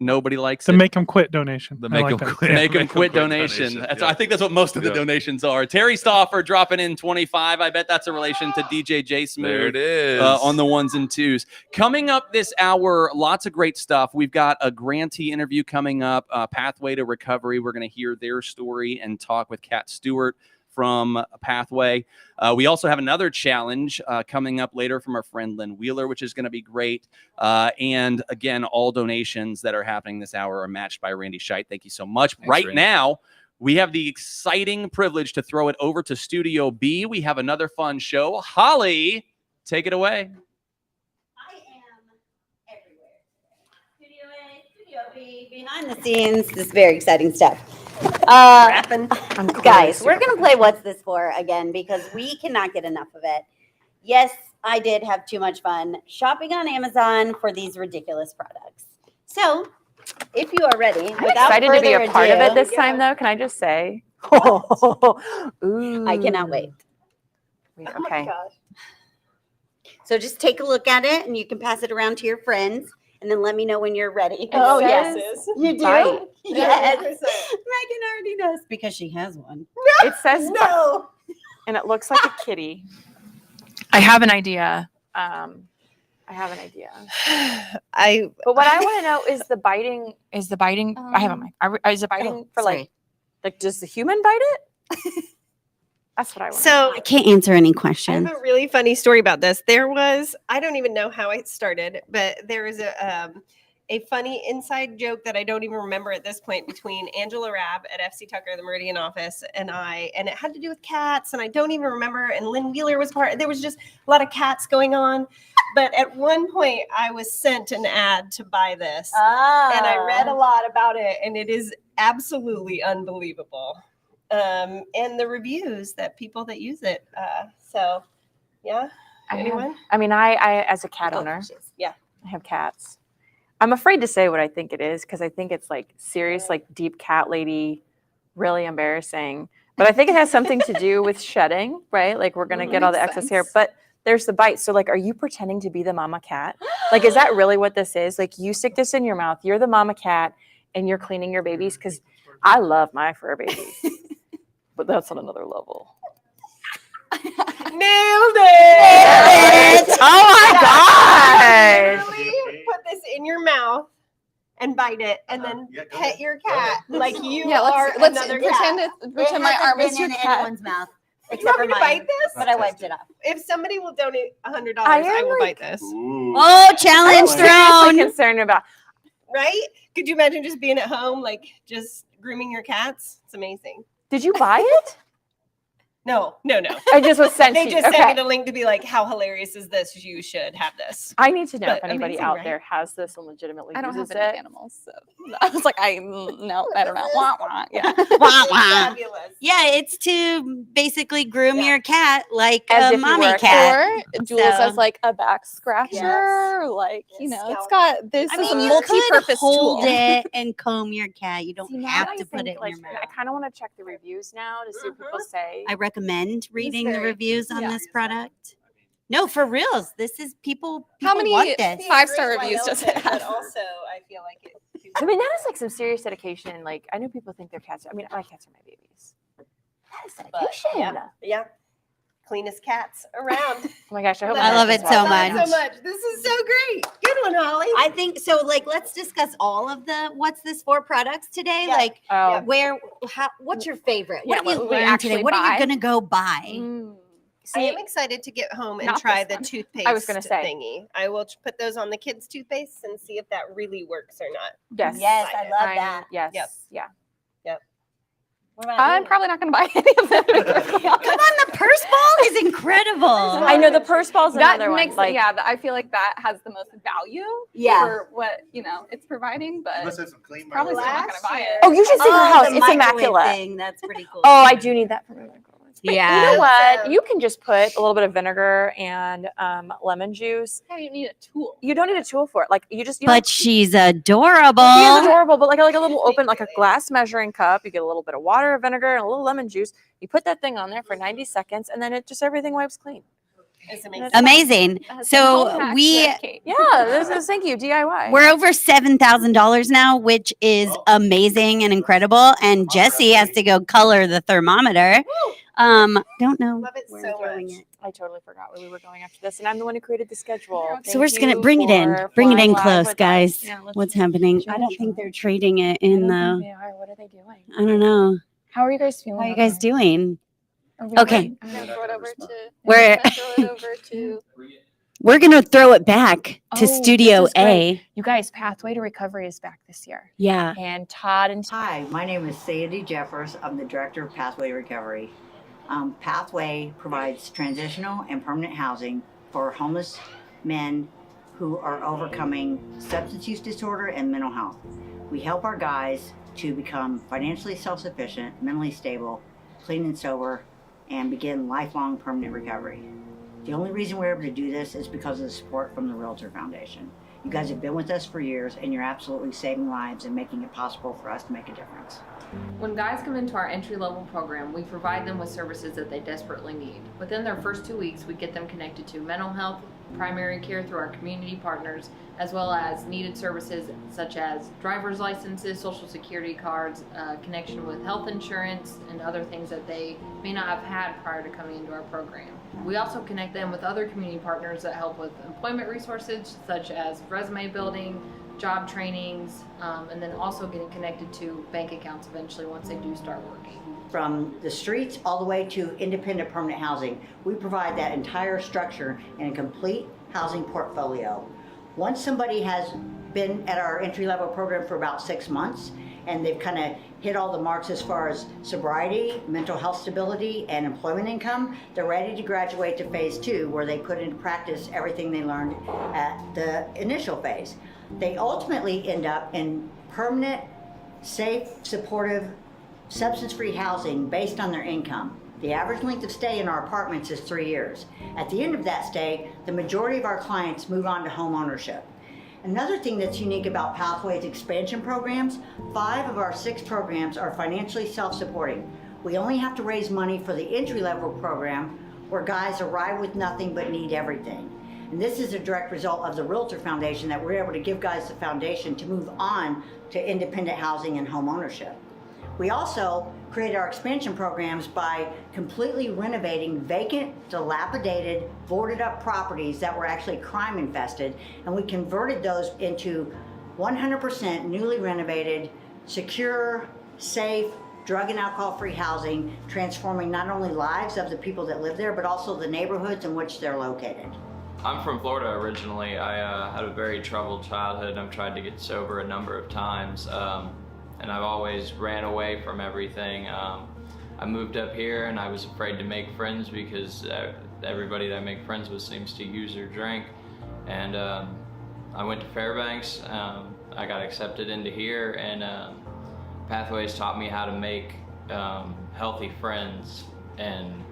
Nobody likes The it. make them quit donation. The I make like 'em that. quit. Yeah. Make them Make 'em quit quit donation. donation. That's, Yeah. I think that's what most of the Yeah. donations are. Terry Stauffer dropping in 25. I bet that's a relation to DJ J. Smooth. There it is. On the ones and twos. Coming up this hour, lots of great stuff. We've got a grantee interview coming up, Pathway to Recovery. We're going to hear their story and talk with Kat Stewart from Pathway. We also have another challenge coming up later from our friend Lynn Wheeler, which is going to be great. And again, all donations that are happening this hour are matched by Randy Scheit. Thank you so much. Thanks, Right Randy. now, we have the exciting privilege to throw it over to Studio B. We have another fun show. Holly, take it away. I am everywhere. Studio B, behind the scenes, this is very exciting stuff. Guys, we're going to play What's This For again because we cannot get enough of it. Yes, I did have too much fun shopping on Amazon for these ridiculous products. So, if you are ready, I'm excited to be a part of it this time, though. Can I just say? Ooh. I cannot wait. Okay. So just take a look at it and you can pass it around to your friends and then let me know when you're ready. Oh, yes. You do? Bite. Yes. Megan already knows because she has one. It says no. And it looks like a kitty. I have an idea. But what I want to know is the biting. I have a mic. Is it biting for like does the human bite it? That's what I want. So I can't answer any I questions. have a really funny story about this. There was, I don't even know how it started, but there was a funny inside joke that I don't even remember at this point between Angela Rabb at FC Tucker, the Meridian office, and I, and it had to do with cats, and I don't even remember. And Lynn Wheeler was part. There was just a lot of cats going on. But at one point, I was sent an ad to buy this, and I read a lot about it, and it is absolutely unbelievable. And the reviews that people that use it. So, yeah. Anyone? I mean, I as a cat owner, Yeah. I have cats. I'm afraid to say what I think it is because I think it's like serious, like deep cat lady, really embarrassing. But I think it has something to do with shedding, right? Like we're gonna get all the excess hair, but there's the bite. So like, are you pretending to be the mama cat? Like, is that really what this is? Like, you stick this in your mouth, you're the mama cat, and you're cleaning your babies? Because I love my fur babies, but that's on another level. Nailed it! Oh my gosh! Literally put this in your mouth and bite it, and then pet your cat like you Yeah, are let's another pretend cat. pretend my arm is your cat. Anyone's mouth. You Except want me for to mine, bite this? but I wiped it off. If somebody will donate $100, I I am, will like- bite this. Oh, challenge I'm seriously thrown. concerned about. Right? Could you imagine just being at home, like just grooming your cats? It's amazing. Did you buy it? No. I just was sent They to you. just sent Okay. me the link to be like, how hilarious is this? You should have this. I need to know if But anybody amazing, out right? there has this and legitimately I don't have uses any it. animals, so I was like, no, I don't know. Wah, wah. Yeah. Wah, wah. Fabulous. Yeah, it's to basically groom your cat like As a if you mommy were a cat. Or Jules So- as like a back scratcher, like it's got this I is mean, a you multi-purpose could hold tool. it and comb your cat. You don't See, now have that to I put think, it like, in your mouth. I kind of want to check the reviews now to see what people say. I recommend reading the very- reviews on yeah. this product. No, for reals. This is people. How people many want this. 5-star reviews does it But have? also, I feel like it. I mean, that is like some serious dedication. Like, I know people think their cats. I mean, my cats are my babies. That is dedication. Yeah. Cleanest cats around. Oh my gosh, I hope. I my love it husband's so watching much. So much. This is so great. Good one, Holly. I think so. Like, let's discuss all of the what's this for products today. Yeah. Like, Oh. what's your favorite? Yeah, What have you what we learned today? actually What are you buy. gonna go buy? I am excited to get home and not try this the one. toothpaste I was gonna say. thingy. I will put those on the kids' toothpaste and see if that really works or not. Yes. Yes, I love I'm- that. Yes. Yep. Yeah. Yep. What about I'm you? probably not going to buy any of them. Come on, the purse ball is incredible. I know the purse ball's That another makes one. Like, I feel like that has the most value Yeah. for what it's providing, but Must have some clean probably still not Last going to buy year- it. oh, you should see her house. the It's microwave immaculate. thing. That's pretty cool. Oh, I do need that for my microwave. But Yeah. You know what? You can just put a little bit of vinegar and lemon juice. Yeah, you need a tool. You don't need a tool for it. Like you just. You But she's adorable. She is adorable, but like a little open, like a glass measuring cup. You get a little bit of water, vinegar, and a little lemon juice. You put that thing on there for 90 seconds, and then it just everything wipes clean. It's amazing. Amazing. Home So hack we with Kate. Yeah, this is thank you DIY. we're over $7,000 now, which is amazing and incredible. And Jesse has to go color the thermometer. Don't know. Love it where so we're going much. yet. I totally forgot where we were going after this, and I'm the one who created the schedule. So we're just gonna Thank bring you it in. for Bring it flying in live close, with us. guys. Yeah, let's What's do it. happening? Should I we don't try? think they're trading it in I don't the. think they are. What are they doing? I don't know. How are you guys feeling? How are you out guys there? doing? Are we Okay. I'm gonna throw it over to. We're- I'm gonna throw it over to. We're gonna throw it back to Oh, Studio this is great. A. You guys, Pathway to Recovery is back this year, Yeah. and Todd and Hi, my name is Sandy Jeffers. I'm the Director of Pathway Recovery. Pathway provides transitional and permanent housing for homeless men who are overcoming substance use disorder and mental health. We help our guys to become financially self-sufficient, mentally stable, clean and sober, and begin lifelong permanent recovery. The only reason we're able to do this is because of the support from the REALTOR Foundation. You guys have been with us for years, and you're absolutely saving lives and making it possible for us to make a difference. When guys come into our entry-level program, we provide them with services that they desperately need. Within their first 2 weeks, we get them connected to mental health, primary care through our community partners, as well as needed services such as driver's licenses, social security cards, connection with health insurance, and other things that they may not have had prior to coming into our program. We also connect them with other community partners that help with employment resources such as resume building, job trainings, and then also getting connected to bank accounts eventually once they do start working. From the streets all the way to independent permanent housing, we provide that entire structure in a complete housing portfolio. Once somebody has been at our entry-level program for about 6 months, and they've kind of hit all the marks as far as sobriety, mental health stability, and employment income, they're ready to graduate to phase 2, where they put into practice everything they learned at the initial phase. They ultimately end up in permanent, safe, supportive, substance-free housing based on their income. The average length of stay in our apartments is 3 years. At the end of that stay, the majority of our clients move on to home ownership. Another thing that's unique about Pathways expansion programs, 5 of our 6 programs are financially self-supporting. We only have to raise money for the entry-level program where guys arrive with nothing but need everything. And this is a direct result of the REALTOR Foundation, that we're able to give guys the foundation to move on to independent housing and home ownership. We also created our expansion programs by completely renovating vacant, dilapidated, boarded up properties that were actually crime infested, and we converted those into 100% newly renovated, secure, safe, drug and alcohol free housing, transforming not only lives of the people that live there, but also the neighborhoods in which they're located. I'm from Florida originally. I had a very troubled childhood. I've tried to get sober a number of times. And I've always ran away from everything. I moved up here and I was afraid to make friends because everybody that I make friends with seems to use or drink. And I went to Fairbanks. I got accepted into here, and Pathways taught me how to make healthy friends and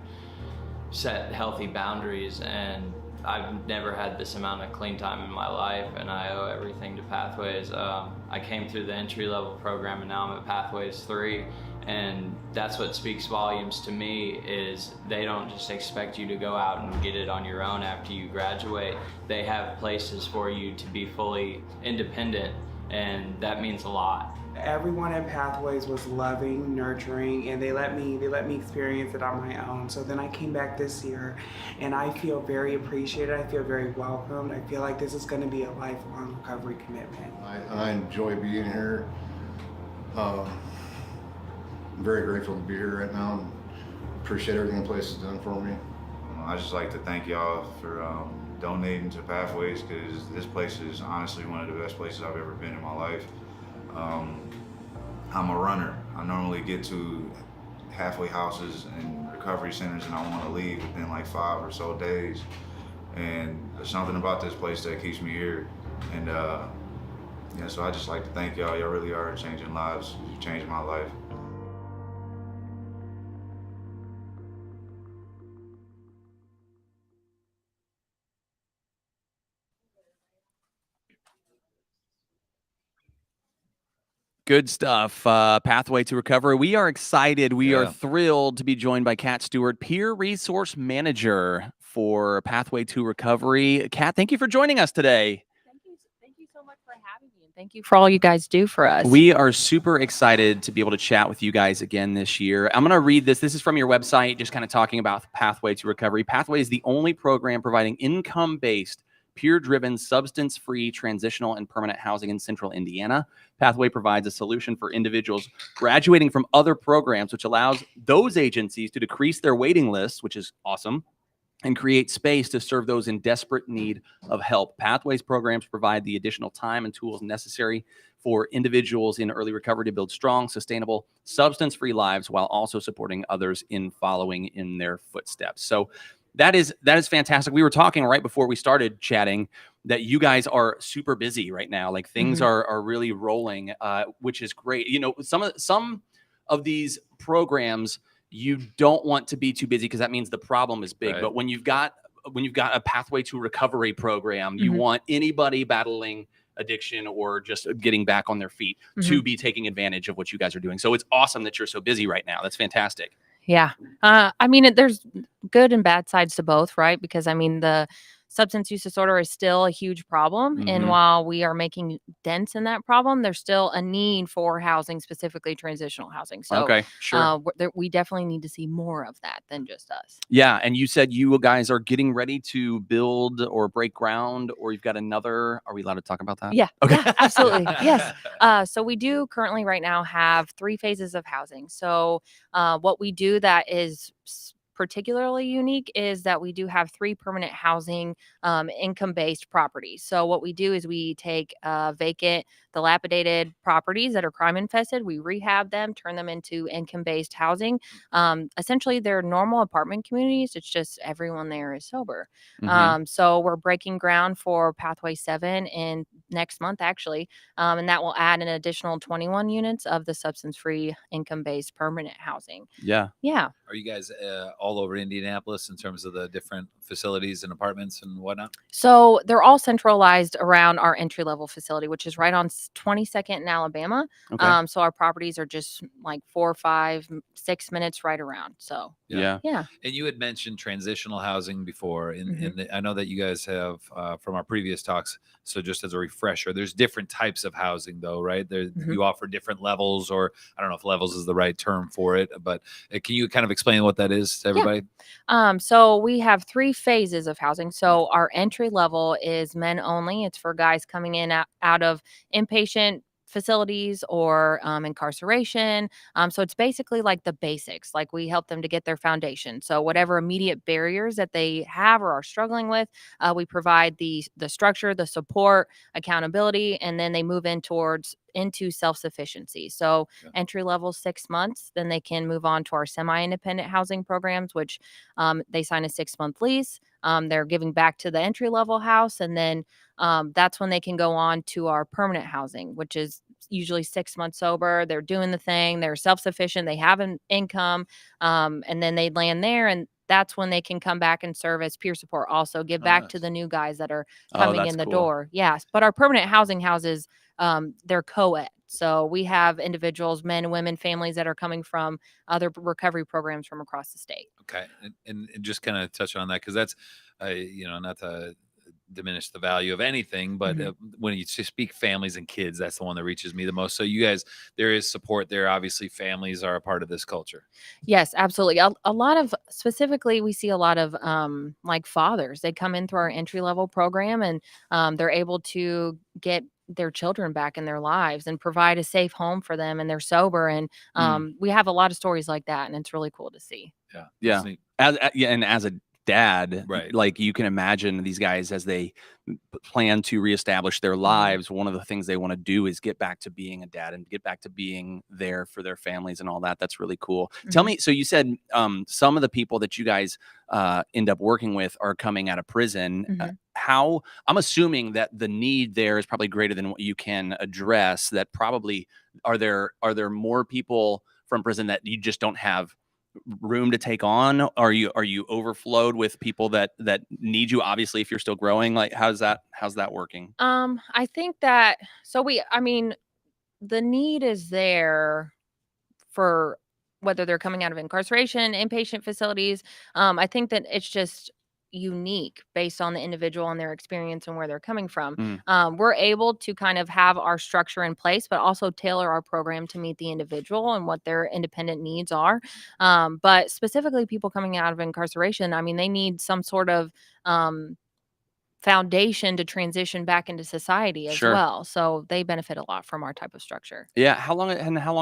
set healthy boundaries. And I've never had this amount of clean time in my life, and I owe everything to Pathways. I came through the entry-level program, and now I'm at Pathways 3, and that's what speaks volumes to me, is they don't just expect you to go out and get it on your own after you graduate. They have places for you to be fully independent, and that means a lot. Everyone at Pathways was loving, nurturing, and they let me experience it on my own. So then I came back this year, and I feel very appreciated. I feel very welcomed. I feel like this is going to be a lifelong recovery commitment. I enjoy being here. I'm very grateful to be here right now. And appreciate everything the place has done for me. I just like to thank y'all for donating to Pathways, because this place is honestly one of the best places I've ever been in my life. I'm a runner. I normally get to halfway houses and recovery centers and I want to leave within like 5 or so days. And there's something about this place that keeps me here. And yeah, so I just like to thank y'all. Y'all really are changing lives. You changed my life. Good stuff. Pathway to Recovery. We are excited. We are thrilled to be joined by Kat Stewart, Peer Resource Manager for Pathway to Recovery. Kat, thank you for joining us today. Thank you so much for having me, and thank you for all you guys do for us. We are super excited to be able to chat with you guys again this year. I'm going to read this. This is from your website, just kind of talking about Pathway to Recovery. Pathway is the only program providing income-based, peer-driven, substance-free, transitional, and permanent housing in Central Indiana. Pathway provides a solution for individuals graduating from other programs, which allows those agencies to decrease their waiting lists, which is awesome, and create space to serve those in desperate need of help. Pathways programs provide the additional time and tools necessary for individuals in early recovery to build strong, sustainable, substance-free lives while also supporting others in following in their footsteps. So that is fantastic. We were talking right before we started chatting that you guys are super busy right now. Like things are really rolling, which is great. You know, some of these programs, you don't want to be too busy because that means the problem is big. Right. But when you've got a Pathway to Recovery program, you want anybody battling addiction or just getting back on their feet to be taking advantage of what you guys are doing. So it's awesome that you're so busy right now. That's fantastic. Yeah. I mean, there's good and bad sides to both, right? Because I mean, the substance use disorder is still a huge problem. And while we are making dents in that problem, there's still a need for housing, specifically transitional housing. So okay, sure. We definitely need to see more of that than just us. Yeah. And you said you guys are getting ready to build or break ground, or you've got another. Are we allowed to talk about that? Yeah. Okay. Yeah, absolutely. Yes. So we do currently right now have 3 phases of housing. So what we do that is particularly unique is that we do have 3 permanent housing income-based properties. So what we do is we take vacant, dilapidated properties that are crime infested, we rehab them, turn them into income-based housing. Essentially, they're normal apartment communities. It's just everyone there is sober. So we're breaking ground for Pathway 7 in next month, actually, and that will add an additional 21 units of the substance-free income-based permanent housing. Yeah. Yeah. Are you guys all over Indianapolis in terms of the different facilities and apartments and whatnot? So they're all centralized around our entry level facility, which is right on 22nd in Alabama. Okay. So our properties are just like 4, 5, 6 minutes right around. So Yeah. And you had mentioned transitional housing before, Mhm. and I know that you guys have from our previous talks. So just as a refresher, there's different types of housing, though, right? There, Mhm. you offer different levels, or I don't know if levels is the right term for it, but can you kind of explain what that is to everybody? So we have 3 phases of housing. So our entry level is men only. It's for guys coming in out of inpatient facilities or incarceration. So it's basically like the basics. Like we help them to get their foundation. So whatever immediate barriers that they have or are struggling with, we provide the structure, the support, accountability, and then they move into self-sufficiency. So entry level 6 months, then they can move on to our semi-independent housing programs, which they sign a 6-month lease. They're giving back to the entry level house, and then that's when they can go on to our permanent housing, which is usually 6 months sober. They're doing the thing. They're self-sufficient. They have an income, and then they land there, and that's when they can come back and serve as peer support. Also, give back to the new guys that are coming that's in the cool. door. Yes, but our permanent housing houses, they're co-ed. So we have individuals, men, women, families that are coming from other recovery programs from across the state. Okay, and just kind of touch on that, because that's, not to diminish the value of anything, but when you speak families and kids, that's the one that reaches me the most. So you guys, there is support there. Obviously, families are a part of this culture. Yes, absolutely. A lot of, specifically, we see a lot of like fathers. They come in through our entry level program, and they're able to get their children back in their lives and provide a safe home for them, and they're sober. And we have a lot of stories like that, and it's really cool to see. Yeah. And as a dad, right, like you can imagine these guys as they plan to reestablish their lives, one of the things they want to do is get back to being a dad and get back to being there for their families and all that. That's really cool. Tell me, so you said some of the people that you guys end up working with are coming out of prison. How, I'm assuming that the need there is probably greater than what you can address. That probably, are there more people from prison that you just don't have room to take on? Are you overflowed with people that need you, obviously, if you're still growing? Like, how's that working? I think that, the need is there for whether they're coming out of incarceration, inpatient facilities. I think that it's just unique based on the individual and their experience and where they're coming from. We're able to kind of have our structure in place, but also tailor our program to meet the individual and what their independent needs are. But specifically, people coming out of incarceration, they need some sort of foundation to transition back into society as well. So they benefit a lot from our type of structure. Yeah. How long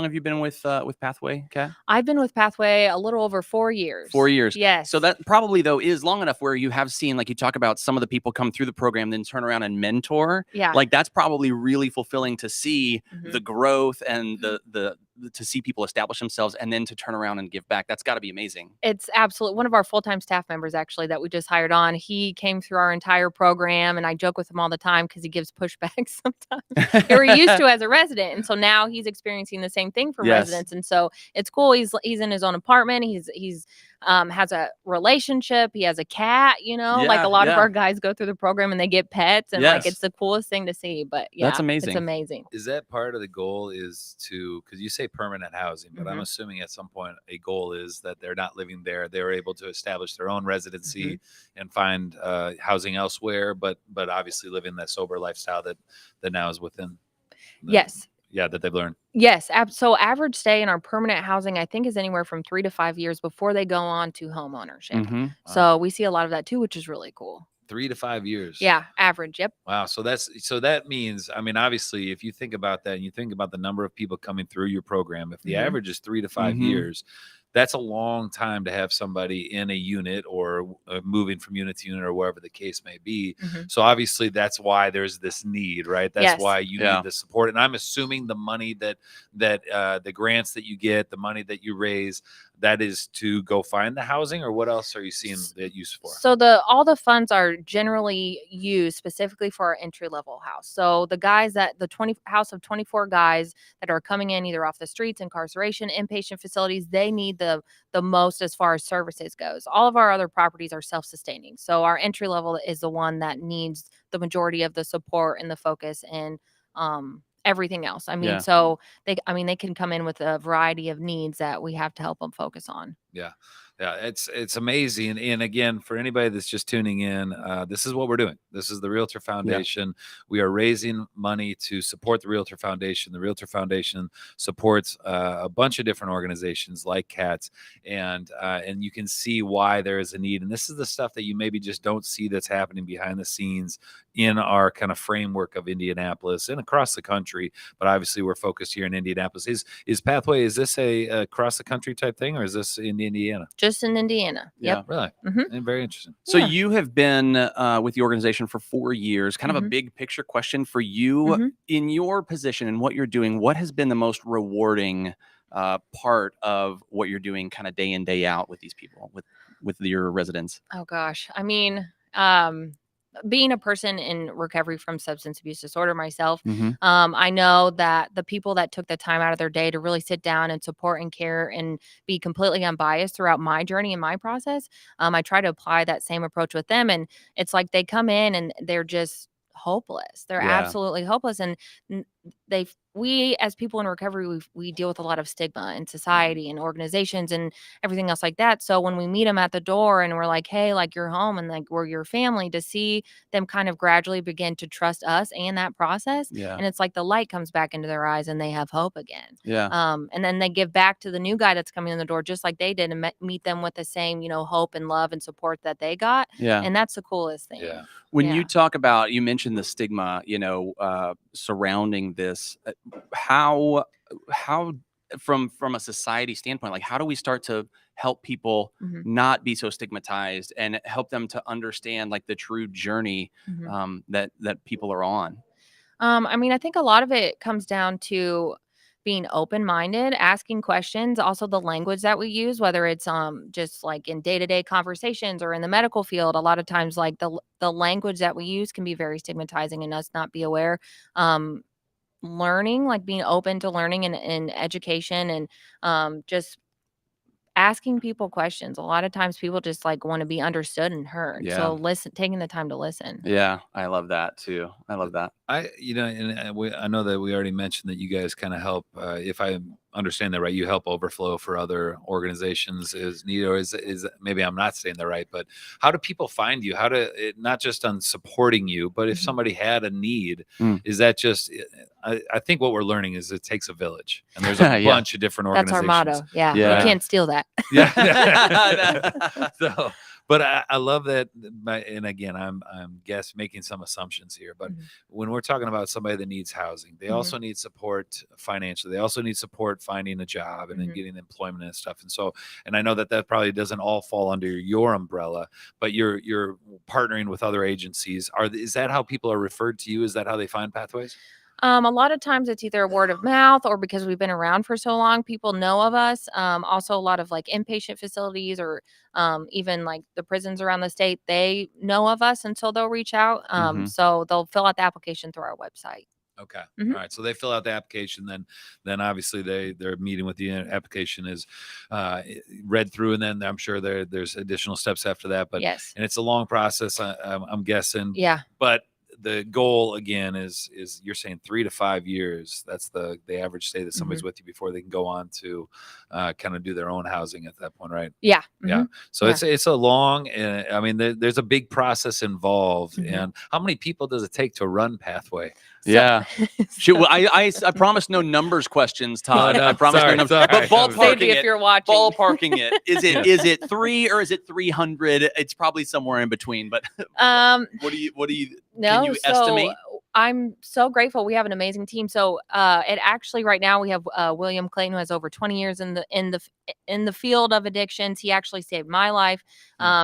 have you been with Pathway, Kat? I've been with Pathway a little over 4 years. 4 years. Yes. So that probably, though, is long enough where you have seen, like you talk about, some of the people come through the program, then turn around and mentor. Yeah. Like that's probably really fulfilling to see the growth and the to see people establish themselves and then to turn around and give back. That's got to be amazing. It's absolutely one of our full-time staff members, actually, that we just hired on. He came through our entire program, and I joke with him all the time because he gives pushback sometimes. We're used to as a resident, and so now he's experiencing the same thing for residents, and so it's cool. He's in his own apartment. He's has a relationship. He has a cat. Like a lot of our guys go through the program and they get pets, and like it's the coolest thing to see. But yeah, that's amazing. It's amazing. Is that part of the goal? Is to, because you say permanent housing, but I'm assuming at some point a goal is that they're not living there. They're able to establish their own residency and find housing elsewhere, but obviously living that sober lifestyle that now is within. Yes. Yeah, that they've learned. Yes. So average stay in our permanent housing, I think, is anywhere from 3 to 5 years before they go on to home ownership. So we see a lot of that too, which is really cool. 3 to 5 years. Yeah, average. Yep. Wow. So that means, obviously, if you think about that and you think about the number of people coming through your program, if the average is 3 to 5 years, that's a long time to have somebody in a unit or moving from unit to unit or wherever the case may be. So obviously that's why there's this need, right? That's why you need the support. And I'm assuming the money that the grants that you get, the money that you raise, that is to go find the housing, or what else are you seeing that use for? So all the funds are generally used specifically for our entry level house. So the guys that the 20 house of 24 guys that are coming in either off the streets, incarceration, inpatient facilities, they need the most as far as services goes. All of our other properties are self-sustaining. So our entry level is the one that needs the majority of the support and the focus and everything else. I mean, Yeah. so they can come in with a variety of needs that we have to help them focus on. Yeah. Yeah, it's amazing. And again, for anybody that's just tuning in, this is what we're doing. This is the Realtor Foundation. We are raising money to support the Realtor Foundation. The Realtor Foundation supports a bunch of different organizations like CATS, and you can see why there is a need. And this is the stuff that you maybe just don't see that's happening behind the scenes in our kind of framework of Indianapolis and across the country. But obviously, we're focused here in Indianapolis. Is Pathway, is this a across the country type thing, or is this in Indiana? Just in Indiana. Yeah. Yep. Really? Mhm. And very interesting. So you have been with the organization for 4 years. Kind of a big picture question for you in your position and what you're doing. What has been the most rewarding part of what you're doing, kind of day in, day out with these people, with your residents? Oh gosh. I mean, being a person in recovery from substance abuse disorder myself, I know that the people that took the time out of their day to really sit down and support and care and be completely unbiased throughout my journey and my process, I try to apply that same approach with them. And it's like they come in and they're just hopeless. They're absolutely hopeless. And we as people in recovery, we deal with a lot of stigma in society and organizations and everything else like that. So when we meet them at the door and we're like, hey, like you're home and like we're your family, to see them kind of gradually begin to trust us and that process. Yeah. And it's like the light comes back into their eyes and they have hope again. Yeah. And then they give back to the new guy that's coming in the door just like they did and meet them with the same, hope and love and support that they got. Yeah. And that's the coolest thing. Yeah. When you talk about, you mentioned the stigma, surrounding this, how from a society standpoint, like how do we start to help people not be so stigmatized and help them to understand like the true journey that people are on? I mean, I think a lot of it comes down to being open-minded, asking questions, also the language that we use, whether it's just like in day-to-day conversations or in the medical field. A lot of times like the language that we use can be very stigmatizing and us not be aware. Learning, like being open to learning and education and just asking people questions. A lot of times people just like want to be understood and heard. Yeah. So taking the time to listen. Yeah, I love that too. I love that. I know that we already mentioned that you guys kind of help, if I understand that right, you help overflow for other organizations is maybe I'm not saying that right, but how do people find you? Not just on supporting you, but if somebody had a need, is that just, I think what we're learning is it takes a village and there's a bunch of different That's organizations. our motto. Yeah. You can't steal that. So, but I love that. And again, I'm making some assumptions here, but when we're talking about somebody that needs housing, they also need support financially. They also need support finding a job and then getting employment and stuff. And so, and I know that probably doesn't all fall under your umbrella, but you're partnering with other agencies. Is that how people are referred to you? Is that how they find Pathways? A lot of times it's either word of mouth or because we've been around for so long, people know of us. Also a lot of like inpatient facilities or even like the prisons around the state, they know of us and so they'll reach out. So they'll fill out the application through our website. Okay. All right. So they fill out the application, then obviously their meeting with the application is read through, and then I'm sure there's additional steps after that. But yes, and it's a long process. I'm guessing. Yeah. But the goal again is you're saying 3 to 5 years. That's the average stay that somebody's with you before they can go on to kind of do their own housing at that point, right? Yeah. Yeah. So it's a long. I mean, there's a big process involved. And how many people does it take to run Pathway? Yeah. I promise no numbers questions, Todd. I promise no numbers. But ballparking if you're watching. Ballparking it. Is it 3 or is it 300? It's probably somewhere in between. But what do you? No, can you estimate? I'm so grateful. We have an amazing team. So it actually right now we have William Clayton, who has over 20 years in the field of addictions. He actually saved my life.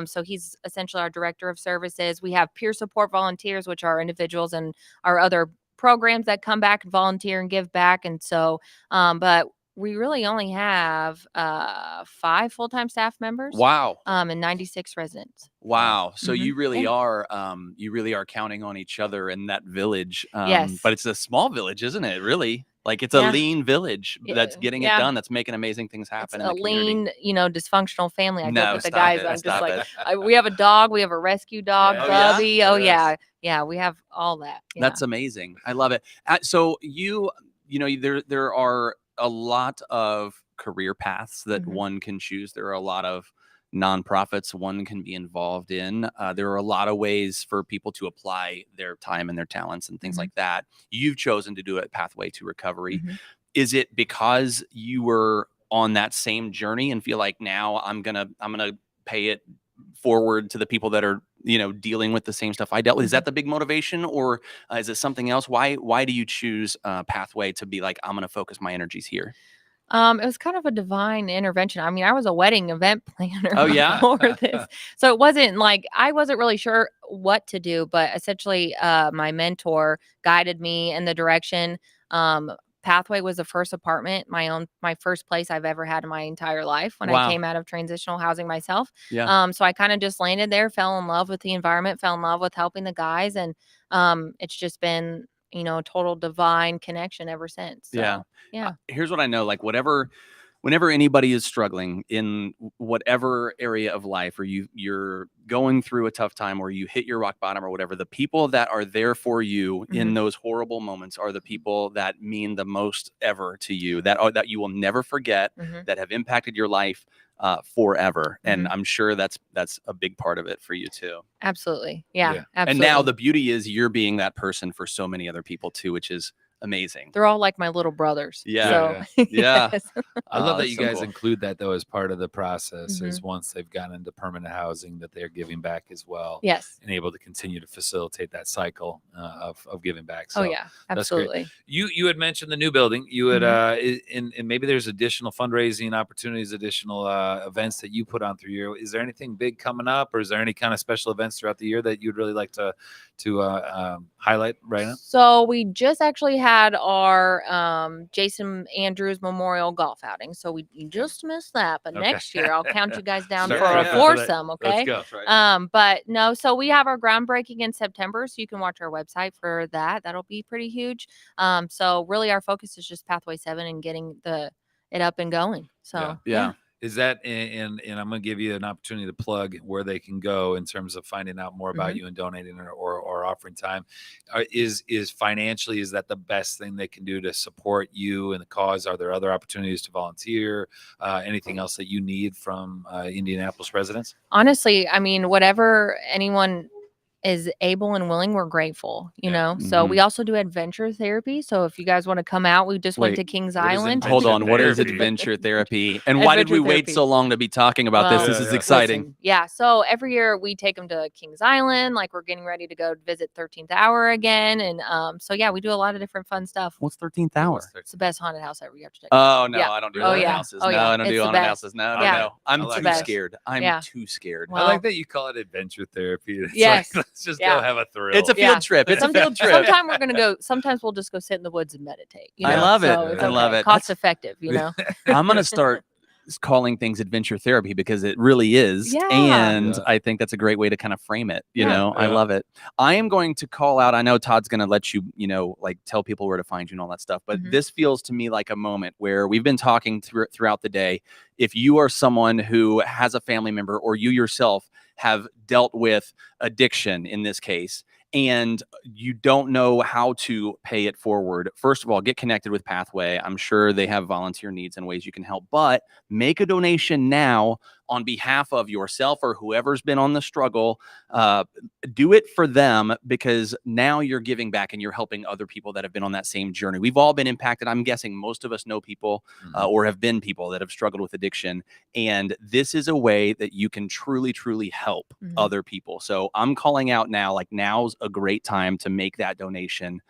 So he's essentially our director of services. We have peer support volunteers, which are individuals and our other programs that come back and volunteer and give back. And so, but we really only have 5 full-time staff members. Wow. And 96 residents. Wow. So Mhm. you really Yeah. are counting on each other in that village. Yes. But it's a small village, isn't it? Really? Like it's a Yeah. lean village that's getting it Yeah. done. That's making amazing things happen in A the community. lean, dysfunctional family. I No, joke with the stop guys. it, I'm just stop like, it. we have a dog. We have a rescue dog, Oh, yeah? Bubby. Oh Yes. yeah, we have all that. Yeah. That's amazing. I love it. So there are a lot of career paths that Mhm. one can choose. There are a lot of nonprofits one can be involved in. There are a lot of ways for people to apply their time and their talents and things Mhm. like that. You've chosen to do it Pathway to Recovery. Mhm. Is it because you were on that same journey and feel like now I'm gonna pay it forward to the people that are dealing with the same stuff I dealt with? Is that the big motivation, or is it something else? Why do you choose Pathway to be like, I'm gonna focus my energies here? It was kind of a divine intervention. I mean, I was a wedding event planner Oh, yeah? before this. So it wasn't like I wasn't really sure what to do, but essentially my mentor guided me in the direction. Pathway was the first apartment, my first place I've ever had in my entire life when I Wow. came out of transitional housing myself. Yeah. So I kind of just landed there, fell in love with the environment, fell in love with helping the guys, and it's just been, total divine connection ever since. So, Yeah. yeah. Here's what I know, like whenever anybody is struggling in whatever area of life, or you're going through a tough time, or you hit your rock bottom or whatever, the people that are there for you in Mhm. those horrible moments are the people that mean the most ever to you, that you will never forget, Mhm. that have impacted your life forever. And Mhm. I'm sure that's a big part of it for you too. Absolutely. Yeah. And Absolutely. now the beauty is you're being that person for so many other people too, which is amazing. They're all like my little brothers. Yeah. So, Yeah. yes. I love that that's you so guys cool. include that though as part of the process. Is Mhm. once they've gotten into permanent housing, that they're giving back as well. Yes. And able to continue to facilitate that cycle of giving back. Oh So yeah. that's great. Absolutely. You had mentioned the new building. You had Mhm. and maybe there's additional fundraising opportunities, additional events that you put on through your. Is there anything big coming up, or is there any kind of special events throughout the year that you'd really like to highlight right now? So we just actually had our Jason Andrews Memorial Golf outing. So we just missed that, but Okay. next year I'll count you guys down Start for a prepping for that. foursome. Let's Okay. go. That's right. But no, so we have our groundbreaking in September, so you can watch our website for that. That'll be pretty huge. So really our focus is just Pathway 7 and getting it up and going. So Yeah. Is that and I'm going to give you an opportunity to plug where they can go in terms of finding out more about Mhm. you and donating or offering time. Is financially, is that the best thing they can do to support you and the cause? Are there other opportunities to volunteer? Anything else that you need from Indianapolis residents? honestly, I mean, whatever anyone is able and willing, we're grateful, So we also do adventure therapy. So if you guys want to come out, we just went Wait, to Kings what is Island. Hold on. What is therapy? adventure therapy? And why did we Adventure wait therapy. so long to be talking about this? Well, This is yeah. exciting. Listen, yeah. So every year we take them to Kings Island. Like we're getting ready to go visit 13th Hour again. And so yeah, we do a lot of different fun stuff. What's 13th Hour? It's the best haunted house ever. You have to check. Oh no, Yeah. I don't do Oh, haunted yeah. houses. Oh, No, yeah. I don't It's do the haunted best. houses. No, Yeah. no. I'm I like too that. scared. I'm Yeah. too scared. I like that you call it adventure therapy. It's Yes. like, let's just Yeah. go have a thrill. It's a field trip. It's a field trip. Sometime we're gonna go. Sometimes we'll just go sit in the woods and meditate. I love it. So it's I love okay. it. Cost effective, I'm gonna start calling things adventure therapy because it really is. Yeah. And Yeah. I think that's a great way to kind of frame it. You Yeah. know, I Yeah. love it. I am going to call out, I know Todd's going to let you, like tell people where to find you and all that stuff, but Mhm. this feels to me like a moment where we've been talking throughout the day. If you are someone who has a family member or you yourself have dealt with addiction in this case, and you don't know how to pay it forward, first of all, get connected with Pathway. I'm sure they have volunteer needs and ways you can help, but make a donation now on behalf of yourself or whoever's been on the struggle. Do it for them, because now you're giving back and you're helping other people that have been on that same journey. We've all been impacted. I'm guessing most of us know people or have been people that have struggled with addiction. And this is a way that you can truly, truly help other people. So I'm calling out now, like now's a great time to make that donation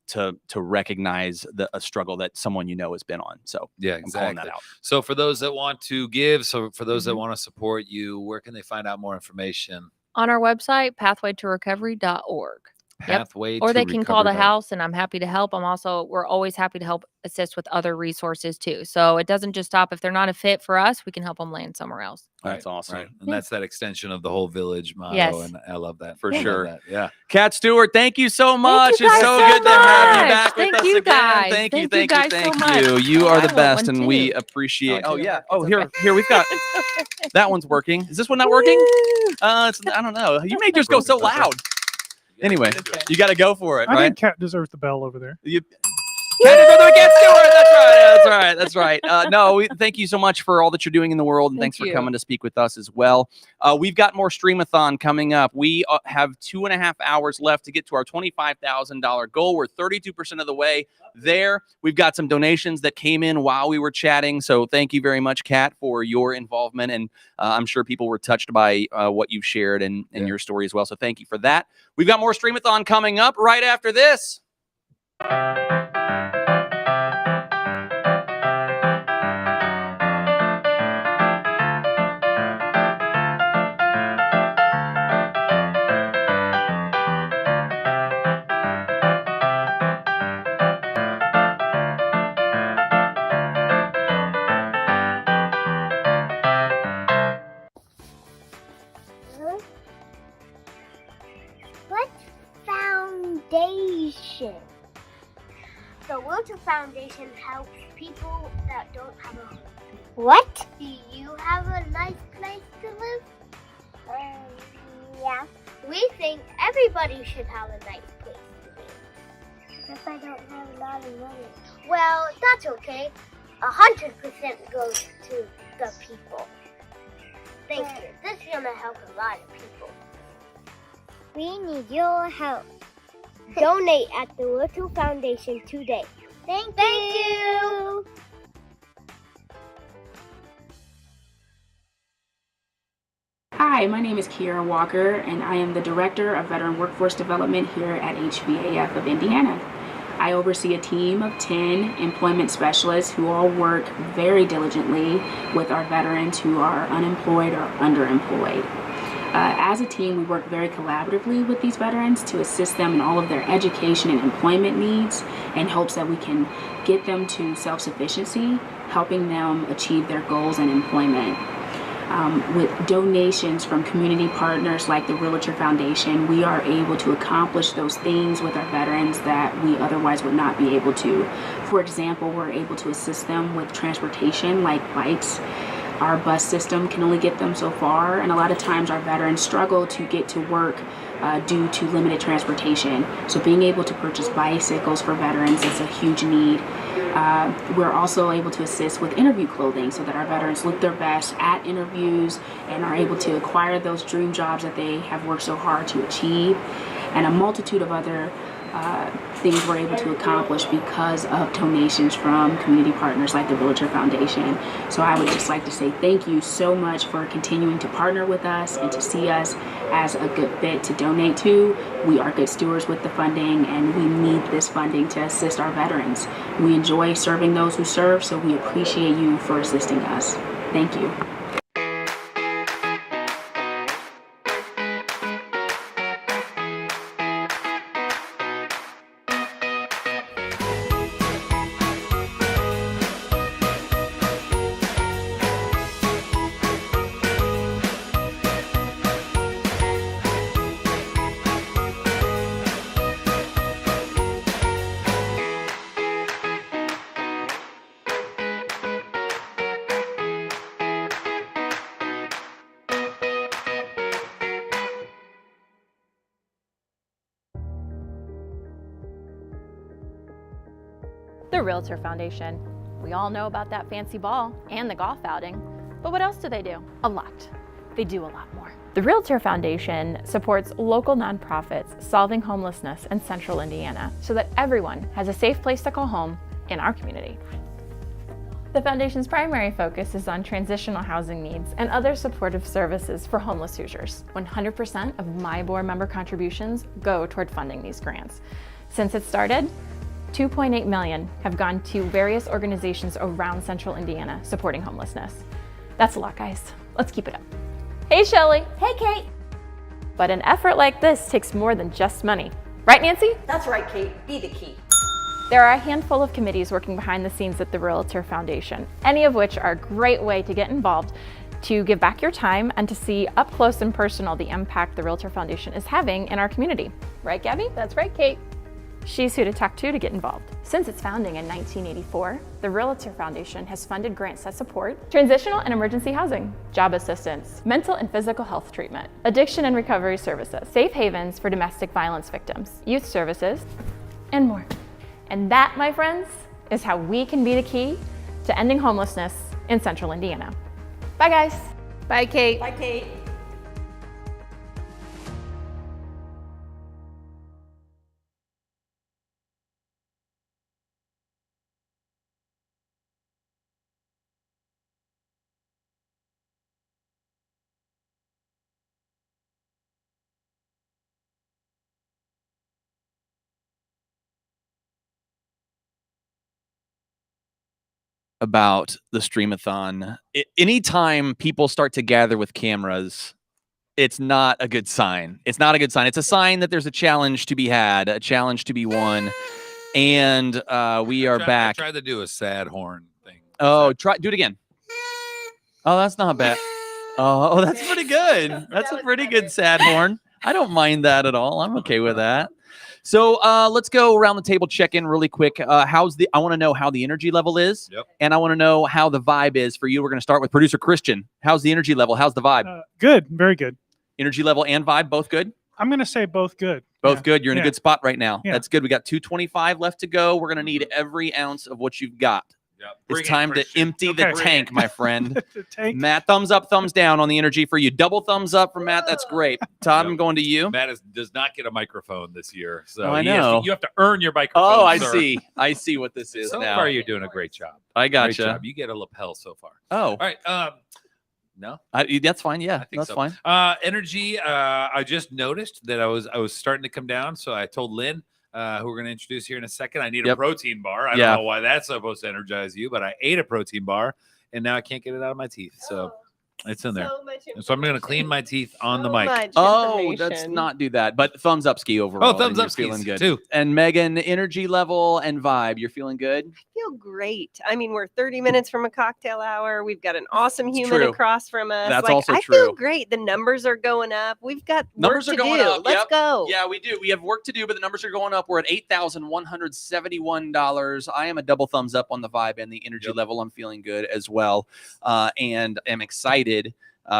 to recognize a struggle that someone has been on. So Yeah, I'm calling exactly. that out. So for those that want to give, so for those that Mhm. want to support you, where can they find out more information? On our website, pathwaytorecovery.org. pathway Or to they can call the recovery. house, and I'm happy to help. We're always happy to help assist with other resources too. So it doesn't just stop. If they're not a fit for us, we can help them land somewhere else. That's awesome. Right. And Yeah. that's that extension of the whole village motto. Yes. And I love that. For I love sure. that. Yeah. Kat Stewart, thank you so much. you It's guys so so good to have you much. back with Thank us you again. guys. Thank you, Thank you thank guys you, so thank you. much. You Oh, are I the want best, one and we too. appreciate. No, Oh it's yeah. okay. Oh It's here, okay. here we've got. That one's working. Is this one not working? I don't know. You made yours go so loud. Anyway, you got to go for it, I right? think Kat deserves the bell over there. That's right. No, thank you so much for all that you're doing in the world, and Thank thanks for you. coming to speak with us as well. We've got more Stream-A-Thon coming up. We have 2.5 hours left to get to our $25,000 goal. We're 32% of the way there. We've got some donations that came in while we were chatting, so thank you very much, Kat, for your involvement, and I'm sure people were touched by what you've shared and your story as well, so thank you for that. We've got more Stream-A-Thon coming up right after this. What foundation? The REALTOR Foundation helps people that don't have a home. What? Do you have a nice place to live? Yeah. We think everybody should have a nice place to live. If I don't have a lot of money. Well, that's okay. 100% goes to the people. Thank you. This is gonna help a lot of people. We need your help. Donate at the REALTOR Foundation today. Thank you. Hi, my name is Kiara Walker, and I am the Director of Veteran Workforce Development here at HVAF of Indiana. I oversee a team of 10 employment specialists who all work very diligently with our veterans who are unemployed or underemployed. As a team, we work very collaboratively with these veterans to assist them in all of their education and employment needs in hopes that we can get them to self-sufficiency, helping them achieve their goals in employment. With donations from community partners like the REALTOR Foundation, we are able to accomplish those things with our veterans that we otherwise would not be able to. For example, we're able to assist them with transportation like bikes. Our bus system can only get them so far, and a lot of times our veterans struggle to get to work due to limited transportation. So being able to purchase bicycles for veterans is a huge need. We're also able to assist with interview clothing so that our veterans look their best at interviews and are able to acquire those dream jobs that they have worked so hard to achieve, and a multitude of other things we're able to accomplish because of donations from community partners like the REALTOR Foundation. So I would just like to say thank you so much for continuing to partner with us and to see us as a good fit to donate to. We are good stewards with the funding, and we need this funding to assist our veterans. We enjoy serving those who serve, so we appreciate you for assisting us. Thank you. The REALTOR Foundation. We all know about that fancy ball and the golf outing, but what else do they do? A lot. They do a lot more. The REALTOR Foundation supports local nonprofits solving homelessness in Central Indiana so that everyone has a safe place to call home in our community. The Foundation's primary focus is on transitional housing needs and other supportive services for homeless Hoosiers. 100% of my board member contributions go toward funding these grants. Since it started, $2.8 million have gone to various organizations around Central Indiana supporting homelessness. That's a lot, guys. Let's keep it up. Hey, Shelly. Hey, Kate. But an effort like this takes more than just money. Right, Nancy? That's right, Kate. Be the key. There are a handful of committees working behind the scenes at the REALTOR Foundation, any of which are a great way to get involved, to give back your time, and to see up close and personal the impact the REALTOR Foundation is having in our community. Right, Gabby? That's right, Kate. She's who to talk to get involved. Since its founding in 1984, the REALTOR Foundation has funded grants that support transitional and emergency housing, job assistance, mental and physical health treatment, addiction and recovery services, safe havens for domestic violence victims, youth services, and more. And that, my friends, is how we can be the key to ending homelessness in Central Indiana. Bye, guys. Bye, Kate. Bye, Kate. About the Stream-A-Thon. Anytime people start to gather with cameras, it's not a good sign. It's not a good sign. It's a sign that there's a challenge to be had, a challenge to be won. And we are back. I tried to do a sad horn thing. Oh, do it again. Oh, that's not bad. Oh, that's pretty good. That's a pretty good sad horn. I don't mind that at all. I'm okay with that. So let's go around the table, check in really quick. I want to know how the energy level is, and I want to know how the vibe is for you. We're going to start with producer Christian. How's the energy level? How's the vibe? Good, very good. Energy level and vibe, both good? I'm going to say both good. Both good. You're in a Yeah. good spot right now. Yeah. That's good. We got 225 left to go. We're going to need every ounce of what you've got. Bring It's it, time to Christian. empty the Okay. tank, my friend. The tank. Matt, thumbs up, thumbs down on the energy for you. Double thumbs up for Matt. That's great. Todd, I'm going to you. Matt does not get a microphone this year, so Oh, I he has to- know. you have to earn your microphone. Oh, I sir. see. I see what this is So now. far, you're doing a great job. I Great gotcha. job. You get a lapel so far. Oh. All right. No. That's fine. Yeah, think that's so. fine. Energy. I just noticed that I was starting to come down, so I told Lynn, who we're going to introduce here in a second, I need a Yep. protein bar. I Yeah. don't know why that's supposed to energize you, but I ate a protein bar, and now I can't get it out of my teeth. So it's in there. So much And so I'm going to clean my teeth on the So mic. much Oh, let's information. not do that. But thumbs up, Ski, overall. Oh, thumbs and up, you're feeling Skis, good too. And Megan, energy level and vibe, you're feeling good. I feel great. I mean, we're 30 minutes from a cocktail hour. We've got an awesome human true. across from us. That's like, also I true. feel great. The numbers are going up. We've got Numbers work are to going do. up. Let's Yep. go. Yeah, we do. We have work to do, but the numbers are going up. We're at $8,171. I am a double thumbs up on the vibe and the energy level. I'm feeling good as well, and am excited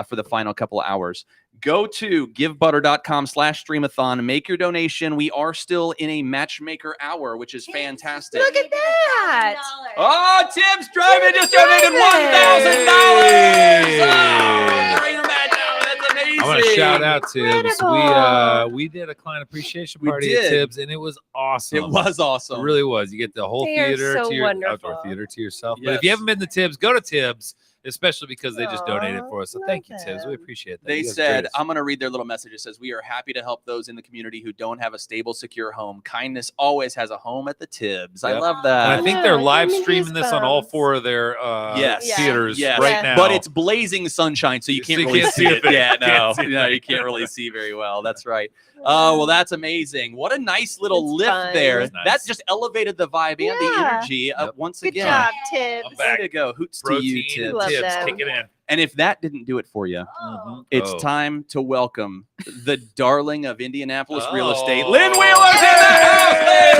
for the final couple of hours. Go to givebutter.com/streamathon. Make your donation. We are still in a matchmaker hour, which is fantastic. Look at that. Oh, Tim's driving just donated $1,000. Oh, bring him back down. That's amazing. I want to shout out Tibbs. Incredible. We did a client appreciation We party at did. Tibbs, and it was awesome. It was awesome. It really was. You get the whole They are theater so to your outdoor wonderful. theater to yourself. But if you Yes. haven't been to Tibbs, go to Tibbs, especially because they just donated Aw, for us. So love thank you, Tibbs. We them. appreciate that. They You guys are said, great. I'm going to read their little message. It says, we are happy to help those in the community who don't have a stable, secure home. Kindness always has a home at the Tibbs. I Yep. love And that. I think Yeah, they're give live me streaming this on all goosebumps. 4 of their Yes. theaters Yes. right now. But it's blazing sunshine, so you can't really see it. Yeah, no, Can't see no, it. you can't really see very well. That's right. Oh, well, that's amazing. What a nice little It's lift fun. there. It was nice. That just elevated the vibe and the Yeah. energy once Good again. job, I'm Tibbs. back. Way to go. Hoots to Protein you, and Tibbs. Love Tibbs. them. Kick it in. And if that didn't do it for you, Mhm. it's Oh. time to welcome the darling of Indianapolis real estate, Oh. Lynn Wheeler's in the house. Lynn,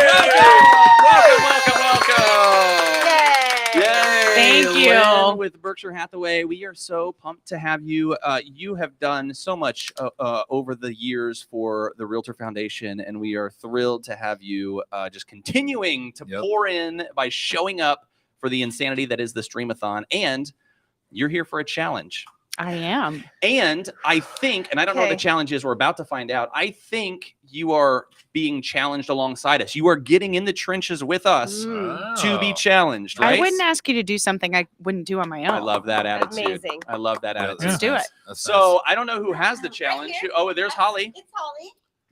welcome, welcome. Yay. Thank you. Lynn with Berkshire Hathaway. We are so pumped to have you. You have done so much over the years for the REALTOR Foundation, and we are thrilled to have you just continuing to pour in by showing up for the insanity that is the Stream-A-Thon. And you're here for a challenge. I am. And I think, and I don't know what the Okay. challenge is, we're about to find out. I think you are being challenged alongside us. You are getting in the trenches with us to be challenged, right? I wouldn't ask you to do something I wouldn't do on my own. I love that attitude. Amazing. I love that attitude. Let's do it. So I don't know who has the challenge. Oh, there's Holly. It's Holly.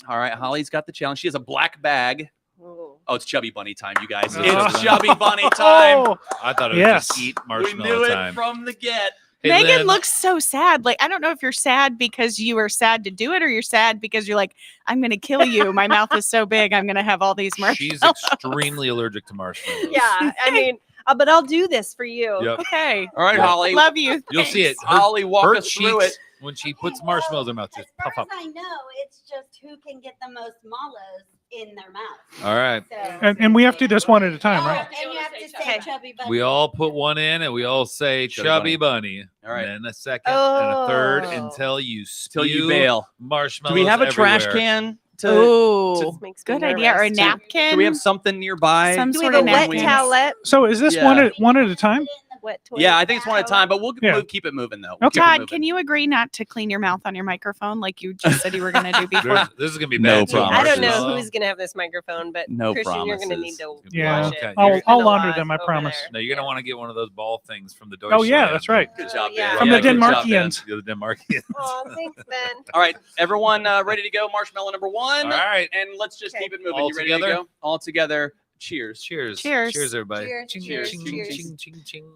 All right, Holly's got the challenge. She has a black bag. Ooh. Oh, it's Chubby Bunny time, you guys. Oh. It's Chubby Bunny time. I thought it was Yes. just eat We marshmallow knew it time. from the get. Hey, Megan Lynn. looks so sad. Like, I don't know if you're sad because you were sad to do it or you're sad because you're like, I'm going to kill you. My mouth is so big. I'm going to have all these marshmallows. She's extremely allergic to marshmallows. Yeah, I mean, but I'll do this for you. Yep. Okay. All right, Yeah. Holly. Love you. You'll see it. Holly, walk her us through cheeks, it. when she puts marshmallows in her mouth, just As puff far up. as I know, it's just who can get the most mallows in their mouth. All right. So, And we have to do this one at a time, right? and you have to say chubby bunny. We all put one in and we all say chubby bunny. All right. And then a second and a third Oh. until you Till you spew bail. marshmallows Do we have a trash everywhere. can? Oh, Makes me good idea. Or a nervous. napkin. Do we have something nearby? Some Do we sort have of a wet napkin. towelette? So is this Yeah. one at a time? Wet toilet. Yeah, I think it's one at a time, but we'll Yeah. keep it moving though. Okay. Keep it Todd, moving. can you agree not to clean your mouth on your microphone like you just said you were going to do before? This is gonna be No bad. too. problem. I don't know Marshmallow. who's gonna have this microphone, but No Christian, you're gonna need promises. to Yeah. wash Okay. it. I'll There's kinda launder lots them, I over promise. there. No, you're gonna want to get one of those ball things from the Oh yeah, Deutschland. that's right. Good job, yeah. Ben. From Yeah, the good job, Ben. Denmarkians. The Denmarkians. Oh, thanks, Ben. All right, everyone ready to go? Marshmallow number one. All right. And let's just keep it moving. All You ready together? to go? All together. Cheers. Cheers. Cheers. Cheers, everybody. Cheers. Ching, Cheers. ching, Cheers. ching, ching, ching.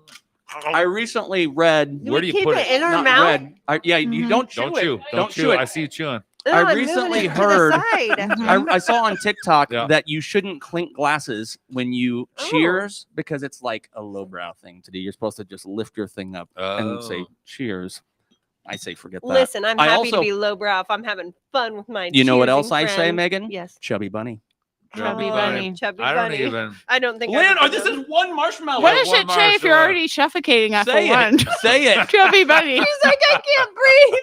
I recently read. Do Where we do you keep put it it? in our Not mouth? read. Yeah, you don't chew Don't it. chew. Don't chew it. I see you chewing. Ugh, I I'm moving recently it to the heard- side. I saw on TikTok Yeah. that you shouldn't clink glasses when you cheers because it's like a lowbrow thing to do. You're supposed to just lift your thing up and say Oh. cheers. I say forget that. Listen, I'm I happy also- to be lowbrow if I'm having fun with my. You know what cheersing else I say, friends. Megan? Yes. Chubby bunny. Chubby bunny. Chubby I don't bunny. even. I don't think. Lynn, I've this done is one marshmallow. What does one it say if you're marshmallow. already suffocating after Say one? it. Say it. Chubby bunny. He's like, I can't breathe.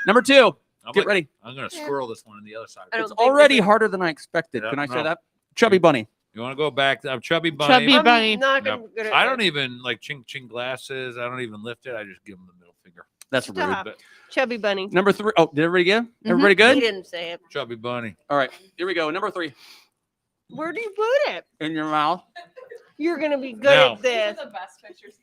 Number two. I'm Get like- ready. I'm gonna squirrel this one on the other side. I don't It's think already this is- harder than I expected. Yeah, Can I say no. that? Chubby bunny. You want to go back? I'm chubby bunny. Chubby I'm bunny. not No, gonna good at I that. don't even like ching ching glasses. I don't even lift it. I just give them the middle finger. That's rude. Stop. But Chubby bunny. Number three. Oh, did everybody get? Everybody He good? didn't say it. chubby bunny. All right. Here we go. Number three. Where do you put it? In your mouth. You're gonna be good Now- at this.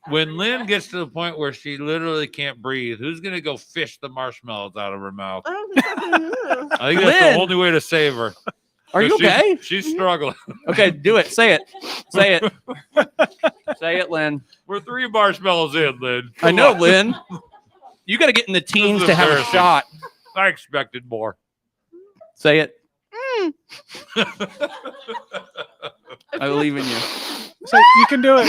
When Lynn gets to the point where she literally can't breathe, who's gonna go fish the marshmallows out of her mouth? I don't think I can do this. I think that's Lynn! the only way to save her. Are you 'Cause she's- okay? She's struggling. Okay, do it. Say it. Say it. Say it, Lynn. We're 3 marshmallows in, Lynn. I Come know, on. Lynn. You got to get in the teens is to have a embarrassing. shot. I expected more. Say it. I believe in you. So you can do it.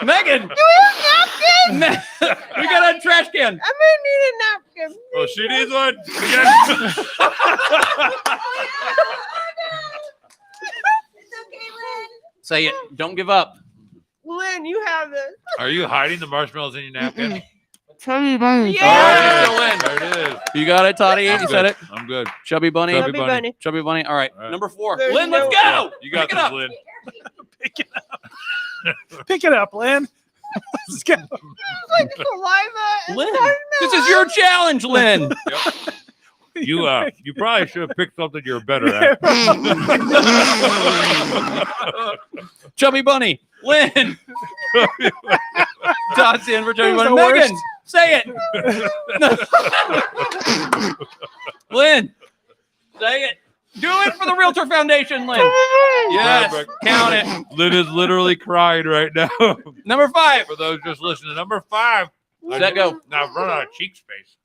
Megan! Do we have napkins? We got a trash can. I may need a napkin. Oh, she needs one. It's okay, Lynn. Say it. Don't give up. Lynn, you have this. Are you hiding the marshmallows in your napkin? Chubby bunny. Yeah. All right, There it is. you got it, Toddy. I'm You said good. it. I'm good. Chubby bunny. Chubby Chubby bunny. bunny. Chubby bunny. All right. All right. Number 4. There's Lynn, let's no- go. You got Pick it this, up. Lynn. Pick it up, Lynn. Let's go. It's like saliva. Lynn, this is your challenge, Lynn. You probably should have picked something you're better at. Chubby bunny. Lynn. Todd's in for Chubby That bunny. was the Megan, say it. Lynn, say it. Do it for the Realtor Foundation, Lynn. Yes, Perfect. count it. Lynn is literally crying right now. Number 5. For those just listening, number 5. Let that go. Now I've run out of cheek space.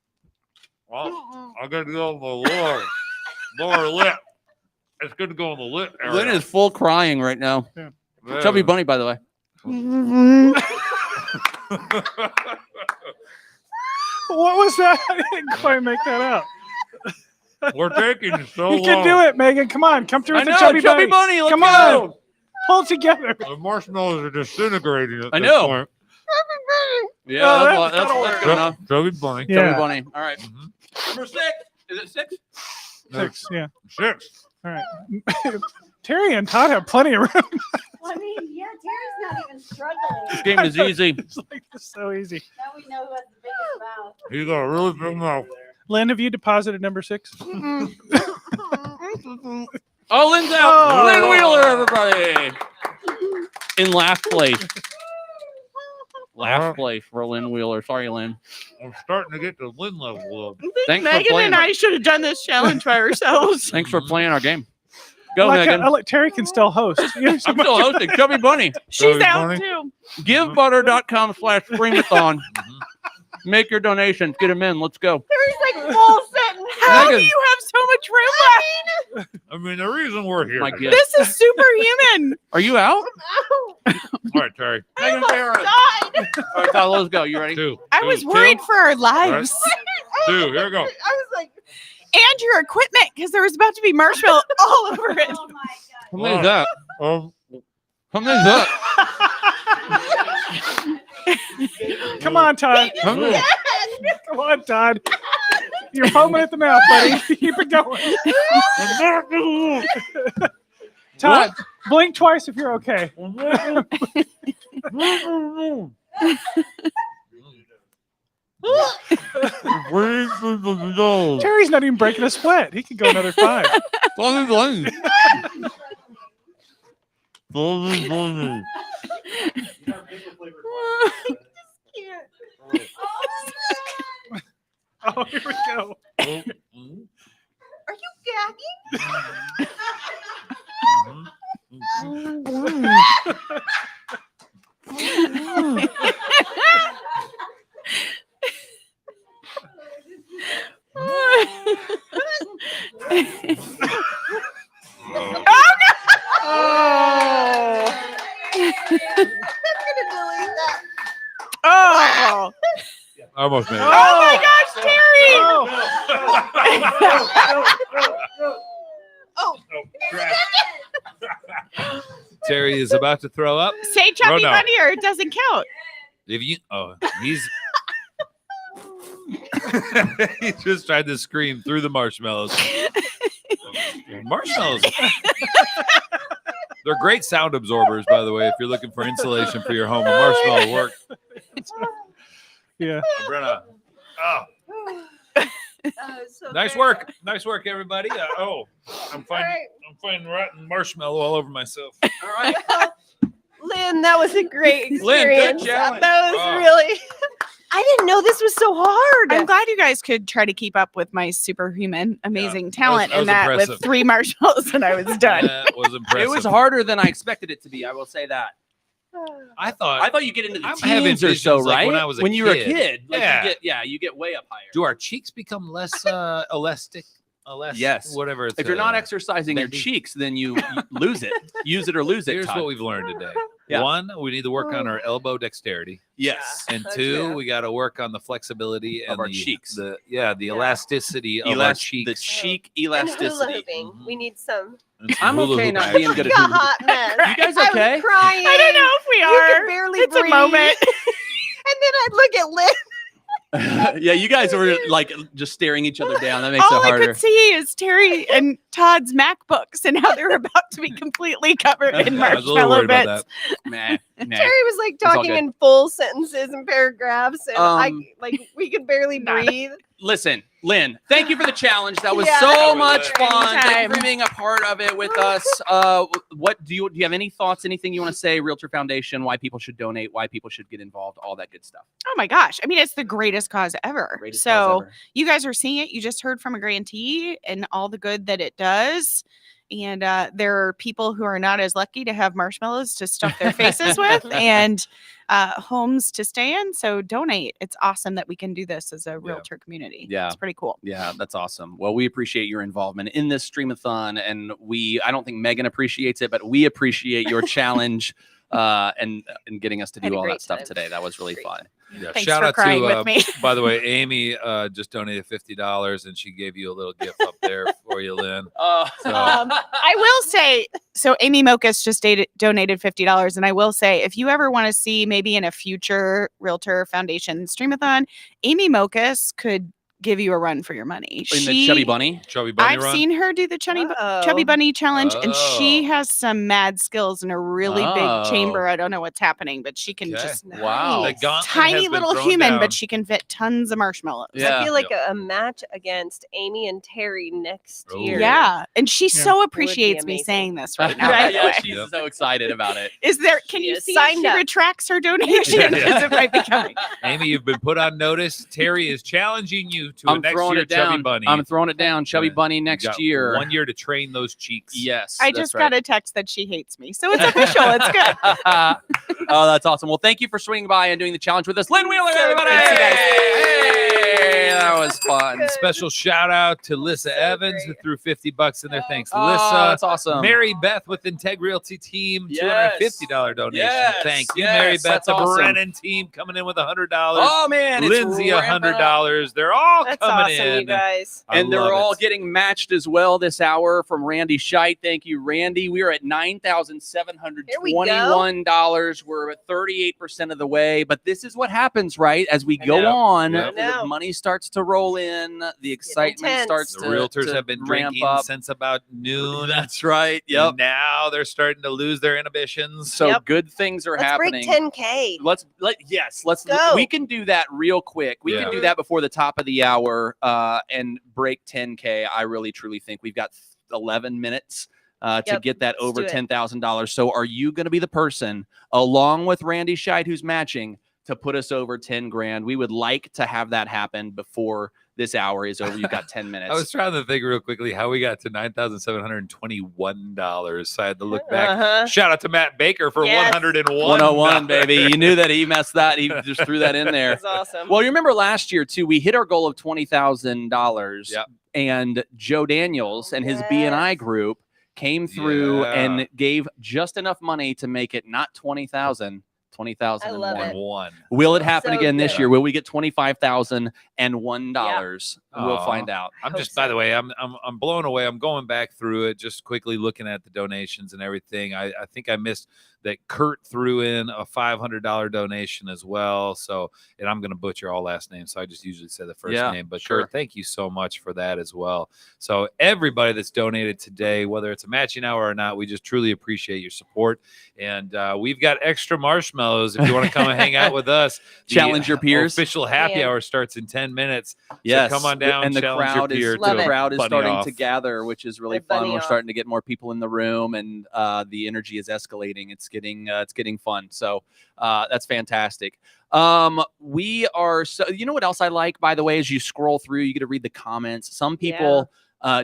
Well, I'm gonna go on the lower lip. It's gonna go on the lip area. Lynn is full crying right now. There. Chubby bunny, by the way. What was that? I didn't quite make that up. We're taking so You long. can do it, Megan. Come on. Come through I with know, the chubby bunny. let's Come go. on. Pull it together. The marshmallows are disintegrating at I this know. point. Yeah, Oh, that's good enough. Chubby bunny. Yeah. Chubby bunny. All right. Number 6. Is it 6? 6. Yeah. 6. All right. Terry and Todd have plenty of room. I mean, yeah, Terry's not even struggling. This game is easy. It's like it's so easy. Now we know who has the biggest mouth. He's got a really big mouth. Lynn, have you deposited number 6? Oh, Lynn's out. Lynn Wheeler, everybody. In last place. Last place for Lynn Wheeler. Sorry, Lynn. I'm starting to get to Lynn level. Thanks for Megan playing. and I should have done this challenge by ourselves. Thanks for playing our game. Go, Megan. Terry can still host. I'm still hosting. Chubby Bunny. She's out too. GiveButter.com/Stream-A-Thon. Make your donations. Get them in. Let's go. There's like full sentence. How do Megan. you have so much room left? I mean, the reason we're here. My goodness. This is superhuman. Are you out? All right, Terry. Megan Barron. Died. All right, Tyler, let's go. You ready? Two. I was worried for our lives. Two. Here we go. I was like, And your equipment, because there was about to be marshmallow all over it. oh my god. How many is that? How many is that? Come on, Todd. How many? Come on, Todd. You're foaming at the mouth, buddy. Keep it going. Todd, blink twice if you're okay. Terry's not even breaking a sweat. He could go another 5. Oh, here we go. Are you gagging? Oh. I almost made it. Oh my gosh, Terry! Oh. Terry is about to throw up. Say Chubby no. Bunny or it doesn't count. If you, he's he just tried to scream through the marshmallows. Marshmallows. They're great sound absorbers, by the way. If you're looking for insulation for your home, a marshmallow work. Yeah. Brenna. Oh. So Nice very work. Nice work, everybody. I'm finding rotten marshmallow all over myself. All right. Lynn, that was a great experience. Lynn, good challenge. That was Wow. really. I didn't know this was so hard. I'm glad you guys could try to keep up with my superhuman, amazing talent that was in that impressive. with 3 marshmallows and I was done. That was impressive. It was harder than I expected it to be. I will say that. I thought you get into the I'm having teens or so, visions like right? when I was a when you were a kid. kid, like Yeah. you get way up higher. Do our cheeks become less elastic? Yes. Whatever. It's, If you're not exercising your bendy. cheeks, then you lose it. Use it or lose it. Here's Todd. what we've learned today. Yeah. One, we need to work on our elbow dexterity. Yes. And two, we got to work on the flexibility and Of our the cheeks. The elasticity of our cheeks. The cheek And hula elasticity. hooping. We need some. and some I'm hula okay hoop not action. being good at Like a hula hoop. hot mess. You guys I okay? was crying. I don't know if we You are. could barely It's breathe. a moment. And then I'd look at Lynn. Yeah, you guys were like just staring each other down. That makes All it I harder. could see is Terry and Todd's MacBooks and how they're about to be completely covered in I was a little marshmallow worried about bits. Nah, nah. Terry was like all talking good. in full sentences and paragraphs, and we could barely breathe. Listen, Lynn, thank you for the challenge. That was Yeah. so much fun. Thank you Anytime. for being a part of it with us. What do you have any thoughts? Anything you want to say? Realtor Foundation, why people should donate, why people should get involved, all that good stuff. Oh my gosh. I mean, it's the greatest cause ever. Greatest so cause ever. you guys are seeing it. You just heard from a grantee and all the good that it does. And there are people who are not as lucky to have marshmallows to stuff their faces with and homes to stay in. So donate. It's awesome that we can do this as a realtor community. Yeah. It's pretty cool. Yeah, that's awesome. Well, we appreciate your involvement in this Stream-A-Thon, and I don't think Megan appreciates it, but we appreciate your challenge and getting us to Had do a all great that stuff time. today. That was really fun. Yeah, Thanks shout for out crying to, with me. by the way, Amy just donated $50 and she gave you a little gift up there for you, Lynn. So, I will say, so Amy Mokas just donated $50. And I will say, if you ever want to see maybe in a future Realtor Foundation Stream-A-Thon, Amy Mokas could give you a run for your money. In the Chubby Bunny? Chubby Bunny I've run? seen her do the Chubby Bunny challenge, and she has some mad skills in a really Oh. big chamber. I don't know what's happening, but she can Okay. just Wow. The gauntlet has tiny been little thrown human, down. but she can fit tons of marshmallows. Yeah. I feel like a match against Amy and Terry next Oh. year. Yeah, and she Yeah. so Would be appreciaes me amazing. saying this right now. Right. by the Yeah, way. she's Yep. so excited about it. Is there? Can She you is see signed if she up. retracts her donation Yeah. because it might be coming? Amy, you've been put on notice. Terry is challenging you you to a I'm next throwing year it down. Chubby Bunny. I'm throwing it down. Chubby Bunny You next got year. 1 year to train those cheeks. Yes. I just got a text that she hates me. So it's official. It's good. Oh, that's awesome. Well, thank you for swinging by and doing the challenge with us. Lynn Wheeler, everybody. Thanks, you guys. Hey, that was fun. Special shout out to Lissa Evans, who threw $50 in there. Thanks, Oh, Lissa. that's awesome. Mary Beth with Integ Realty Team, Yes. $250 donation. Yes, Thank you, yes, Mary Beth. that's The awesome. Brennan team coming in with $100. Oh, man. it's Lindsay, ramping up. $100. They're all That's coming awesome, in. you guys. I And they're love all it. getting matched as well this hour from Randy Scheit. Thank you, Randy. We are at $9,721. We're at 38% of the way. But this is what happens, right? As we go on, Yep. the money starts to roll in. The excitement intense. starts The to realtors to have been ramp drinking up. since about noon. That's right. And Yep. now they're starting to lose their inhibitions. So Yep. good things are Let's happening. break 10K. Let's go. we can do that real quick. We can do that before the top of the hour and break 10K. I really truly think we've got 11 minutes to Yep. get that Let's over do it. $10,000. So are you going to be the person along with Randy Scheit who's matching to put us over 10 grand? We would like to have that happen before this hour is over. You've got 10 minutes. I was trying to think real quickly how we got to $9,721. So I had to look back. Uh-huh. Shout out to Matt Baker for Yes. 101. 101, baby. You knew that he messed that. He just threw that in there. That's awesome. Well, you remember last year too, we hit our goal of $20,000. Yep. And Joe Daniels and his BNI group came through and gave just enough money to make it not 20,000, I love it. One. Will it happen So again this good. year? Will we get $25,001? We'll Aw. find out. I'm just, by the way, I'm blown away. I'm going back through it, just quickly looking at the donations and everything. I think I missed that Kurt threw in a $500 donation as well. So, and I'm going to butcher all last names, so I just usually say the first name. But sure. Kurt, thank you so much for that as well. So everybody that's donated today, whether it's a matching hour or not, we just truly appreciate your support. And we've got extra marshmallows if you want to come and hang out with us. The Challenge your peers. Official happy Man. hour starts in 10 minutes. Yes. So come on down, and the challenge crowd your peer is to the a crowd is bunny starting off. to gather, which is really The fun. bunny We're off. starting to get more people in the room, and the energy is escalating. It's getting fun. So that's fantastic. We are so. You know what else I like, by the way, as you scroll through, you get to read the comments. Some people.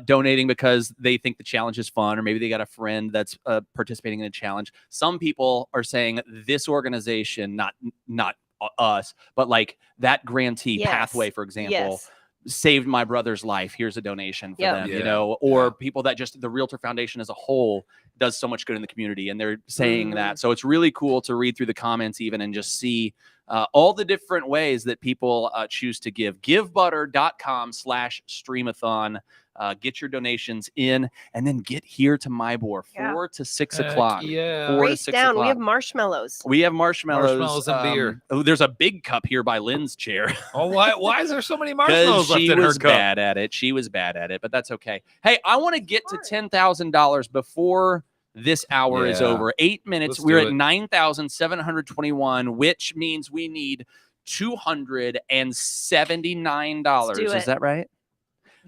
Donating because they think the challenge is fun, or maybe they got a friend that's participating in a challenge. Some people are saying this organization, not us, but like that grantee Yes. pathway, for example, Yes. saved my brother's life. Here's a donation for Yep. them, Yeah. you know, or people that just the REALTOR Foundation as a whole does so much good in the community, and they're saying that. So it's really cool to read through the comments even and just see all the different ways that people choose to give. Givebutter.com/Stream-A-Thon. Get your donations in, and then get here to MyBor 4 to 6 o'clock. yeah. 4 to Race 6 down. o'clock. We have marshmallows. We have marshmallows. Marshmallows and beer. Oh, there's a big cup here by Lynn's chair. Oh, why is there so many Because marshmallows left she in her was cup? bad at it. She was bad at it, but that's okay. Hey, I want to get to $10,000 before this hour is Yeah. over. 8 minutes. Let's We're do at it. 9,721, which means we need $279. Let's do Is it. that right?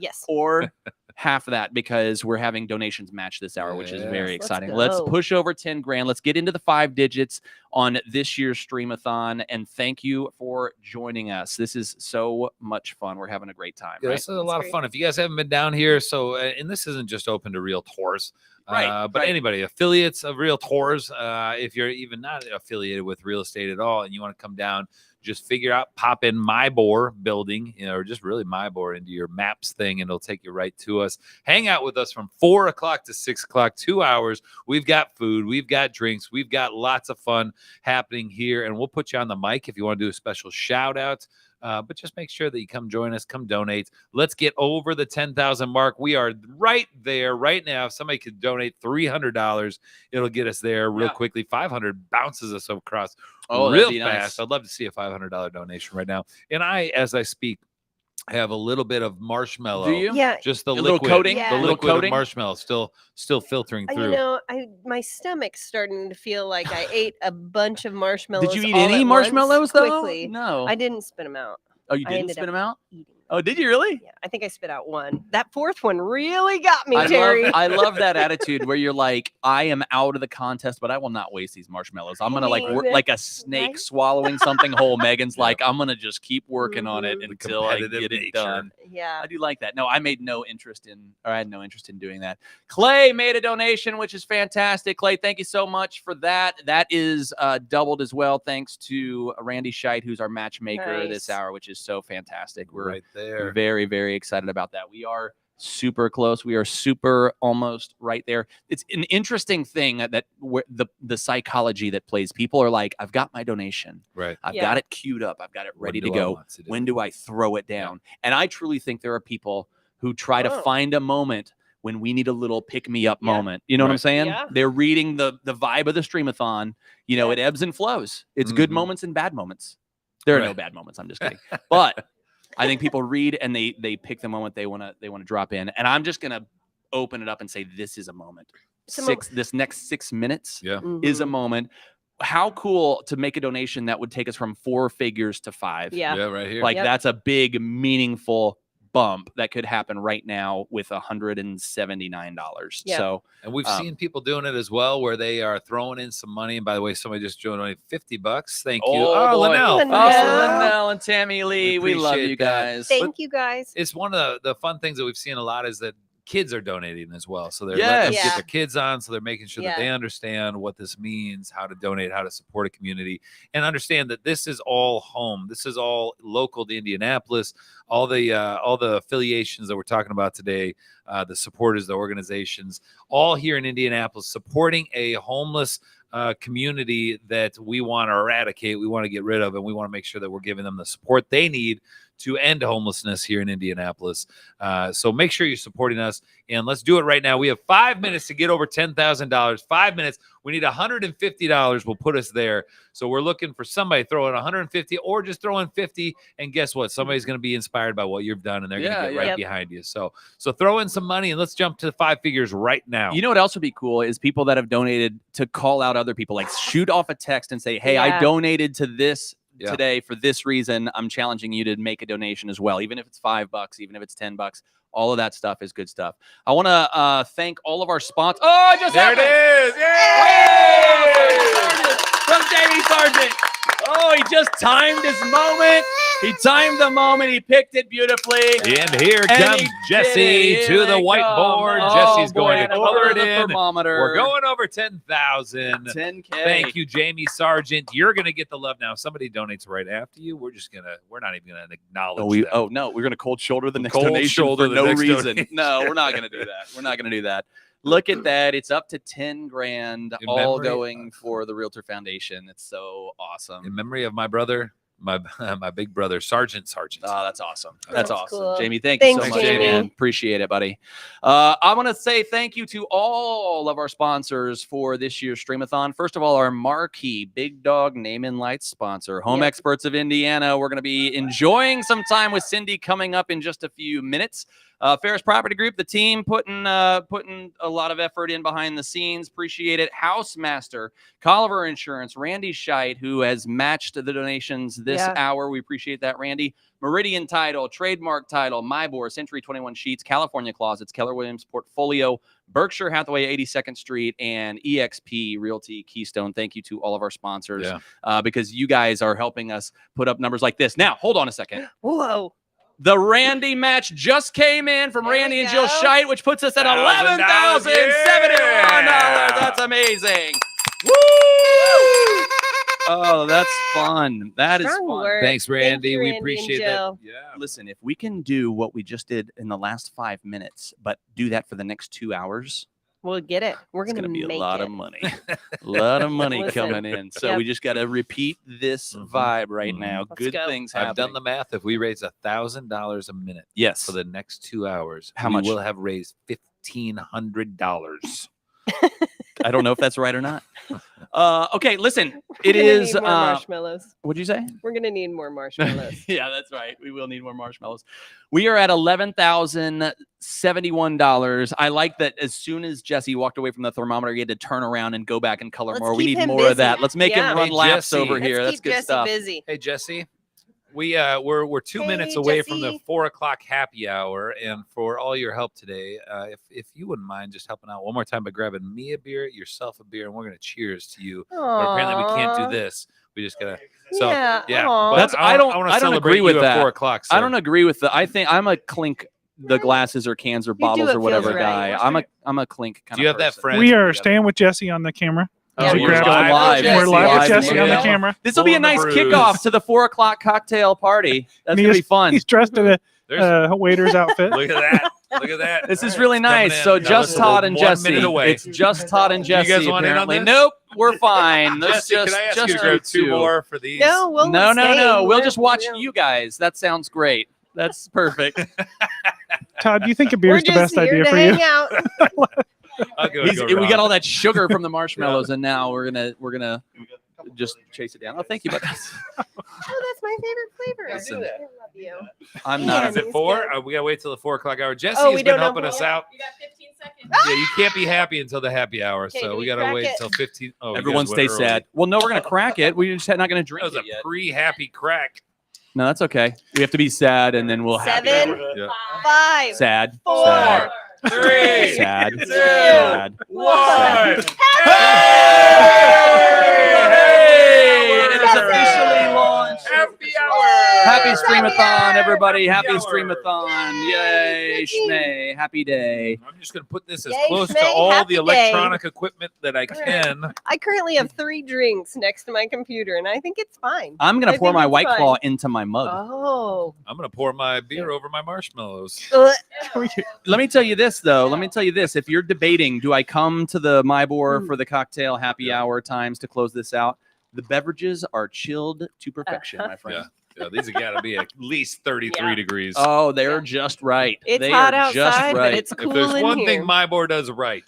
Yes. Or half of that, because we're having donations match this hour, which is very Let's exciting. go. Let's push over 10 grand. Let's get into the 5 digits on this year's Stream-A-Thon. And thank you for joining us. This is so much fun. We're having a great time. Yeah, Right? this is a lot of fun. If you guys haven't been down here, so and this isn't just open to realtors, but anybody, affiliates of realtors, if you're even not affiliated with real estate at all and you want to come down, just figure out, pop in MyBor building, or just really MyBor into your maps thing, and it'll take you right to us. Hang out with us from 4 o'clock to 6 o'clock, 2 hours. We've got food, we've got drinks, we've got lots of fun happening here, and we'll put you on the mic if you want to do a special shout out. But just make sure that you come join us, come donate. Let's get over the 10,000 mark. We are right there right now. If somebody could donate $300, it'll get us there real quickly. 500 bounces us across Oh, real that'd be nice. fast. I'd love to see a $500 donation right now. And I, as I speak, have a little bit of marshmallow. Do you? Yeah. Just the A little liquid, coating? the Yeah. Little liquid of coating? marshmallow still filtering You through. know, my stomach's starting to feel like I ate a bunch of marshmallows. Did you eat all any at marshmallows, once, though? quickly. No. I didn't spit them out. Oh, you I didn't ended spit up them out? eating them. Oh, did you really? Yeah, I think I spit out one. That fourth one really got me, Terry. I love that attitude where you're like, I am out of the contest, but I will not waste these marshmallows. I'm gonna like work like a snake swallowing something whole. Megan's like, I'm gonna just keep working on it until I get it done. Yeah, I do like that. No, I had no interest in doing that. Clay made a donation, which is fantastic. Clay, thank you so much for that. That is doubled as well, thanks to Randy Scheit, who's our matchmaker this hour, which is so fantastic. We're right there. Very, very excited about that. We are super close. We are super almost right there. It's an interesting thing that the psychology that plays. People are like, I've got my donation. Right. I've got it queued up. I've got it ready to go. When do I throw it down? And I truly think there are people who try to find a moment when we need a little pick-me-up moment. You know what I'm saying? Yeah. They're reading the vibe of the Stream-A-Thon. You know, it ebbs and flows. It's good moments and bad moments. There are no bad moments. I'm just kidding. But I think people read and they pick the moment they want to drop in. And I'm just going to open it up and say, this is a moment. This next 6 minutes is a moment. How cool to make a donation that would take us from 4 figures to 5. Yeah, right here. Like that's a big, meaningful bump that could happen right now with $179. So, and we've seen people doing it as well, where they are throwing in some money. And by the way, somebody just joined $50. Thank you. Oh, Linnell. Linnell and Tammy Lee, we love you guys. Thank you guys. It's one of the fun things that we've seen a lot is that kids are donating as well. So they're letting them get their kids on. So they're making sure that they understand what this means, how to donate, how to support a community, and understand that this is all home. This is all local to Indianapolis. All the affiliations that we're talking about today, the supporters, the organizations, all here in Indianapolis, supporting a homeless community that we want to eradicate, we want to get rid of, and we want to make sure that we're giving them the support they need to end homelessness here in Indianapolis. So make sure you're supporting us, and let's do it right now. We have 5 minutes to get over $10,000. 5 minutes. We need $150 will put us there. So we're looking for somebody throwing 150 or just throwing 50. And guess what? Somebody's going to be inspired by what you've done, and they're going to get right behind you. So throw in some money, and let's jump to 5 figures right now. You know what else would be cool is people that have donated to call out other people, like shoot off a text and say, hey, I donated to this today for this reason. I'm challenging you to make a donation as well, even if it's $5, even if it's $10. All of that stuff is good stuff. I want to thank all of our sponsors. Oh, it just happened. It is. Yay! From Jamie Sargent. Oh, he just timed his moment. He timed the moment. He picked it beautifully. And here comes Jesse to the whiteboard. Jesse's going to color it in. Thermometer. We're going over 10,000. 10K. Thank you, Jamie Sargent. You're going to get the love now. If somebody donates right after you, we're not even going to acknowledge them. No, we're going to cold shoulder the next Cold donation shoulder for the no next reason. donation. No, we're not going to do that. We're not going to do that. Look at that. It's up to 10 grand, all going for the Realtor Foundation. It's so awesome. In memory of my brother, my big brother, Sergeant. Oh, that's awesome. That's awesome. cool. Jamie, thank you so Thanks, much, Jamie. man. Appreciate it, buddy. I want to say thank you to all of our sponsors for this year's Stream-A-Thon. First of all, our marquee Big Dog Name and Lights sponsor, Home Experts of Indiana. We're going to be enjoying some time with Cindy coming up in just a few minutes. Ferris Property Group, the team putting a lot of effort in behind the scenes. Appreciate it. Housemaster, Colliver Insurance, Randy Scheit, who has matched the donations this hour. We appreciate that, Randy. Meridian Title, Trademark Title, Mybor, Century 21 Sheets, California Closets, Keller Williams Portfolio, Berkshire Hathaway 82nd Street, and EXP Realty Keystone. Thank you to all of our sponsors because you guys are helping us put up numbers like this. Now, hold on a second. Whoa. The Randy match just came in from Randy and Jill Scheit, which puts us at $11,071. That's amazing. Woo! Oh, that's fun. That is fun. Thanks, Randy. Thank you, we Randy appreciate and that. Jill. Yeah. Listen, if we can do what we just did in the last 5 minutes, but do that for the next 2 hours, We'll get it. We're going to be make a lot it. of money. A lot of money Listen. coming in. So we just got to repeat this vibe right now. Let's Good go. things happening. I've done the math. If we raise $1,000 a minute for the next 2 hours, How we much? will have raised $1,500. I don't know if that's right or not. Okay, listen. It We're gonna is. need more marshmallows. What'd you say? We're going to need more marshmallows. Yeah, that's right. We will need more marshmallows. We are at $11,071. I like that as soon as Jesse walked away from the thermometer, he had to turn around and go back and color more. We keep need him more busy. of that. Let's make him run Hey, laps Jesse. over here. Let's That's keep good Jesse stuff. busy. Hey, Jesse, we're 2 minutes Hey, away from the Jesse. 4 o'clock happy hour, and for all your help today, if you wouldn't mind just helping out one more time by grabbing me a beer, yourself a beer, and we're gonna cheers to you. But apparently we can't do Aw. this. We just gotta. So Yeah, yeah. aw. But That's I don't wanna I don't celebrate agree with you at that. 4 o'clock. I sir. don't agree with that. I think I'm a clink the glasses or cans or bottles what or whatever feels right. guy. I'm a clink kind Do you of have that person. friend? We are staying with Jesse on the camera. Oh, As we we're grab live. We're live with Jesse on the Yeah. camera. This will be a nice kickoff to the 4 o'clock cocktail party. That's And gonna be fun. He's dressed in a waiter's outfit. Look at that. Look at that. This is really coming nice. in. So Now just listen, Todd we're and 1 Jesse. minute away. It's just Todd and Do you Jesse. guys want in on apparently. this? Nope, we're fine. Let's Jesse, can I ask just you to grab two two more for these? No, we'll No. stay. We'll just watch you guys. That sounds great. That's perfect. Todd, do you think a We're beer's the just best here idea to for hang you? out. We got all that sugar from the marshmallows, and now we're gonna just chase it down. Oh, thank you, but Oh, that's my favorite flavor. Listen. I love you. I'm Yeah, not. Is it 4? We gotta wait till the 4 o'clock hour. Jesse Oh, has we been don't know helping us out. You got 15 seconds. Yeah, you can't be happy until the happy hour, Okay, so do we we gotta crack wait it? till 15. Oh, you Everyone guys stay went early. sad. Well, no, we're gonna crack it. We're just not gonna drink That was it a yet. pre-happy crack. No, that's okay. We have to be sad, and then we'll have 7, Yeah. 5, sad, 4, sad, 3, sad, 2, sad. 1. It is officially launched. Happy hour. Happy Stream-A-Thon, everybody. Happy Stream-A-Thon. Yay, Shmay. Happy day. I'm just gonna put this as Yay, close to Shmay, all happy the day. electronic equipment that I can. I currently have 3 drinks next to my computer, and I think it's fine. I'm going I to pour think my it's White fine. Claw into my mug. Oh. I'm gonna pour my beer over my marshmallows. Let me tell you this, though. Let me tell you this. If you're debating, do I come to the Mybor for the cocktail happy hour times to close this out? The beverages are chilled to perfection, my friend. Yeah, these have got to be at least 33 degrees. Oh, they're just right. It's they hot are just outside, but right. it's cool If there's in one here. thing my board does right,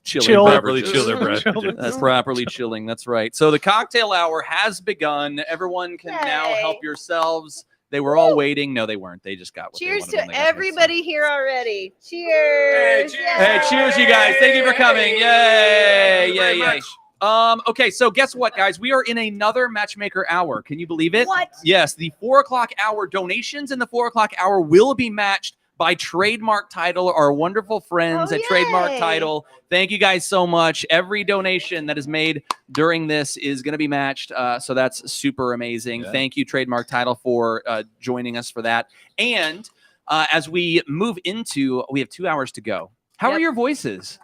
Chill properly beverages. chill their beverages. That's properly chilling. That's right. So the cocktail hour has begun. Everyone can now Yay. help yourselves. They were all waiting. No, they weren't. They just got what Cheers they wanted when to they got here. everybody here already. Cheers. Hey, cheers, you guys. Thank you for coming. Yay. Yay, yay. Okay, so guess what, guys? We are in another matchmaker hour. Can you believe it? What? Yes, the 4 o'clock hour donations in the 4 o'clock hour will be matched by Trademark Title, our wonderful friends at Trademark yay. Title. Thank you guys so much. Every donation that is made during this is going to be matched. So that's super amazing. Yeah. Thank you, Trademark Title, for joining us for that. And as we move into, we have 2 hours to go. How are your voices?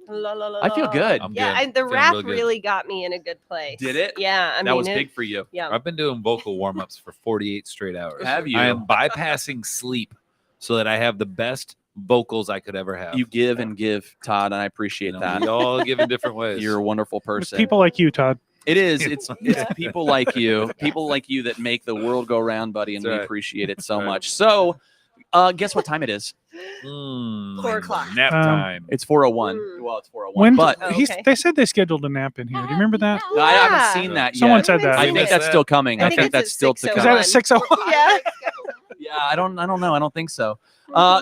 La, la, la, I feel la. good. I'm Yeah, good. and the Feeling rap real good. really got me in a good place. Did it? Yeah, I That mean, was big for you. Yeah. I've been doing vocal warm-ups for 48 straight hours. Have you? I am bypassing sleep so that I have the best vocals I could ever have. You give and give, Todd, and I appreciate that. We all give in different ways. You're a wonderful It's person. people like you, Todd. It is. It's people like you that make the world go round, buddy, and That's we right. appreciate it so Right. much. So, guess what time it is? 4 o'clock. Nap time. It's 4:01. Well, it's 4:01. When But Oh, okay. they said they scheduled a nap in here. Do you remember that? I haven't seen that yet. Someone said that. I think Seen that's it. still coming. I think it's that's at still to 6:01. come. Is that at 6:01? Yeah. Yeah, I don't know. I don't think so.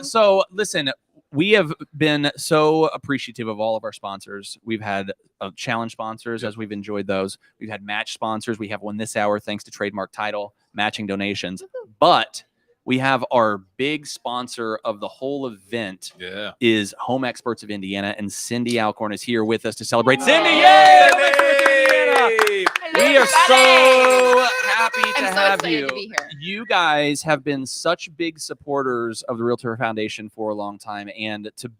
So listen, we have been so appreciative of all of our sponsors. We've had challenge sponsors as we've enjoyed those. We've had match sponsors. We have one this hour thanks to Trademark Title, matching donations. But we have our big sponsor of the whole event is Home Experts of Indiana, and Cindy Alcorn is here with us to celebrate. Cindy, yay! Home Experts of Indiana! We are so happy to I'm so have excited you. to be here. You guys have been such big supporters of the REALTOR Foundation for a long time, and to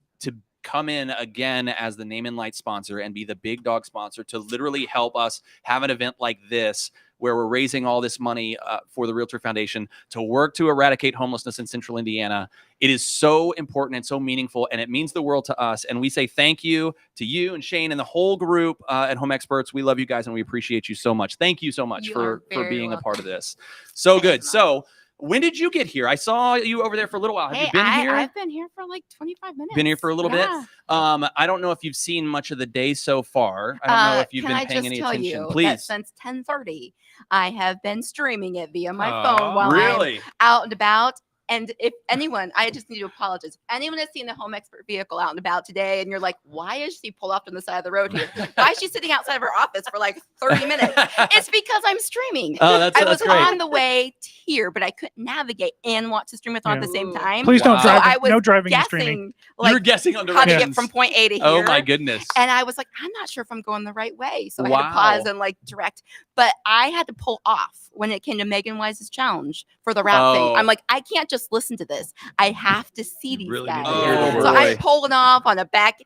come in again as the name and light sponsor and be the big dog sponsor to literally help us have an event like this where we're raising all this money for the REALTOR Foundation to work to eradicate homelessness in Central Indiana. It is so important and so meaningful, and it means the world to us. And we say thank you to you and Shane and the whole group at Home Experts. We love you guys, and we appreciate you so much. Thank you so much for being a part of this. So good. So when did you get here? I saw you over there for a little while. Have you been here? I've been here for like 25 minutes. Been here for a little bit. I don't know if you've seen much of the day so far. I don't know if you've been paying any attention. Can I just tell you Please. that since 10:30, I have been streaming it via my Aw, phone while really? I'm out and about. And if anyone, I just need to apologize. If anyone has seen the Home Expert vehicle out and about today, and you're like, why is she pulled off on the side of the road here? Why is she sitting outside of her office for like 30 minutes? It's because I'm streaming. Oh, that's I was great. on the way here, but I couldn't navigate and watch the Stream-A-Thon at the same time. Please don't So drive. I was No driving and streaming. guessing, like, You're guessing on how to get directions. from point A to here. Oh my goodness. And I was like, I'm not sure if I'm going the right way. So I had to pause Wow. and like direct. But I had to pull off when it came to Megan Wise's challenge for the rap thing. Oh. I'm like, I can't just listen to this. I have to see these really need guys. to hear the So I words. pulled off on a back,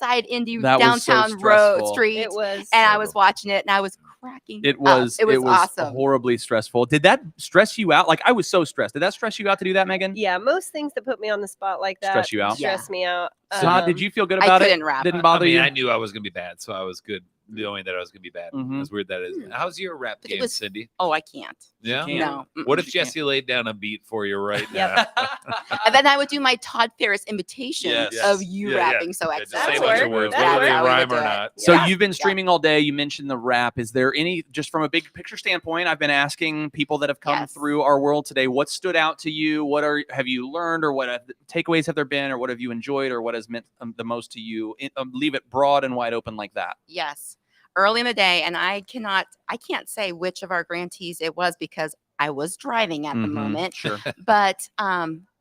side indie That was so downtown road stressful. street. It was. And I was watching it and I was cracking It up. was It was awesome. horribly stressful. Did that stress you out? Like, I was so stressed. Did that stress you out to do that, Megan? Yeah, most things that put me on the spot like that Stress you out? stress me out. Todd, did you feel good I about it? couldn't rap. Didn't bother I mean, you? I knew I was gonna be bad, so I was good knowing that I was gonna be bad. Mhm. As weird that is. How's your rap But it game, was- Cindy? Oh, I can't. Yeah. No. What if Mm-mm, can't. Jesse laid down a beat for you right Yep. now? And then I would do my Todd Ferris imitation Yes. of you Yeah, rapping. yeah. So Yeah, just excellent. say a bunch of words, That's whether they how we would rhyme do or it. not. So Yeah. you've been streaming all day. You mentioned the rap. Is there any, just from a big picture standpoint, I've been asking people that have come through our world today, what stood out to you? What have you learned, or what takeaways have there been, or what have you enjoyed, or what has meant the most to you? Leave it broad and wide open like that. Yes. Early in the day, and I can't say which of our grantees it was because I was driving at the Mhm, moment. sure. But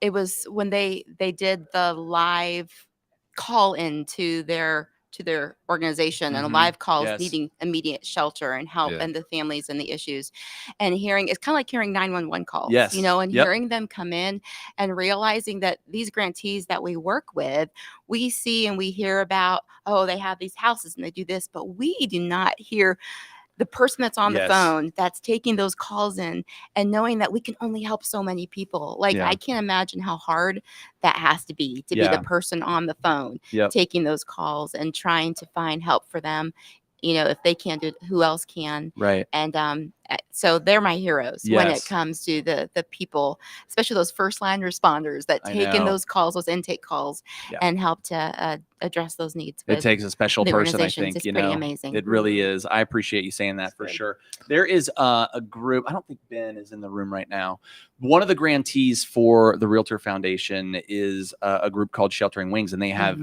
it was when they did the live call in to their organization and a Mhm, live calls yes. needing immediate shelter and help Yeah. and the families and the issues, and hearing it's kind of like hearing 911 calls, Yes, and yep. hearing them come in and realizing that these grantees that we work with, we see and we hear about, oh, they have these houses and they do this, but we do not hear the person that's on the Yes. phone that's taking those calls in and knowing that we can only help so many people. Like, Yeah. I can't imagine how hard that has to be be Yeah. the person on the phone Yep. taking those calls and trying to find help for them. If they can't do it, who else can? Right. And so they're my heroes when it Yes. comes to the people, especially those first line responders that I take in know. those calls, those intake calls, Yeah. and help to address those needs. It with takes a special the person, I organizations. think. It's You pretty know, amazing. it really is. I appreciate you saying that for sure. There is a group. I don't think Ben is in the room right now. One of the grantees for the Realtor Foundation is a group called Sheltering Wings, and they have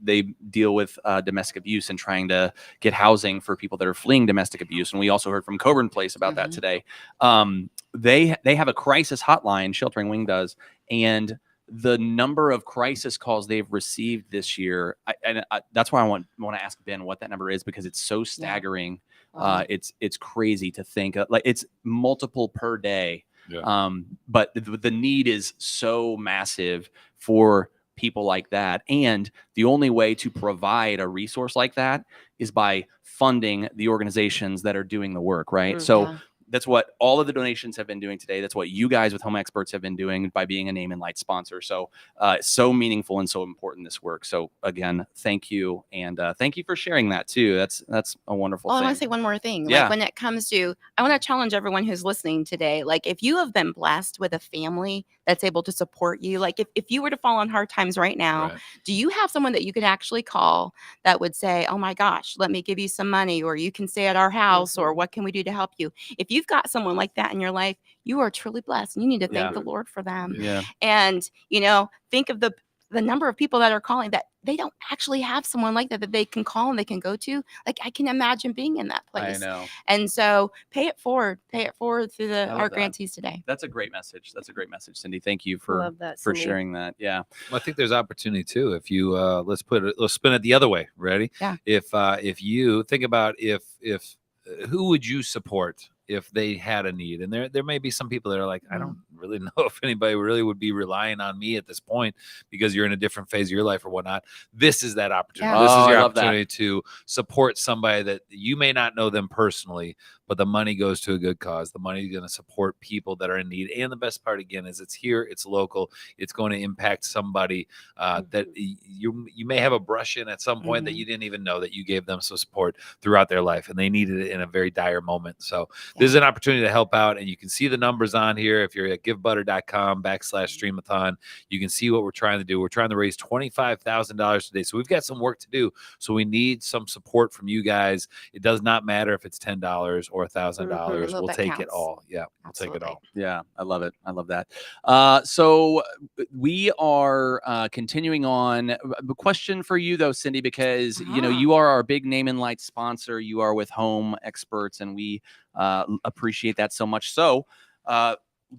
they deal with domestic abuse and trying to get housing for people that are fleeing domestic abuse. And we also heard from Coburn Place about that today. They have a crisis hotline. Sheltering Wing does, and the number of crisis calls they've received this year, that's why I want to ask Ben what that number is, because it's so staggering. Wow. It's crazy to think like it's multiple per day. Yeah. But the need is so massive for people like that, and the only way to provide a resource like that is by funding the organizations that are doing the work, right? So Yeah. that's what all of the donations have been doing today. That's what you guys with Home Experts have been doing by being a Name and Light sponsor. So so meaningful and so important, this work. So again, thank you. And thank you for sharing that too. That's a wonderful Well, I thing. want to say one more thing. Yeah. Like, when it comes to, I want to challenge everyone who's listening today. Like, if you have been blessed with a family that's able to support you, like if you were to fall on hard times right now, Right. do you have someone that you could actually call that would say, oh my gosh, let me give you some money, or you can stay at our house, or what can we do to help you? If you've got someone like that in your life, you are truly blessed, and you need to thank Yeah. the Lord for them. Yeah. And, think of the number of people that are calling that they don't actually have someone like that they can call and they can go to. Like, I can imagine being in that I place. know. And so pay it forward through I love our that. grantees today. That's a great message. That's a great message, Cindy. Thank you for Love that, for Cindy. sharing that. Yeah. Well, I think there's opportunity too. If you let's spin it the other way. Ready? Yeah. If you think about if who would you support if they had a need? And there may be some people that are like, I don't really know if anybody really would be relying on me at this point, because you're in a different phase of your life or whatnot. This is that opportunity. Yeah. This is Oh, your I love that. opportunity to support somebody that you may not know them personally, but the money goes to a good cause. The money is going to support people that are in need. And the best part, again, is it's here, it's local, it's going to impact somebody that you may have a brush in at some point that you didn't even know that you gave them some support throughout their life, and they needed it in a very dire moment. So this is an opportunity to help out, and you can see the numbers on here. If you're at givebutter.com/Stream-A-Thon, you can see what we're trying to do. We're trying to raise $25,000 today. So we've got some work to do. So we need some support from you guys. It does not matter if it's $10 or $1,000. Little We'll bit take it counts. all. Yeah, we'll take it Absolutely. all. Yeah, I love it. I love that. So we are continuing on. A question for you though, Cindy, because you are our big Name and Light sponsor. You are with Home Experts, and we appreciate that so much. So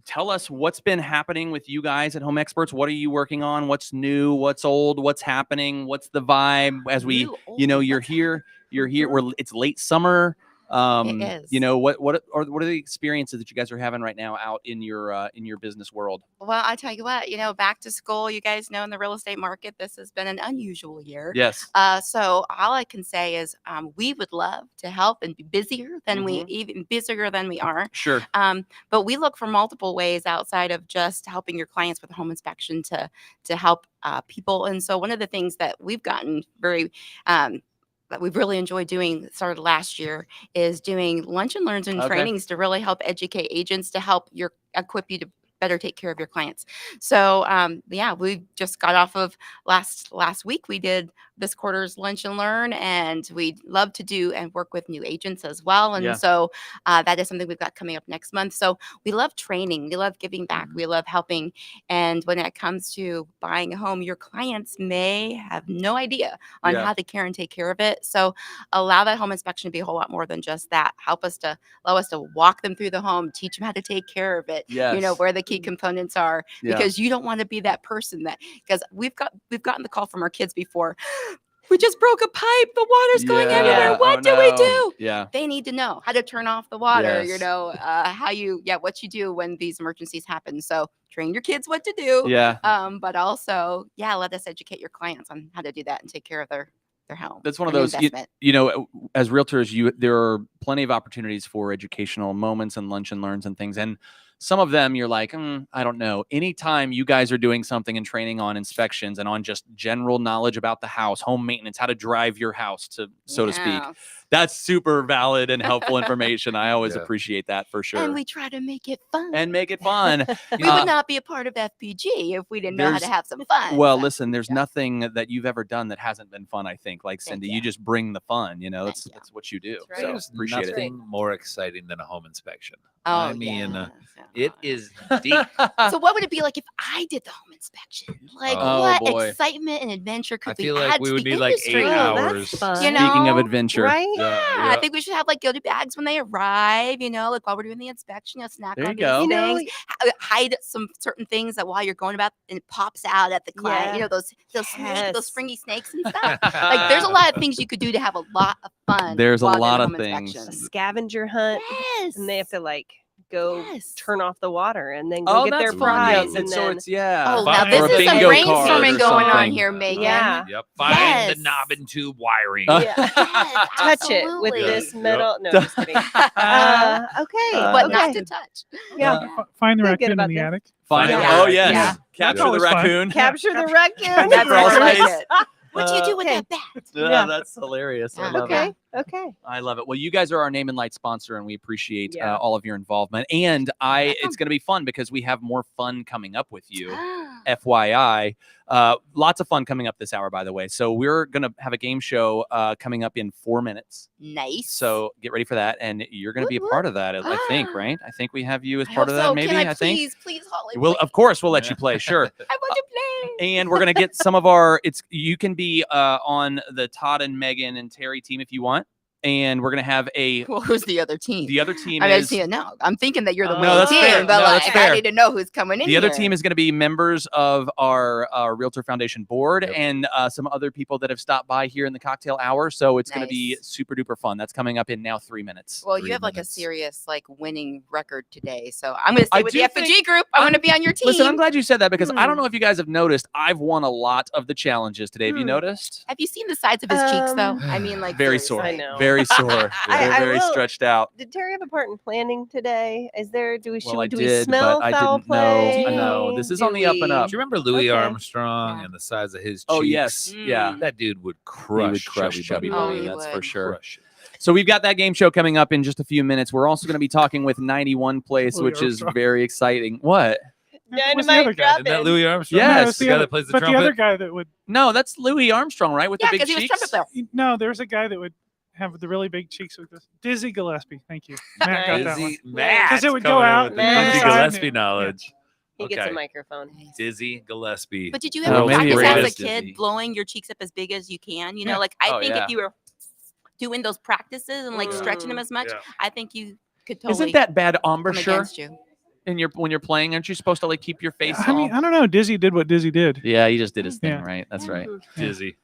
tell us what's been happening with you guys at Home Experts. What are you working on? What's new? What's old? What's happening? What's the vibe as we, you're here. It's late summer. It is. What are the experiences that you guys are having right now out in your business world? Well, I tell you what, back to school, you guys know in the real estate market, this has been an unusual year. Yes. So all I can say is we would love to help and be busier than even busier than we are. Sure. But we look for multiple ways outside of just helping your clients with a home inspection to help people. And so one of the things that we've gotten very that we've really enjoyed doing started last year is doing lunch and learns and trainings to really help educate agents to help equip you to better take care of your clients. So we just got off of last week. We did this quarter's lunch and learn, and we love to do and work with new agents as well. And so that is something we've got coming up next month. So we love training. We love giving back. We love helping. And when it comes to buying a home, your clients may have no idea on how to care and take care of it. So allow that home inspection to be a whole lot more than just that. Allow us to walk them through the home, teach them how to take care of it. Where the key components are, because you don't want to be that person because we've gotten the call from our kids before. We just broke a pipe. The water's going everywhere. What do we do? Yeah. They need to know how to turn off the water, Yes. what you do when these emergencies happen. So train your kids what to do. Yeah. But also, let us educate your clients on how to do that and take care of their home. That's one of and those, investment. as realtors, there are plenty of opportunities for educational moments and lunch and learns and things. And some of them you're like, I don't know. Anytime you guys are doing something and training on inspections and on just general knowledge about the house, home maintenance, how to drive your house so to speak, that's super valid and helpful information. I always appreciate that for sure. And we try to make it fun. We would not be a part of FPG if we didn't know how to have some fun. Well, listen, there's nothing that you've ever done that hasn't been fun, I think. Like Cindy, you just bring the fun, that's what you do. Right. So There's appreciate nothing more exciting than a home inspection. Oh, I mean, it is deep. So what would it be like if I did the home inspection? Like what excitement and adventure could we feel add like we to would the need like 8 industry? hours. Speaking of adventure. Right? I think we should have like goodie bags when they arrive, like while we're doing the inspection, snack There on you go. these things. Hide some certain things that while you're going about and it pops out at the client, those springy snakes and stuff. Like there's a lot of things you could do to have a lot of fun. There's a while lot doing of home things. inspection. A scavenger hunt. Yes. And they have to go turn off the water and then Oh, go get their that's fun. prize. Yeah, And so then, it's Oh, Or now a this is some bingo card brainstorming or going on something. here, Megan. Yeah. Yep. Find the knob and tube wiring. touch it with Absolutely. this metal. No, just kidding. Okay. But not to touch. Yeah. Find the Feel good raccoon in about the this. attic. Find it. Yeah. Oh, yes. Yeah. Capture the always fun. raccoon. Capture the raccoon. That's Crawl I like space. it. What do you do with that bat? That's hilarious. I love it. Okay. I love it. Well, you guys are our Name and Light sponsor, and we appreciate all of your involvement. And it's going to be fun because we have more fun coming up with you. FYI, lots of fun coming up this hour, by the way. So we're going to have a game show coming up in 4 minutes. Nice. So get ready for that, and you're going to be a part of that. I think, right? I think we have you as part of that. Maybe I think. Please, Holly. Well, of course, we'll let you play. Sure. I want to play. And we're gonna get some of our. You can be on the Todd and Megan and Terry team if you want. And we're gonna have a. Well, who's the other team? The other team is. I'm thinking that you're the winning team, but I need to know who's coming in. The other team is going to be members of our Realtor Foundation board and some other people that have stopped by here in the cocktail hour. So it's going to be super duper fun. That's coming up in now 3 minutes. Well, you have like a serious winning record today, so I'm going to stay with the FPG group. I want to be on your team. Listen, I'm glad you said that because I don't know if you guys have noticed. I've won a lot of the challenges today. Have you noticed? Have you seen the sides of his cheeks though? I mean, like very seriously. sore. I know. Very sore. Very stretched out. Did Terry have a part in planning today? Is there? Do we did, smell but foul I didn't play? know. I know. This is on the up and up. Do you remember Louis Armstrong and the size of his cheeks? Oh yes, yeah. That dude would crush. Chubby Bunny. That's for sure. Crush. So we've got that game show coming up in just a few minutes. We're also going to be talking with 91 Place, which is very exciting. What? Dynamite drop Isn't that Louis Armstrong? Yes, the guy that plays the trumpet. But the other guy that would. No, that's Louis Armstrong, right? With the big cheeks. No, there's a guy that would have the really big cheeks with this. Dizzy Gillespie. Thank you. Matt got that one. Because it would go out. Dizzy Gillespie knowledge. He gets a microphone. Dizzy Gillespie. But did you ever practice as a kid blowing your cheeks up as big as you can? You know, like I think if you were doing those practices and like stretching them as much, I think you could totally. Isn't that bad embouchure? Against you. in your when you're playing? Aren't you supposed to like keep your face? I mean, I don't know. Dizzy did what Dizzy did. Yeah, he just did his thing, Yeah. right? That's right. Dizzy.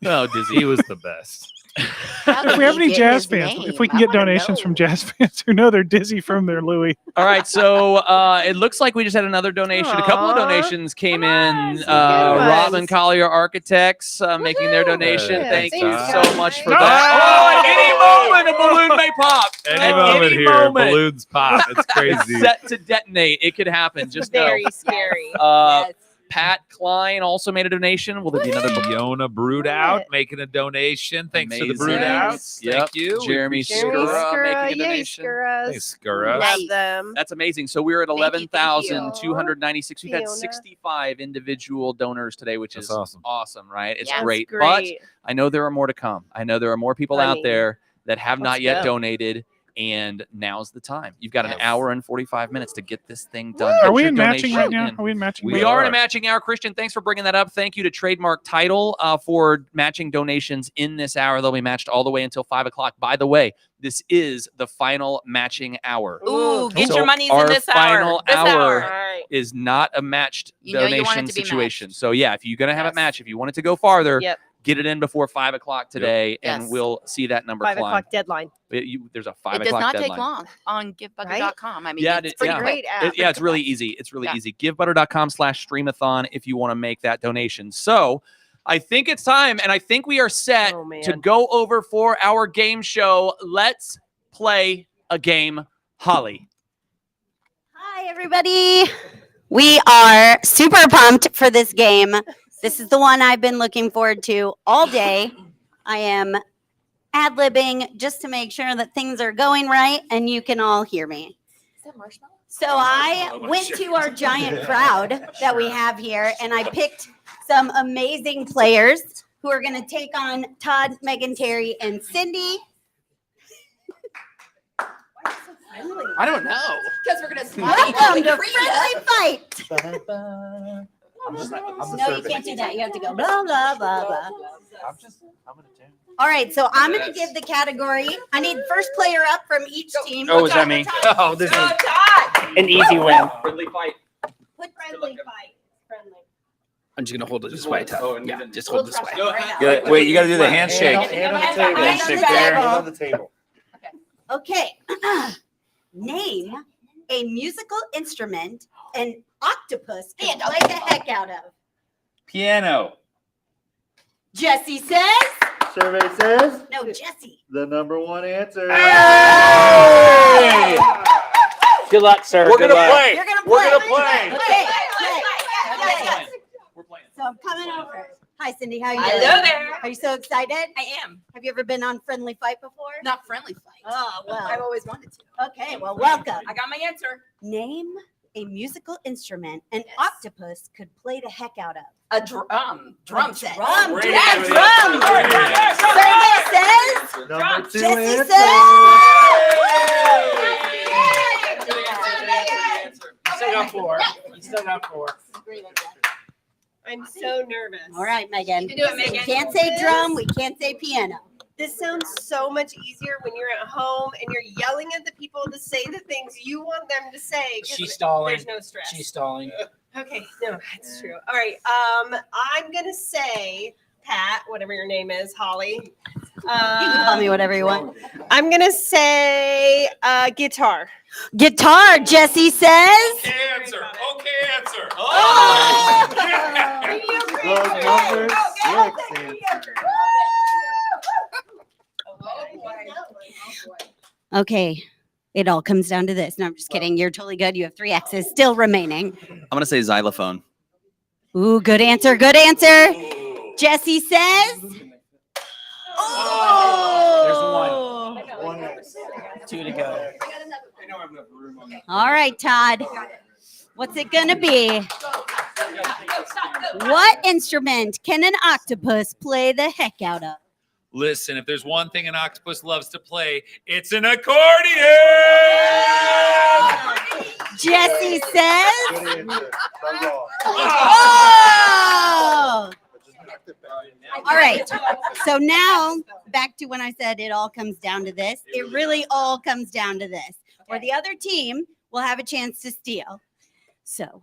Oh, Dizzy, he was the best. If we have any jazz fans, if we can get donations from jazz fans who know they're dizzy from their Louis. All right, so it looks like we just had another donation. A couple of donations came in. Robin Collier Architects making their donation. Thank you so much for that. Oh, at any moment, a balloon may pop. Any moment here, balloons pop. It's crazy. Set to detonate. It could happen. Just Very know. scary. Pat Klein also made a donation. Will there be another? Yona Brood Out making a donation. Thanks to the Brood Outs. Yep. Thank you. Jeremy Skura making a donation. Thanks, Skura. Love them. That's amazing. So we're at 11,296. We've had 65 individual donors today, which is awesome, right? It's great. But I know there are more to come. I know there are more people out there that have not yet donated. And now's the time. You've got an hour and 45 minutes to get this thing done. Are we in matching right now? Are we in matching? We are in a matching hour. Christian, thanks for bringing that up. Thank you to Trademark Title for matching donations in this hour. They'll be matched all the way until 5 o'clock. By the way, this is the final matching hour. Ooh, get your monies in this hour. This hour is not a matched donation situation. So yeah, if you're going to have it matched, if you want it to go farther, get it in before 5 o'clock today, and we'll see that number 5 climb. o'clock deadline. There's a 5 o'clock deadline. It does not take long on givebucket.com. I mean, it's pretty great app. It's really easy. It's really easy. Givebutter.com/Stream-A-Thon if you want to make that donation. So I think it's time, and I think we are set to go over for our game show. Let's play a game. Holly. Hi, everybody. We are super pumped for this game. This is the one I've been looking forward to all day. I am ad-libbing just to make sure that things are going right and you can all hear me. Is that marshmallow? So I went to our giant crowd that we have here and I picked some amazing players who are going to take on Todd, Megan, Terry, and Cindy. I don't know. Because we're going to smile. Welcome to Friendly Fight. I'm the No, you can't do that. You have to go blah, blah, blah, blah. I'm gonna do. All right, so I'm going to give the category. I need first player up from each team. Oh, is that me? Oh, this is an easy win. Friendly fight. Put friendly fight. Friendly. I'm just gonna hold it this way, Todd. Yeah, just hold this way. Good. Wait, you got to do the handshake. Hand on the table. Handshake Hand there. on the table. Okay. Name a musical instrument an octopus can play the heck out of. Piano. Jesse says. Survey says. No, Jesse. The number one answer. Hey! Good luck, sir. We're Good gonna luck. play. You're gonna play. We're gonna play. Okay. Yes. So I'm coming over. Hi, Cindy. How are you doing? Hello there. Are you so excited? I am. Have you ever been on Friendly Fight before? Not friendly fight. Oh, well. I've always wanted to. Okay, well, welcome. I got my answer. Name a musical instrument an octopus could play the heck out of. A drum. Drum set. Drum. Great Yeah, answer. drum. Survey says. Number two Jesse answer. You still got four. You still got four. I'm so nervous. All right, Megan. You can do it, Megan. We can't say drum. We can't say piano. This sounds so much easier when you're at home and you're yelling at the people to say the things you want them to say. 'Cause She's stalling. There's no stress. She's stalling. Okay, no, that's true. All right, I'm gonna say Pat, whatever your name is, Holly. You can call me whatever you want. I'm gonna say guitar. Guitar, Jesse says. Answer. Okay, answer. Oh! The number 6 answer. Okay, it all comes down to this. No, I'm just kidding. You're totally good. You have 3 X's still remaining. I'm gonna say xylophone. Ooh, good answer. Good answer. Jesse says. Oh! There's one. 2 to go. All right, Todd. What's it gonna be? What instrument can an octopus play the heck out of? Listen, if there's one thing an octopus loves to play, it's an accordion. Jesse says. Good answer. Oh! All right. So now back to when I said it all comes down to this. It really all comes down to this. Where the other team will have a chance to steal. So,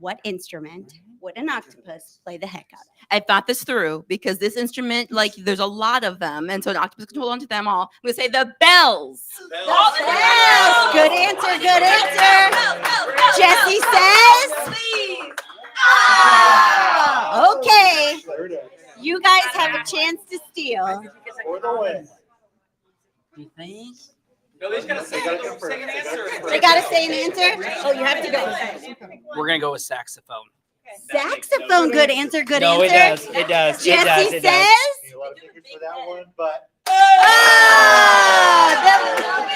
what instrument would an octopus play the heck out of? I thought this through because this instrument, like, there's a lot of them, and so an octopus can hold on to them all. I'm gonna say the bells. Bells. Good answer. Good answer. Jesse says. Okay. You guys have a chance to steal. For the win. No, they just gotta say an answer. They gotta say an answer. Oh, you have to go. We're gonna go with saxophone. Saxophone. Good answer. Good No, answer. it does. It does. Jesse it does. says. A lot of fingers for that one, but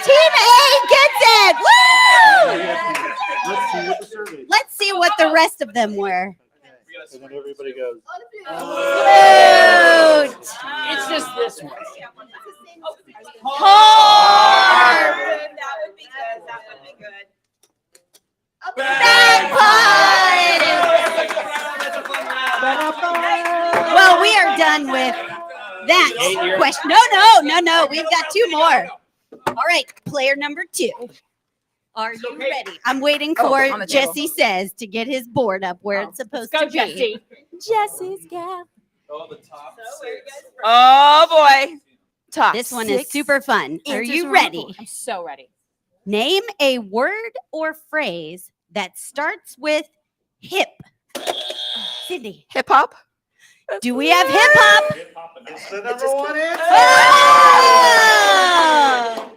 Team A gets it. Woo! let's see what the survey. Let's see what the rest of them were. And then everybody goes. It's just this one. Harp. That would be good. That would be good. Bagpipe. Well, we are done with that question. No. We've got two more. All right, player number 2. Are you ready? I'm waiting for Jesse Says to get his board up where it's supposed to be. Jesse. Jesse's gal. Oh, the top. Oh boy. Top This one 6 is super fun. Are answers you from ready? Liverpool. I'm so ready. Name a word or phrase that starts with hip. Sydney. Hip hop. Do we have hip hop? It's the number one answer. Oh!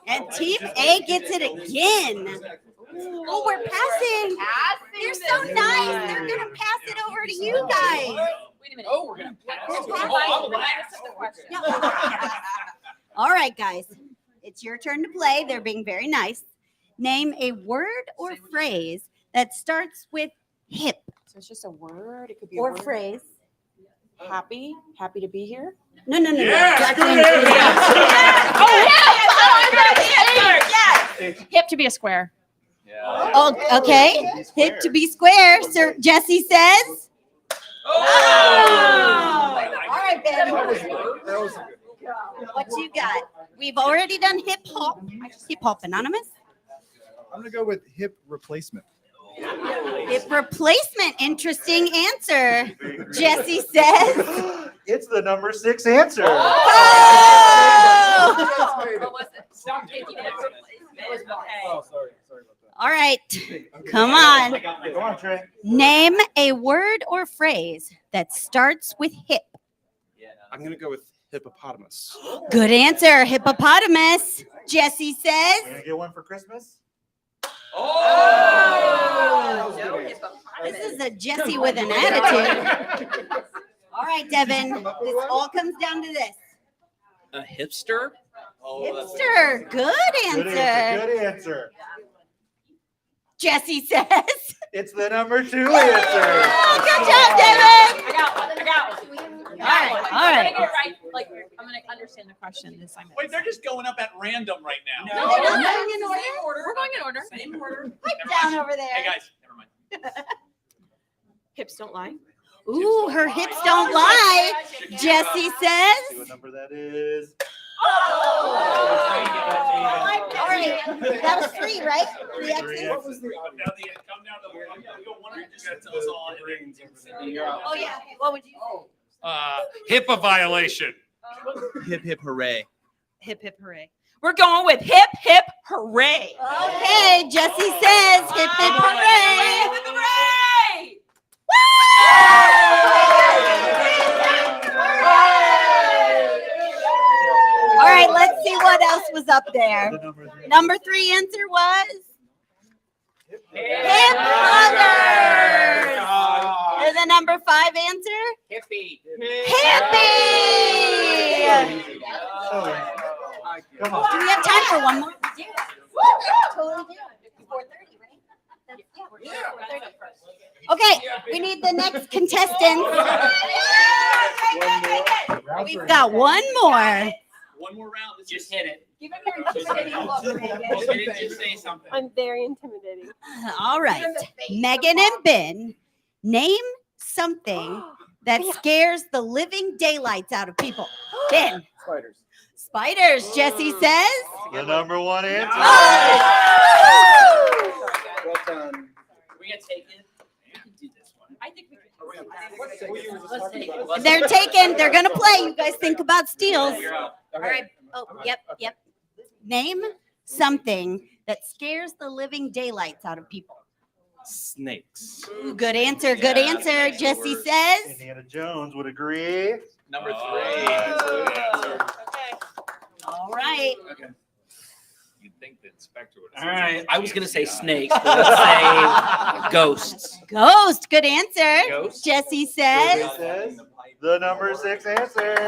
And Team A gets it again. Oh, we're passing. They're so nice. They're going to pass it over to you guys. Wait a minute. Oh, we're gonna pass. All right, guys. It's your turn to play. They're being very nice. Name a word or phrase that starts with hip. So it's just a word. It could be Or a word. phrase. Happy to be here. No. Yes, That's good in- answer. Hip to be a square. Oh, okay. Hip to be square. Sir Jesse says. All right, Ben. What you got? We've already done hip hop. Hip hop anonymous. I'm gonna go with hip replacement. Hip replacement. Interesting answer. Jesse says. It's the number 6 answer. Oh! Stop taking it. Oh, sorry about that. All right. Come on. Go on, Trey. Name a word or phrase that starts with hip. I'm gonna go with hippopotamus. Good answer. Hippopotamus. Jesse We're says. gonna get one for Christmas. This is a Jesse with an attitude. All right, Devin. This all comes down to this. A hipster. Hipster. Good Good answer. answer. Good answer. Jesse says. It's the number 2 answer. Oh, good job, Devin. I got one. All right. All I'm gonna right. get it right. Like, I'm gonna understand the question this time. Wait, they're just going up at random right now. No, they're not going in order. We're going in order. Same order. Pipe down over there. Hey guys, never mind. Hips don't lie. Ooh, her hips don't lie. Jesse See says. what number that is. All right. That was 3, right? 3 X's. What Come down the we go one. You just gotta tell us all. Oh, yeah. Okay. What would you say? HIPAA violation. Hip hip hooray. Hip hip hooray. We're going with hip hip hooray. Okay, Jesse says hip hip hooray. Hooray! All right, let's see what else was up there. Number 3 answer was hip huggers. And the number 5 answer? Hippie. Hippie. Come on. Do we have time for one more? Totally do. 4:30, right? Yeah, we're good. 4:30. Okay, we need the next contestants. We've got one more. One more round. Just hit it. Give him your intimidating look, Megan. Just hit it. Just say something. I'm very intimidating. All right, Megan and Ben, name something that scares the living daylights out of people. Ben. Spiders. Spiders, Jesse says. The number 1 answer. Oh! done. We got taken. We can do this one. I think we can. They're taken. They're gonna play. You guys think about steals. All right. Oh, yep. Name something that scares the living daylights out of people. Snakes. Ooh, good answer. Good answer. Jesse says. Indiana Jones would agree. Number 3. All right. You'd think the inspector would. All right. I was gonna say snakes, but let's say ghosts. Ghost. Good answer. Ghost. Jesse says. The number 6 answer.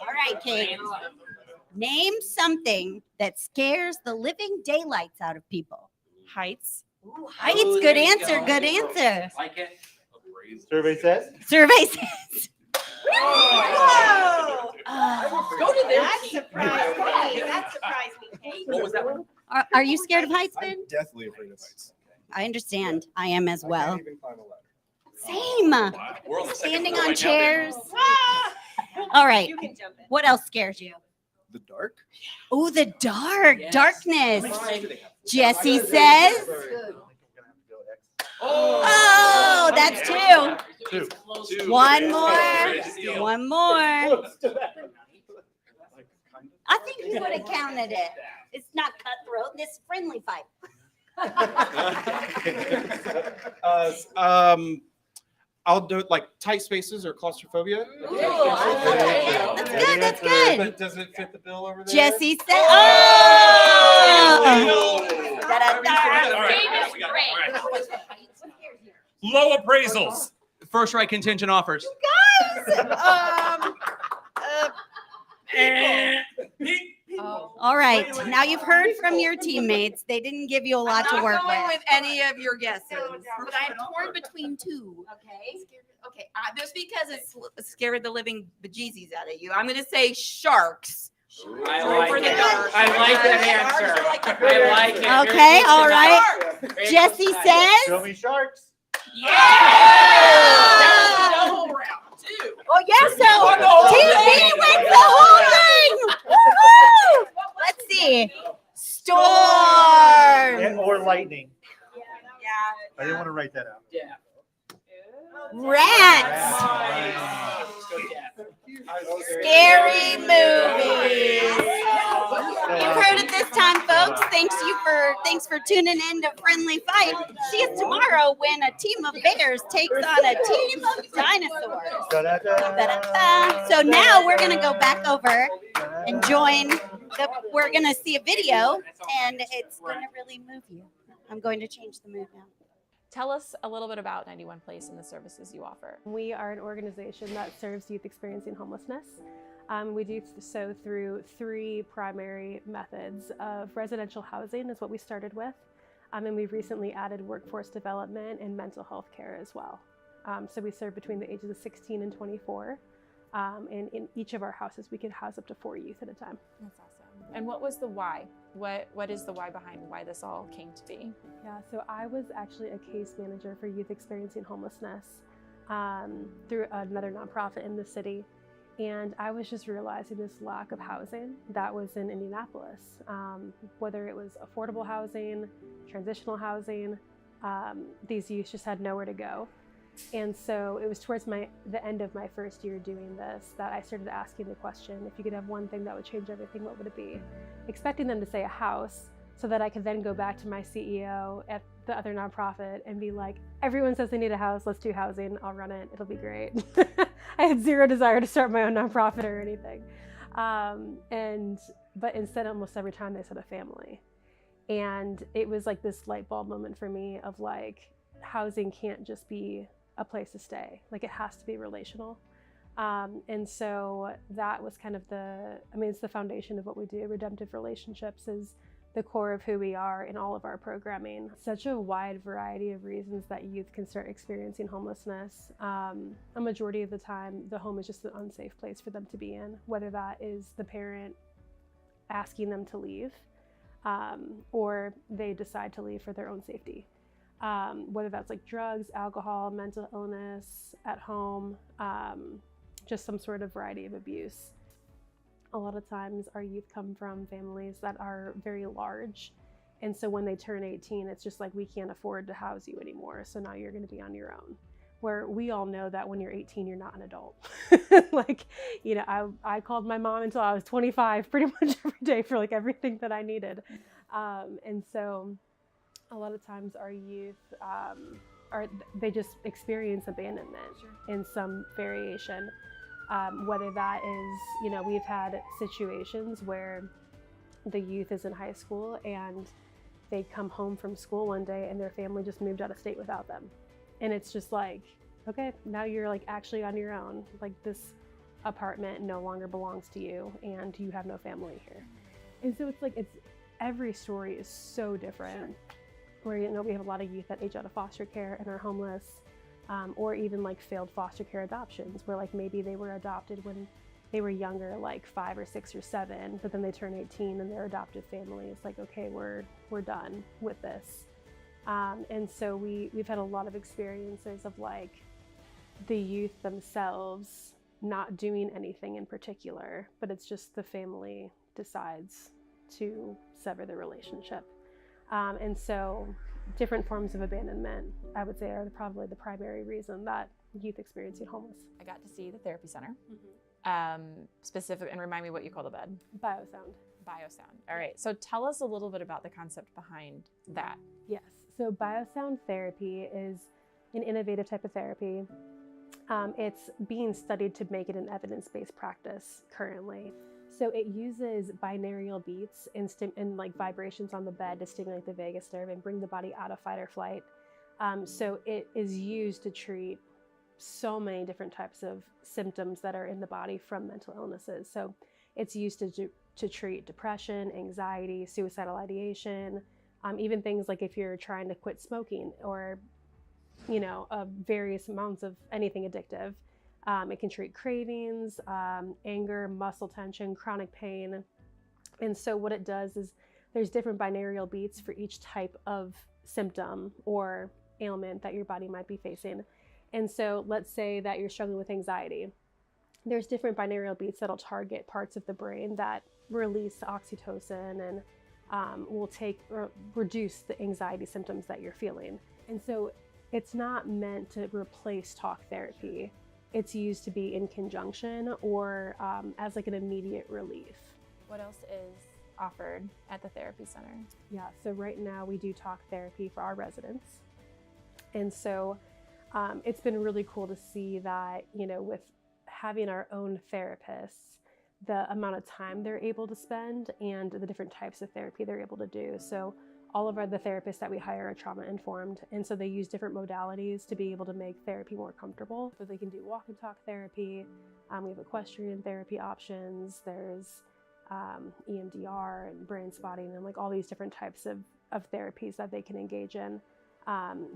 All right, Kate. Name something that scares the living daylights out of people. Heights. Ooh, heights. Good answer. Good answer. Like it. Survey says. Survey says. Go to their That team. surprised me. That surprised me, Kate. What was that one? Are you scared of heights, Ben? I'm deathly afraid of heights. I understand. I am as I well. can't even climb a ladder. Same. We're on the second Standing floor on right now, baby. chairs. All right. What else scares you? The dark. Oh, the dark. Yes. Darkness. How many do they have? Jesse says. Oh, that's 2. Two. One more. One more. I think you would have counted it. It's not cutthroat. This is friendly fight. I'll do it like tight spaces or claustrophobia. Ooh, that's good. That's good. But does it fit the bill over there? Jesse said. Oh! Low appraisals. First right contingent offers. All right. Now you've heard from your teammates. They didn't give you a lot to work with. any of your guesses, but I'm torn between 2. Okay. Okay, just because it's scared the living bejesus out of you, I'm gonna say sharks. I like For the it. dark. I like that answer. I like it. Okay. All right. Jesse Show says. me sharks. Double round 2. Oh yes. So Team B wins the whole thing. Woohoo! Let's see. Storm. Or lightning. Yeah. I didn't want to write that out. Yeah. Rats. Scary movies. You've heard it this time, folks. Thanks for tuning in to Friendly Fight. See us tomorrow when a team of bears takes on a team of dinosaurs. Da-da-da. So now we're gonna go back over and we're gonna see a video, and it's gonna really move you. I'm going to change the mood now. Tell us a little bit about 91 Place and the services you offer. We are an organization that serves youth experiencing homelessness. We do so through 3 primary methods of residential housing is what we started with. And we've recently added workforce development and mental health care as well. So we serve between the ages of 16 and 24. And in each of our houses, we can house up to 4 youth at a time. That's awesome. And what was the why? What is the why behind why this all came to be? Yeah, so I was actually a case manager for youth experiencing homelessness through another nonprofit in the city. And I was just realizing this lack of housing that was in Indianapolis, whether it was affordable housing, transitional housing, these youth just had nowhere to go. And so it was towards the end of my first year doing this that I started asking the question, if you could have one thing that would change everything, what would it be? Expecting them to say a house so that I could then go back to my CEO at the other nonprofit and be like, everyone says they need a house, let's do housing, I'll run it, it'll be great. I had zero desire to start my own nonprofit or anything. But instead, almost every time they said a family. And it was like this light bulb moment for me of like, housing can't just be a place to stay. Like it has to be relational. And so that was kind of it's the foundation of what we do. Redemptive relationships is the core of who we are in all of our programming. Such a wide variety of reasons that youth can start experiencing homelessness. A majority of the time, the home is just an unsafe place for them to be in, whether that is the parent asking them to leave, or they decide to leave for their own safety. Whether that's like drugs, alcohol, mental illness at home, just some sort of variety of abuse. A lot of times our youth come from families that are very large And so when they turn 18, it's just like, we can't afford to house you anymore. So now you're going to be on your own. Where we all know that when you're 18, you're not an adult. Like, you know, I called my mom until I was 25 pretty much every day for like everything that I needed. And so a lot of times our youth, they just experience abandonment in some variation. Whether that is, you know, we've had situations where the youth is in high school and they come home from school one day and their family just moved out of state without them. And it's just like, okay, now you're like actually on your own. Like, this apartment no longer belongs to you and you have no family here. And so it's like, every story is so different. Where, you know, we have a lot of youth that age out of foster care and are homeless, or even like failed foster care adoptions, where like maybe they were adopted when they were younger, like 5 or 6 or 7, but then they turn 18 and their adoptive family is like, okay, we're done with this. And so we've had a lot of experiences of like the youth themselves not doing anything in particular, but it's just the family decides to sever the relationship. And so different forms of abandonment, I would say, are probably the primary reason that youth experiencing homeless. I got to see the therapy center. Specific, and remind me what you call the bed. Biosound. Biosound. All right. So tell us a little bit about the concept behind that. Yes. So Biosound therapy is an innovative type of therapy. It's being studied to make it an evidence-based practice currently. So it uses binaural beats and like vibrations on the bed to stimulate the vagus nerve and bring the body out of fight or flight. So it is used to treat so many different types of symptoms that are in the body from mental illnesses. So it's used to treat depression, anxiety, suicidal ideation, even things like if you're trying to quit smoking or, you know, various amounts of anything addictive. It can treat cravings, anger, muscle tension, chronic pain. And so what it does is there's different binaural beats for each type of symptom or ailment that your body might be facing. And so let's say that you're struggling with anxiety. There's different binaural beats that'll target parts of the brain that release oxytocin and will reduce the anxiety symptoms that you're feeling. And so it's not meant to replace talk therapy. It's used to be in conjunction or as like an immediate relief. What else is offered at the therapy center? Yeah, so right now we do talk therapy for our residents. And so it's been really cool to see that, you know, with having our own therapists, the amount of time they're able to spend and the different types of therapy they're able to do. So all of the therapists that we hire are trauma informed. And so they use different modalities to be able to make therapy more comfortable. So they can do walk and talk therapy. We have equestrian therapy options. There's EMDR and brain spotting and like all these different types of therapies that they can engage in.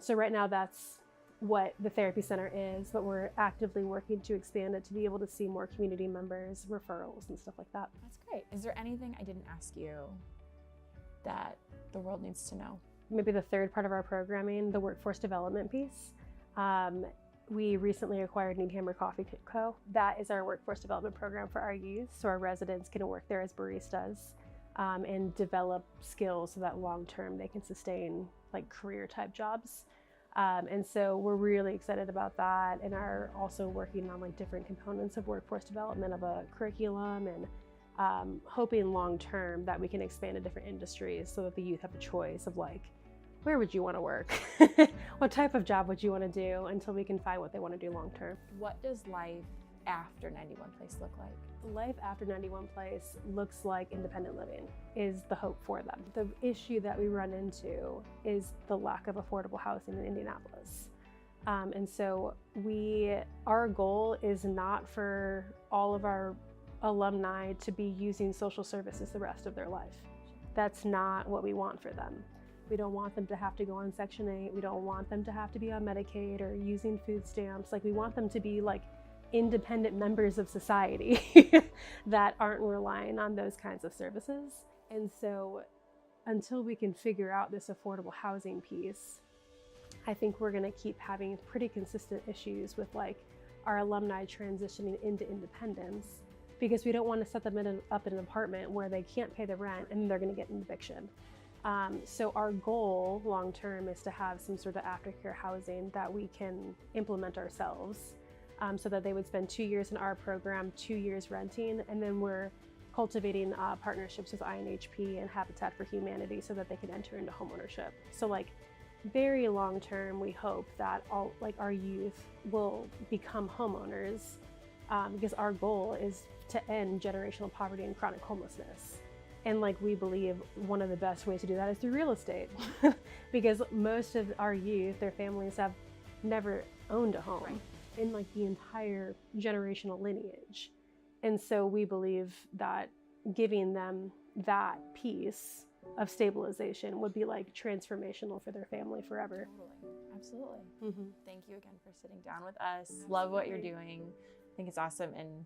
So right now that's what the therapy center is, but we're actively working to expand it to be able to see more community members, referrals and stuff like that. That's great. Is there anything I didn't ask you that the world needs to know? Maybe the third part of our programming, the workforce development piece. We recently acquired Needhammer Coffee Co. That is our workforce development program for our youth, so our residents can work there as baristas and develop skills so that long term they can sustain like career type jobs. And so we're really excited about that and are also working on like different components of workforce development of a curriculum and hoping long term that we can expand to different industries so that the youth have a choice of like, where would you want to work? What type of job would you want to do until we can find what they want to do long term? What does life after 91 Place look like? Life after 91 Place looks like independent living is the hope for them. The issue that we run into is the lack of affordable housing in Indianapolis. And so our goal is not for all of our alumni to be using social services the rest of their life. That's not what we want for them. We don't want them to have to go on Section 8. We don't want them to have to be on Medicaid or using food stamps. Like we want them to be like independent members of society that aren't relying on those kinds of services. And so until we can figure out this affordable housing piece, I think we're gonna keep having pretty consistent issues with like our alumni transitioning into independence because we don't want to set them up in an apartment where they can't pay the rent and they're gonna get an eviction. So our goal long term is to have some sort of aftercare housing that we can implement ourselves, so that they would spend 2 years in our program, 2 years renting, and then we're cultivating partnerships with INHP and Habitat for Humanity so that they can enter into homeownership. So like very long term, we hope that all like our youth will become homeowners, because our goal is to end generational poverty and chronic homelessness. And like we believe one of the best ways to do that is through real estate, because most of our youth, their families have never owned a home in like the entire generational lineage. And so we believe that giving them that piece of stabilization would be like transformational for their family forever. Absolutely. Mhm. Thank you again for sitting down with us. Love what you're doing. I think it's awesome. And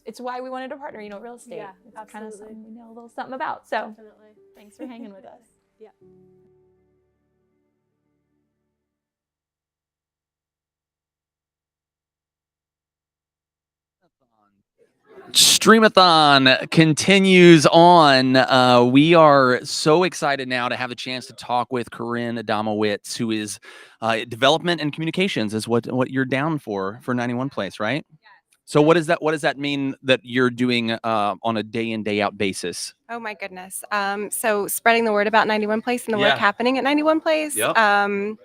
it's why we wanted to partner, real estate. Yeah, it's kind of absolutely. something we know a little something about. So Definitely. thanks for hanging with us. Yeah. Stream-A-Thon continues on. We are so excited now to have the chance to talk with Corinne Adamowitz, who is development and communications is what you're down for 91 Place, right? So what does that mean that you're doing on a day in, day out basis? Oh my goodness. So spreading the word about 91 Place and the Yeah. work happening at 91 Place. Yep.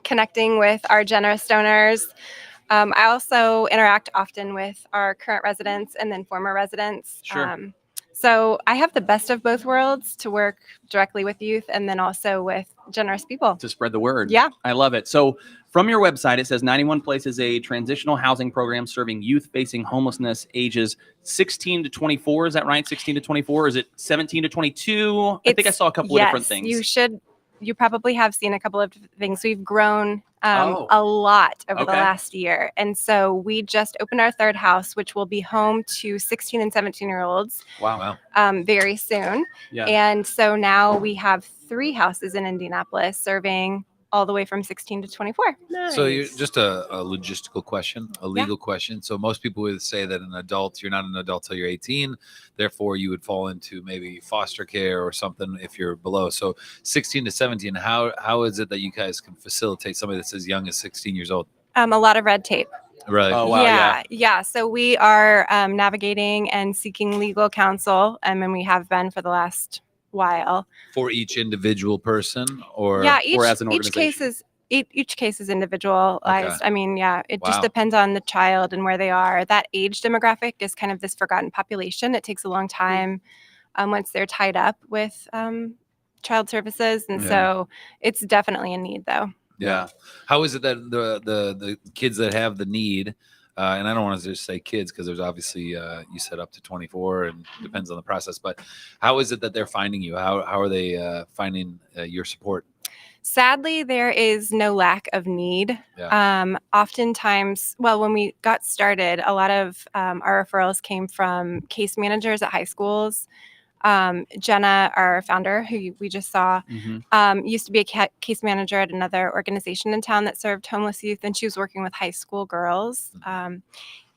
Connecting with our generous donors. I also interact often with our current residents and then former residents. Sure. So I have the best of both worlds to work directly with youth and then also with generous people. To spread the word. Yeah. I love it. So from your website, it says 91 Place is a transitional housing program serving youth facing homelessness ages 16 to 24. Is that right? 16 to 24? Is it 17 to 22? I think I saw a couple of different things. You probably have seen a couple of things. We've grown Oh. a lot over the Okay. last year. And so we just opened our third house, which will be home to 16 and 17-year-olds Wow. very soon. Yeah. And so now we have 3 houses in Indianapolis serving all the way from 16 to 24. So you're just a logistical question, a legal question. So most people would say that you're not an adult till you're 18. Therefore, you would fall into maybe foster care or something if you're below. So 16 to 17, how is it that you guys can facilitate somebody that's as young as 16 years old? A lot of red tape. Right. Oh, wow. Yeah. Yeah. So we are navigating and seeking legal counsel, and we have been for the last while. For each individual person or as an organization? Each case is individualized. Okay. I mean, yeah, it Wow. just depends on the child and where they are. That age demographic is kind of this forgotten population. It takes a long time once they're tied up with child services, and so it's definitely a need, though. Yeah. How is it that the kids that have the need, and I don't want to just say kids because there's obviously you said up to 24 and depends on the process, but how is it that they're finding you? How are they finding your support? Sadly, there is no lack of need. Yeah. Oftentimes, when we got started, a lot of our referrals came from case managers at high schools. Jenna, our founder, who we just saw, used to be a case manager at another organization in town that served homeless youth, and she was working with high school girls.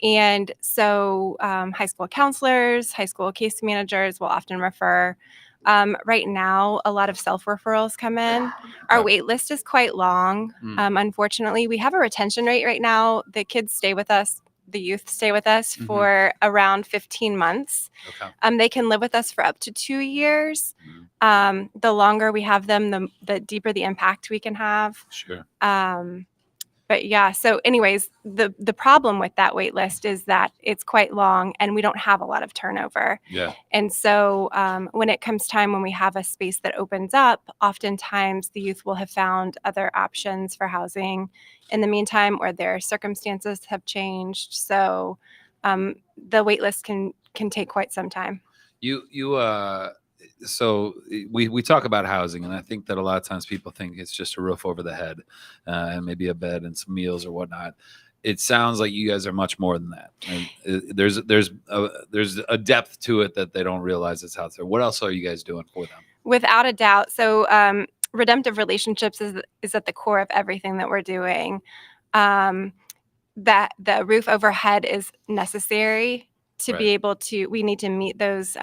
And so high school counselors, high school case managers will often refer. Right now, a lot of self-referrals come in. Our wait list is quite long. Unfortunately, we have a retention rate right now. The kids stay with us. The youth stay with us for around 15 months. Okay. They can live with us for up to 2 years. The longer we have them, the deeper the impact we can have. Sure. But yeah, so anyways, the problem with that wait list is that it's quite long and we don't have a lot of turnover. Yeah. And so when it comes time when we have a space that opens up, oftentimes the youth will have found other options for housing in the meantime, or their circumstances have changed. So the wait list can take quite some time. So we talk about housing, and I think that a lot of times people think it's just a roof over the head and maybe a bed and some meals or whatnot. It sounds like you guys are much more than that. And there's a depth to it that they don't realize it's out there. What else are you guys doing for them? Without a doubt. So redemptive relationships is at the core of everything that we're doing. That the roof overhead is necessary to be Right. able to, we need to meet those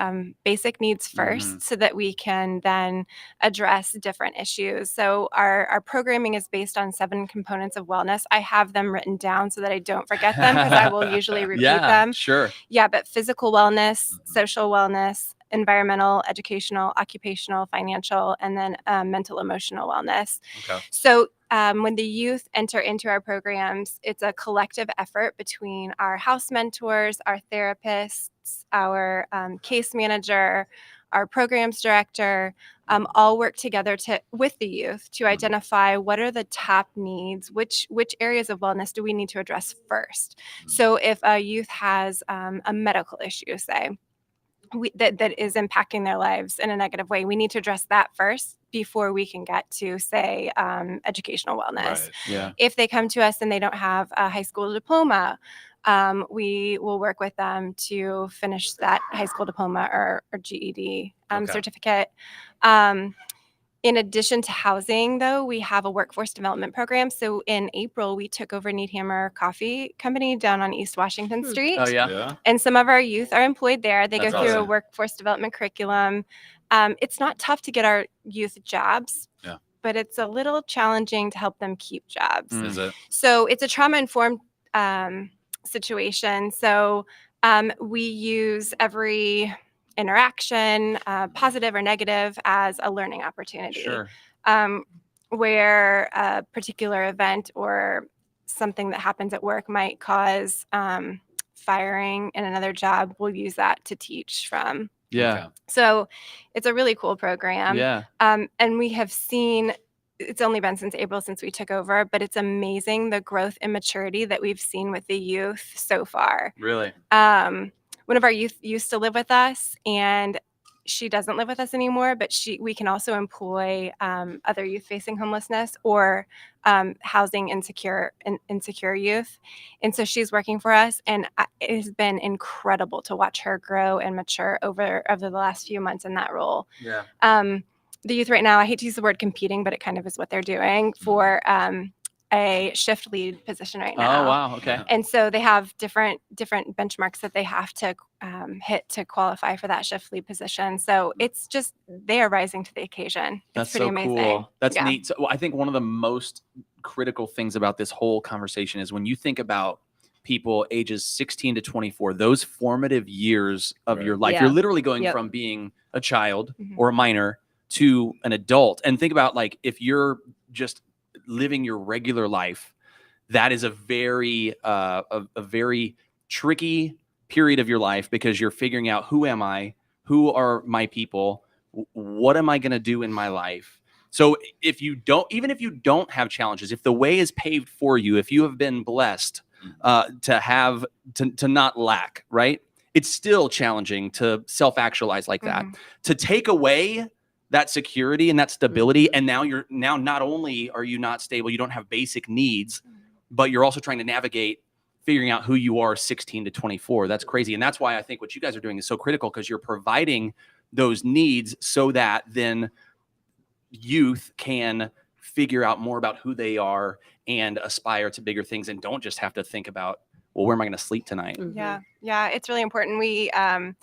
basic needs first Mhm. so that we can then address different issues. So our programming is based on 7 components of wellness. I have them written down so that I don't forget them because I will usually repeat Yeah, them. sure. Yeah, but physical wellness, social wellness, environmental, educational, occupational, financial, and then mental, emotional wellness. Okay. So when the youth enter into our programs, it's a collective effort between our house mentors, our therapists, our case manager, our programs director, all work together with the youth to identify what are the top needs, which areas of wellness do we need to address first. So if a youth has a medical issue, say, that is impacting their lives in a negative way, we need to address that first before we can get to, say, educational wellness. Right. Yeah. If they come to us and they don't have a high school diploma, we will work with them to finish that high school diploma or GED Okay. certificate. In addition to housing, though, we have a workforce development program. So in April, we took over Needhammer Coffee Company down on East Washington Street. Oh, yeah? Yeah. And some of our youth are employed there. They That's go through a awesome. workforce development curriculum. It's not tough to get our youth jobs, Yeah. but it's a little challenging to help them keep jobs. Is it? So it's a trauma-informed situation. So we use every interaction, positive or negative, as a learning opportunity. Sure. Where a particular event or something that happens at work might cause firing in another job, we'll use that to teach from. Yeah. So it's a really cool program. Yeah. And we have seen, it's only been since April since we took over, but it's amazing the growth and maturity that we've seen with the youth so far. Really? One of our youth used to live with us, and she doesn't live with us anymore, but we can also employ other youth facing homelessness or housing insecure youth. And so she's working for us, and it has been incredible to watch her grow and mature over the last few months in that role. Yeah. The youth right now, I hate to use the word competing, but it kind of is what they're doing for a shift lead position right now. Oh, wow. Okay. And so they have different benchmarks that they have to hit to qualify for that shift lead position. So it's just, they are rising to the occasion. That's It's pretty so amazing. cool. That's Yeah. neat. So, well, I think one of the most critical things about this whole conversation is when you think about people ages 16 to 24, those formative years of your life, Yeah. you're literally going Yep. from being a child Mhm. or a minor to an adult. And think about, like, if you're just living your regular life, that is a very tricky period of your life, because you're figuring out, who am I, who are my people, what am I going to do in my life. So if you don't have challenges, if the way is paved for you, if you have been blessed to not lack, right, it's still challenging to self-actualize like that. To take away that security and that stability, and now not only are you not stable, you don't have basic needs, but you're also trying to navigate figuring out who you are 16 to 24. That's crazy. And that's why I think what you guys are doing is so critical, because you're providing those needs so that then youth can figure out more about who they are and aspire to bigger things, and don't just have to think about, well, where am I going to sleep tonight? Yeah, it's really important. We are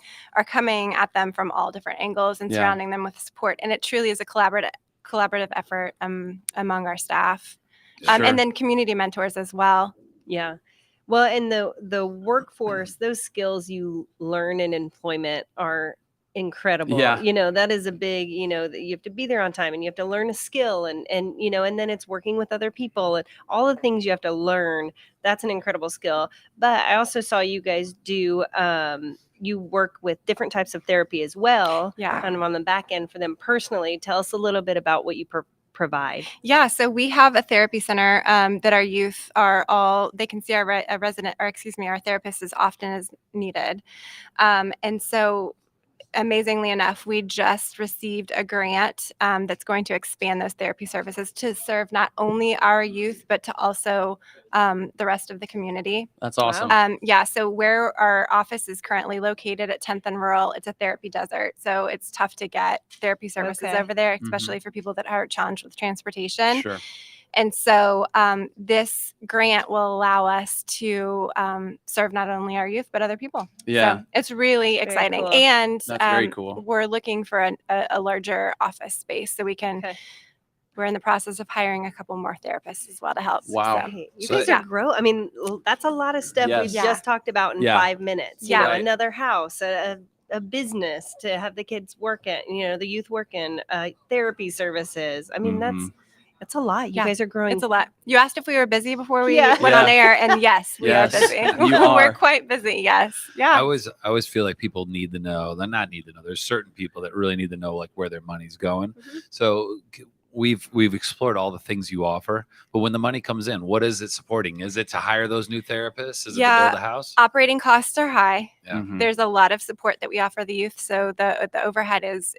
coming at them from all different angles and Yeah. surrounding them with support. And it truly is a collaborative effort among our staff. Sure. And then community mentors as well. Yeah. Well, and the workforce, those skills you learn in employment are incredible. Yeah. You know, that is a big, you have to be there on time, and you have to learn a skill, and then it's working with other people and all the things you have to learn. That's an incredible skill. But I also saw you guys do you work with different types of therapy as well. Yeah. Kind of on the back end for them personally. Tell us a little bit about what you provide. Yeah, so we have a therapy center that our youth they can see our our therapist as often as needed. And so amazingly enough, we just received a grant that's going to expand those therapy services to serve not only our youth, but to also the rest of the community. That's awesome. Yeah, so where our office is currently located at 10th and Rural, it's a therapy desert. So it's tough to get therapy services Okay. over there, Mhm. especially for people that are challenged with transportation. Sure. And so this grant will allow us to serve not only our youth, but other people. Yeah. So it's really Very exciting. cool. And That's very cool. we're looking for a larger office space so we can, we're in the process of hiring a couple more therapists as well to help. Wow. So, Hey, you So- guys are grow. I mean, that's a lot of stuff Yes. we've Yeah. just talked about in Yeah. 5 minutes. You Yeah. know, Right. another house, a business to have the kids work at, you know, the youth work in, therapy services. I mean, that's a lot. You Yeah. guys are growing. It's a lot. You asked if we were busy before we Yeah. went on air, and yes, we Yes, are busy. you We're are. quite busy. Yes. Yeah. I always feel like people need to know. They're not need to know. There's certain people that really need to know like where their money's going. So we've explored all the things you offer, but when the money comes in, what is it supporting? Is it to hire those new therapists? Is it to build a house? Operating costs are high. Yeah. Mhm. There's a lot of support that we offer the youth, so the overhead is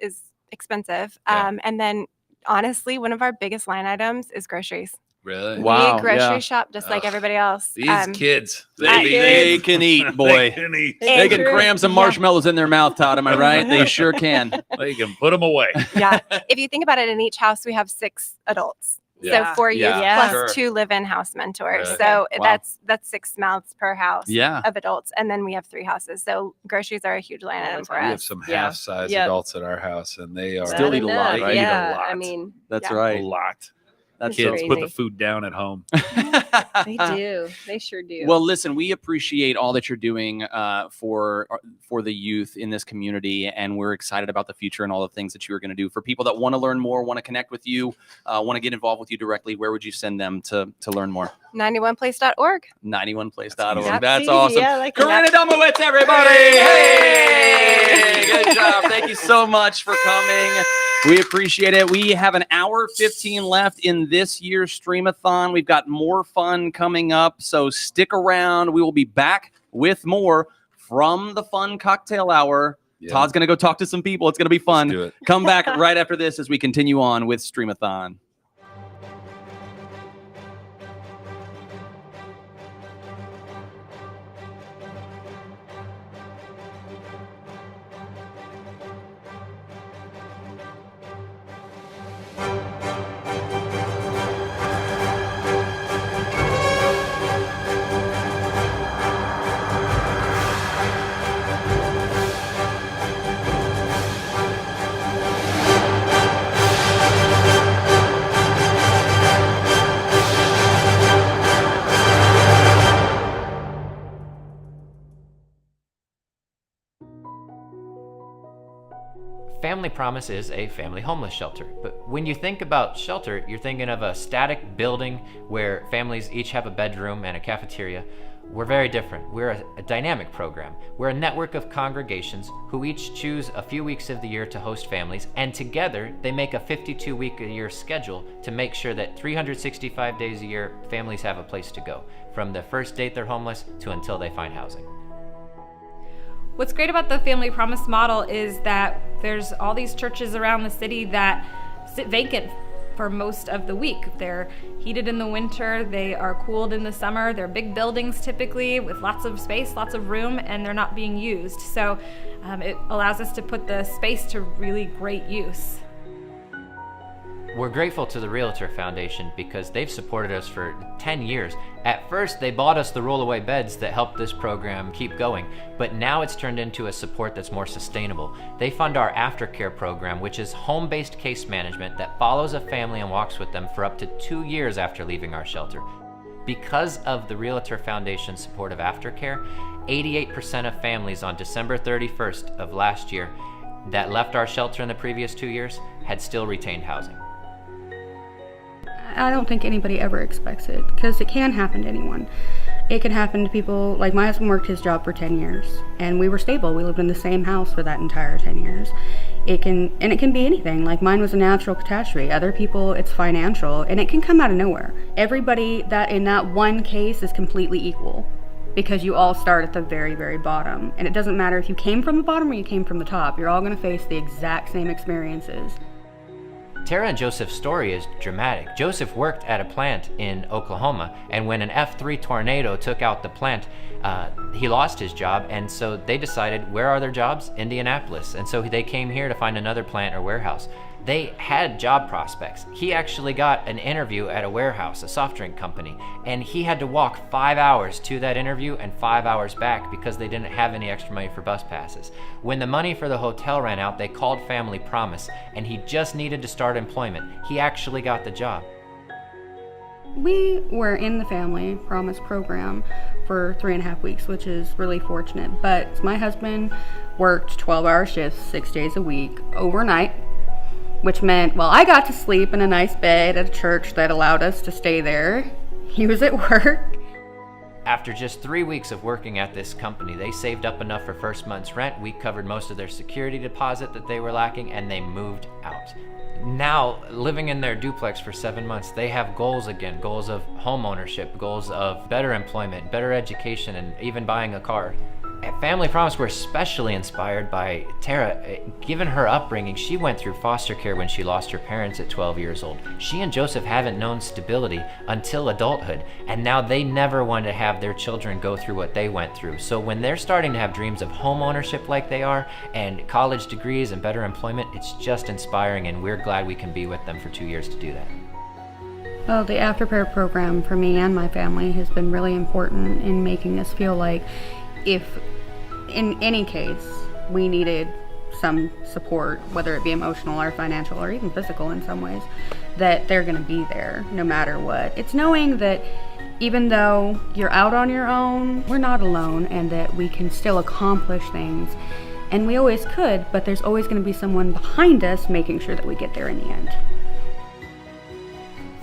expensive. Yeah. And then honestly, one of our biggest line items is groceries. Really? Wow. We grocery yeah. shop just like Ugh. everybody else. These kids, They can eat, boy. They can eat. They can True. cram some Yeah. marshmallows in their mouth, Todd. Am I right? They sure can. They can put them away. Yeah. If you think about it, in each house we have 6 adults. Yeah. So 4 youth Yeah. plus Sure. 2 live-in house mentors. Right. So Wow. that's 6 mouths per house Yeah. of adults. And then we have 3 houses. So groceries are a huge line item for We have us. some Yeah. half-size Yep. adults at our house, and they are Still eat a lot, enough. right? Eat a Yeah. lot. I mean, That's Yeah. A right. lot. That's Kids so put the crazy. food down at home. they do. They sure do. Well, listen, we appreciate all that you're doing for the youth in this community, and we're excited about the future and all the things that you are going to do. For people that want to learn more, want to connect with you, want to get involved with you directly, where would you send them to learn more? 91place.org. 91place.org. Yep. That's Easy. awesome. Yeah, I like Karina that. Domowitz, everybody. Hey, good job. Thank you so much for coming. We appreciate it. We have an hour 15 left in this year's Stream-A-Thon. We've got more fun coming up, so stick around. We will be back with more from the fun cocktail hour. Yeah. Todd's going to go talk to some people. It's going to be fun. Let's do it. Come back right after this as we continue on with Stream-A-Thon. Family Promise is a family homeless shelter, but when you think about shelter, you're thinking of a static building where families each have a bedroom and a cafeteria. We're very different. We're a dynamic program. We're a network of congregations who each choose a few weeks of the year to host families, and together they make a 52-week-a-year schedule to make sure that 365 days a year families have a place to go, from the first date they're homeless to until they find housing. What's great about the Family Promise model is that there's all these churches around the city that sit vacant for most of the week. They're heated in the winter, they are cooled in the summer, they're big buildings typically with lots of space, lots of room, and they're not being used. So it allows us to put the space to really great use. We're grateful to the REALTOR Foundation because they've supported us for 10 years. At first, they bought us the rollaway beds that helped this program keep going, but now it's turned into a support that's more sustainable. They fund our aftercare program, which is home-based case management that follows a family and walks with them for up to 2 years after leaving our shelter. Because of the REALTOR Foundation's support of aftercare, 88% of families on December 31st of last year that left our shelter in the previous 2 years had still retained housing. I don't think anybody ever expects it, because it can happen to anyone. It can happen to people, like my husband worked his job for 10 years, and we were stable. We lived in the same house for that entire 10 years. It can be anything. Like mine was a natural catastrophe. Other people, it's financial, and it can come out of nowhere. Everybody that in that one case is completely equal, because you all start at the very, very bottom. And it doesn't matter if you came from the bottom or you came from the top. You're all going to face the exact same experiences. Tara and Joseph's story is dramatic. Joseph worked at a plant in Oklahoma, and when an F3 tornado took out the plant, he lost his job, and so they decided, where are their jobs? Indianapolis. And so they came here to find another plant or warehouse. they had job prospects. He actually got an interview at a warehouse, a soft drink company, and he had to walk 5 hours to that interview and 5 hours back because they didn't have any extra money for bus passes. When the money for the hotel ran out, they called Family Promise, and he just needed to start employment. He actually got the job. We were in the Family Promise program for 3.5 weeks, which is really fortunate. But my husband worked 12-hour shifts 6 days a week overnight, which meant, well, I got to sleep in a nice bed at a church that allowed us to stay there. He was at work. After just 3 weeks of working at this company, they saved up enough for first month's rent. We covered most of their security deposit that they were lacking, and they moved out. Now, living in their duplex for 7 months, they have goals again, goals of home ownership, goals of better employment, better education, and even buying a car. At Family Promise, we're especially inspired by Tara. Given her upbringing, she went through foster care when she lost her parents at 12 years old. She and Joseph haven't known stability until adulthood, and now they never want to have their children go through what they went through. So when they're starting to have dreams of home ownership like they are, and college degrees and better employment, it's just inspiring, and we're glad we can be with them for 2 years to do that. Well, the aftercare program for me and my family has been really important in making us feel like if in any case we needed some support, whether it be emotional or financial or even physical in some ways, that they're going to be there no matter what. It's knowing that even though you're out on your own, we're not alone, and that we can still accomplish things. And we always could, but there's always going to be someone behind us making sure that we get there in the end.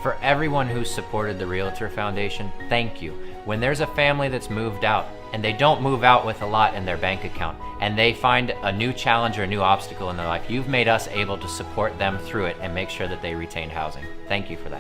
For everyone who's supported the Realtor Foundation, thank you. When there's a family that's moved out, and they don't move out with a lot in their bank account, and they find a new challenge or a new obstacle in their life, you've made us able to support them through it and make sure that they retain housing. Thank you for that.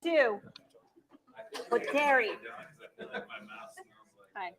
Two. With Terry. Hi.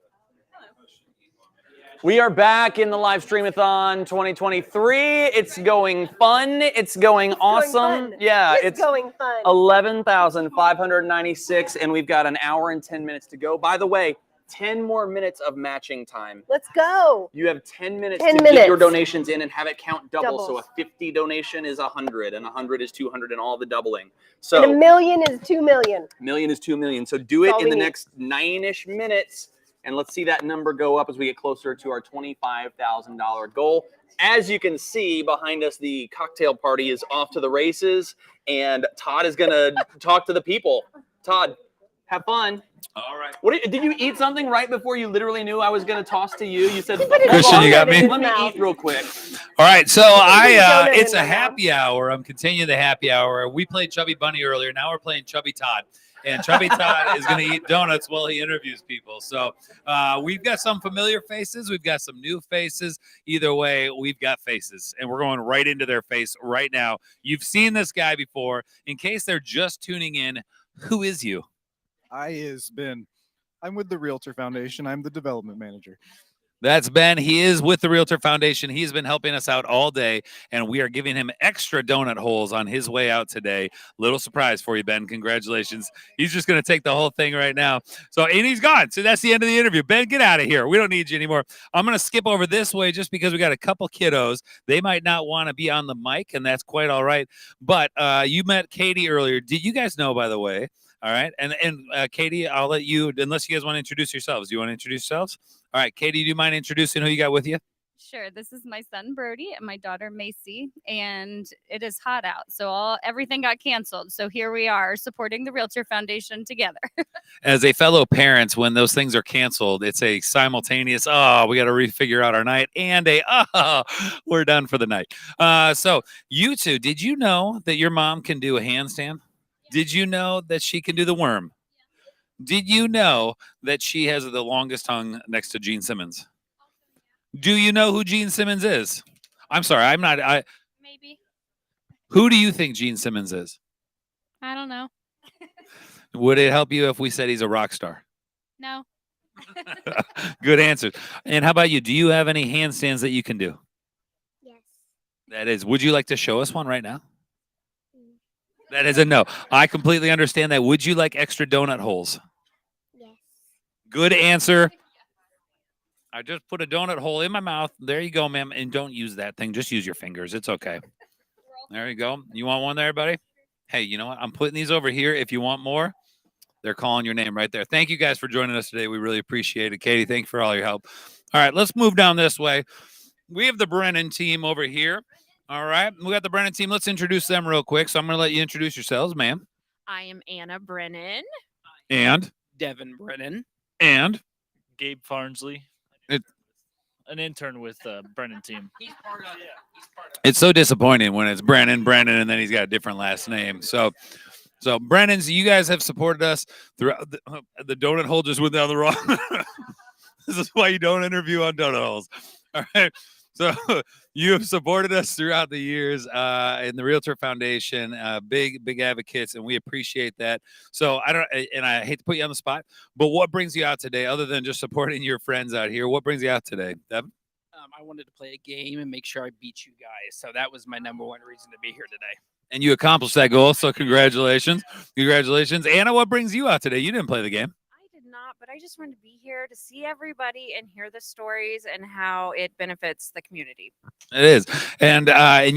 We are back in the live Stream-A-Thon 2023. It's going fun. It's going awesome. Yeah, It's going fun. 11,596, and we've got an hour and 10 minutes to go. By the way, 10 more minutes of matching time. Let's go. You have 10 minutes 10 to minutes. get your donations in and have it count double. Doubles. So a 50 donation is 100, and 100 is 200, and all the doubling. So And $1 million is $2 million. million is 2 million. So do it all in we the need. next 9-ish minutes, and let's see that number go up as we get closer to our $25,000 goal. As you can see behind us, the cocktail party is off to the races, and Todd is going to talk to the people. Todd, have fun. All right. Did you eat something right before you literally knew I was going to toss to you? You said, Christian, you got me? Let me eat real quick. All right, so it's a happy hour. I'm continuing the happy hour. We played Chubby Bunny earlier. Now we're playing Chubby Todd. And Chubby Todd is going to eat donuts while he interviews people. So we've got some familiar faces. We've got some new faces. Either way, we've got faces. And we're going right into their face right now. You've seen this guy before. In case they're just tuning in, who is you? I'm with the Realtor Foundation. I'm the development manager. That's Ben. He is with the Realtor Foundation. He's been helping us out all day, and we are giving him extra donut holes on his way out today. Little surprise for you, Ben. Congratulations. He's just going to take the whole thing right now. And he's gone. So that's the end of the interview. Ben, get out of here. We don't need you anymore. I'm going to skip over this way just because we got a couple kiddos. They might not want to be on the mic, and that's quite all right. But you met Katie earlier. Did you guys know, by the way? All right. And Katie, I'll let you, unless you guys want to introduce yourselves. Do you want to introduce yourselves? All right, Katie, do you mind introducing who you got with you? Sure. This is my son Brody and my daughter Macy, and it is hot out, so everything got canceled. So here we are supporting the Realtor Foundation together. As a fellow parent, when those things are canceled, it's a simultaneous, we got to refigure out our night, and we're done for the night. So you two, did you know that your mom can do a handstand? Did you know that she can do the worm? Did you know that she has the longest tongue next to Gene Simmons? Do you know who Gene Simmons is? I'm sorry, I'm not. Maybe. Who do you think Gene Simmons is? I don't know. Would it help you if we said he's a rock star? No. Good answer. And how about you? Do you have any handstands that you can do? Yes. That is. Would you like to show us one right now? That is a no. I completely understand that. Would you like extra donut holes? Yes. Good answer. I just put a donut hole in my mouth. There you go, ma'am. And don't use that thing. Just use your fingers. It's okay. There you go. You want one there, buddy? Hey, you know what? I'm putting these over here. If you want more, they're calling your name right there. Thank you guys for joining us today. We really appreciate it. Katie, thank you for all your help. All right, let's move down this way. We have the Brennan team over here. All right, we got the Brennan team. Let's introduce them real quick. So I'm going to let you introduce yourselves, ma'am. I am Anna Brennan. And? Devin Brennan. And? Gabe Farnsley. An intern with Brennan team. It's so disappointing when it's Brennan, and then he's got a different last name. So Brennan's, you guys have supported us throughout. The donut hole just went down the wrong. This is why you don't interview on donut holes. All right. So you have supported us throughout the years in the Realtor Foundation, big advocates, and we appreciate that. So I hate to put you on the spot, but what brings you out today, other than just supporting your friends out here? What brings you out today, Devin? I wanted to play a game and make sure I beat you guys. So that was my number one reason to be here today. And you accomplished that goal, so congratulations. Congratulations. Anna, what brings you out today? You didn't play the game. But I just wanted to be here to see everybody and hear the stories and how it benefits the community. It is, and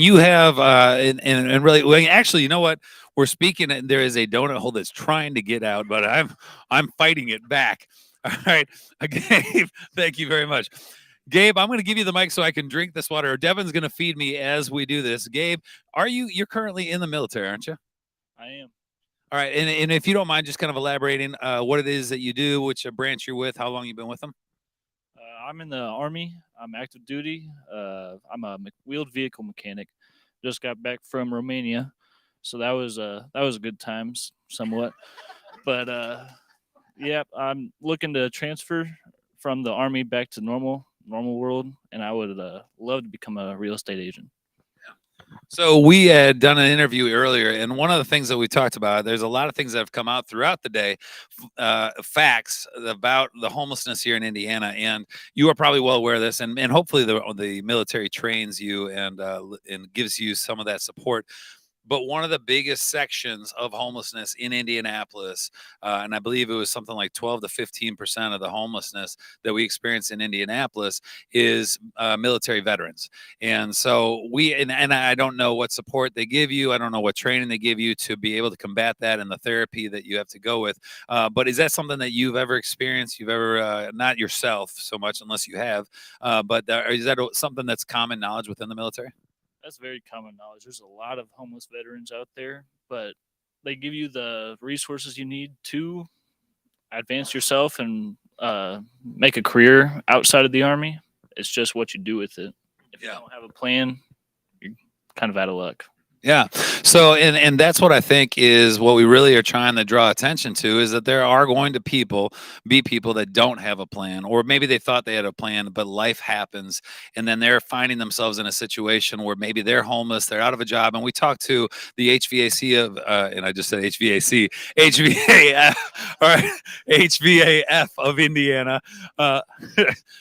you have and really, well, actually, you know what? We're speaking, and there is a donut hole that's trying to get out, but I'm fighting it back. All right, Gabe, thank you very much. Gabe, I'm going to give you the mic so I can drink this water. Devin's going to feed me as we do this. Gabe, you're currently in the military, aren't you? I am. All right, and if you don't mind, just kind of elaborating what it is that you do, which branch you're with, how long you've been with them. I'm in the Army. I'm active duty. I'm a wheeled vehicle mechanic. Just got back from Romania, so that was a good time, somewhat. But yeah, I'm looking to transfer from the Army back to normal world, and I would love to become a real estate agent. So we had done an interview earlier, and one of the things that we talked about, there's a lot of things that have come out throughout the day, facts about the homelessness here in Indiana, and you are probably well aware of this, and hopefully the military trains you and gives you some of that support. But one of the biggest sections of homelessness in Indianapolis, and I believe it was something like 12 to 15% of the homelessness that we experience in Indianapolis is military veterans. And so and I don't know what support they give you. I don't know what training they give you to be able to combat that and the therapy that you have to go with. But is that something that you've ever experienced? You've ever, not yourself so much unless you have, but is that something that's common knowledge within the military? That's very common knowledge. There's a lot of homeless veterans out there, but they give you the resources you need to advance yourself and make a career outside of the Army. It's just what you do with it. If you don't have a plan, you're kind of out of luck. Yeah. So, and that's what I think is what we really are trying to draw attention to, is that there are going to be people that don't have a plan, or maybe they thought they had a plan, but life happens. And then they're finding themselves in a situation where maybe they're homeless, they're out of a job. And we talked to the HVAC of, and I just said HVAC, HVAF, all right, HVAF of Indiana.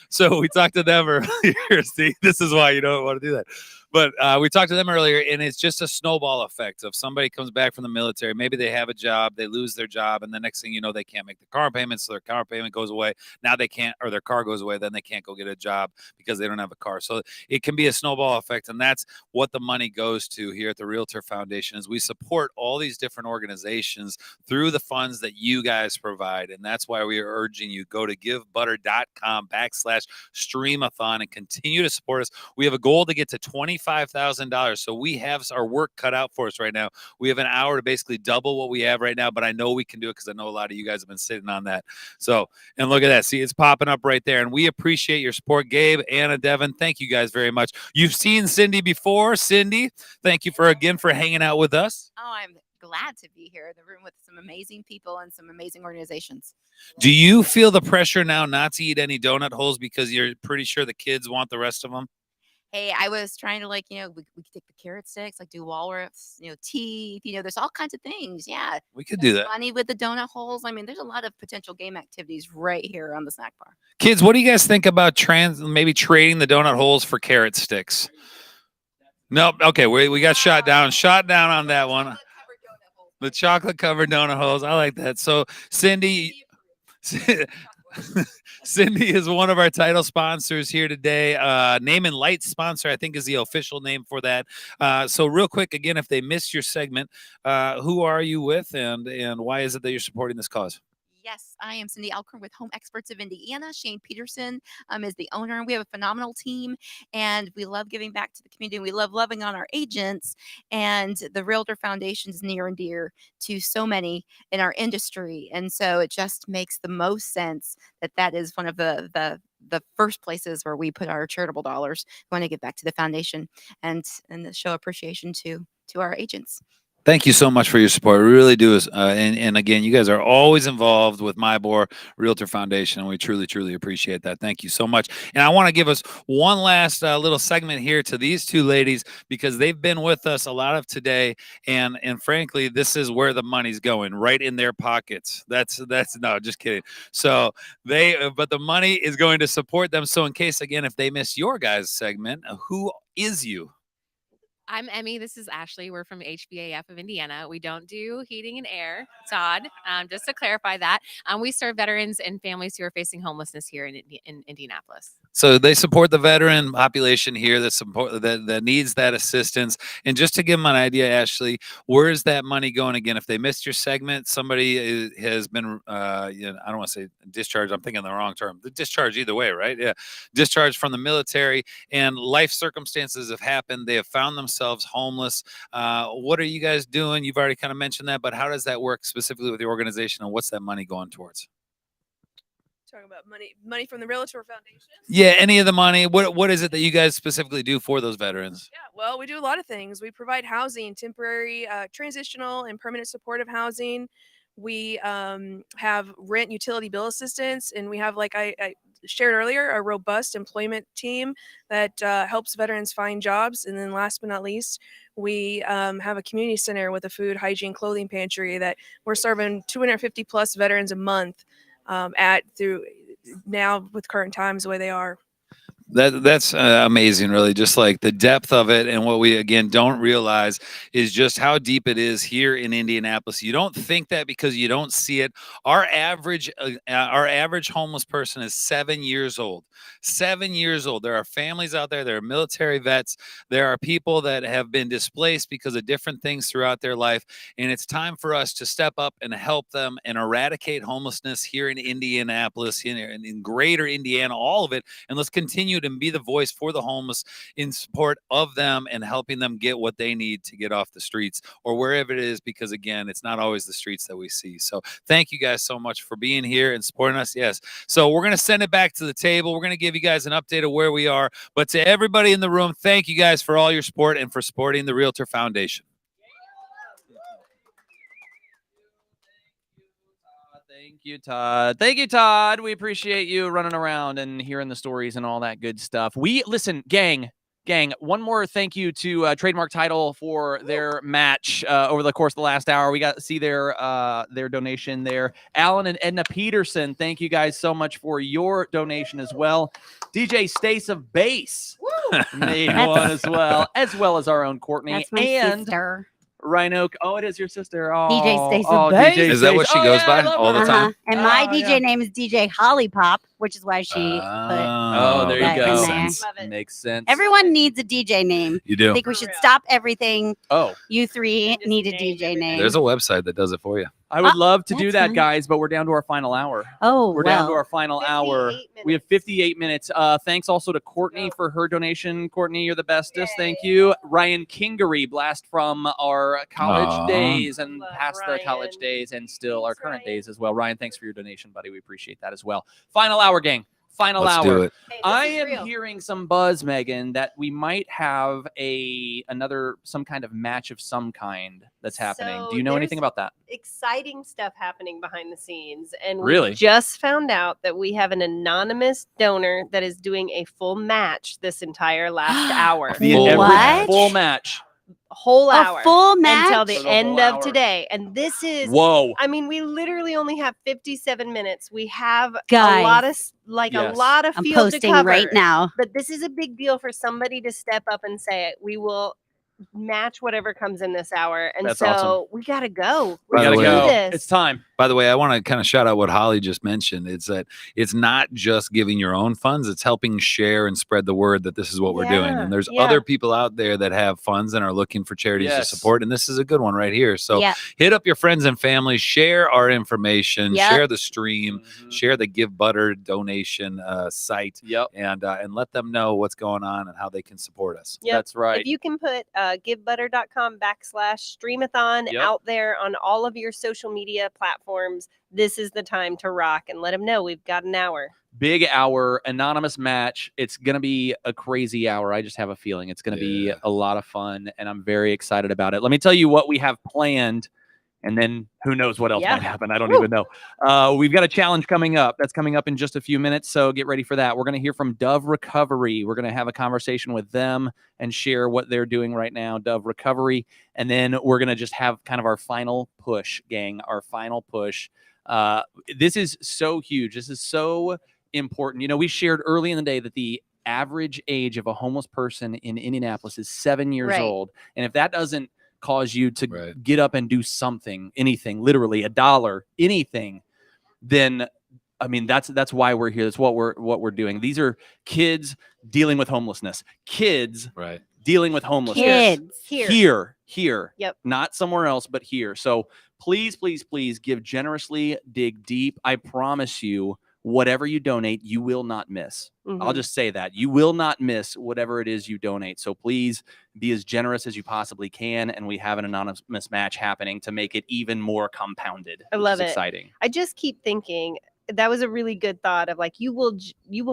So we talked to them earlier. See, this is why you don't want to do that. But we talked to them earlier, and it's just a snowball effect of somebody comes back from the military. Maybe they have a job, they lose their job, and the next thing you know, they can't make the car payment, so their car payment goes away. Now they can't, or their car goes away, then they can't go get a job because they don't have a car. So it can be a snowball effect, and that's what the money goes to here at the Realtor Foundation. Is we support all these different organizations through the funds that you guys provide, and that's why we are urging you, go to givebutter.com/Stream-A-Thon and continue to support us. We have a goal to get to $25,000. So we have our work cut out for us right now. We have an hour to basically double what we have right now, but I know we can do it because I know a lot of you guys have been sitting on that. So, and look at that. See, it's popping up right there. And we appreciate your support. Gabe, Anna, Devin, thank you guys very much. You've seen Cindy before. Cindy, thank you again for hanging out with us. Oh, I'm glad to be here in the room with some amazing people and some amazing organizations. Do you feel the pressure now not to eat any donut holes because you're pretty sure the kids want the rest of them? Hey, I was trying to we could take the carrot sticks, like do walrus, teeth, there's all kinds of things. Yeah. We could do that. Funny with the donut holes. I mean, there's a lot of potential game activities right here on the snack bar. Kids, what do you guys think about maybe trading the donut holes for carrot sticks? Nope. Okay, we got shot down on that one. The chocolate covered donut holes. I like that. So Cindy is one of our title sponsors here today. Name and Light sponsor, I think, is the official name for that. So real quick, again, if they missed your segment, who are you with and why is it that you're supporting this cause? Yes, I am Cindy Alcorn with Home Experts of Indiana. Shane Peterson is the owner, and we have a phenomenal team, and we love giving back to the community. We love loving on our agents, and the Realtor Foundation is near and dear to so many in our industry, and so it just makes the most sense that is one of the first places where we put our charitable dollars. We want to give back to the foundation and show appreciation to our agents. Thank you so much for your support. We really do. And again, you guys are always involved with MyBor Realtor Foundation, and we truly, truly appreciate that. Thank you so much. And I want to give us one last little segment here to these two ladies because they've been with us a lot of today, and frankly, this is where the money's going, right in their pockets. That's no, just kidding. So but the money is going to support them. So in case, again, if they miss your guys' segment, who is you? I'm Emmy. This is Ashley. We're from HBAF of Indiana. We don't do heating and air, Todd. Just to clarify that, we serve veterans and families who are facing homelessness here in Indianapolis. So they support the veteran population here that needs that assistance. And just to give them an idea, Ashley, where is that money going? Again, if they missed your segment, somebody has been, I don't want to say discharged. I'm thinking the wrong term. The discharge either way, right? Yeah, discharged from the military, and life circumstances have happened. They have found themselves homeless. What are you guys doing? You've already kind of mentioned that, but how does that work specifically with the organization, and what's that money going towards? Talking about money from the Realtor Foundation. Yeah, any of the money. What is it that you guys specifically do for those veterans? Yeah, well, we do a lot of things. We provide housing, temporary, transitional, and permanent supportive housing. We have rent utility bill assistance, and we have, like I shared earlier, a robust employment team that helps veterans find jobs. And then last but not least, we have a community center with a food, hygiene, clothing pantry that we're serving 250 plus veterans a month through now with current times the way they are. That's amazing, really. Just like the depth of it, and what we again don't realize is just how deep it is here in Indianapolis. You don't think that because you don't see it. Our average homeless person is 7 years old. 7 years old. There are families out there. There are military vets. There are people that have been displaced because of different things throughout their life, and it's time for us to step up and help them and eradicate homelessness here in Indianapolis, in greater Indiana, all of it, and let's continue to be the voice for the homeless in support of them and helping them get what they need to get off the streets or wherever it is, because again, it's not always the streets that we see. So thank you guys so much for being here and supporting us. Yes. So we're going to send it back to the table. We're going to give you guys an update of where we are, but to everybody in the room, thank you guys for all your support and for supporting the Realtor Foundation. Thank you, Todd. Thank you, Todd. We appreciate you running around and hearing the stories and all that good stuff. Listen, gang, one more thank you to Trademark Title for their match over the course of the last hour. We got to see their donation there. Alan and Edna Peterson, thank you guys so much for your donation as well. DJ Stace of Bass made one as well as our own Courtney. That's my sister. Rhino. Oh, it is your sister. Oh, DJ Stace oh, of Bass. DJ Is that what she goes by all the time? And my DJ name is DJ Holly Pop, which is why she put there you that go. in there. Makes sense. Everyone needs a DJ name. You do. I think we should stop everything. Oh. You three need a DJ name. There's a website that does it for you. I would love to do that's that, fine. guys, but we're down to our final hour. Oh, we're down to our final hour. We have 58 minutes. Thanks also to Courtney for her donation. Courtney, you're the bestest. Thank you. Ryan Kingery, blast from our college days and past the college days and still our current days as well. Ryan, thanks for your donation, buddy. We appreciate that as well. Final hour, gang. Final Let's hour. do it. I am hearing some buzz, Megan, that we might have some kind of match of some kind that's happening. So Do you know anything there's about that? Exciting stuff happening behind the scenes. And Really? we just found out that we have an anonymous donor that is doing a full match this entire last hour. Full match. Whole A hour. full Until match? the For the end whole of hour. today. And this is Whoa. I mean, we literally only have 57 minutes. We have Guys. a lot of a Yes. lot of I'm field to posting cover right now. But this is a big deal for somebody to step up and say it. We will match whatever comes in this hour. And That's so awesome. we gotta go. By the Let's way- do this. It's time. By the way, I want to kind of shout out what Holly just mentioned. It's that it's not just giving your own funds, it's helping share and spread the word that this is what we're doing. And there's other people out there that have funds and are looking for charities Yes. to support. And this is a good one right here. So Yep. hit up your friends and family, share our information, Yep. share the stream, share the Give Butter donation site, and let them know what's going on and how they can support us. Yep. If you can put givebutter.com/Stream-A-Thon Yep. out there on all of your social media platforms, this is the time to rock and let them know we've got an hour. Big hour, anonymous match. It's going to be a crazy hour. I just have a feeling it's going to be a lot of fun, and I'm very excited about it. Let me tell you what we have planned, and then who knows what else might happen. I don't even know. We've got a challenge coming up. That's coming up in just a few minutes, so get ready for that. We're going to hear from Dove Recovery. We're going to have a conversation with them and share what they're doing right now, Dove Recovery, and then we're going to just have kind of our final push, gang, our final push. This is so huge. This is so important. You know, we shared early in the day that the average age of a homeless person in Indianapolis is 7 years Right. old. And if that doesn't cause you to get up and do something, anything, literally $1, anything, then I mean that's why we're here. That's what we're doing. These are kids dealing with homelessness. Kids dealing with homelessness. Kids. Here. Yep. Not somewhere else, but here. So please, please, please give generously, dig deep. I promise you, whatever you donate, you will not miss. I'll Mhm. just say that. You will not miss whatever it is you donate. So please be as generous as you possibly can. And we have an anonymous match happening to make it even more compounded. I which love is it. exciting. I just keep thinking that was a really good thought of like you will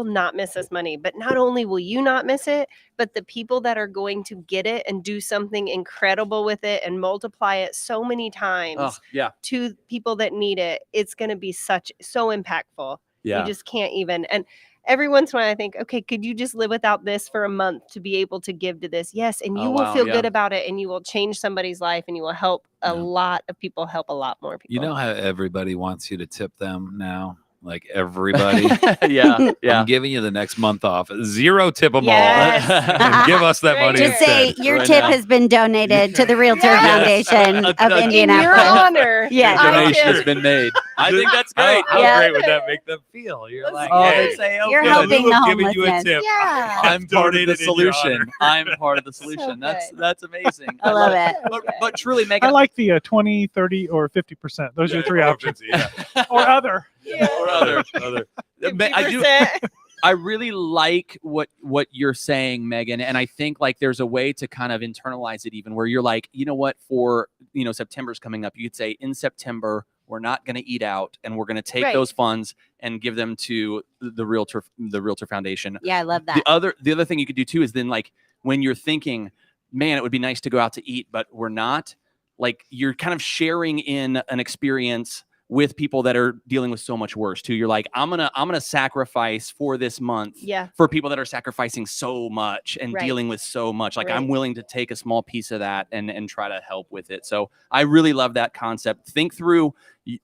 not miss this money, but not only will you not miss it, but the people that are going to get it and do something incredible with it and multiply it so many times Oh, yeah. to people that need it, it's going to be so impactful. Yeah. You just can't even. And every once in a while I think, okay, could you just live without this for a month to be able to give to this? Yes. And you Oh, will wow, feel yeah. good about it, and you will change somebody's life, and you will help a lot of people, help a lot more people. You know how everybody wants you to tip them now? Like everybody. Yeah. I'm giving you the next month off. 0 tip them Yes. all. And give us that money Just say instead. your Right tip now. has been donated to the Realtor Foundation of In your Indianapolis. honor. Yes. Your donation has been made. I think that's great. How Yeah. great would that make them feel? You're like, Oh, hey, they say, oh, You're good. helping the I'm giving you a homelessness. tip. Yeah. I'm part of the donated in your solution. honor. I'm part of the solution. That's amazing. I love it. But truly, Megan, I like the 20, 30, or 50%. Those are your three options. Or other. or other. I really like what you're saying, Megan, and I think like there's a way to kind of internalize it even where you're like, you know what, for September's coming up, you could say in September we're not going to eat out, and we're going to take Right. those funds and give them to the Realtor Foundation. Yeah, I love that. The other thing you could do too is then like when you're thinking, man, it would be nice to go out to eat, but we're not, like you're kind of sharing in an experience with people that are dealing with so much worse too. You're like, I'm gonna sacrifice for this month Yeah. for people that are sacrificing so much and Right. dealing with so much. Like I'm Right. willing to take a small piece of that and try to help with it. So I really love that concept. Think through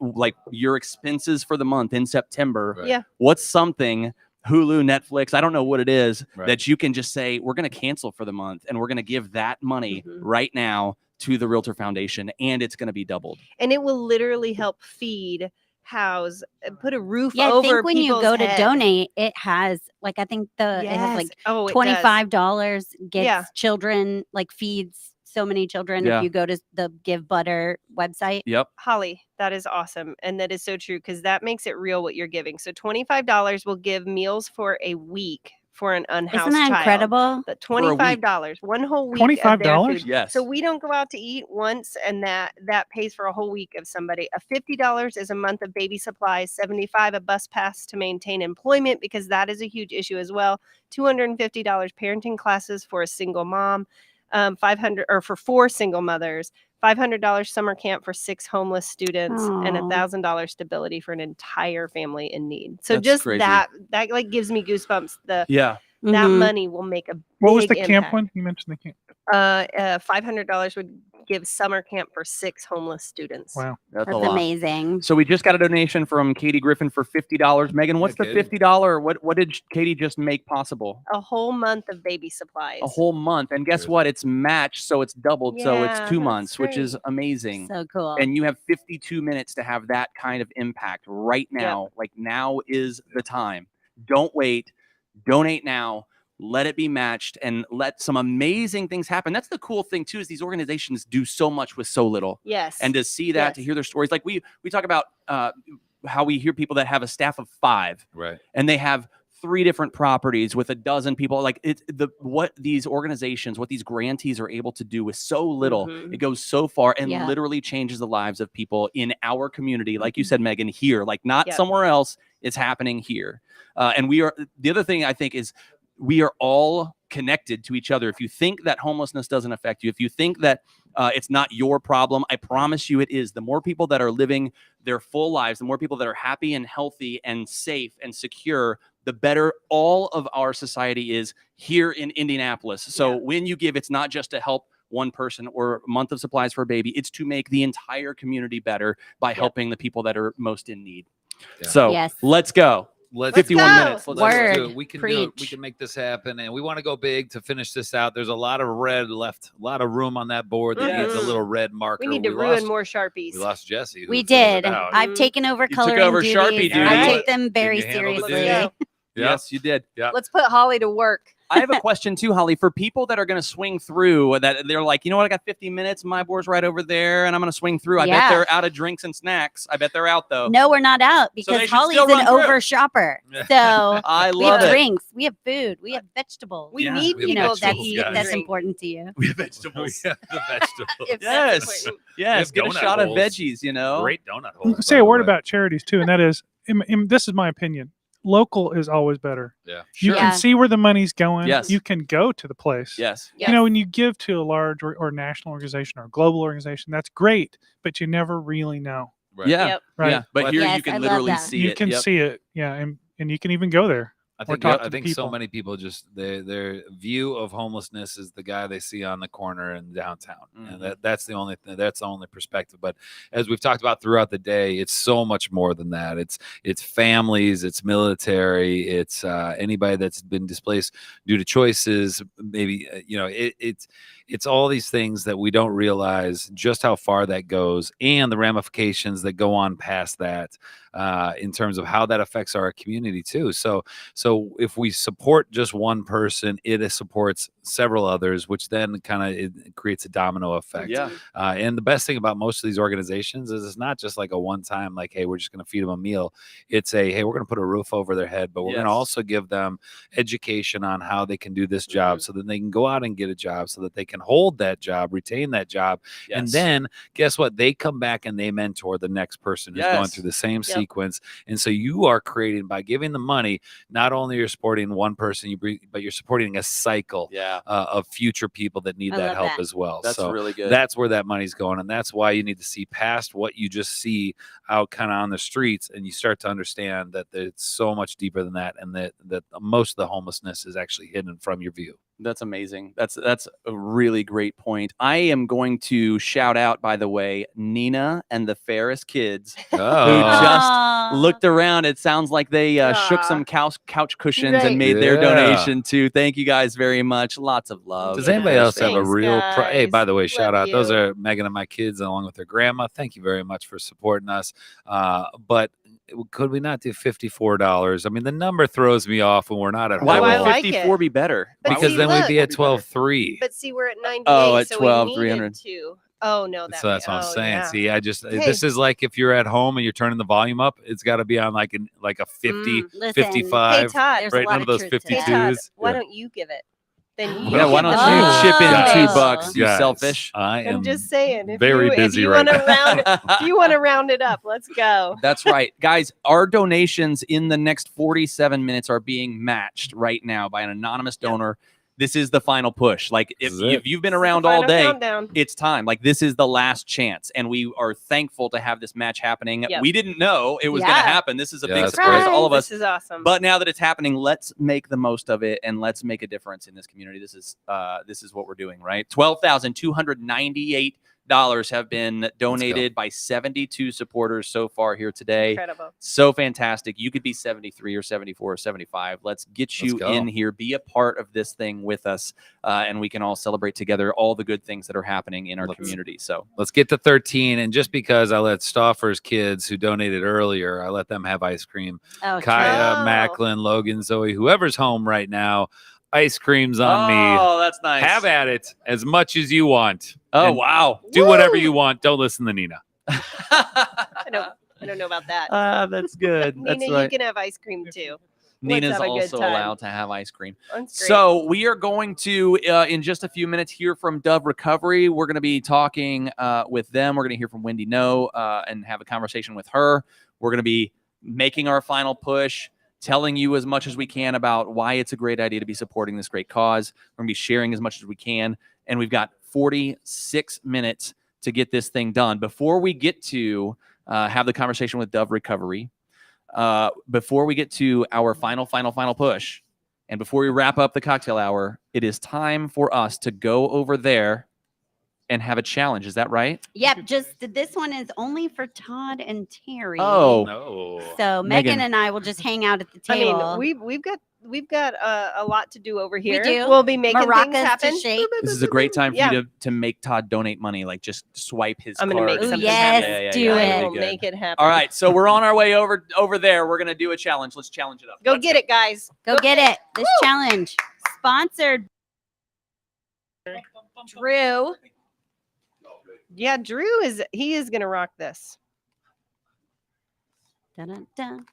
like your expenses for the month in September. Right. Yeah. What's something Hulu, Netflix, I don't know what it is Right. that you can just say, we're going to cancel for the month and we're going to give that money Mhm. right now to the Realtor Foundation, and it's going to be doubled. And it will literally help feed, house, put a roof Yeah, I over think when you people's go to head. donate, it has like I think it has Yes. like Oh, it does. $25 gets Yeah. children, like feeds so many children Yeah. if you go to the Give Butter website. Yep. Holly, that is awesome. And that is so true because that makes it real what you're giving. So $25 will give meals for a week for an unhoused Isn't that child. incredible? But For a week. $25, one whole week. $25? Of their food. Yes. So we don't go out to eat once, and that pays for a whole week of somebody. $50 is a month of baby supplies. 75 a bus pass to maintain employment, because that is a huge issue as well. $250 parenting classes for a single mom. 500 or for 4 single mothers. $500 summer camp for 6 homeless students, and Aw. $1,000 stability for an entire family in need. So That's just crazy. that like gives me goosebumps. That Mhm. money will make a What was the big camp impact. one? You mentioned the camp. $500 would give summer camp for 6 homeless students. Wow. That's a That's lot. amazing. So we just got a donation from Katie Griffin for $50. Megan, what's the Katie. $50? What did Katie just make possible? A whole month of baby supplies. A whole month. And guess what? It's matched, so it's doubled. So it's Yeah, 2 that's months, which is great. amazing. So cool. And you have 52 minutes to have that kind of impact right now. Like now is the time. Don't wait. Donate now. Let it be matched and let some amazing things happen. That's the cool thing too, is these organizations do so much with so little. Yes. And to see that, to hear their stories, like we talk about how we hear people that have a staff of 5, Right. and they have 3 different properties with a dozen people. Like what these organizations, what these grantees are able to do with so little, it goes so far and Yeah. literally changes the lives of people in our community. Like you said, Megan, here, like not Yep. somewhere else. It's happening here. And we are, the other thing I think is we are all connected to each other. If you think that homelessness doesn't affect you, if you think that it's not your problem, I promise you it is. The more people that are living their full lives, the more people that are happy and healthy and safe and secure, the better all of our society is here in Indianapolis. So when you give, it's not just to help one person or a month of supplies for a baby. It's to make the entire community better by helping the people that are most in need. Yeah. So Yes. let's go. Let's 51 go. minutes. Let's Word. do it. We can do it. We Preach. can make this happen, and we want to go big to finish this out. There's a lot of red left, a lot of room on that board that needs a Mhm. little red marker. We need to lost, ruin more Sharpies. We lost Jesse. who We filled it did. out. I've taken over You took coloring over duties. Sharpie duty. I Alright. take them very Can you handle the seriously. duty? Yes, you did. Yeah. Let's put Holly to work. I have a question too, Holly, for people that are going to swing through, that they're like, you know what, I got 50 minutes. My board's right over there, and I'm going to swing through. I bet Yeah. they're out of drinks and snacks. I bet they're out though. No, we're not out they because should Holly's still an run through. over shopper. So I we have love it. drinks, we have food, we have vegetables. We Yeah. need We have You know, people that to vegetables, eat guys. and that's drink. important to you. We have vegetables. Yeah, the vegetables. If that's Yes. important. Yes. We Get a have donut shot of holes. veggies, you know. Great donut You hole. can say a word about charities too, and that is, this is my opinion. Local is always better. Yeah. You Sure. can see where the money's going. Yes. You can go to the place. Yes. Yes. You know, when you give to a large or national organization or global organization, that's great, but you never really know. Right. Yeah. Yep. Right. Yeah. But here Yes, you can I love literally that. see You it. can Yep. see it. Yeah. And you can even go there. I or think talk I to the think so people. many people just their view of homelessness is the guy they see on the corner in downtown, and that's the only perspective. But as we've talked about throughout the day, it's so much more than that. It's families, it's military, it's anybody that's been displaced due to choices. Maybe it's all these things that we don't realize just how far that goes and the ramifications that go on past that. In terms of how that affects our community too. So if we support just one person, it supports several others, which then kind of creates a domino effect. Yeah. And the best thing about most of these organizations is it's not just like a one-time, like, hey, we're just going to feed them a meal. It's hey, we're going to put a roof over their head, but we're going to Yes. also give them education on how they can do this job so that they can go out and get a job, so that they can hold that job, retain that job. And Yes. then guess what? They come back and they mentor the next person who's going Yes. through the same Yep. sequence. And so you are creating, by giving the money, not only you're supporting one person, but you're supporting a cycle Yeah. of future people that need I that love help that. as well. That's so really good. that's where that money's going. And that's why you need to see past what you just see out kind of on the streets. And you start to understand that it's so much deeper than that. And that most of the homelessness is actually hidden from your view. That's amazing. That's a really great point. I am going to shout out, by the way, Nina and the Ferris kids who just looked around. It sounds like they shook some couch cushions Right. and made their Yeah. donation too. Thank you guys very much. Lots of love. Does anybody else have a Thanks, real hey, by the way, guys. shout Love out. Those you. are Megan and my kids along with their grandma. Thank you very much for supporting us. But could we not do $54? I mean, the number throws me off when we're not at Why home. I would like 54 it. be better? But Because see, then we'd be look. at 12.3. But see, we're at 98, Oh, at so 12, we 300. needed to. Oh no, So that's what I'm saying. yeah. See, I just Hey. this is like if you're at home and you're turning the volume up, it's got to be on like a 50, Listen, 55, Hey Todd, there's a right? lot None of of those truth to that. 52s. why Yeah. don't you give it? Then Yeah, why don't give you the chip in Oh. $2, you Guys, selfish? I am I'm just saying. If very you, busy if you right want to now. round, if you want to round it up, let's go. That's right. Guys, our donations in the next 47 minutes are being matched right now by an anonymous donor. This is the final push. Like, if This is it. you've been This is the around all final day, countdown. it's time. Like, this is the last chance. And we are thankful to have this match happening. Yep. We didn't know it was going to Yeah. happen. This is a Yeah, big that's surprise to great. all of us. This is awesome. But now that it's happening, let's make the most of it and let's make a difference in this community. This is what we're doing, right? $12,298 have been donated by 72 supporters so far here today. Incredible. So fantastic. You could be 73 or 74 or 75. Let's get you Let's go. in here, be a part of this thing with us, and we can all celebrate together all the good things that are happening in our community. So Let's get to 13. And just because I let Stauffer's kids who donated earlier, I let them have ice cream. Oh, Kaya, true. Macklin, Logan, Zoe, whoever's home right now, ice cream's on me. Oh, that's nice. Have at it as much as you want. Oh, And wow. do whatever you want. Don't listen to Nina. I don't know about that. That's good. That's Nina, right. you can have ice cream too. Nina's Let's have a good also time. allowed to have ice cream. That's great. So we are going to, in just a few minutes, hear from Dove Recovery. We're going to be talking with them. We're going to hear from Wendy No and have a conversation with her. We're going to be making our final push, telling you as much as we can about why it's a great idea to be supporting this great cause. We're going to be sharing as much as we can. And we've got 46 minutes to get this thing done. Before we get to have the conversation with Dove Recovery, before we get to our final push, and before we wrap up the cocktail hour, it is time for us to go over there and have a challenge. Is that right? Yep, just this one is only for Todd and Terry. Oh. No. So Megan and I will just hang out at the I table. mean, we've got a lot to do over here. do. We'll be making Maracas things to happen. shake. This is a great time for Yeah. you to make Todd donate money. Like, just swipe his I'm card. gonna make Ooh, something yes, happen. do I it. will Good. make it happen. All right, so we're on our way over there. We're gonna do a challenge. Let's challenge it up. Go get it, guys. Go get it. This challenge sponsored Drew. Yeah, Drew is gonna rock this. Dun, dun, dun.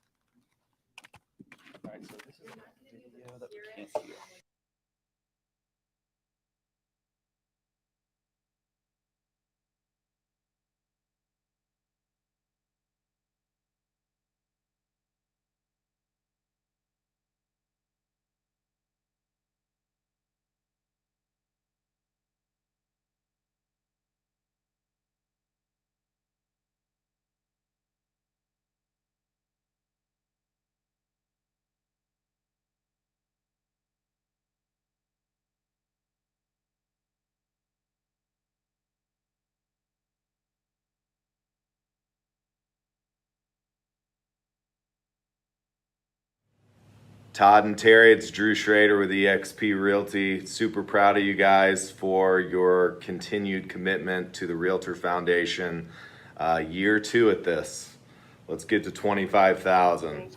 Todd and Terry, it's Drew Schrader with eXp Realty. Super proud of you guys for your continued commitment to the Realtor Foundation. Year 2 at this. Let's get to 25,000.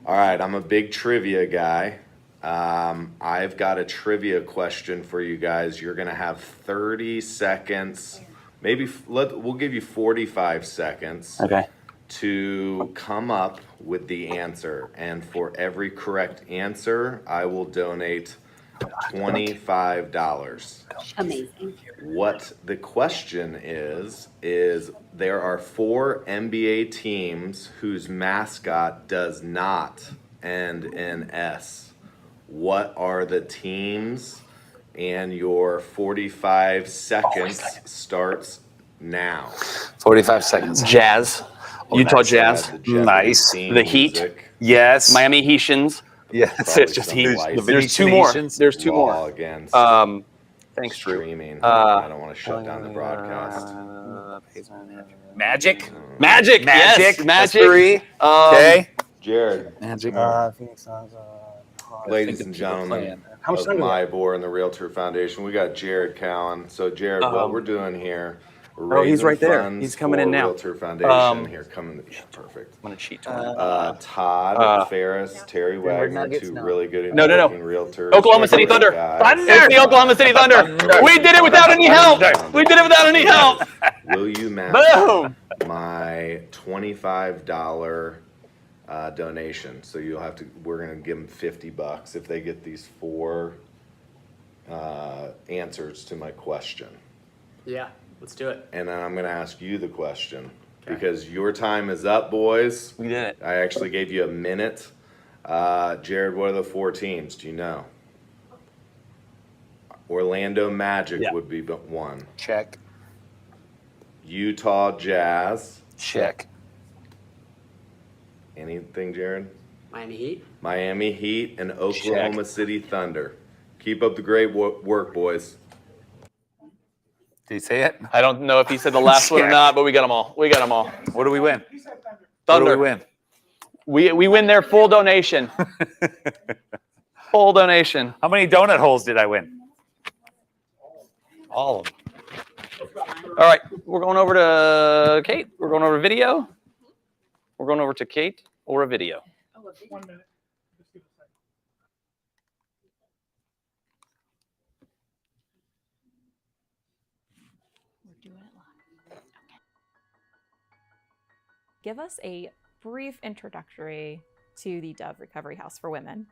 All right, I'm a big trivia guy. I've got a trivia question for you guys. You're gonna have 30 seconds. Maybe we'll give you 45 seconds. Okay. To come up with the answer. And for every correct answer, I will donate $25. Amazing. What the question is there are 4 NBA teams whose mascot does not end in S. What are the teams? And your 45 seconds starts now. 45 seconds. Jazz. Utah that's Jazz. sad. The Jeopardy Nice. theme The Heat. music. Yes. Miami Heatians. Yes. It's just Heat. There's 2 more. There's 2 more. Against Thanks, Drew. streaming. I don't want to shut down the broadcast. Magic. Magic. Yes. That's Magic. 3. Okay. Jared. Magic. Phoenix Suns. Ladies and gentlemen How much of time do we my board and the Realtor Foundation, we got Jared Cowan. So Jared, what we're doing here, We're Oh, he's raising right there. funds He's coming in for now. Realtor Foundation. Here, coming. Perfect. I'm gonna cheat. Todd Ferris, Terry Wagner, Nuggets? two No. really good No. looking realtors. Oklahoma City Great Thunder. guys. It's the Oklahoma City Thunder. We did it without any help. We did it without any help. Will you match Boom. my $25 donation? So you'll have to. We're gonna give them $50 if they get these 4 answers to my question. Yeah, let's do it. And then I'm gonna ask you the question because your time is up, boys. We did it. I actually gave you a minute. Jared, what are the 4 teams? Do you know? Orlando Magic would be one. Check. Utah Jazz. Check. Anything, Jared? Miami Heat. Miami Heat and Oklahoma City Thunder. Keep up the great work, boys. Did he say it? I don't know if he said the last one or not, but we got them all. We got them all. What do we win? Thunder. What do we win? We win their full donation. Full donation. How many donut holes did I win? All of them. All right, we're going over to Kate. We're going over to video. We're going over to Kate or a video. 1 minute. Give us a brief introductory to the Dove Recovery House for Women.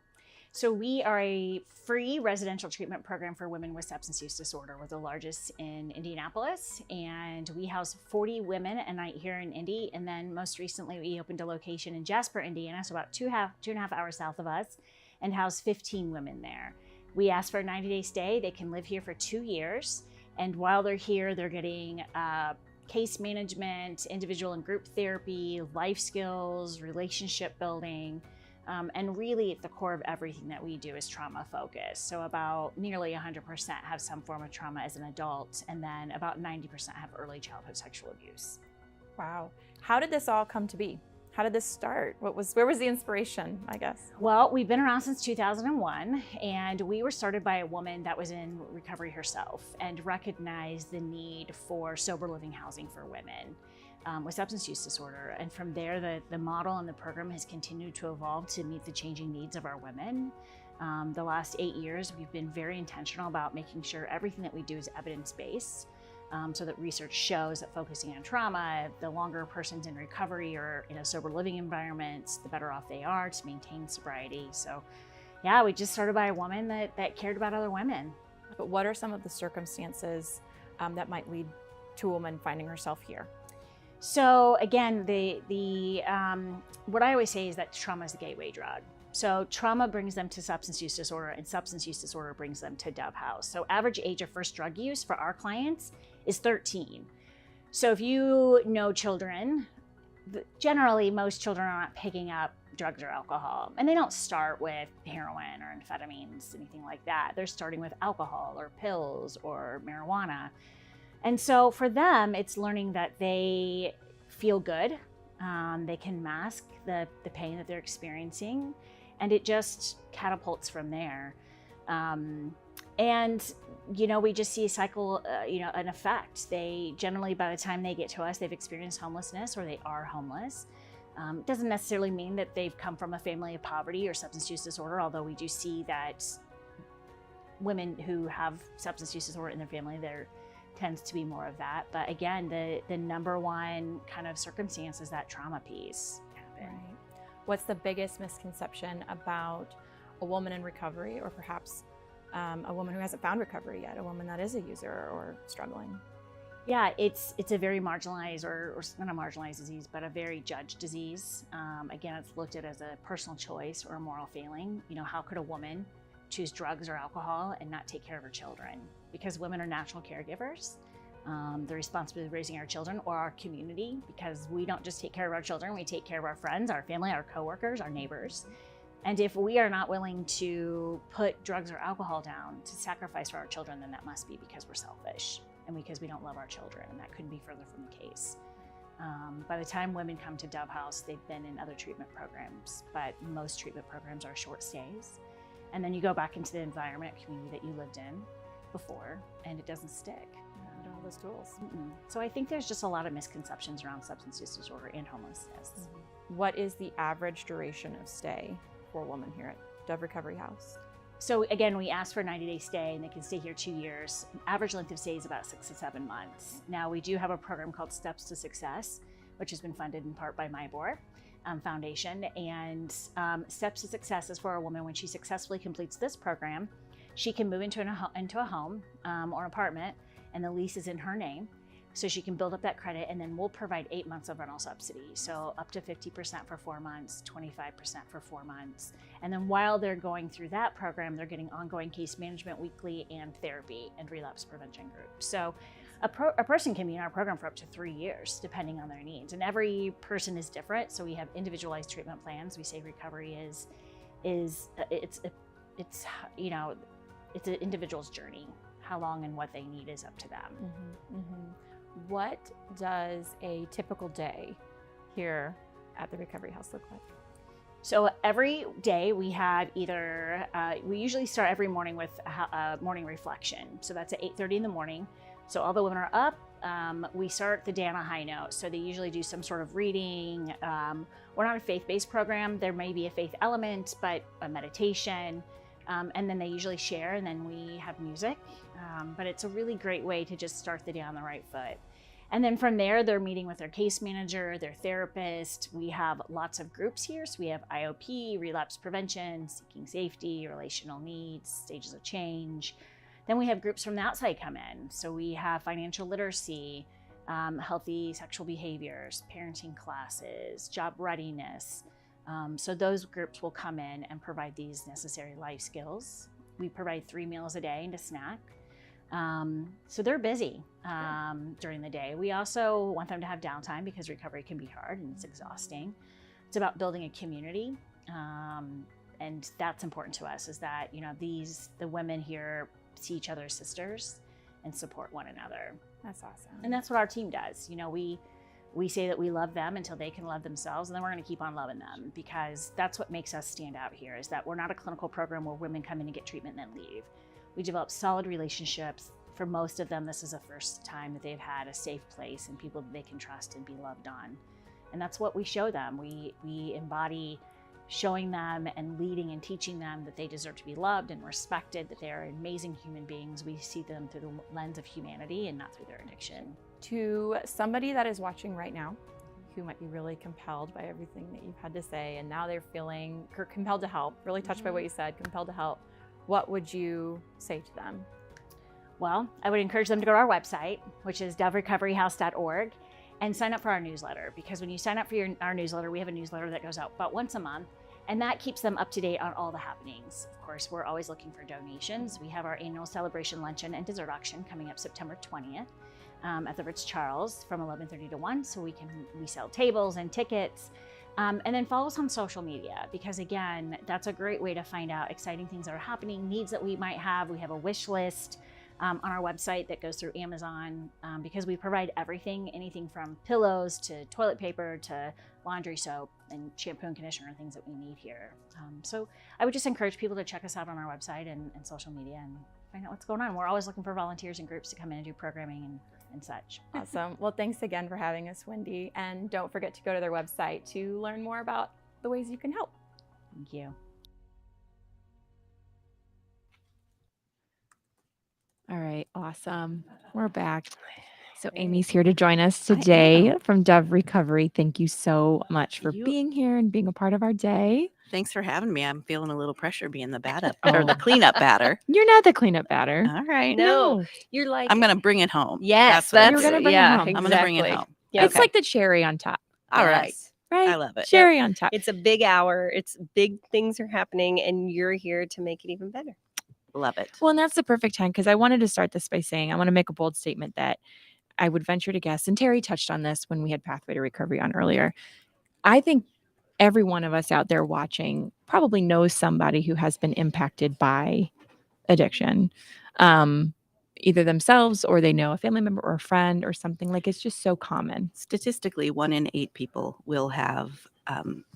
So we are a free residential treatment program for women with substance use disorder. We're the largest in Indianapolis, and we house 40 women a night here in Indy. And then most recently, we opened a location in Jasper, Indiana, so about 2.5 hours south of us, and house 15 women there. We ask for a 90-day stay. They can live here for 2 years. And while they're here, they're getting case management, individual and group therapy, life skills, relationship building. And really at the core of everything that we do is trauma focused. So about nearly 100% have some form of trauma as an adult, and then about 90% have early childhood sexual abuse. Wow. How did this all come to be? How did this start? Where was the inspiration, I guess? Well, we've been around since 2001, and we were started by a woman that was in recovery herself and recognized the need for sober living housing for women with substance use disorder. And from there, the model and the program has continued to evolve to meet the changing needs of our women. The last 8 years, we've been very intentional about making sure everything that we do is evidence-based. So that research shows that focusing on trauma, the longer a person's in recovery or in a sober living environment, the better off they are to maintain sobriety. So yeah, we just started by a woman that cared about other women. But what are some of the circumstances that might lead to a woman finding herself here? So again, what I always say is that trauma is the gateway drug. So trauma brings them to substance use disorder, and substance use disorder brings them to Dove House. So average age of first drug use for our clients is 13. So if you know children, generally most children are not picking up drugs or alcohol, and they don't start with heroin or amphetamines, anything like that. They're starting with alcohol or pills or marijuana. And so for them, it's learning that they feel good. They can mask the pain that they're experiencing, and it just catapults from there. And, we just see a cycle, an effect. They generally, by the time they get to us, they've experienced homelessness or they are homeless. It doesn't necessarily mean that they've come from a family of poverty or substance use disorder, although we do see that women who have substance use disorder in their family, there tends to be more of that. But again, the number one kind of circumstance is that trauma piece. Right. What's the biggest misconception about a woman in recovery, or perhaps a woman who hasn't found recovery yet, a woman that is a user or struggling? Yeah, it's a very marginalized, or not a marginalized disease, but a very judged disease. Again, it's looked at as a personal choice or a moral failing. How could a woman choose drugs or alcohol and not take care of her children? Because women are natural caregivers. The responsibility of raising our children or our community, because we don't just take care of our children, we take care of our friends, our family, our coworkers, our neighbors. And if we are not willing to put drugs or alcohol down to sacrifice for our children, then that must be because we're selfish and because we don't love our children, and that couldn't be further from the case. By the time women come to Dove House, they've been in other treatment programs, but most treatment programs are short stays. And then you go back into the environment, community that you lived in before, and it doesn't stick. those tools. So I think there's just a lot of misconceptions around substance use disorder and homelessness. What is the average duration of stay for a woman here at Dove Recovery House? So again, we ask for a 90-day stay and they can stay here 2 years. Average length of stay is about 6 to 7 months. Now we do have a program called Steps to Success, which has been funded in part by MyBor Foundation. And Steps to Success is for a woman when she successfully completes this program, she can move into a home or apartment, and the lease is in her name. So she can build up that credit, and then we'll provide 8 months of rental subsidy. So up to 50% for 4 months, 25% for 4 months. And then while they're going through that program, they're getting ongoing case management weekly and therapy and relapse prevention groups. So a person can be in our program for up to 3 years, depending on their needs. And every person is different. So we have individualized treatment plans. We say recovery it's an individual's journey. How long and what they need is up to them. What does a typical day here at the Recovery House look like? So every day we have we usually start every morning with a morning reflection. So that's at 8:30 in the morning. So all the women are up. We start the day on a high note. So they usually do some sort of reading. We're not a faith-based program. There may be a faith element, but a meditation. And then they usually share, and then we have music. But it's a really great way to just start the day on the right foot. And then from there, they're meeting with their case manager, their therapist. We have lots of groups here. So we have IOP, relapse prevention, seeking safety, relational needs, stages of change. Then we have groups from the outside come in. So we have financial literacy, healthy sexual behaviors, parenting classes, job readiness. So those groups will come in and provide these necessary life skills. We provide 3 meals a day and a snack. So they're busy during the day. We also want them to have downtime because recovery can be hard and it's exhausting. It's about building a community. And that's important to us, is that, the women here see each other as sisters and support one another. That's awesome. And that's what our team does. We say that we love them until they can love themselves, and then we're going to keep on loving them, because that's what makes us stand out here, is that we're not a clinical program where women come in and get treatment and then leave. We develop solid relationships. For most of them, this is the first time that they've had a safe place and people that they can trust and be loved on. And that's what we show them. We embody showing them and leading and teaching them that they deserve to be loved and respected, that they are amazing human beings. We see them through the lens of humanity and not through their addiction. To somebody that is watching right now, who might be really compelled by everything that you've had to say, and now they're feeling compelled to help, really touched by what you said, compelled to help, what would you say to them? Well, I would encourage them to go to our website, which is doverecoveryhouse.org, and sign up for our newsletter. Because when you sign up for our newsletter, we have a newsletter that goes out about once a month, and that keeps them up to date on all the happenings. Of course, we're always looking for donations. We have our annual celebration luncheon and dessert auction coming up September 20th at the Ritz-Charles from 11:30 to 1. So we sell tables and tickets. And then follow us on social media, because again, that's a great way to find out exciting things that are happening, needs that we might have. We have a wish list on our website that goes through Amazon, because we provide everything, anything from pillows to toilet paper to laundry soap and shampoo and conditioner, things that we need here. So I would just encourage people to check us out on our website and social media and find out what's going on. We're always looking for volunteers and groups to come in and do programming and such. Awesome. Well, thanks again for having us, Wendy. And don't forget to go to their website to learn more about the ways you can help. Thank you. All right, awesome. We're back. So Amy's here to join us today from Dove Recovery. Thank you so much for being here and being a part of our day. Thanks for having me. I'm feeling a little pressure being the backup or the cleanup batter. You're not the cleanup batter. All right. No, you're like I'm gonna bring it home. Yes, what you're it gonna is. bring it home. I'm gonna bring it home. It's like the cherry on top. All right. Right. I love it. Cherry on top. It's a big hour. It's big things are happening, and you're here to make it even better. Love it. Well, and that's the perfect time, because I wanted to start this by saying I want to make a bold statement that I would venture to guess, and Terry touched on this when we had Pathway to Recovery on earlier. I think every one of us out there watching probably knows somebody who has been impacted by addiction, either themselves or they know a family member or a friend or something. Like, it's just so common. Statistically, 1 in 8 people will have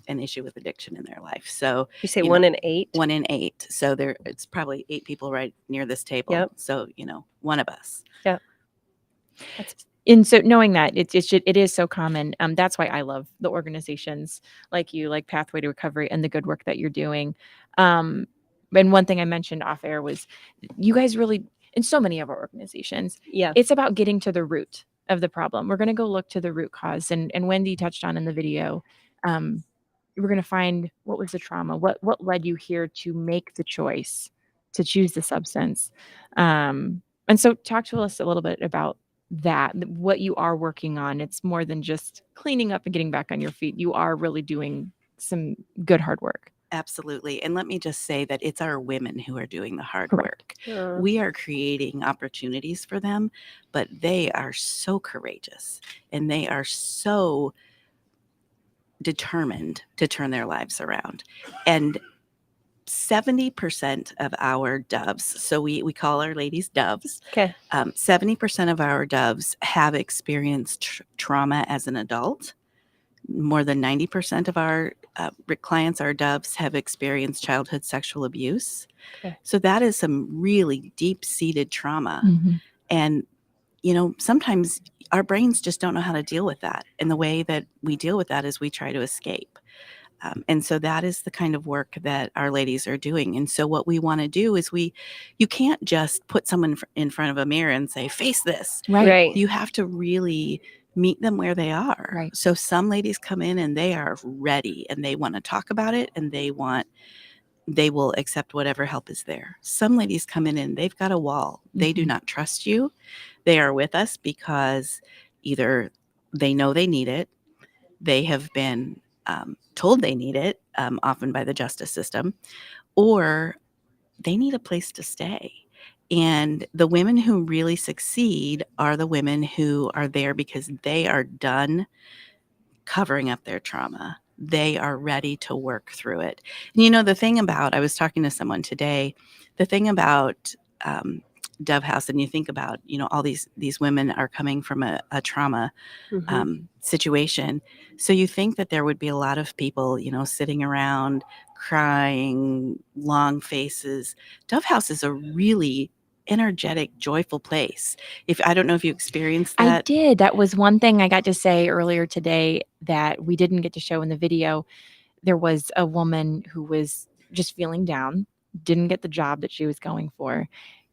an issue with addiction in their life. So you say 1 in 8? 1 in 8. So it's probably 8 people right near this table. Yep. So, one of us. Yep. And so knowing that it is so common, that's why I love the organizations like you, like Pathway to Recovery, and the good work that you're doing. And one thing I mentioned off air was you guys really, in so many of our organizations, it's about getting to the root of the problem. We're going to go look to the root cause, and Wendy touched on in the video. We're going to find what was the trauma, what led you here to make the choice to choose the substance. And so talk to us a little bit about that, what you are working on. It's more than just cleaning up and getting back on your feet. You are really doing some good hard work. Absolutely. And let me just say that it's our women who are doing the hard Correct. work. We are creating opportunities for them, but they are so courageous and they are so determined to turn their lives around. And 70% of our doves, so we call our ladies doves. Okay. 70% of our doves have experienced trauma as an adult. More than 90% of our clients, our doves, have experienced childhood sexual abuse. Okay. So that is some really deep-seated trauma. Mhm. And, sometimes our brains just don't know how to deal with that. And the way that we deal with that is we try to escape. And so that is the kind of work that our ladies are doing. And so what we want to do is you can't just put someone in front of a mirror and say, face this. Right. You have to really meet them where they are. Right. So some ladies come in and they are ready and they want to talk about it and they will accept whatever help is there. Some ladies come in and they've got a wall. They do not trust you. They are with us because either they know they need it, they have been told they need it, often by the justice system, or they need a place to stay. And the women who really succeed are the women who are there because they are done covering up their trauma. They are ready to work through it. And the thing about, I was talking to someone today, the thing about Dove House, and you think about, all these women are coming from a trauma situation. So you think that there would be a lot of people, sitting around crying, long faces. Dove House is a really energetic, joyful place. I don't know if you experienced that. I did. That was one thing I got to say earlier today that we didn't get to show in the video. There was a woman who was just feeling down, didn't get the job that she was going for.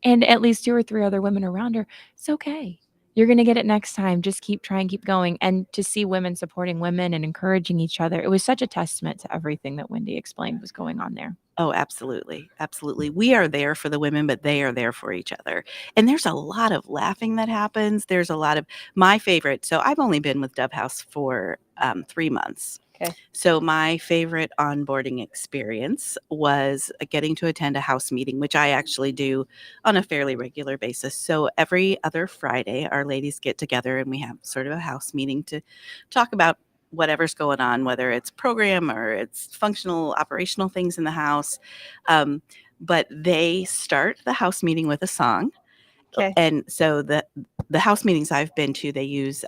And at least 2 or 3 other women around her. It's okay. You're going to get it next time. Just keep trying, keep going. And to see women supporting women and encouraging each other, it was such a testament to everything that Wendy explained was going on there. Oh, absolutely. Absolutely. We are there for the women, but they are there for each other. And there's a lot of laughing that happens. There's a lot of my favorite. So I've only been with Dove House for 3 months. Okay. So my favorite onboarding experience was getting to attend a house meeting, which I actually do on a fairly regular basis. So every other Friday, our ladies get together and we have sort of a house meeting to talk about whatever's going on, whether it's program or it's functional, operational things in the house. But they start the house meeting with a song. Okay. And so the house meetings I've been to, they use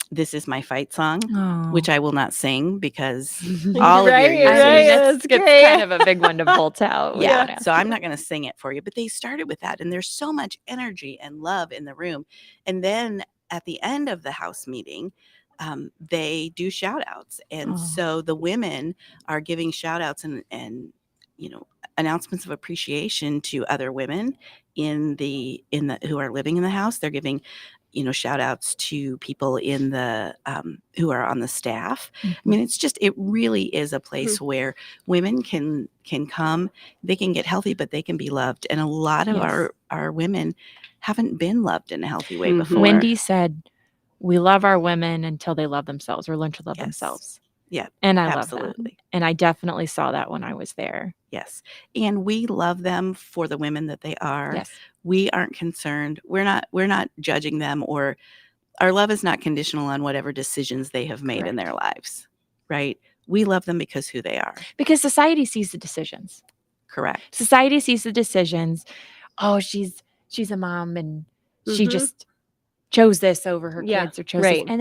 This Is My Fight song, which I will not sing because all of your users. It's kind of a big one to bolt out. Yeah. So I'm not going to sing it for you, but they started with that. And there's so much energy and love in the room. And then at the end of the house meeting, they do shout outs. And so the women are giving shout outs and announcements of appreciation to other women in the who are living in the house. They're giving shout outs to people in the who are on the staff. I mean, it really is a place where women can come, they can get healthy, but they can be loved. And a lot of our women haven't been loved in a healthy way before. Wendy said, we love our women until they love themselves or learn to love themselves. Yeah. And I absolutely. love that. And I definitely saw that when I was there. Yes. And we love them for the women that they are. Yes. We aren't concerned. We're not judging them, or our love is not conditional on whatever decisions they have made in their lives. Right? We love them because who they are. Because society sees the decisions. Correct. Society sees the decisions. Oh, she's a mom and she just chose this over her kids or chose this. And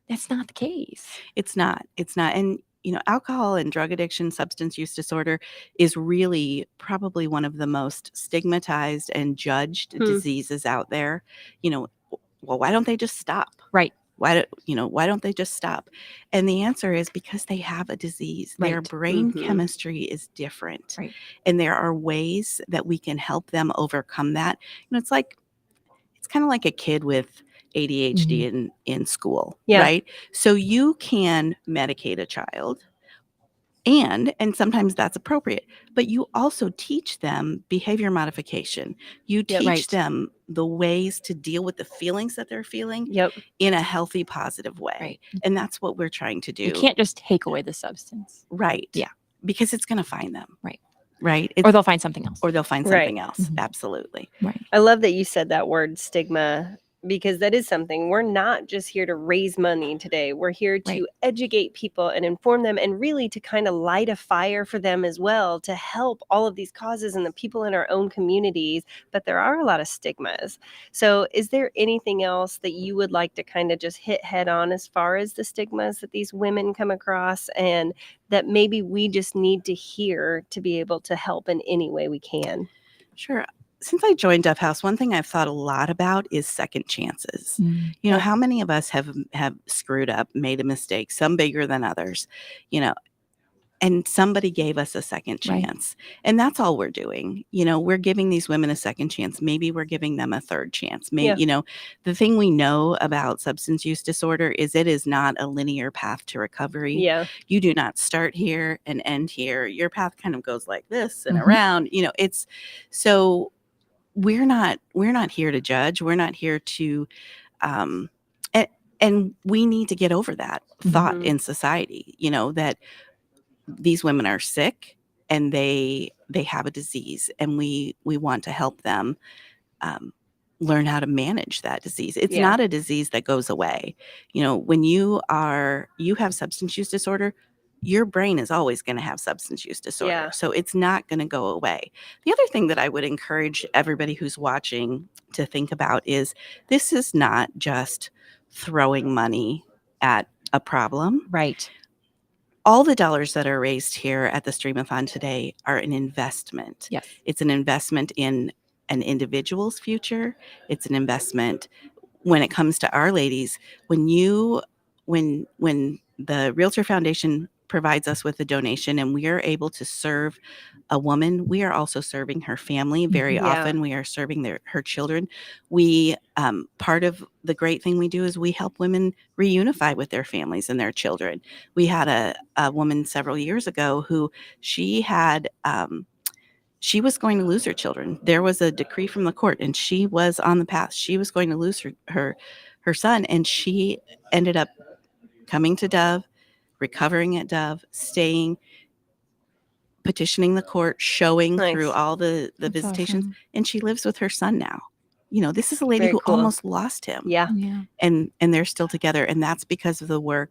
that's not the case. It's not. And alcohol and drug addiction, substance use disorder is really probably one of the most stigmatized and judged diseases out there. well, why don't they just stop? Right. Why don't they just stop? And the answer is because they have a disease. Their Right. brain Mhm. chemistry is different. Right. And there are ways that we can help them overcome that. It's kind of like a kid with ADHD in school, Yeah. right? So you can medicate a child, and sometimes that's appropriate, but you also teach them behavior modification. You Yep. teach Right. them the ways to deal with the feelings that they're feeling Yep. in a healthy, positive way. Right. And that's what we're trying to do. You can't just take away the substance. Right. Yeah. Because it's going to find them. Right. Right. Or they'll find something else. Or they'll find Right. something else. Absolutely. Right. I love that you said that word stigma, because that is something. We're not just here to raise money today. We're here to Right. educate people and inform them, and really to kind of light a fire for them as well, to help all of these causes and the people in our own communities. But there are a lot of stigmas. So is there anything else that you would like to kind of just hit head on as far as the stigmas that these women come across, and that maybe we just need to hear to be able to help in any way we can? Sure. Since I joined Dove House, one thing I've thought a lot about is second chances. Mm. How many of us have screwed up, made a mistake, some bigger than others, and somebody gave us a second Right. chance. And that's all we're doing. We're giving these women a second chance. Maybe we're giving them a third chance. Maybe, the thing we know about substance use disorder is it is not a linear path to recovery. Yeah. You do not start here and end here. Your path kind of goes like this and Mhm. around. It's so we're not here to judge. We're not here to and we need to get over that thought Mhm. in society, that these women are sick and they have a disease, and we want to help them learn how to manage that disease. It's Yeah. not a disease that goes away. When you have substance use disorder, your brain is always going to have substance use disorder. Yeah. So it's not going to go away. The other thing that I would encourage everybody who's watching to think about is this is not just throwing money at a problem. Right. All the dollars that are raised here at the Stream-A-Thon today are an investment. Yes. It's an investment in an individual's future. It's an investment when it comes to our ladies. When the Realtor Foundation provides us with a donation and we are able to serve a woman, we are also serving her family. Very Yeah. often we are serving her children. We part of the great thing we do is we help women reunify with their families and their children. We had a woman several years ago who she was going to lose her children. There was a decree from the court and she was on the path. She was going to lose her son, and she ended up coming to Dove, recovering at Dove, staying, petitioning the court, showing through Nice. all the That's visitations, awesome. and she lives with her son now. This is a lady Very who cool. almost lost him. Yeah. Yeah. And they're still together, and that's because of the work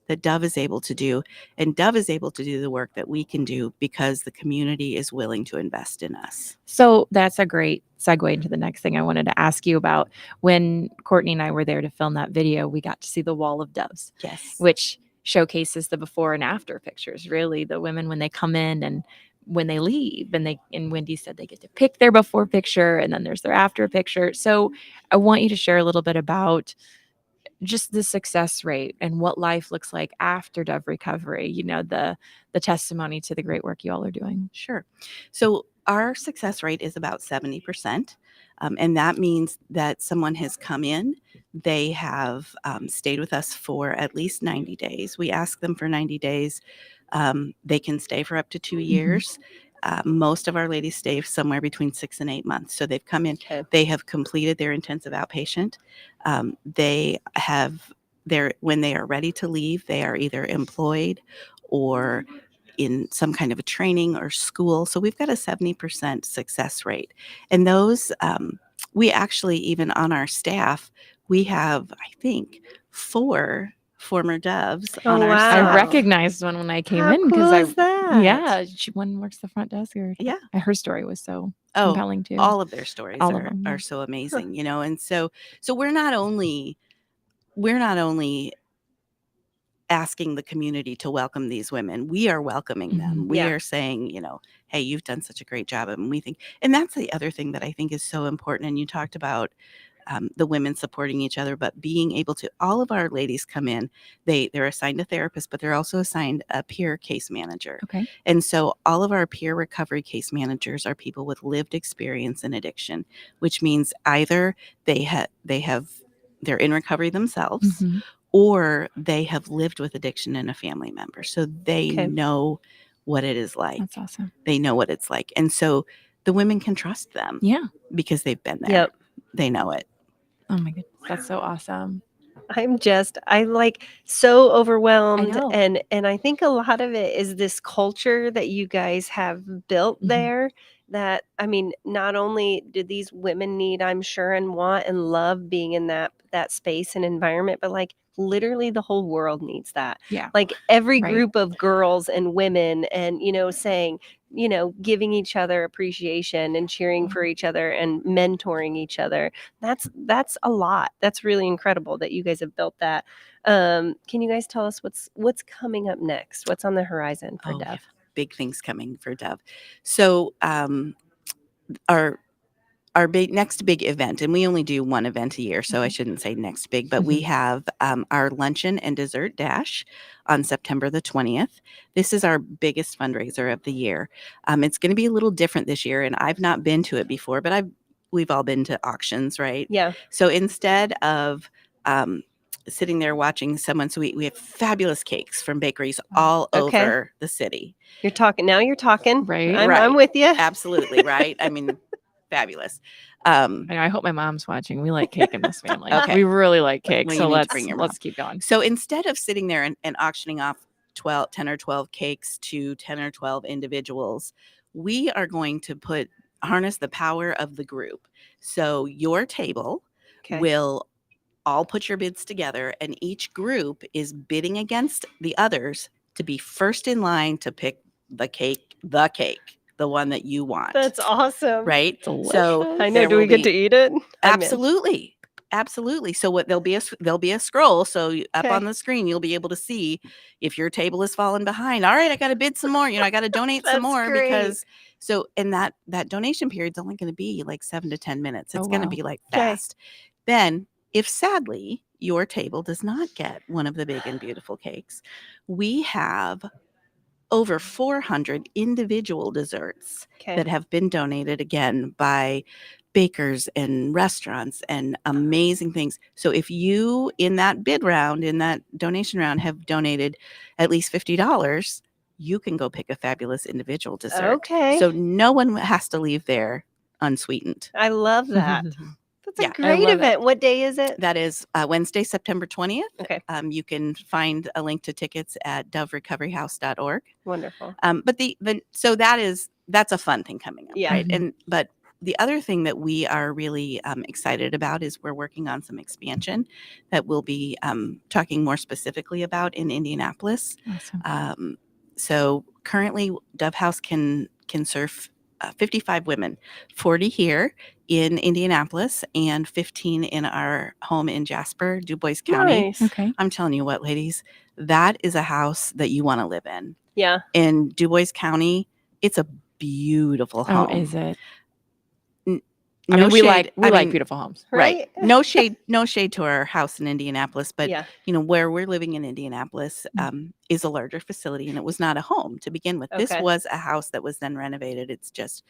that Dove is able to do. And Dove is able to do the work that we can do because the community is willing to invest in us. So that's a great segue into the next thing I wanted to ask you about. When Courtney and I were there to film that video, we got to see the wall of doves, Yes. which showcases the before and after pictures. Really, the women when they come in and when they leave, and Wendy said they get to pick their before picture, and then there's their after picture. So I want you to share a little bit about just the success rate and what life looks like after Dove recovery. The testimony to the great work you all are doing. Sure. So our success rate is about 70%. And that means that someone has come in, they have stayed with us for at least 90 days. We ask them for 90 days. They can stay for up to 2 years. Most of our ladies stay somewhere between 6 and 8 months. So they've come in, they have completed their intensive outpatient. When they are ready to leave, they are either employed or in some kind of a training or school. So we've got a 70% success rate. And those, we actually, even on our staff, we have, I think, 4 former Doves on our staff. I recognized one when I came How in because cool is that? yeah, one works the front desk. Yeah. Her story was so compelling too. All of their stories All of them, are yeah. so amazing, and so we're not only asking the community to welcome these women, we are welcoming them. We Yeah. are saying, hey, you've done such a great job, and we think, and that's the other thing that I think is so important. And you talked about the women supporting each other, but being able to, all of our ladies come in, they're assigned a therapist, but they're also assigned a peer case manager. Okay. And so all of our peer recovery case managers are people with lived experience in addiction, which means either they're in recovery themselves, Mhm. or they have lived with addiction in a family member. So they Okay. know what it is like. That's awesome. They know what it's like. And so the women can trust them. Yeah. Because they've been there. Yep. They know it. Oh my goodness. That's so awesome. I like so overwhelmed, know. and I think a lot of it is this culture that you guys have built Mhm. there. That, I mean, not only do these women need, I'm sure, and want and love being in that space and environment, but like literally the whole world needs that. Yeah. Like every Right. group of girls and women, and saying, giving each other appreciation and cheering for each other and mentoring each other. That's a lot. That's really incredible that you guys have built that. Can you guys tell us what's coming up next? What's on the horizon for Oh, Dev? yeah. Big things coming for Dove. So our next big event, and we only do one event a year, so I shouldn't say next big, but we have our luncheon and dessert dash on September the 20th. This is our biggest fundraiser of the year. It's going to be a little different this year, and I've not been to it before, but we've all been to auctions, right? Yeah. So instead of sitting there watching someone, so we have fabulous cakes from bakeries all Okay. over the city. You're talking. Right. I'm with you. Absolutely, right? I mean, fabulous. I hope my mom's watching. We like cake in this family. Okay. We really like cake. Well, So you need to bring your mom. let's keep going. So instead of sitting there and auctioning off 10 or 12 cakes to 10 or 12 individuals, we are going to harness the power of the group. So your table Okay. will all put your bids together, and each group is bidding against the others to be first in line to pick the cake, the one that you want. That's awesome. Right? Delicious. So I know. there Do we will get be- to eat it? I'm in. Absolutely. Absolutely. So there'll be a scroll. So up Okay. on the screen, you'll be able to see if your table is falling behind. All right, I got to bid some more. I got to donate some That's more great. because and that donation period's only going to be like 7 to 10 minutes. It's Oh, going to wow. be like Okay. fast. Then, if sadly your table does not get one of the big and beautiful cakes, we have over 400 individual desserts Okay. that have been donated again by bakers and restaurants and amazing things. So if you in that donation round have donated at least $50, you can go pick a fabulous individual dessert. Okay. So no one has to leave there unsweetened. I love that. That's Yeah. a great love it. event. What day is it? That is Wednesday, September 20th. Okay. You can find a link to tickets at doverecoveryhouse.org. Wonderful. But so that's a fun thing coming up, Yeah. right? But the other thing that we are really excited about is we're working on some expansion that we'll be talking more specifically about in Indianapolis. Awesome. So currently, Dove House can serve 55 women, 40 here in Indianapolis and 15 in our home in Jasper, Du Bois County. Nice. Okay. I'm telling you what, ladies, that is a house that you want to live in. Yeah. In Du Bois County, it's a beautiful home. Oh, is it? No I mean, we shade. like beautiful homes. Right. No shade to our house in Indianapolis, but Yeah. where we're living in Indianapolis is a larger facility, and it was not a home to begin with. This Okay. was a house that was then renovated. It's just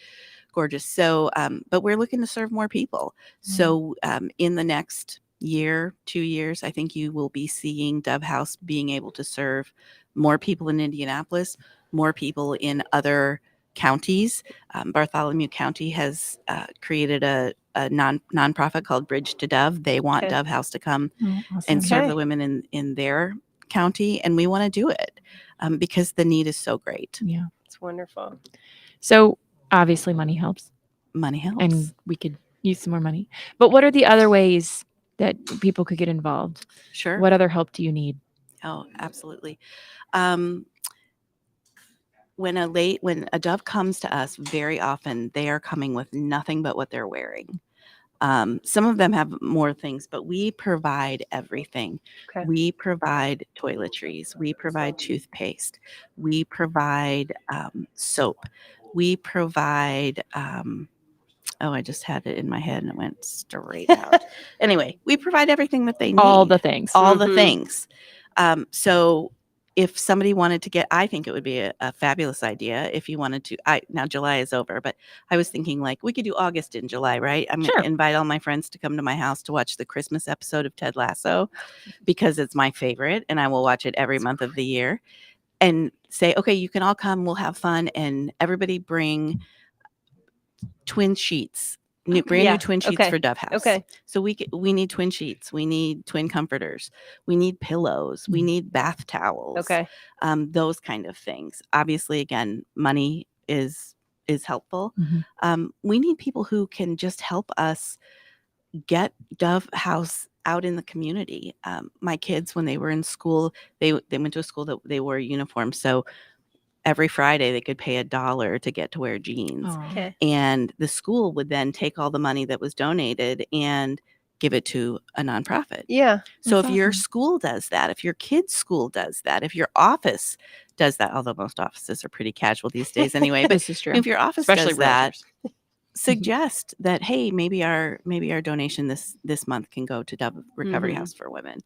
gorgeous. So, but we're looking to serve more people. So, in the next year, 2 years, I think you will be seeing Dove House being able to serve more people in Indianapolis, more people in other counties. Bartholomew County has created a nonprofit called Bridge to Dove. They want Okay. Dove House to come Oh, awesome. and serve Okay. the women in their county, and we want to do it because the need is so great. Yeah. It's wonderful. So obviously money helps, Money helps. and we could use some more money. But what are the other ways that people could get involved? Sure. What other help do you need? Oh, absolutely. When a dove comes to us, very often they are coming with nothing but what they're wearing. Some of them have more things, but we provide everything. Okay. We provide toiletries. We provide toothpaste. We provide soap. We provide I just had it in my head and it went straight out. Anyway, we provide everything that they need. All the things. All the Mhm. things. So if somebody wanted to get, I think it would be a fabulous idea if you wanted to. Now July is over, but I was thinking like we could do August in July, right? I'm going to invite all my friends to come to my house to watch the Christmas episode of Ted Lasso because it's my favorite and I will watch it every month of the year. And say, okay, you can all come, we'll have fun, and everybody bring twin sheets, brand new twin sheets for Dove House. Okay. So we need twin sheets, we need twin comforters, we need pillows, we need bath towels. Okay. Those kind of things. Obviously, again, money is helpful. We need people who can just help us get Dove House out in the community. My kids, when they were in school, they went to a school that they wore uniforms. So every Friday they could pay $1 to get to wear jeans. Okay. And the school would then take all the money that was donated and give it to a nonprofit. Yeah. So That's if your awesome. school does that, if your kid's school does that, if your office does that, although most offices are pretty casual these days anyway, but This is true. if your office Especially does that, realtors. suggest that, hey, maybe our donation this month can go to Dove Recovery Mhm. House for Women.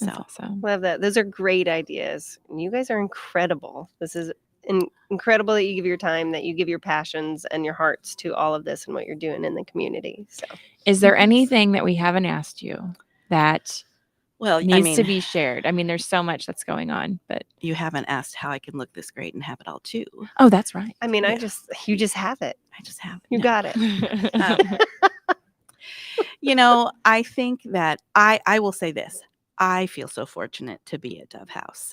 That's So awesome. Love that. Those are great ideas. You guys are incredible. This is incredible that you give your time, that you give your passions and your hearts to all of this and what you're doing in the community. So, Is there anything that we haven't asked you that needs to mean, be shared? I mean, there's so much that's going on, but you haven't asked how I can look this great and have it all too. oh, that's right. I mean, you just have it. I just have it. You got it. I think that I will say this. I feel so fortunate to be at Dove House.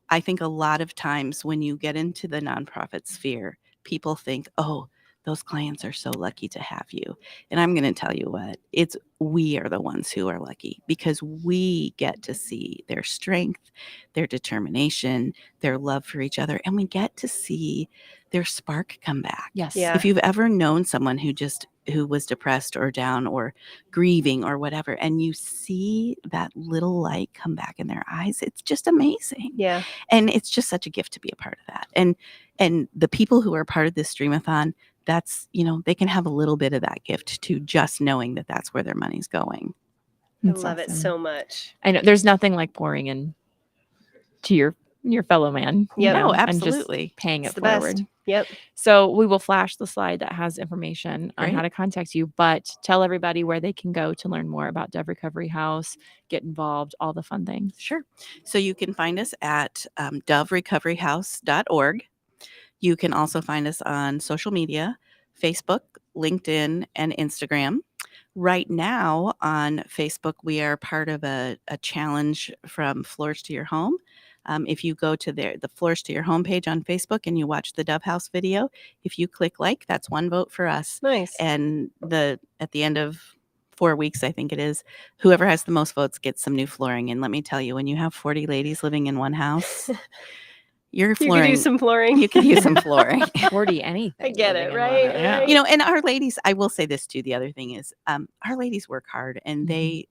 I think a lot of times when you get into the nonprofit sphere, people think, oh, those clients are so lucky to have you. And I'm going to tell you what, we are the ones who are lucky because we get to see their strength, their determination, their love for each other, and we get to see their spark come back. Yes. Yeah. If you've ever known someone who was depressed or down or grieving or whatever, and you see that little light come back in their eyes, it's just amazing. Yeah. And it's just such a gift to be a part of that. And the people who are part of this Stream-A-Thon, that's, they can have a little bit of that gift to just knowing that that's where their money's going. I That's love it awesome. so much. I know there's nothing like pouring in to your fellow man. Yeah. No, And just absolutely. paying It's it the best. forward. Yep. So we will flash the slide that has information on Great. how to contact you, but tell everybody where they can go to learn more about Dove Recovery House, get involved, all the fun things. Sure. So you can find us at doverecoveryhouse.org. You can also find us on social media, Facebook, LinkedIn, and Instagram. Right now on Facebook, we are part of a challenge from Floors to Your Home. If you go to the Floors to Your Home page on Facebook and you watch the Dove House video, if you click like, that's one vote for us. Nice. And at the end of 4 weeks, I think it is, whoever has the most votes gets some new flooring. And let me tell you, when you have 40 ladies living in one house, your flooring. You could use some flooring. You could use some flooring. 40 anything. I get it, living in right? one. Yeah. Right. And our ladies, I will say this too. The other thing is, our ladies work hard and we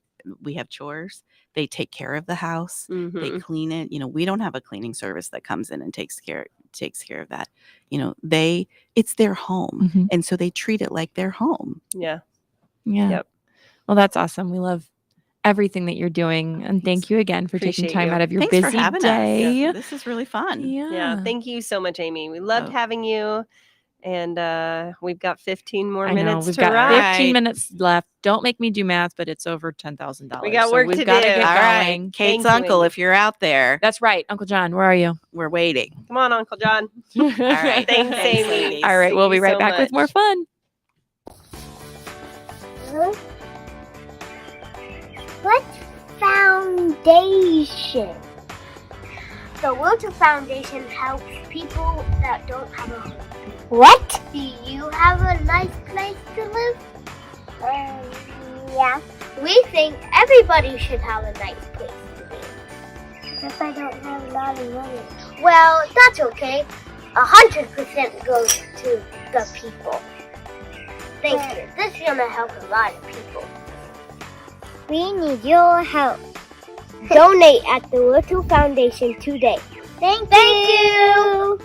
have chores. They take care of the house. They Mhm. clean it. We don't have a cleaning service that comes in and takes care of that. It's their home. Mhm. And so they treat it like their home. Yeah. Yeah. Yep. Well, that's awesome. We love everything that you're doing. And thank you again for taking Appreciate time you. out of your Thanks for busy having us. day. Yeah, this is really fun. Yeah. Thank you so much, Amy. We loved Oh. having you. And we've got 15 more I know minutes we've to got ride. 15 minutes left. Don't make me do math, but it's over $10,000. We got So work we've to got do. get All right. going. Kate's Thank you, uncle, Amy. if you're out there, That's right, Uncle John. Where are you? we're waiting. Come on, Uncle John. All right. Thanks, Amy. ladies. All right, Thank we'll be you right so back with much. more fun. What foundation? The REALTOR Foundation helps people that don't have a home. What? Do you have a nice place to live? Yeah. We think everybody should have a nice place to live. If I don't have a lot of money. Well, that's okay. 100% goes to the people. Thank you. This is gonna help a lot of people. We need your help. Donate at the REALTOR Foundation today. Thank you.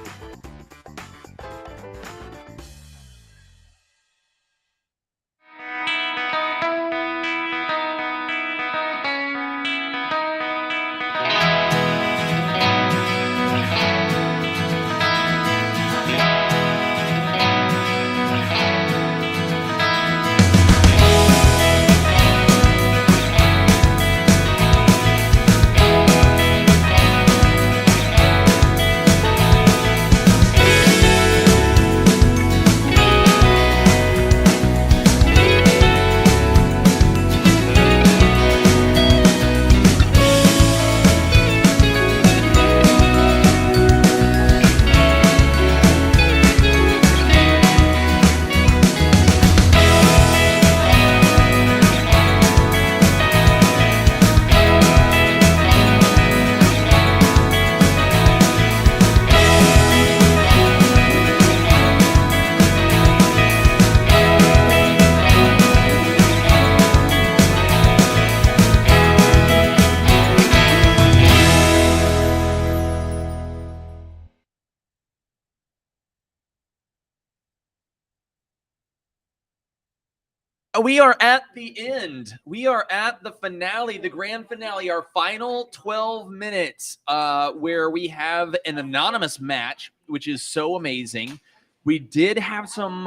We are at the end. We are at the finale, the grand finale, our final 12 minutes, where we have an anonymous match, which is so amazing. We did have some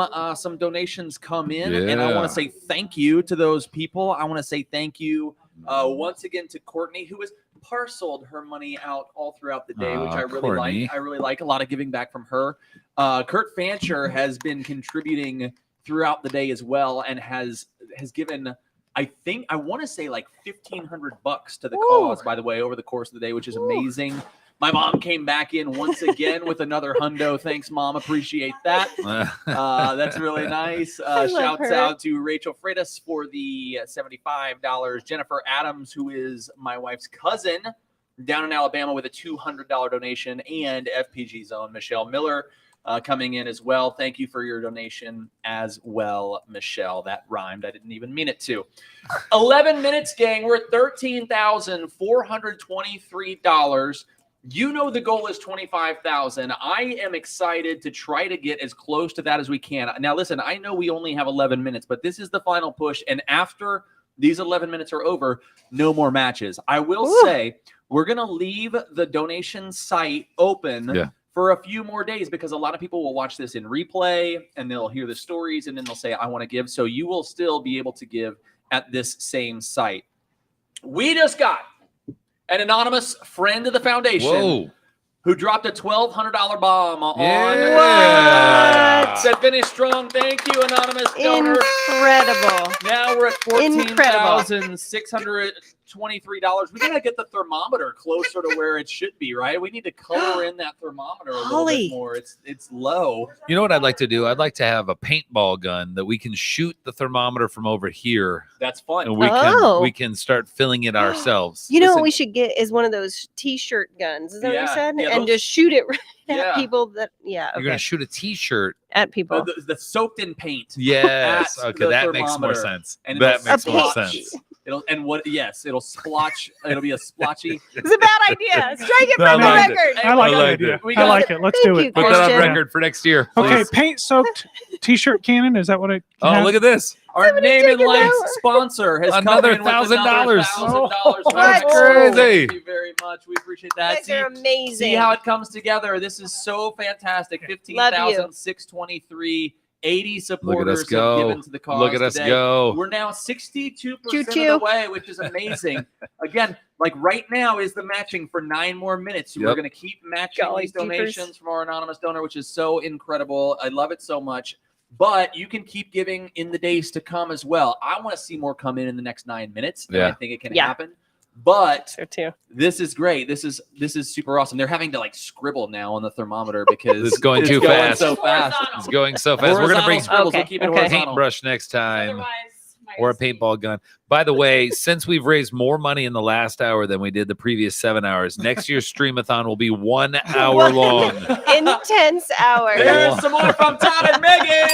donations come in, and I want to say thank you to those people. I want to say thank you once again to Courtney, who has parceled her money out all throughout the day, which I really Courtney. like. I really like a lot of giving back from her. Kurt Fancher has been contributing throughout the day as well, and has given, I want to say like $1,500 to the cause, by the way, over the course of the day, which is amazing. My mom came back in once again with another hundo. Thanks, Mom. Appreciate that. That's really nice. Shouts out to Rachel Freitas for the $75. Jennifer Adams, who is my wife's cousin down in Alabama, with a $200 donation. And FPG Zone, Michelle Miller, coming in as well. Thank you for your donation as well, Michelle. That rhymed. I didn't even mean it to. 11 minutes, gang. We're at $13,423. You know the goal is $25,000. I am excited to try to get as close to that as we can. Now, listen, I know we only have 11 minutes, but this is the final push. And after these 11 minutes are over, no more matches. I will say we're going to leave the donation site open for a few more days, because a lot of people will watch this in replay and they'll hear the stories and then they'll say, I want to give. So you will still be able to give at this same site. We just got an anonymous friend of the foundation who dropped a $1,200 bomb on said finish strong. Thank you, anonymous donor. Incredible. Now we're at $14,623. We gotta get the thermometer closer to where it should be, right? We need to color in that thermometer a little bit more. It's low. You know what I'd like to do? I'd like to have a paintball gun that we can shoot the thermometer from over here. That's fun. And we can start filling it ourselves. You know what we should get is one of those T-shirt guns. Is that what you said? And just shoot it right at people that, You're going to shoot a T-shirt. At people. The soaked in paint. Yes. at Okay, the that makes more thermometer. sense. And That it'll makes more splotch. sense. It'll splotch. It'll be a splotchy. It's a bad idea. Strike it No, from the I liked it. record. I like I that liked idea. it. I like it. Let's do it. Put that on Yeah. record for next year. Okay, please. paint-soaked T-shirt cannon. Is that what it? Oh, has? look at this. Our name and lights sponsor has Another come in with $1,000. $1,000. That's Thank crazy. you very much. We appreciate that. You guys are amazing. See how it comes together. This is so fantastic. 15,623. 80 supporters have go. given to the cause. Look at us today. go. We're now 62% of Choo-choo. the way, which is amazing. Again, like right now is the matching for 9 more minutes. We're Yep. going to keep matching Golly these jeepers. donations from our anonymous donor, which is so incredible. I love it so much. But you can keep giving in the days to come as well. I want to see more come in the next 9 minutes. And I think it can happen. But this is great. This is super awesome. They're having to like scribble now on the thermometer because It's going too fast. So fast. It's going so fast. We're going to bring Horizontal scribbles. We'll keep it a horizontal. paintbrush next time. Or a paintball gun. By the way, since we've raised more money in the last hour than we did the previous 7 hours, next year's Stream-A-Thon will be 1 hour long. Intense hours. There's some more from Todd and Megan.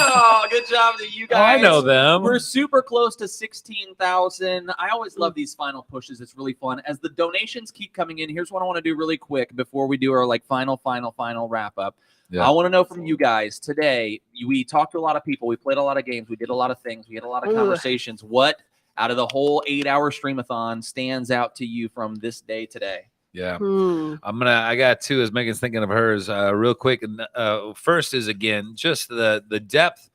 Oh, good job to you guys. Oh, I know them. We're super close to 16,000. I always love these final pushes. It's really fun. As the donations keep coming in, here's what I want to do really quick before we do our like final wrap up. Yeah. I want to know from you guys today. We talked to a lot of people. We played a lot of games. We did a lot of things. We had a lot of conversations. What out of the whole 8-hour Stream-A-Thon stands out to you from this day today? Yeah. I got two as Megan's thinking of hers real quick. And first is, again, just the depth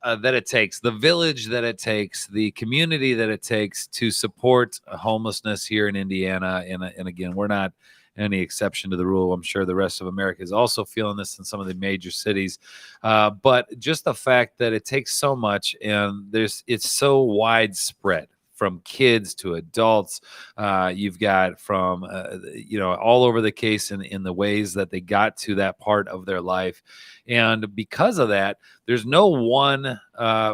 that it takes, the village that it takes, the community that it takes to support homelessness here in Indiana. And again, we're not any exception to the rule. I'm sure the rest of America is also feeling this in some of the major cities. But just the fact that it takes so much and it's so widespread, from kids to adults. You've got from, all over the case in the ways that they got to that part of their life. And because of that, there's no one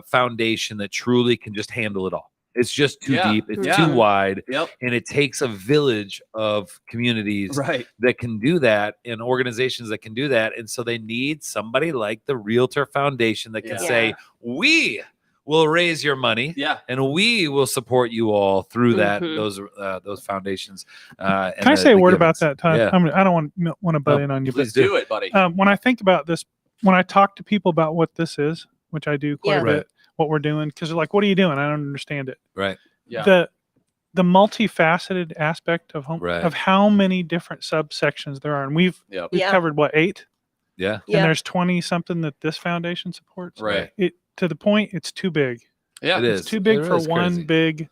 foundation that truly can just handle it all. It's just too deep. It's too wide. And it takes a village of communities that can do that and organizations that can do that. And so they need somebody like the REALTOR Foundation that can say, we will raise your money and we will support you all through that, those foundations. Can I say a word about that, Todd? Yeah. I don't want to butt in on you. Please do it, buddy. When I think about this, when I talk to people about what this is, which I do quite a bit, what we're doing because they're like, "What are you doing? I don't understand it." Right. The multifaceted aspect of of how many different subsections there are, and we've covered what 8. Yeah. And there's 20 something that this foundation supports. Right. It to the point it's too big. Yeah. It It's is. too big It for is one crazy. big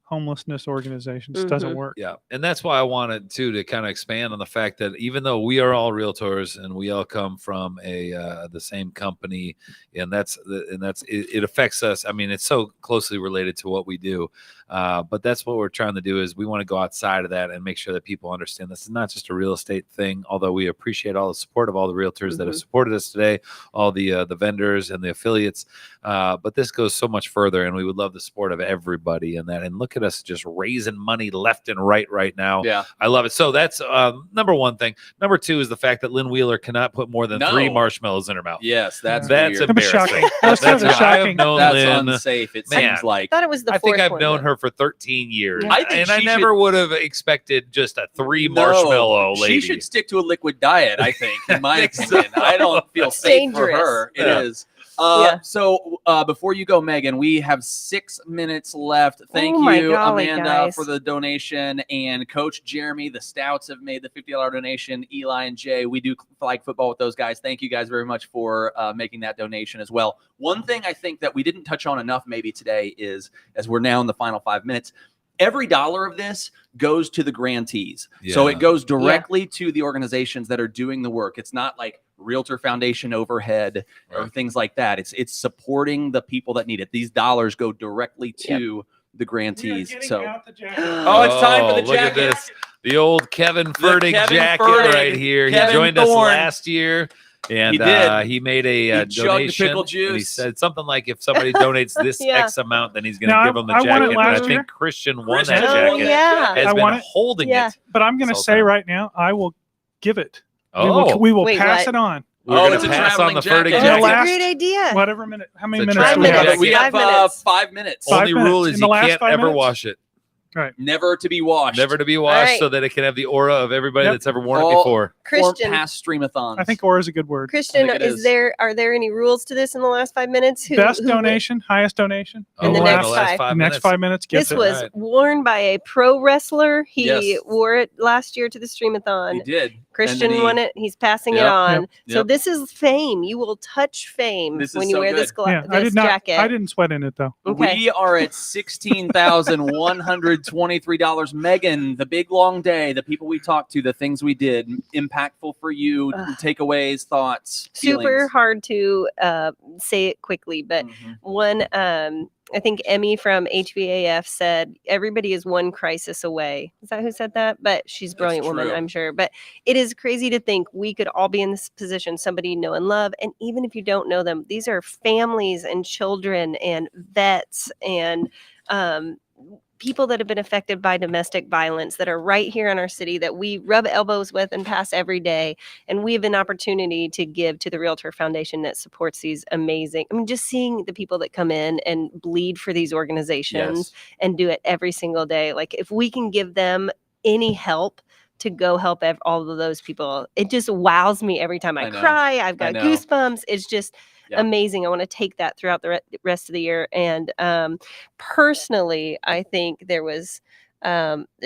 homelessness organization. It just doesn't work. Yeah. And that's why I wanted to kind of expand on the fact that even though we are all realtors and we all come from the same company, and it affects us. I mean, it's so closely related to what we do. But that's what we're trying to do is we want to go outside of that and make sure that people understand this is not just a real estate thing, although we appreciate all the support of all the realtors that have supported us today, all the vendors and the affiliates. But this goes so much further, and we would love the support of everybody in that. And look at us just raising money left and right now. Yeah. I love it. So that's number one thing. Number two is the fact that Lynn Wheeler cannot put more than 3 marshmallows in her mouth. Yes, that's weird. Shocking. Embarrassing. That's I shocking. have known That's Lynn. unsafe. It Man, seems like. I thought it was the I think fourth I've one, known though. her for 13 years. I think I she never should- would have expected just a 3 marshmallow lady. She should stick to a liquid diet, I think, in my opinion. I don't feel safe for her. It is. So before you go, Megan, we have 6 minutes left. Thank Oh my you, golly, Amanda, guys. for the donation, and Coach Jeremy. The Stouts have made the $50 donation. Eli and Jay, we do flag football with those guys. Thank you guys very much for making that donation as well. One thing I think that we didn't touch on enough maybe today is, as we're now in the final 5 minutes, every dollar of this goes to the grantees. So Yeah. it goes directly to the organizations that are doing the work. It's not like Realtor Foundation overhead or things like that. It's supporting the people that need it. These dollars go directly to the grantees. So oh, it's time for the look at jacket. this. The old Kevin Fertig Kevin jacket Fertig. right here. Kevin he joined us Thorne. last year. And He did. he made a He chugged donation. pickle And he juice. said something like, if somebody donates this Yeah. X amount, then he's going Now, to give them the I won it jacket. But I last think year. Christian won Christian that won jacket. yeah. Has I been won it. holding Yeah. it. But I'm going to this whole say time. right now, I will give it. Oh. We will Wait, pass what? it on. We're Oh, going it's to a pass on traveling the jacket. Fertig In the jacket. last- Great idea. Whatever minute. How many It's a minutes do we traveling have? jacket. We have 5 minutes. 5 minutes. Five Only minutes. rule In is the you last can't 5 ever minutes? wash it. Right. Never to be washed. Never to be washed right. so that it can have the aura of everybody Yep. that's ever worn it All before. Or Christian, past Stream-A-Thons. I think "or" is a good word. Christian, I think it is. are there any rules to this in the last 5 minutes? Best donation, highest donation. In the in next the last five. 5 The minutes. next 5 minutes gets This it. was Right. worn by a pro wrestler. He Yes. wore it last year to the Stream-A-Thon. He did. Christian And then won it. He's passing it Yep. on. Yep. So Yep. this is fame. You will touch fame This is when you so wear good. this, Yeah, I this did not. jacket. I didn't sweat in it though. Okay. We are at $16,123. Megan, the big long day, the people we talked to, the things we did, impactful for you, takeaways, thoughts, Super feelings. hard to say it quickly, but one, I think Emmy from HVAF said everybody is one crisis away. Is that who said that? But she's a brilliant woman, true. I'm sure. But it is crazy to think we could all be in this position, somebody you know and love. And even if you don't know them, these are families and children and vets and people that have been affected by domestic violence that are right here in our city that we rub elbows with and pass every day. And we have an opportunity to give to the REALTOR Foundation that supports these amazing, I mean, just seeing the people that come in and bleed for these organizations and do it every single day. Like if we can give them any help to go help all of those people, it just wows me every time I know. cry. I've got know. goosebumps. It's just Yeah. amazing. I want to take that throughout the rest of the year. And personally, I think there was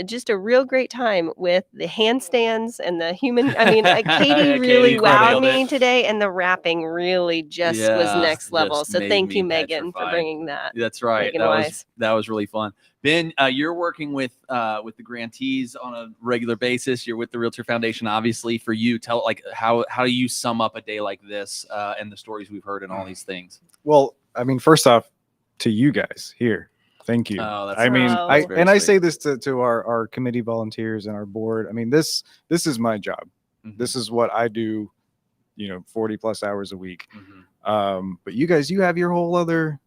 just a real great time with the handstands and the human. I mean, Katie really Katie wowed nailed me it. today, and the rapping really just was Yeah, next level. just So made thank me you, Megan, for petrified. bringing that. That's right. Megan That Wise. was really fun. Ben, you're working with the grantees on a regular basis. You're with the Realtor Foundation, obviously. For you, tell how do you sum up a day like this and the stories we've heard and all these things? Well, I mean, first off, to you guys here, thank you. Oh, that's I mean, nice. I That's very and I sweet. say this to our committee volunteers and our board. I mean, this is my job. Mm-hmm. This is what I do, 40 plus hours a week. But you guys, you have your whole other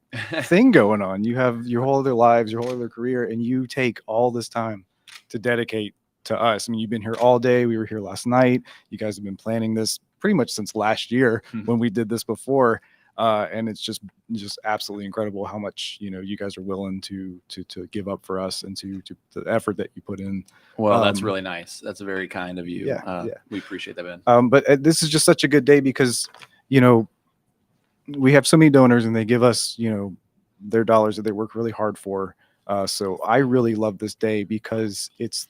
thing going on. You have your whole other lives, your whole other career, and you take all this time to dedicate to us. I mean, you've been here all day. We were here last night. You guys have been planning this pretty much since last year when we did this before. And it's just absolutely incredible how much you guys are willing to give up for us and to the effort that you put in. Well, that's really nice. That's very kind of you. Yeah, We appreciate that, Ben. But this is just such a good day because we have so many donors and they give us their dollars that they work really hard for. So I really love this day because it's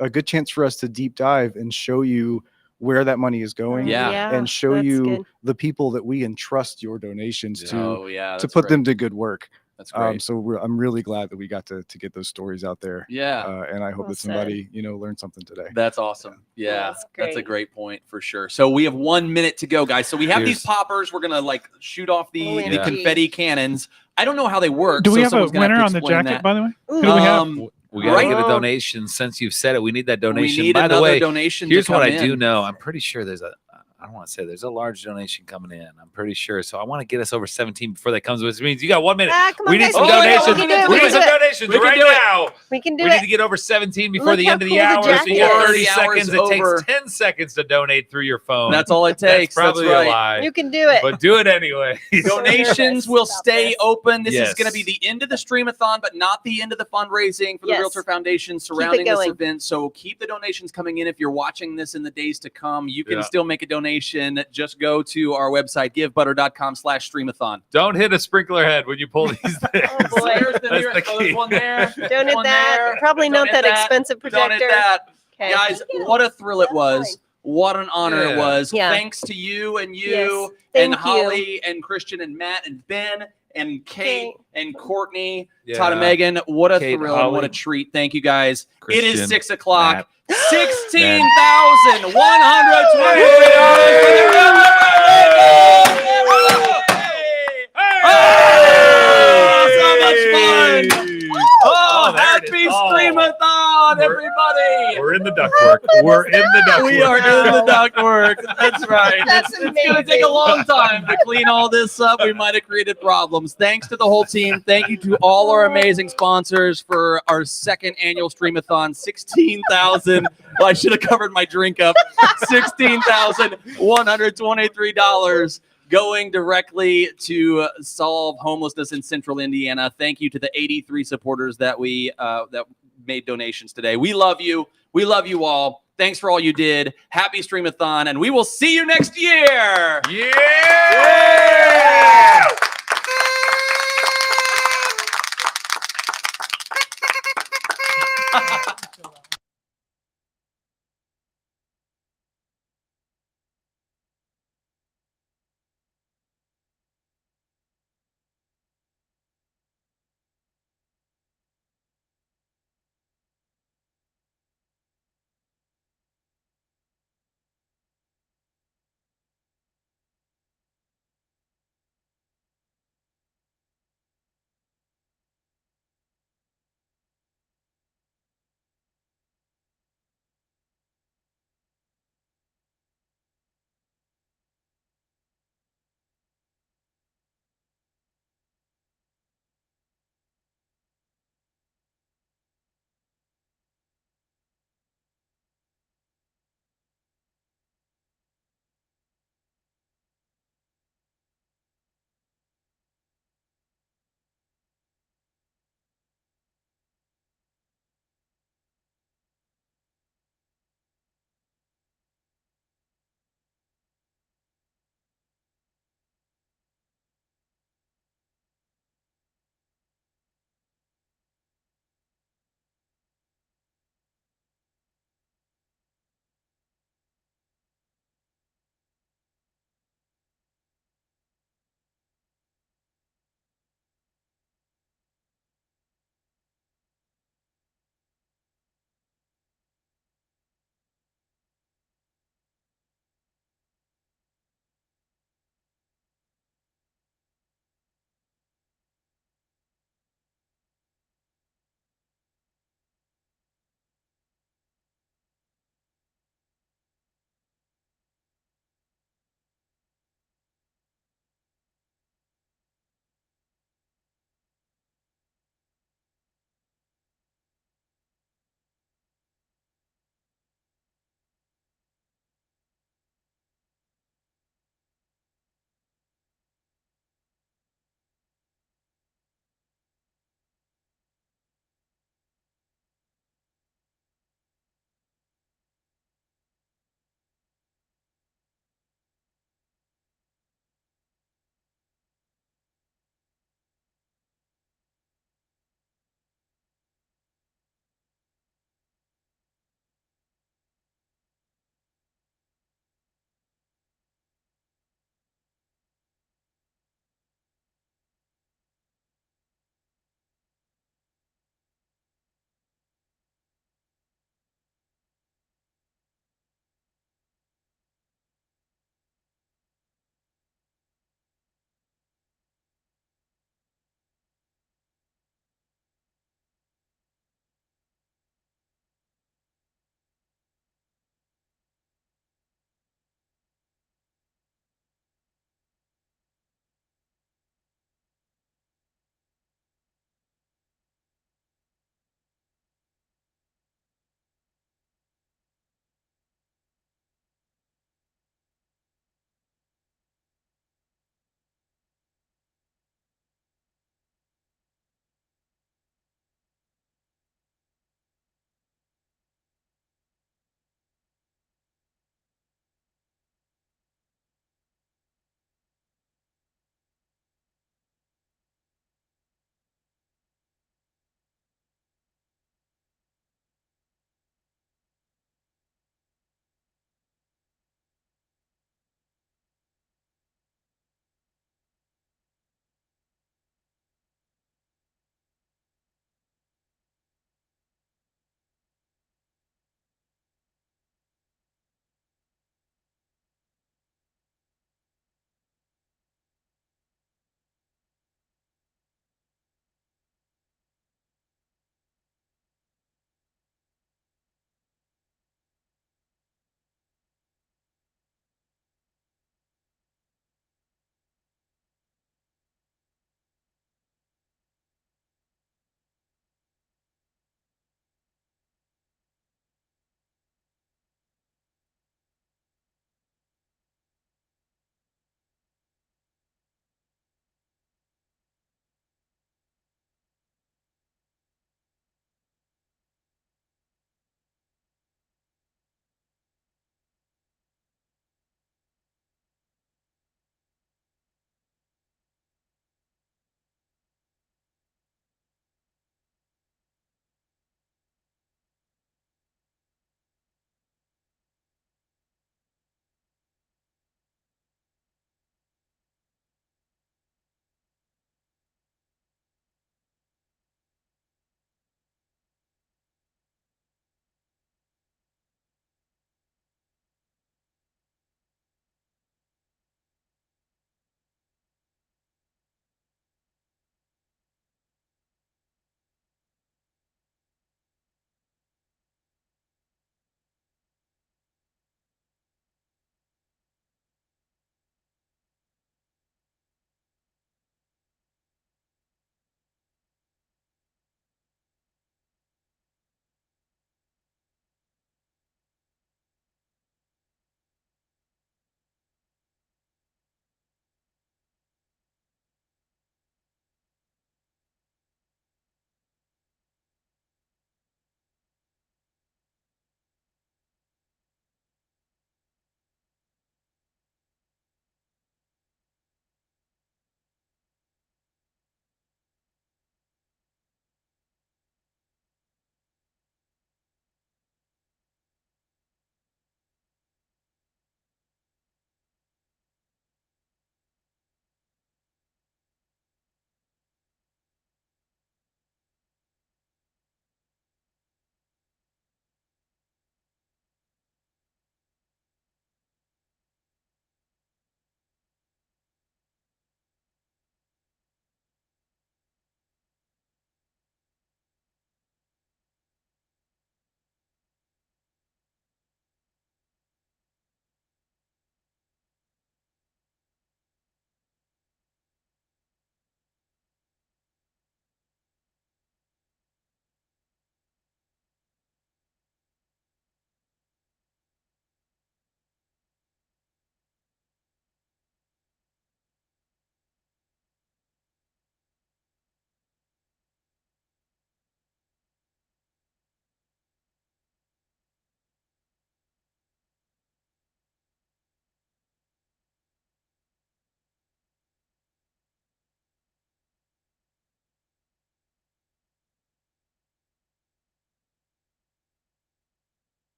a good chance for us to deep dive and show you where that money is going, and show you the people that we entrust your donations to put them to good work. That's great. So I'm really glad that we got to get those stories out there. Yeah. And I hope that somebody, learned something today. That's awesome. Yeah, that's a great point for sure. So we have 1 minute to go, guys. So we have these poppers. We're gonna like shoot off the confetti cannons. I don't know how they work. Do we have a someone's gonna winner have on to the explain jacket, that. by the way? Who do we have? We gotta get a donation. Since you've said it, we need that donation. need By the another way, donation to here's what come I do in. know. I'm pretty sure I don't want to say there's a large donation coming in. I'm pretty sure. So I want to get us over 17 before that comes, which means you got 1 minute. Come on, we need guys, some we can do it, donations. we can do it, We we need can some do it. donations We can right do it. now. We can do We it. need to get over 17 before Look the how end of cool the the hour. So jacket you got is. 30 The hour seconds. is It takes over. 10 seconds to donate through your phone. That's all it takes. That's probably That's right. a lie. You can do it. But do it anyway. Donations will stay open. This Yes. is going to be the end of the Stream-A-Thon, but not the end of the fundraising for the Yes. Realtor Foundation surrounding it this going. event. So keep the donations coming in. If you're watching this in the days to come, you can Yeah. still make a donation. Just go to our website, givebutter.com/Stream-A-Thon. Don't hit a sprinkler head when you pull these things. There's the key. one there. Donate one that. there. Probably not Donate that expensive projector. Donate that. Okay. Guys, what a thrill it was. What an honor it Yeah. was. Yeah. Thanks to you and you Yes. and Thank you. Holly and Christian and Matt and Ben and Kate and Courtney, Yeah. Todd and Megan. What a Kate, thrill and what a Holly. treat. Thank you guys. It is Christian, 6 o'clock. Matt, $16,123. So much fun. Oh, there it happy is. Oh. Stream-A-Thon, everybody. We're in the ductwork. We're in the ductwork. We are in the ductwork. That's right. That's It's going to take a long time to clean all this up. We might have created problems. Thanks to the whole team. Thank you to all our amazing sponsors for our second annual Stream-A-Thon. 16,000. Well, I should have covered my drink up. $16,123 going directly to solve homelessness in Central Indiana. Thank you to the 83 supporters that that made donations today. We love you. We love you all. Thanks for all you did. Happy Stream-A-Thon, and we will see you next year. Yeah!